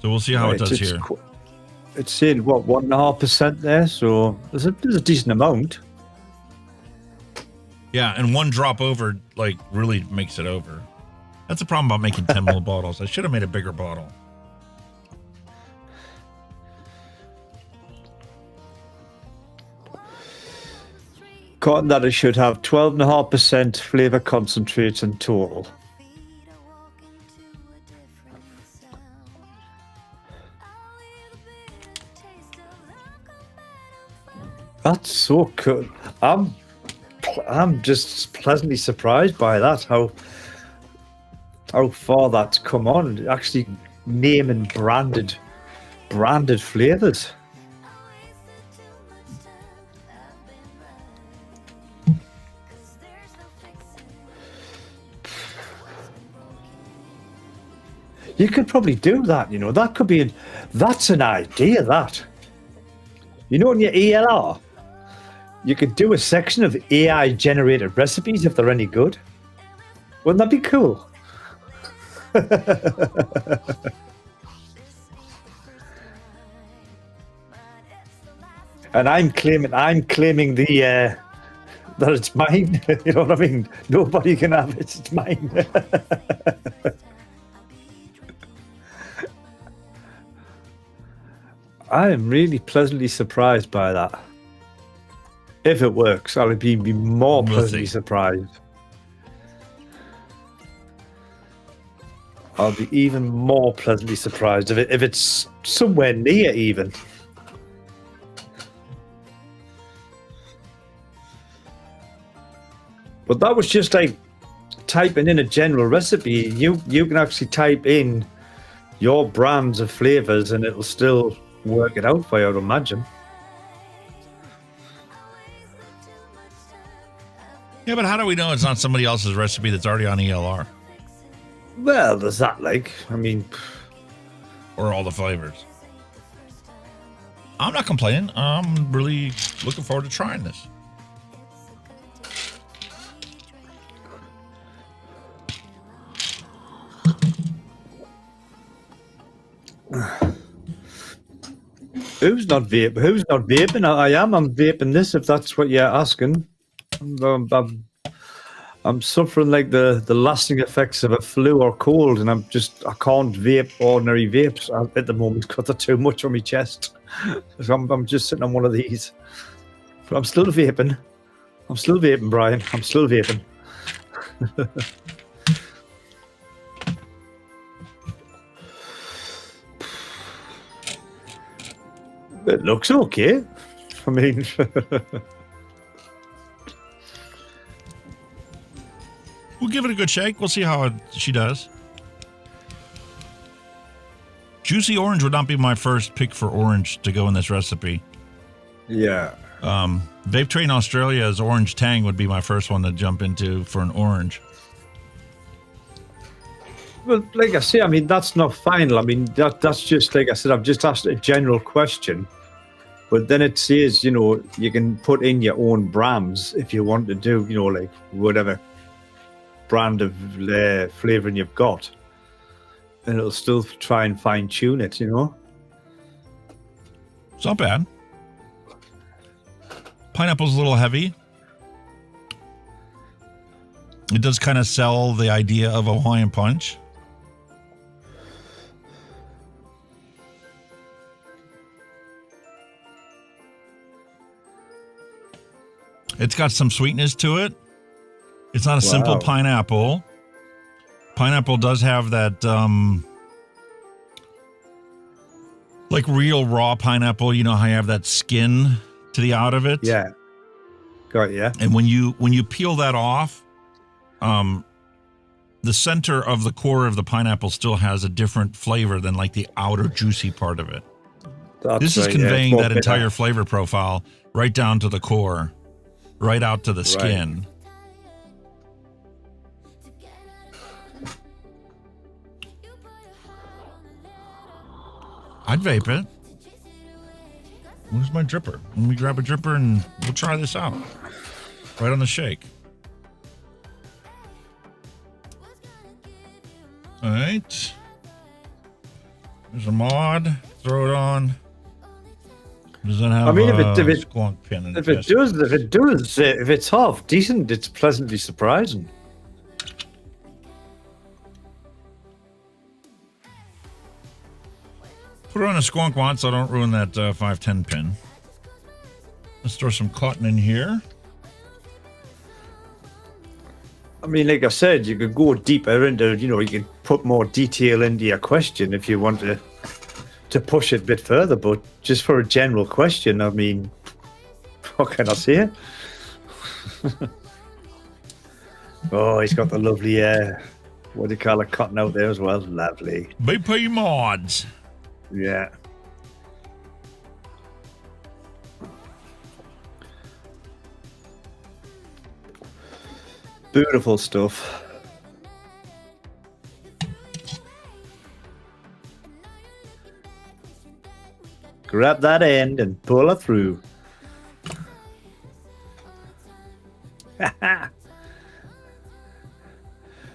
So we'll see how it does here. It's saying what 1.5% there, so there's a decent amount. Yeah, and one drop over like really makes it over. That's the problem about making 10 ml bottles. I should have made a bigger bottle. Cotton that it should have 12.5% flavor concentrates in total. That's so cool. I'm just pleasantly surprised by that. How far that's come on. Actually naming branded flavors. You could probably do that, you know. That could be that's an idea, that. You know, in your ELR, you could do a section of AI generated recipes if they're any good. Wouldn't that be cool? And I'm claiming the that it's mine. You know what I mean? Nobody can have it. It's mine. I am really pleasantly surprised by that. If it works, I'll be more pleasantly surprised. I'll be even more pleasantly surprised if it's somewhere near even. But that was just like typing in a general recipe. You can actually type in your brands of flavors and it'll still work it out for you, I'd imagine. Yeah, but how do we know it's not somebody else's recipe that's already on ELR? Well, there's that, like, I mean... Or all the flavors. I'm not complaining. I'm really looking forward to trying this. Who's not vaping? I am. I'm vaping this, if that's what you're asking. I'm suffering like the lasting effects of a flu or cold, and I can't vape ordinary vapes at the moment because they're too much on my chest. So I'm just sitting on one of these. But I'm still vaping. Brian. I'm still vaping. It looks okay. I mean... We'll give it a good shake. We'll see how she does. Juicy orange would not be my first pick for orange to go in this recipe. Yeah. Vape Train Australia's Orange Tang would be my first one to jump into for an orange. Well, like I say, I mean, that's not final. I mean, that's just, like I said, I've just asked a general question. But then it says, you know, you can put in your own brands if you want to do, you know, like whatever brand of flavouring you've got, and it'll still try and fine tune it, you know. It's not bad. Pineapple's a little heavy. It does kind of sell the idea of a Hawaiian punch. It's got some sweetness to it. It's not a simple pineapple. Pineapple does have that, like real raw pineapple. You know how you have that skin to the out of it? Yeah. Got yeah. And when you peel that off, the center of the core of the pineapple still has a different flavor than like the outer juicy part of it. This is conveying that entire flavor profile right down to the core, right out to the skin. I'd vape it. Where's my dripper? Let me grab a dripper and we'll try this out. Right on the shake. All right. There's a mod. Throw it on. Does that have if a squonk pin in if it's half decent, it's pleasantly surprising. Put it on a squonk wand so I don't ruin that 510 pin. Let's throw some cotton in here. I mean, like I said, you could go deeper into, you can put more detail into your question if you want to push it a bit further. But just for a general question, I mean, what can I say? Oh, he's got the lovely, what do you call it, cotton out there as well. Lovely. BP mods. Yeah. Beautiful stuff. Grab that end and pull it through.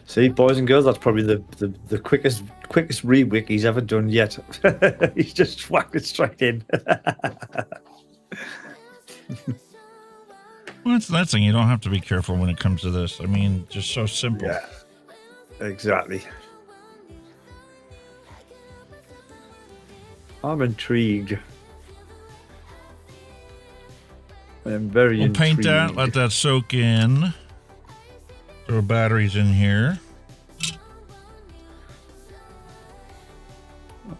See, boys and girls, that's probably the quickest RbEYg he's ever done yet. He's just whacked it straight in. Well, that's the next thing. You don't have to be careful when it comes to this. I mean, just so simple. Yeah, exactly. I'm intrigued. I'm very intrigued. Paint that, let that soak in. Throw batteries in here.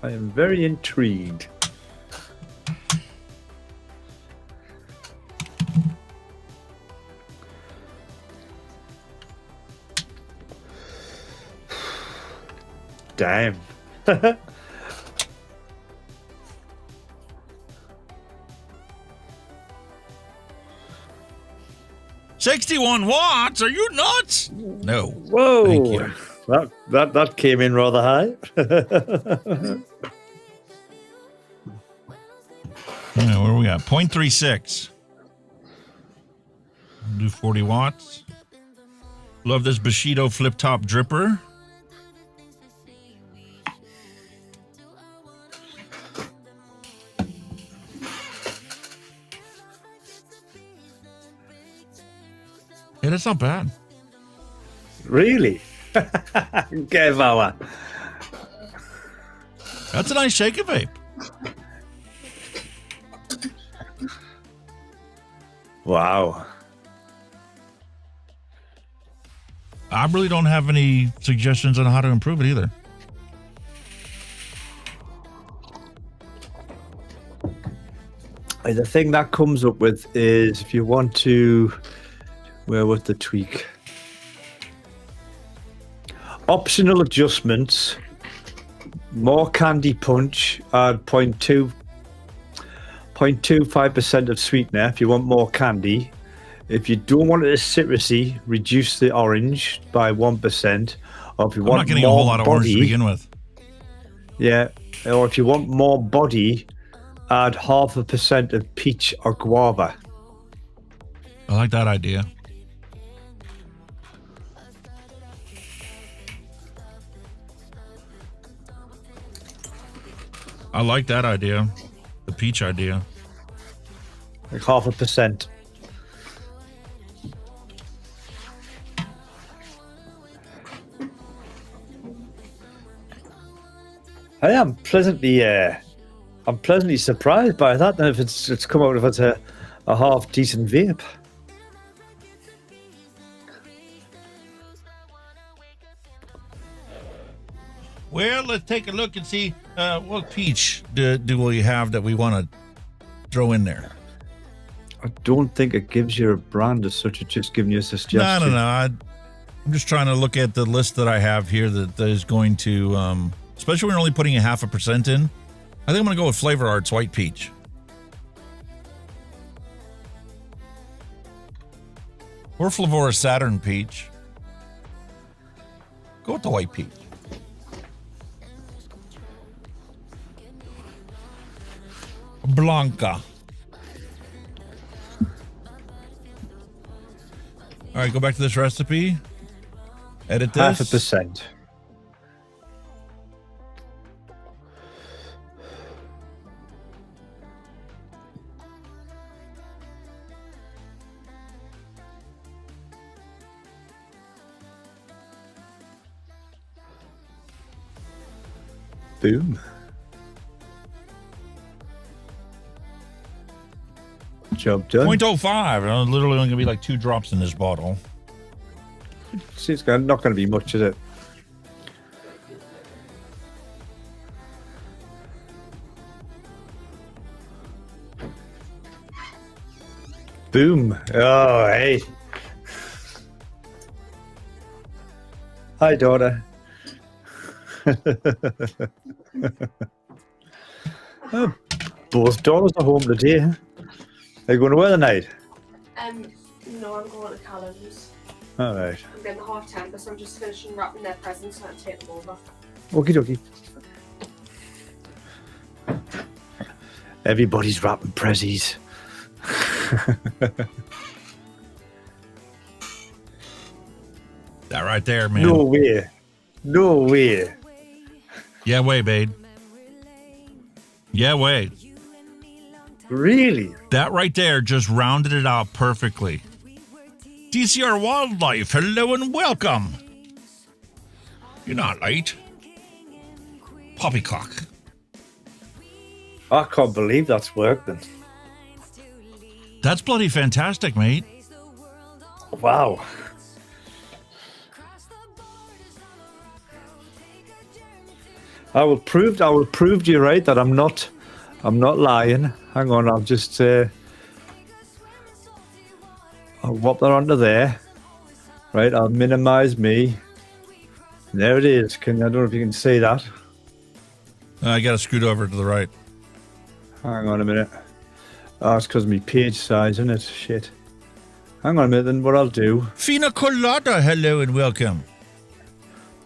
I am very intrigued. Damn. 61 watts? Are you nuts? No. Whoa. Thank you. That came in rather high. Yeah, where we got? 0.36. Do 40 watts. Love this Bushido flip top dripper. Yeah, that's not bad. Really? Give our. That's a nice shaker vape. Wow. I really don't have any suggestions on how to improve it either. The thing that comes up with is if you want to, where was the tweak? Optional adjustments, more candy punch, add 0.25% of sweetener if you want more candy. If you don't want it as citrusy, reduce the orange by 1%. Or if you want not getting more a whole lot of orange to body, begin with. Yeah, or if you want more body, add 0.5% of peach or guava. I like that idea. I like that idea. The peach idea. Like 0.5%. I am pleasantly surprised by that. And if it's come out if it's a half decent vape. Well, let's take a look and see what peach do we have that we want to throw in there. I don't think it gives you a brand as such. It's just giving you a suggestion. No. I'm just trying to look at the list that I have here that is going to, especially when we're only putting 0.5% in. I think I'm going to go with Flavor Arts White Peach. Or Flavora Saturn Peach. Go with the White Peach. Blanca. All right, go back to this recipe. Edit this. 0.5%. Boom. Job done. 0.05. Literally only going to be like 2 drops in this bottle. See, it's not going to be much, is it? Boom. Oh, hey. Hi, daughter. Oh, both daughters are home today. Are you going away tonight? No, I'm going to Callum's. All right. I'm getting the half-10, so I'm just finishing wrapping their presents and taking them over. Okie dokie. Everybody's wrapping prezzies. That right there, man. No way. No way. Yeah, way, babe. Yeah, way. Really? That right there just rounded it out perfectly. THR Wildlife, hello and welcome. You're not late. Poppycock. I can't believe that's working. That's bloody fantastic, mate. Wow. I will prove to you right that I'm not lying. Hang on, I'll just I'll whop that onto there. Right, I'll minimize me. There it is. I don't know if you can see that. I got to scoot over to the right. Hang on a minute. Oh, it's because of my page size, isn't it? Shit. Hang on a minute, then what I'll do. Fina Colada, hello and welcome.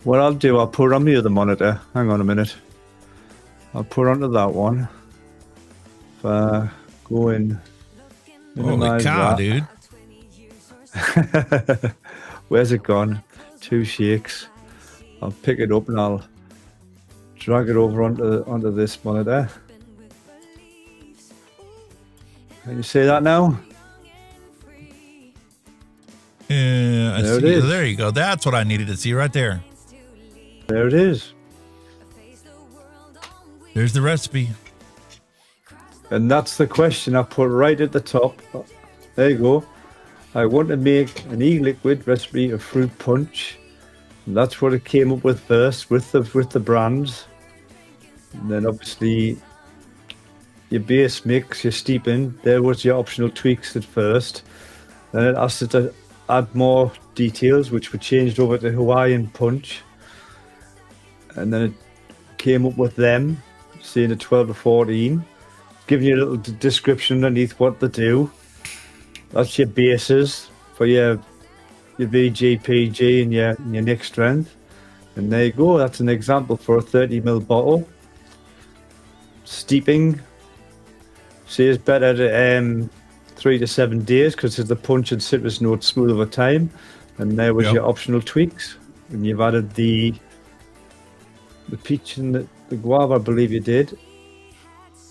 What I'll do, I'll put it on the other monitor. Hang on a minute. I'll put it onto that one. If I go in. Holy cow, that. Dude. Where's it gone? 2 shakes. I'll pick it up and I'll drag it over onto this monitor. Can you see that now? Yeah, there it is. There you go. That's what I needed to see right there. There it is. There's the recipe. And that's the question I put right at the top. There you go. I want to make an e-liquid recipe of fruit punch. And that's what it came up with first, with the brands. And then obviously your base mix, your steeping, there was your optional tweaks at first. Then it asked it to add more details, which were changed over to Hawaiian punch. And then it came up with them, saying a 12 to 14, giving you a little description underneath what they do. That's your bases for your VG, PG, and your neck strength. And there you go. That's an example for a 30ml bottle. Steeping says better to 3 to 7 days because the punch and citrus notes smooth over time. And there was your optional tweaks. And you've added the peach and the guava, I believe you did.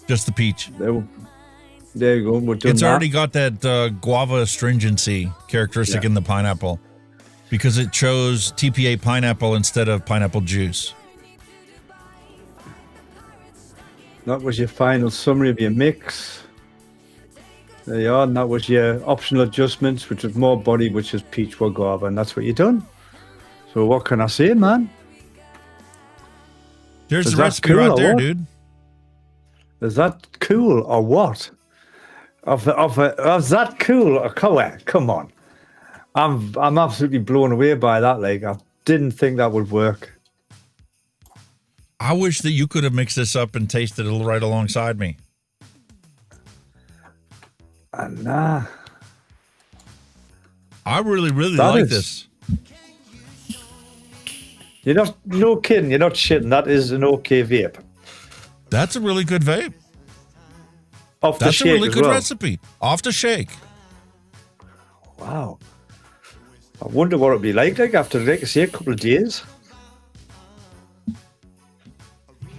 Just the peach. There you go. We're done. It's already got that guava astringency characteristic in the pineapple because it chose TPA pineapple instead of pineapple juice. That was your final summary of your mix. There you are. And that was your optional adjustments, which was more body, which is peach or guava. And that's what you've done. So what can I say, man? There's Is the that recipe cool right or there, what? dude. Is that cool or what? Is that cool or come on? I'm absolutely blown away by that. Like, I didn't think that would work. I wish that you could have mixed this up and tasted it right alongside me. Nah. I really That like is- this. You're not, no kidding. You're not shitting. That is an okay vape. That's a really good vape. Off the That's a shake really as good well. recipe. Off the shake. Wow. I wonder what it'd be like after, like I say, a couple of days.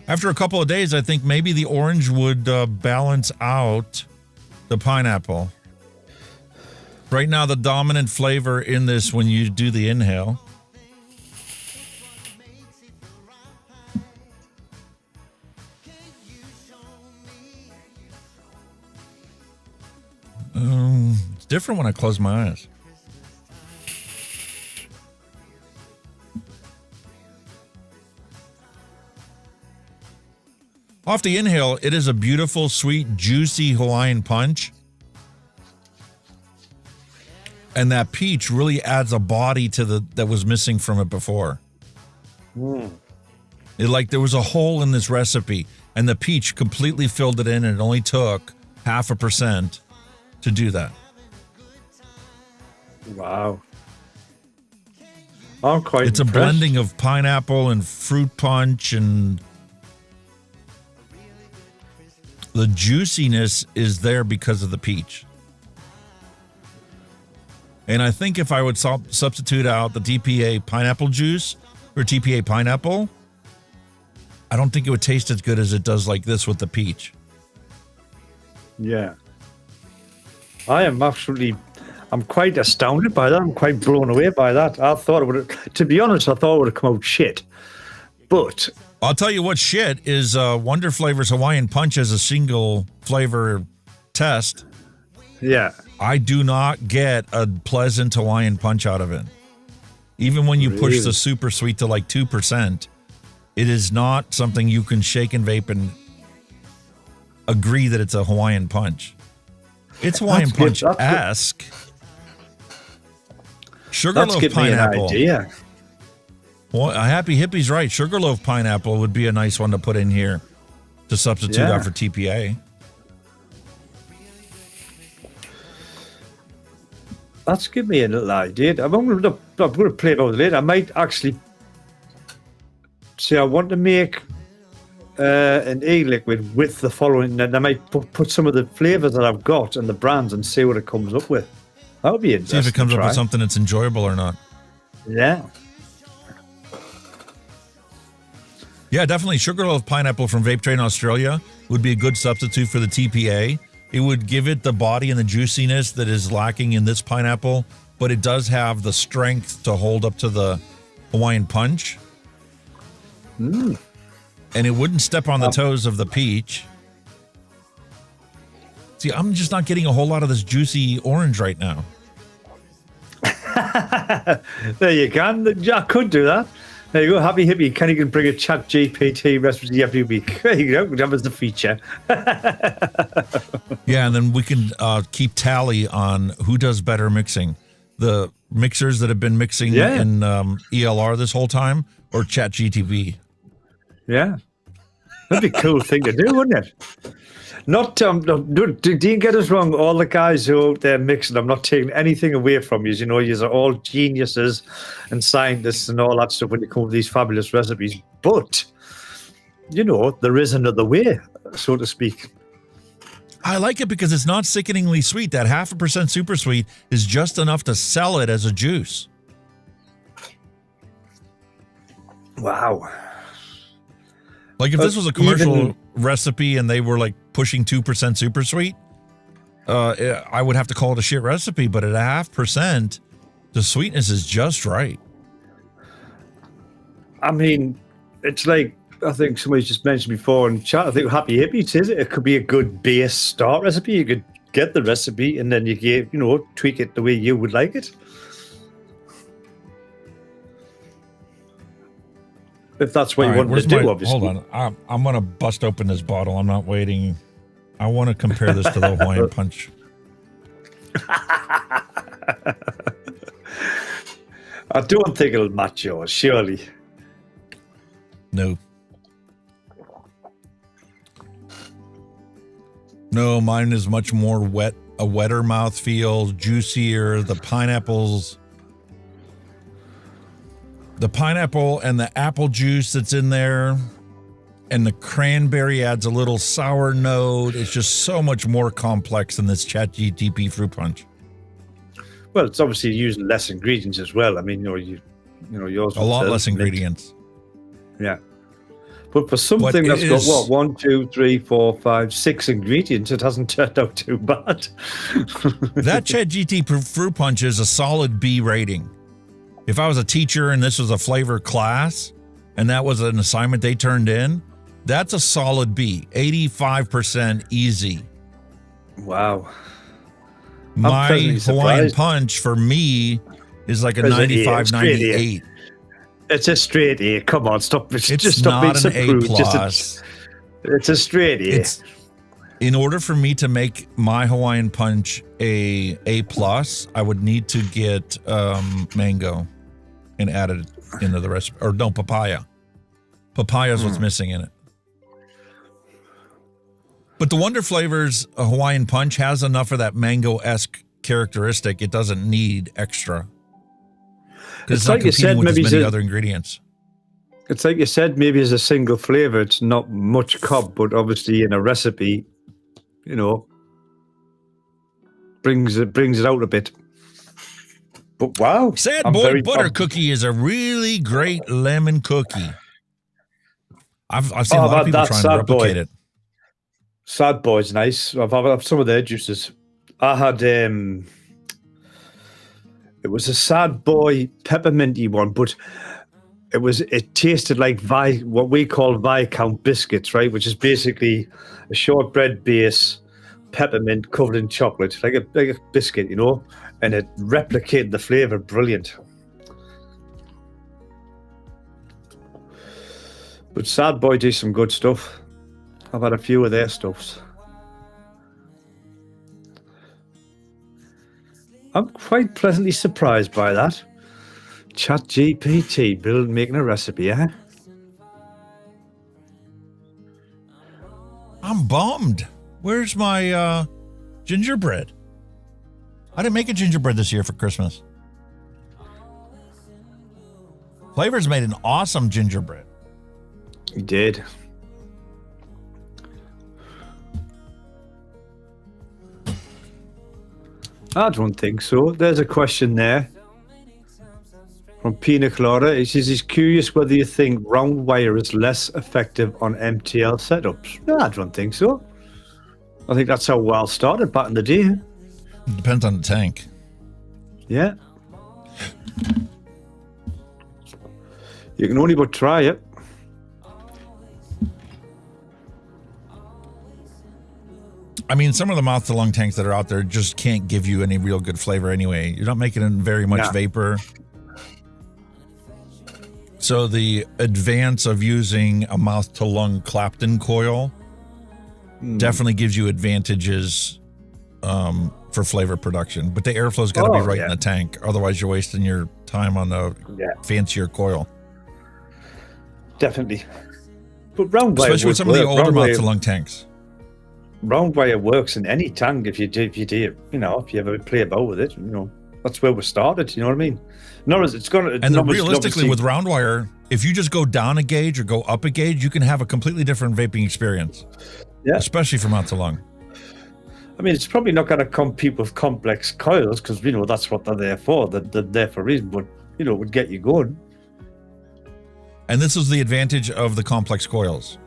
After a couple of days, I think maybe the orange would balance out the pineapple. Right now, the dominant flavor in this when you do the inhale. It's different when I close my eyes. Off the inhale, it is a beautiful, sweet, juicy Hawaiian punch. And that peach really adds a body to that was missing from it before. It, like, there was a hole in this recipe, and the peach completely filled it in, and it only took 0.5% to do that. Wow. I'm quite It's impressed. a blending of pineapple and fruit punch, and the juiciness is there because of the peach. And I think if I would substitute out the TPA pineapple juice or TPA pineapple, I don't think it would taste as good as it does like this with the peach. Yeah. I'm quite astounded by that. I'm quite blown away by that. I thought it would, to be honest, I thought it would have come out shit. But I'll tell you what shit is Wonder Flavors Hawaiian Punch as a single flavor test. Yeah. I do not get a pleasant Hawaiian punch out of it. Even when you push Really? the super sweet to like 2%, it is not something you can shake and vape and agree that it's a Hawaiian punch. It's Hawaiian That's good. Punch-esque. Sugarloaf That's giving me an pineapple. idea. Well, a Happy Hippie's right. Sugarloaf pineapple would be a nice one to put in here to substitute Yeah. out for TPA. That's given me a little idea. I'm going to play about it later. I might actually say I want to make an e-liquid with the following, and I might put some of the flavors that I've got and the brands and see what it comes up with. That would be See interesting. if it comes to up try. with something that's enjoyable or not. Yeah. Yeah, definitely. Sugarloaf pineapple from Vape Train Australia would be a good substitute for the TPA. It would give it the body and the juiciness that is lacking in this pineapple, but it does have the strength to hold up to the Hawaiian punch. And it wouldn't step on the toes of the peach. See, I'm just not getting a whole lot of this juicy orange right now. There you can. I could do that. There you go. Happy Hippie. Kenny can bring a chat GPT recipe every week. There you go. That was the feature. Yeah, and then we can keep tally on who does better mixing. The mixers that have been mixing in ELR this whole time, or ChatGTP. Yeah. That'd be a cool thing to do, wouldn't it? Not, don't get us wrong, all the guys who are out there mixing, I'm not taking anything away from you. You know, you are all geniuses and scientists and all that stuff when you come up with these fabulous recipes. But, you know, there is another way, so to speak. I like it because it's not sickeningly sweet. That 0.5% super sweet is just enough to sell it as a juice. Wow. Like if this was a commercial recipe and they were like pushing 2% super sweet, I would have to call it a shit recipe. But at 0.5%, the sweetness is just right. I mean, it's like, I think somebody's just mentioned before in chat, I think Happy Hippie says it could be a good base start recipe. You could get the recipe and then you get, you know, tweak it the way you would like it. If that's what All you right, want to do, where's obviously. Hold on. I'm going to bust open this bottle. I'm not waiting. I want to compare this to the Hawaiian Punch. I don't think it'll match yours, surely. No. No, mine is much more wet, a wetter mouthfeel, juicier. The pineapple and the apple juice that's in there, and the cranberry adds a little sour note. It's just so much more complex than this ChatGTP fruit punch. Well, it's obviously using less ingredients as well. I mean, yours a lot less ingredients. Yeah. But for something that's got, what, 1, 2, 3, 4, 5, 6 ingredients, it hasn't turned out too bad. That ChatGTP fruit punch is a solid B rating. If I was a teacher and this was a flavor class and that was an assignment they turned in, that's a solid B. 85% easy. Wow. My Hawaiian Punch for me is like a 95, 98. It's a straight A. Come on, stop. It's just stop being not so an crude. A+. It's a straight A. In order for me to make my Hawaiian Punch a A+, I would need to get mango and add it into the recipe. Or no, papaya. Papaya is what's missing in it. But the Wonder Flavors Hawaiian Punch has enough of that mango-esque characteristic. It doesn't need extra. Because it's not competing with as many other ingredients. It's like you said, maybe as a single flavor, it's not much cob, but obviously in a recipe, brings it out a bit. But wow. Sad Boy Butter Cookie is a really great lemon cookie. I've seen a lot of people trying to replicate it. Sad Boy's nice. I've had some of their juices. I had it was a Sad Boy pepperminty one, but it tasted like what we call Viscount biscuits, right? Which is basically a shortbread base, peppermint covered in chocolate, like a biscuit, and it replicated the flavor brilliant. But Sad Boy do some good stuff. I've had a few of their stuffs. I'm quite pleasantly surprised by that. ChatGPT making a recipe, eh? I'm bummed. Where's my gingerbread? I didn't make a gingerbread this year for Christmas. Flavors made an awesome gingerbread. He did. I don't think so. There's a question there from Pina Colada. He says he's curious whether you think round wire is less effective on MTL setups. No, I don't think so. I think that's how well started back in the day. It depends on the tank. Yeah. You can only but try it. I mean, some of the mouth to lung tanks that are out there just can't give you any real good flavor anyway. You're not making very much vapor. So the advance of using a mouth to lung Clapton coil definitely gives you advantages for flavor production. But the airflow's got to be right in the tank. Otherwise, you're wasting your time on the fancier coil. Definitely. But round wire, especially with some of the older mouth to lung tanks. Round wire works in any tank if you ever play about with it. That's where we started. You know what I mean? It's gonna. And then realistically, with round wire, if you just go down a gauge or go up a gauge, you can have a completely different vaping experience. Yeah, especially from mouth to lung. I mean, it's probably not going to compete with complex coils because that's what they're there for. They're there for a reason, but it would get you going. And this is the advantage of the complex coils.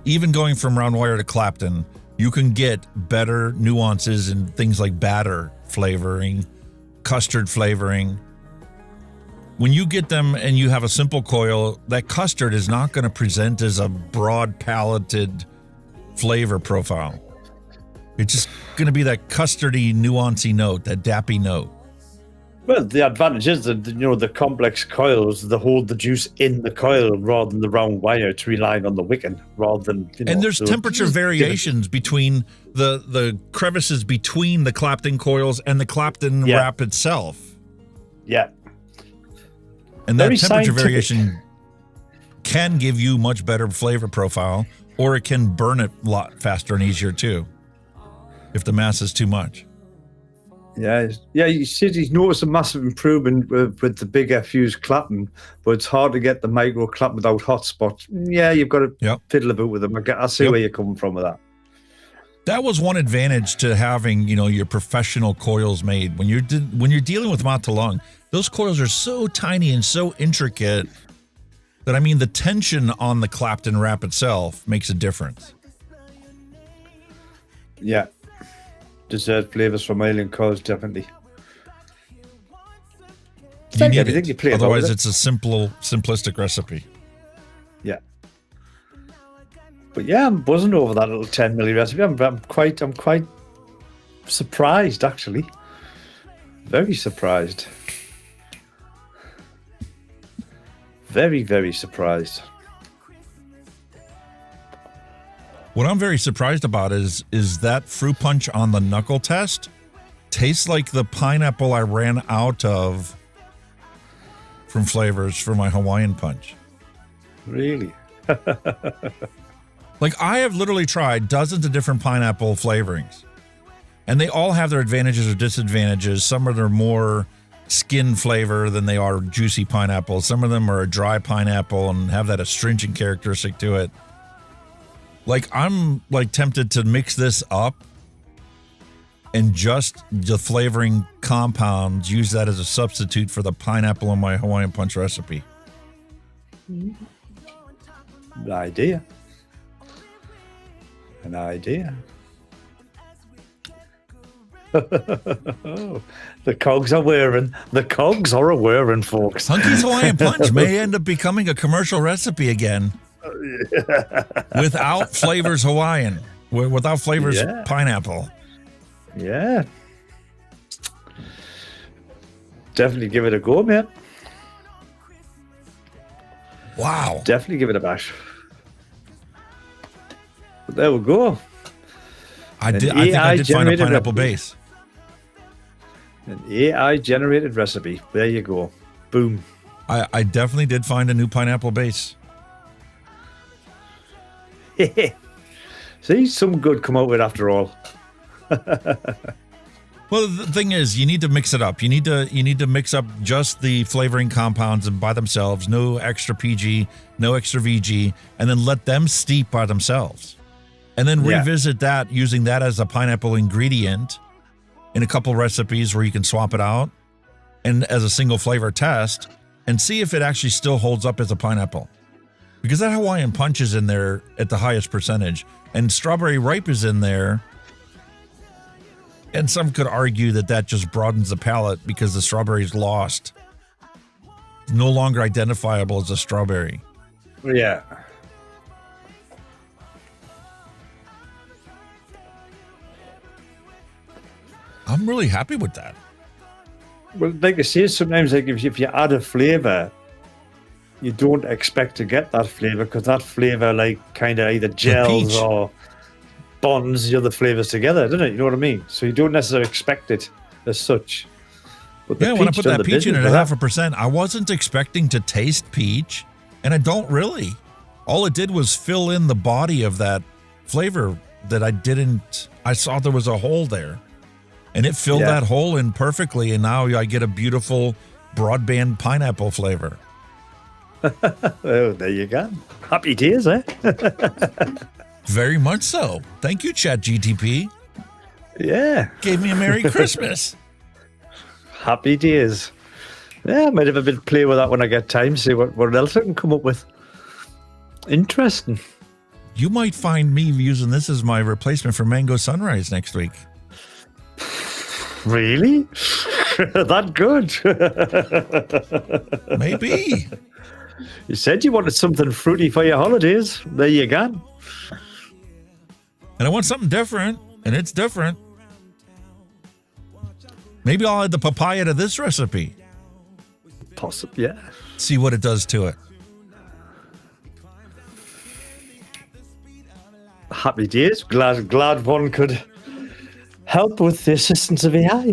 Even going from round wire to Clapton, you can get better nuances in things like batter flavoring, custard flavoring. When you get them and you have a simple coil, that custard is not going to present as a broad palated flavor profile. It's just going to be that custardy, nuancy note, that dappy note. Well, the advantage is that, the complex coils, they hold the juice in the coil rather than the round wire. It's relying on the wicking rather than, and there's temperature variations between the crevices between the Clapton coils and the Clapton wrap itself. Yeah. And that Very temperature scientific. variation can give you much better flavor profile, or it can burn it a lot faster and easier too, if the mass is too much. Yeah, you said he's noticed a massive improvement with the bigger fused Clapton, but it's hard to get the micro Clapton without hotspots. Yeah, you've got to fiddle about with them. I see where you're coming from with that. That was one advantage to having, your professional coils made. When you're dealing with mouth to lung, those coils are so tiny and so intricate that, the tension on the Clapton wrap itself makes a difference. Yeah. Dessert flavors from alien coils, definitely. You need everything it. you play about Otherwise, with it. it's a simplistic recipe. Yeah. But yeah, I'm buzzing over that little 10 milli recipe. I'm quite surprised, actually. Very surprised. Very, very surprised. What I'm very surprised about is that fruit punch on the knuckle test tastes like the pineapple I ran out of from flavors for my Hawaiian punch. Really? Like, I have literally tried dozens of different pineapple flavorings, and they all have their advantages or disadvantages. Some of them are more skin flavor than they are juicy pineapple. Some of them are a dry pineapple and have that astringent characteristic to it. Like, I'm tempted to mix this up and just the flavoring compounds, use that as a substitute for the pineapple in my Hawaiian punch recipe. An idea. The cogs are wearing. The cogs are wearing, folks. Hunky's Hawaiian punch may end up becoming a commercial recipe again. Without flavors Hawaiian. Without flavors pineapple. Yeah. Definitely give it a go, man. Wow. Definitely give it a bash. But there we go. I think I did find a pineapple base. An AI-generated recipe. There you go. Boom. I definitely did find a new pineapple base. See, some good come out with after all. Well, the thing is, you need to mix it up. You need to mix up just the flavoring compounds and by themselves, no extra PG, no extra VG, and then let them steep by themselves. And then revisit that using that as a pineapple ingredient in a couple recipes where you can swap it out and as a single flavor test and see if it actually still holds up as a pineapple. Because that Hawaiian punch is in there at the highest percentage and strawberry ripe is in there. And some could argue that just broadens the palate because the strawberry is lost. It's no longer identifiable as a strawberry. Yeah. I'm really happy with that. Well, like I say, sometimes like if you add a flavor, you don't expect to get that flavor because that flavor kind of either gels or bonds the other flavors together, doesn't it? You know what I mean? So you don't necessarily expect it as such. But when I put that peach in at 0.5%, I wasn't expecting to taste peach, and I don't really. All it did was fill in the body of that flavor that I saw there was a hole there. And it filled that hole in perfectly, and now I get a beautiful broadband pineapple flavor. Oh, there you go. Happy days, eh? Very much so. Thank you, ChatGTP. Yeah. Gave me a Merry Christmas. Happy days. Yeah, I might have a bit of play with that when I get time, see what else I can come up with. Interesting. You might find me using this as my replacement for Mango Sunrise next week. Really? That good? Maybe. You said you wanted something fruity for your holidays. There you go. And I want something different, and it's different. Maybe I'll add the papaya to this recipe. Possibly, yeah. See what it does to it. Happy days. Glad one could help with the assistance of AI.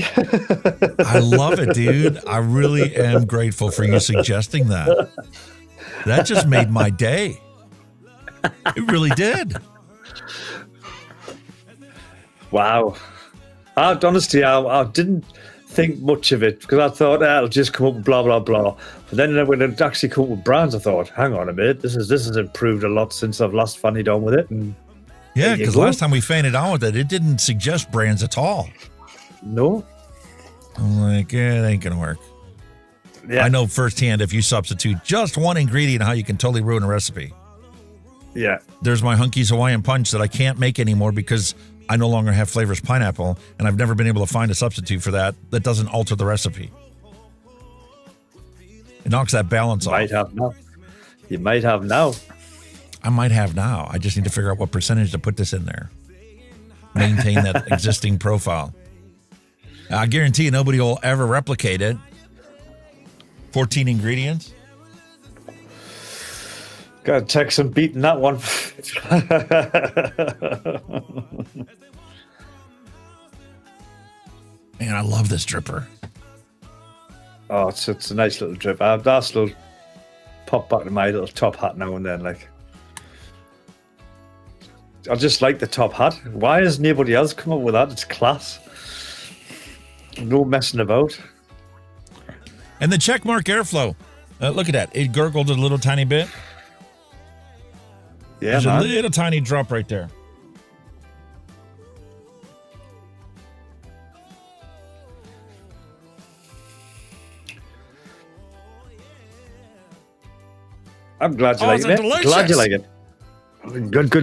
I love it, dude. I really am grateful for you suggesting that. That just made my day. It really did. Wow. Honestly, I didn't think much of it because I thought it'll just come up with blah, blah, blah. But then when it actually come up with brands, I thought, hang on a minute, this has improved a lot since I've last fannied on with it. And yeah, because last time we fannied on with it didn't suggest brands at all. No. I'm like, it ain't going to work. Yeah. I know firsthand if you substitute just one ingredient, how you can totally ruin a recipe. Yeah. There's my Hunky's Hawaiian Punch that I can't make anymore because I no longer have flavors pineapple, and I've never been able to find a substitute for that doesn't alter the recipe. It knocks that balance off. You might have now. I might have now. I just need to figure out what percentage to put this in there. Maintain that existing profile. I guarantee you nobody will ever replicate it. 14 ingredients. Got to take some beating that one. Man, I love this dripper. Oh, it's a nice little drip. I still pop back to my little top hat now and then. Like, I just like the top hat. Why has nobody else come up with that? It's class. No messing about. And the checkmark airflow. Look at that. It gurgled a little tiny bit. Yeah, there's man. a little tiny drop right there. I'm glad you like it. Delicious. Glad you like it.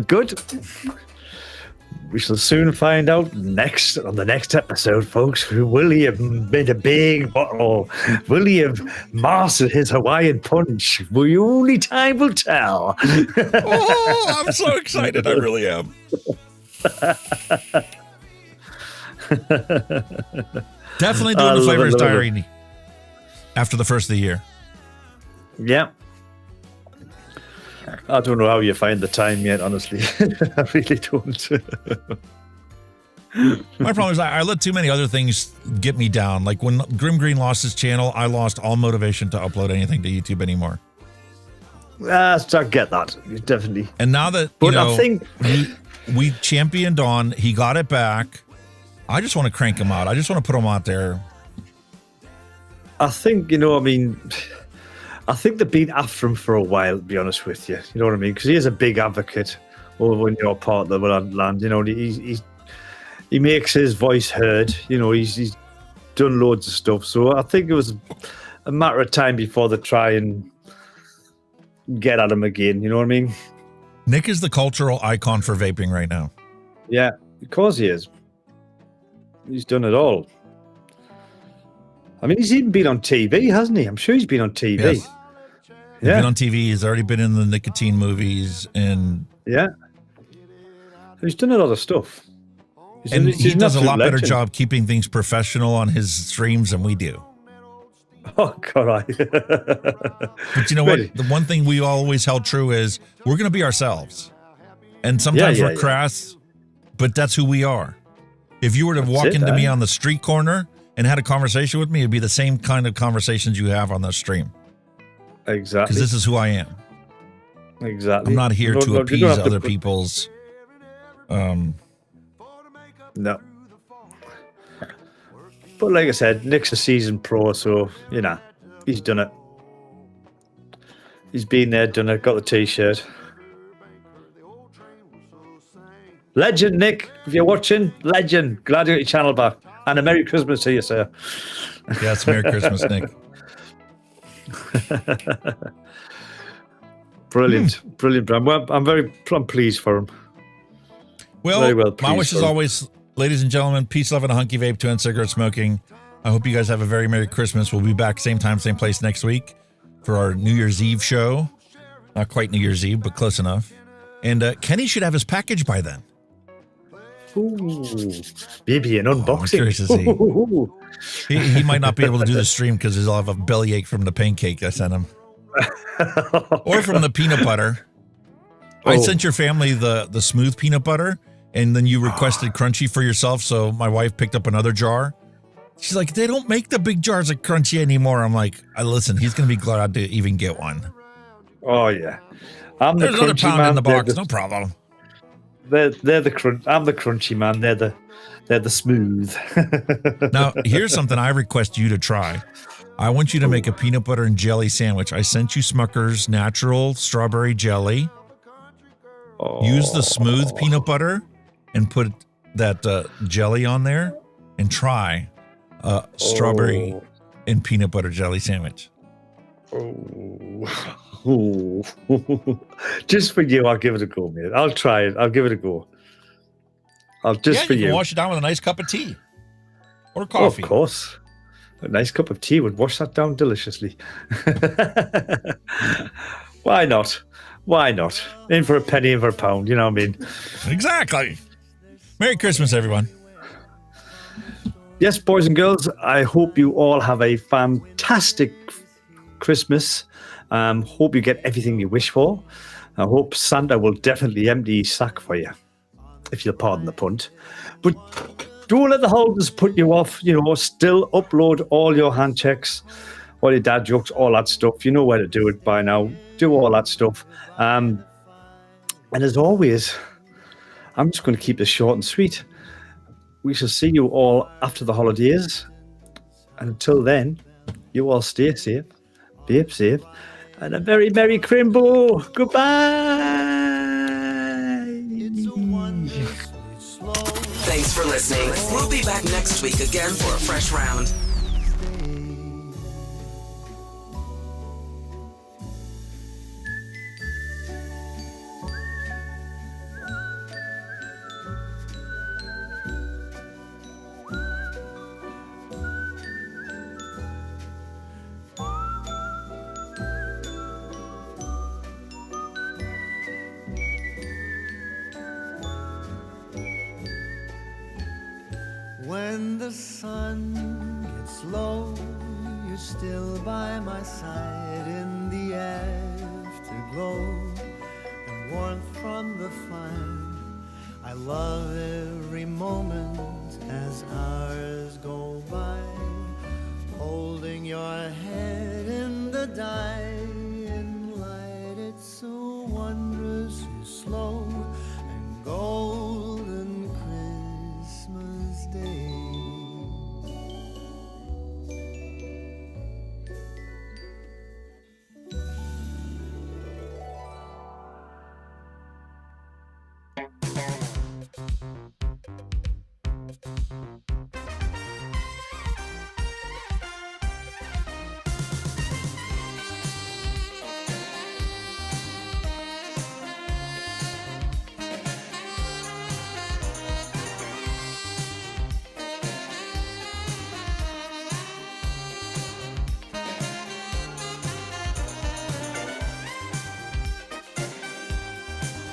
Good. We shall soon find out on the next episode, folks. Will he have made a big bottle? Will he have mastered his Hawaiian Punch? Only time will tell. Oh, I'm so excited. I really am. Definitely doing the flavors diary after the first of the year. Yeah. I don't know how you find the time yet, honestly. I really don't. My problem is I let too many other things get me down. Like when Grim Green lost his channel, I lost all motivation to upload anything to YouTube anymore. I get that. Definitely. And now that I think we championed on, he got it back. I just want to crank him out. I just want to put him out there. I think, I think they've been after him for a while, to be honest with you. You know what I mean? Because he is a big advocate over in your part of the land. He makes his voice heard. He's done loads of stuff. So I think it was a matter of time before they try and get at him again. You know what I mean? Nick is the cultural icon for vaping right now. Yeah, of course he is. He's done it all. I mean, he's even been on TV, hasn't he? I'm sure he's been on TV. Yes. He's been on TV. He's already been in the nicotine movies. And yeah. He's done a lot of stuff. He does a lot better job keeping things professional on his streams than we do. Oh, God. But you know what? The one thing we always held true is we're going to be ourselves. And sometimes we're crass, but that's who we are. If you were to walk into me on the street corner and had a conversation with me, it'd be the same kind of conversations you have on the stream. Exactly. Because this is who I am. Exactly. I'm not here to appease other people's... No. But like I said, Nick's a seasoned pro, so, he's done it. He's been there, done it, got the T-shirt. Legend, Nick, if you're watching, legend. Glad you got your channel back. And a Merry Christmas to you, sir. Yes, Merry Christmas, Nick. Brilliant. I'm pleased for him. Well, my wish is always, ladies and gentlemen, peace, love, and a hunky vape to end cigarette smoking. I hope you guys have a very Merry Christmas. We'll be back same time, same place next week for our New Year's Eve show. Not quite New Year's Eve, but close enough. And Kenny should have his package by then. Ooh, maybe an unboxing. I'm curious to see. He might not be able to do the stream because he'll have a bellyache from the pancake I sent him. Or from the peanut butter. I sent your family the smooth peanut butter, and then you requested crunchy for yourself, so my wife picked up another jar. She's like, they don't make the big jars of crunchy anymore. I'm like, listen, he's going to be glad to even get one. Oh, yeah. There's another pound in the box, no problem. I'm the crunchy man. They're the smooth. Now, here's something I request you to try. I want you to make a peanut butter and jelly sandwich. I sent you Smucker's natural strawberry jelly. Use the smooth peanut butter and put that jelly on there and try a strawberry and peanut butter jelly sandwich. Just for you, I'll give it a go, mate. I'll try it. I'll give it a go. For you. You can wash it down with a nice cup of tea or coffee. Of course. A nice cup of tea would wash that down deliciously. Why not? Why not? In for a penny, in for a pound. You know what I mean? Exactly. Merry Christmas, everyone. Yes, boys and girls, I hope you all have a fantastic Christmas. Hope you get everything you wish for. I hope Santa will definitely empty his sack for you, if you'll pardon the punt. But don't let the holders put you off. Still upload all your hand checks, all your dad jokes, all that stuff. You know where to do it by now. Do all that stuff. And as always, I'm just going to keep this short and sweet. We shall see you all after the holidays. And until then, you all stay safe, vape safe, and a very Merry Crimbo. Goodbye. Thanks for listening. We'll be back next week again for a fresh round. When the sun gets low, you're still by my side in the afterglow and warmth from the fire. I love every moment as hours go by, holding your head in the dying light. It's so wondrously slow and golden Christmas Day.